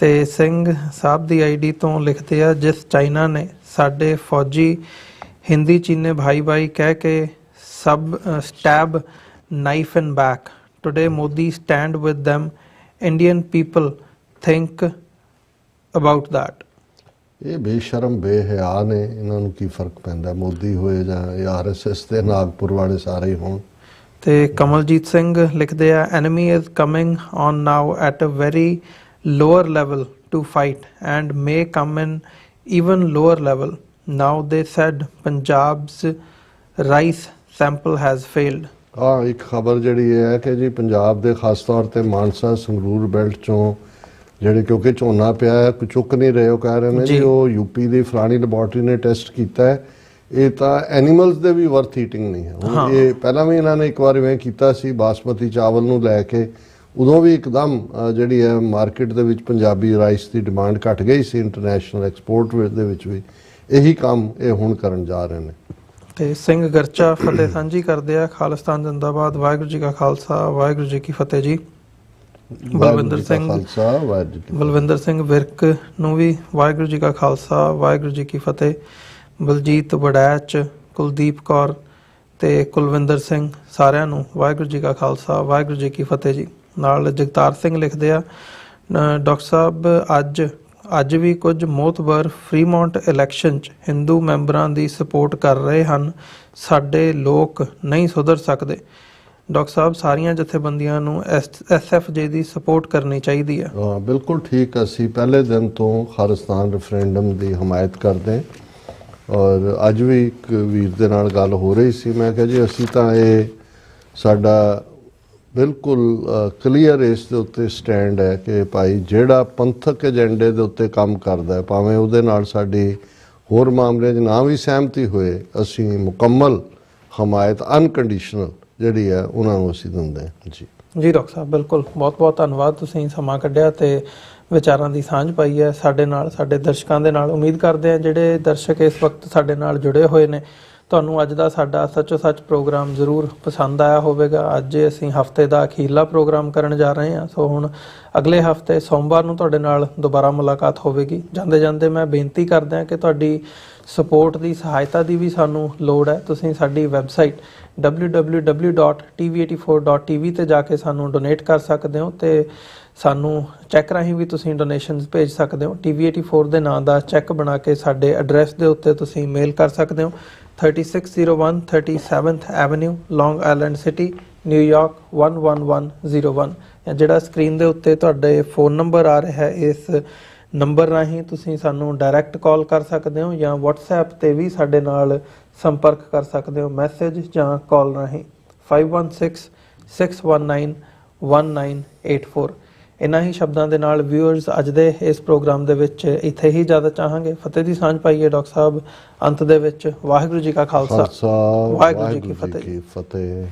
ਤੇ ਸਿੰਘ ਸਾਹਿਬ ਦੀ ਆਈਡੀ ਤੋਂ ਲਿਖਦੇ ਆ, ਜਿਸ ਚਾਈਨਾ ਨੇ ਸਾਡੇ ਫੌਜੀ ਹਿੰਦੀ ਚੀਨੇ ਭਾਈ ਕਹਿ ਕੇ ਸਬ stab knife in back, today Modi stand with them, Indian people think about that। ਇਹ ਬੇਸ਼ਰਮ ਬੇਹਿਆ ਨੇ, ਇਹਨਾਂ ਨੂੰ ਕੀ ਫਰਕ ਪੈਂਦਾ ਮੋਦੀ ਹੋਏ ਜਾਂ RSS ਤੇ ਨਾਗਪੁਰ ਵਾਲੇ ਸਾਰੇ ਹੀ ਹੋਣ। ਤੇ ਕਮਲਜੀਤ ਸਿੰਘ ਲਿਖਦੇ ਆ, enemy is coming on now at a very lower level to fight and may come in even lower level. Now they said Punjab's rice sample has failed। ਇੱਕ ਖਬਰ ਜਿਹੜੀ ਇਹ ਹੈ ਕਿ ਜੀ ਪੰਜਾਬ ਦੇ ਖਾਸ ਤੌਰ ਤੇ ਮਾਨਸਾ ਸੰਗਰੂਰ ਬੈਲਟ ਚੋਂ ਜਿਹੜੇ ਕਿਉਂਕਿ ਝੋਨਾ ਪਿਆ ਹੈ ਕੋਈ ਚੁੱਕ ਨਹੀਂ ਰਹੇ, ਉਹ ਕਹਿ ਰਹੇ ਨੇ ਜੀ ਉਹ UP ਦੀ ਫਲਾਣੀ ਲੈਬੋਰਟਰੀ ਨੇ ਟੈਸਟ ਕੀਤਾ ਹੈ, ਇਹ ਤਾਂ ਐਨੀਮਲਸ ਦੇ ਵੀ ਵਰਥ ਈਟਿੰਗ ਨਹੀਂ ਹੈ। ਹੁਣ ਇਹ ਪਹਿਲਾਂ ਵੀ ਇਹਨਾਂ ਨੇ ਇੱਕ ਵਾਰ ਇਵੇਂ ਕੀਤਾ ਸੀ ਬਾਸਮਤੀ ਚਾਵਲ ਨੂੰ ਲੈ ਕੇ, ਉਦੋਂ ਵੀ ਇੱਕਦਮ ਜਿਹੜੀ ਹੈ ਮਾਰਕੀਟ ਦੇ ਵਿੱਚ ਪੰਜਾਬੀ ਰਾਈਸ ਦੀ ਡਿਮਾਂਡ ਘਟ ਗਈ ਸੀ, ਇੰਟਰਨੈਸ਼ਨਲ ਐਕਸਪੋਰਟ ਦੇ ਵਿੱਚ ਵੀ ਇਹੀ ਕੰਮ ਇਹ ਹੁਣ ਕਰਨ ਜਾ ਰਹੇ ਨੇ। ਤੇ ਸਿੰਘ ਗਰਚਾ ਫਤਿਹ ਸਾਂਝੀ ਕਰਦੇ ਆ, ਖਾਲਿਸਤਾਨ ਜ਼ਿੰਦਾਬਾਦ, ਵਾਹਿਗੁਰੂ ਜੀ ਕਾ ਖਾਲਸਾ, ਵਾਹਿਗੁਰੂ ਜੀ ਕੀ ਫਤਿਹ ਜੀ। ਬਲਵਿੰਦਰ ਸਿੰਘ ਵਿਰਕ ਨੂੰ ਵੀ ਵਾਹਿਗੁਰੂ ਜੀ ਕਾ ਖਾਲਸਾ, ਵਾਹਿਗੁਰੂ ਜੀ ਕੀ ਫਤਿਹ। ਬਲਜੀਤ ਵੜੈਚ, ਕੁਲਦੀਪ ਕੌਰ ਤੇ ਕੁਲਵਿੰਦਰ ਸਿੰਘ, ਸਾਰਿਆਂ ਨੂੰ ਵਾਹਿਗੁਰੂ ਜੀ ਕਾ ਖਾਲਸਾ, ਵਾਹਿਗੁਰੂ ਜੀ ਕੀ ਫਤਿਹ ਜੀ। ਨਾਲ ਜਗਤਾਰ ਸਿੰਘ ਲਿਖਦੇ ਆ, ਡਾਕਟਰ ਸਾਹਿਬ ਅੱਜ ਵੀ ਕੁਝ ਮੋਤਬਰ ਫਰੀਮੌਂਟ ਇਲੈਕਸ਼ਨ 'ਚ ਹਿੰਦੂ ਮੈਂਬਰਾਂ ਦੀ ਸਪੋਰਟ ਕਰ ਰਹੇ ਹਨ, ਸਾਡੇ ਲੋਕ ਨਹੀਂ ਸੁਧਰ ਸਕਦੇ। ਡਾਕਟਰ ਸਾਹਿਬ ਸਾਰੀਆਂ ਜਥੇਬੰਦੀਆਂ ਨੂੰ SFJ ਦੀ ਸਪੋਰਟ ਕਰਨੀ ਚਾਹੀਦੀ ਹੈ। ਹਾਂ ਬਿਲਕੁਲ ਠੀਕ, ਅਸੀਂ ਪਹਿਲੇ ਦਿਨ ਤੋਂ ਖਾਲਿਸਤਾਨ ਰੈਫਰੈਂਡਮ ਦੀ ਹਮਾਇਤ ਕਰਦੇ ਔਰ ਅੱਜ ਵੀ ਇੱਕ ਵੀਰ ਦੇ ਨਾਲ ਗੱਲ ਹੋ ਰਹੀ ਸੀ, ਮੈਂ ਕਿਹਾ ਜੀ ਅਸੀਂ ਤਾਂ ਇਹ ਸਾਡਾ ਬਿਲਕੁਲ ਕਲੀਅਰ ਇਸ ਦੇ ਉੱਤੇ ਸਟੈਂਡ ਹੈ ਕਿ ਭਾਈ ਜਿਹੜਾ ਪੰਥਕ ਏਜੰਡੇ ਦੇ ਉੱਤੇ ਕੰਮ ਕਰਦਾ ਹੈ, ਭਾਵੇਂ ਉਹਦੇ ਨਾਲ ਸਾਡੀ ਹੋਰ ਮਾਮਲਿਆਂ 'ਚ ਨਾ ਵੀ ਸਹਿਮਤੀ ਹੋਏ, ਅਸੀਂ ਮੁਕੰਮਲ ਹਮਾਇਤ ਅਨਕੰਡੀਸ਼ਨਲ ਜਿਹੜੀ ਹੈ ਉਹਨਾਂ ਨੂੰ ਅਸੀਂ ਦਿੰਦੇ ਹਾਂ ਜੀ। ਜੀ ਡਾਕਟਰ ਸਾਹਿਬ, ਬਿਲਕੁਲ ਬਹੁਤ ਬਹੁਤ ਧੰਨਵਾਦ, ਤੁਸੀਂ ਸਮਾਂ ਕੱਢਿਆ ਤੇ ਵਿਚਾਰਾਂ ਦੀ ਸਾਂਝ ਪਾਈ ਹੈ ਸਾਡੇ ਨਾਲ, ਸਾਡੇ ਦਰਸ਼ਕਾਂ ਦੇ ਨਾਲ। ਉਮੀਦ ਕਰਦੇ ਹਾਂ ਜਿਹੜੇ ਦਰਸ਼ਕ ਇਸ ਵਕਤ ਸਾਡੇ ਨਾਲ ਜੁੜੇ ਹੋਏ ਨੇ, ਤੁਹਾਨੂੰ ਅੱਜ ਦਾ ਸਾਡਾ ਸੱਚੋ ਸੱਚ ਪ੍ਰੋਗਰਾਮ ਜ਼ਰੂਰ ਪਸੰਦ ਆਇਆ ਹੋਵੇਗਾ। ਅੱਜ ਅਸੀਂ ਹਫਤੇ ਦਾ ਅਖੀਰਲਾ ਪ੍ਰੋਗਰਾਮ ਕਰਨ ਜਾ ਰਹੇ ਹਾਂ, ਸੋ ਹੁਣ ਅਗਲੇ ਹਫਤੇ ਸੋਮਵਾਰ ਨੂੰ ਤੁਹਾਡੇ ਨਾਲ ਦੁਬਾਰਾ ਮੁਲਾਕਾਤ ਹੋਵੇਗੀ। ਜਾਂਦੇ ਜਾਂਦੇ ਮੈਂ ਬੇਨਤੀ ਕਰਦਾ ਕਿ ਤੁਹਾਡੀ ਸਪੋਰਟ ਦੀ, ਸਹਾਇਤਾ ਦੀ ਵੀ ਸਾਨੂੰ ਲੋੜ ਹੈ। ਤੁਸੀਂ ਸਾਡੀ ਵੈਬਸਾਈਟ www.tv84.tv ਤੇ ਜਾ ਕੇ ਸਾਨੂੰ ਡੋਨੇਟ ਕਰ ਸਕਦੇ ਹੋ ਤੇ ਸਾਨੂੰ ਚੈੱਕ ਰਾਹੀਂ ਵੀ ਤੁਸੀਂ ਡੋਨੇਸ਼ਨਸ ਭੇਜ ਸਕਦੇ ਹੋ। TV84 ਦੇ ਨਾਂ ਦਾ ਚੈੱਕ ਬਣਾ ਕੇ ਸਾਡੇ ਐਡਰੈਸ ਦੇ ਉੱਤੇ ਤੁਸੀਂ ਮੇਲ ਕਰ ਸਕਦੇ ਹੋ। 3601 37th ਐਵਨਿਊ, ਲੌਂਗ ਆਈਲੈਂਡ ਸਿਟੀ, ਨਿਊਯਾਰਕ 11101। ਜਿਹੜਾ ਸਕਰੀਨ ਦੇ ਉੱਤੇ ਤੁਹਾਡੇ ਫੋਨ ਨੰਬਰ ਆ ਰਿਹਾ ਹੈ, ਇਸ ਨੰਬਰ ਰਾਹੀਂ ਤੁਸੀਂ ਸਾਨੂੰ ਡਾਇਰੈਕਟ ਕਾਲ ਕਰ ਸਕਦੇ ਹੋ ਜਾਂ WhatsApp ਤੇ ਵੀ ਸਾਡੇ ਨਾਲ ਸੰਪਰਕ ਕਰ ਸਕਦੇ ਹੋ, ਮੈਸੇਜ ਜਾਂ ਕਾਲ ਰਾਹੀਂ। 5166191984। ਇਹਨਾਂ ਹੀ ਸ਼ਬਦਾਂ ਦੇ ਨਾਲ ਵਿਊਅਰਸ ਅੱਜ ਦੇ ਇਸ ਪ੍ਰੋਗਰਾਮ ਦੇ ਵਿੱਚ ਇੱਥੇ ਹੀ ਜ਼ਿਆਦਾ ਚਾਹਾਂਗੇ। ਫਤਿਹ ਦੀ ਸਾਂਝ ਪਾਈਏ ਡਾਕਟਰ ਸਾਹਿਬ ਅੰਤ ਦੇ ਵਿੱਚ। ਵਾਹਿਗੁਰੂ ਜੀ ਕਾ ਖਾਲਸਾ, ਵਾਹਿਗੁਰੂ ਜੀ ਕੀ ਫਤਿਹ।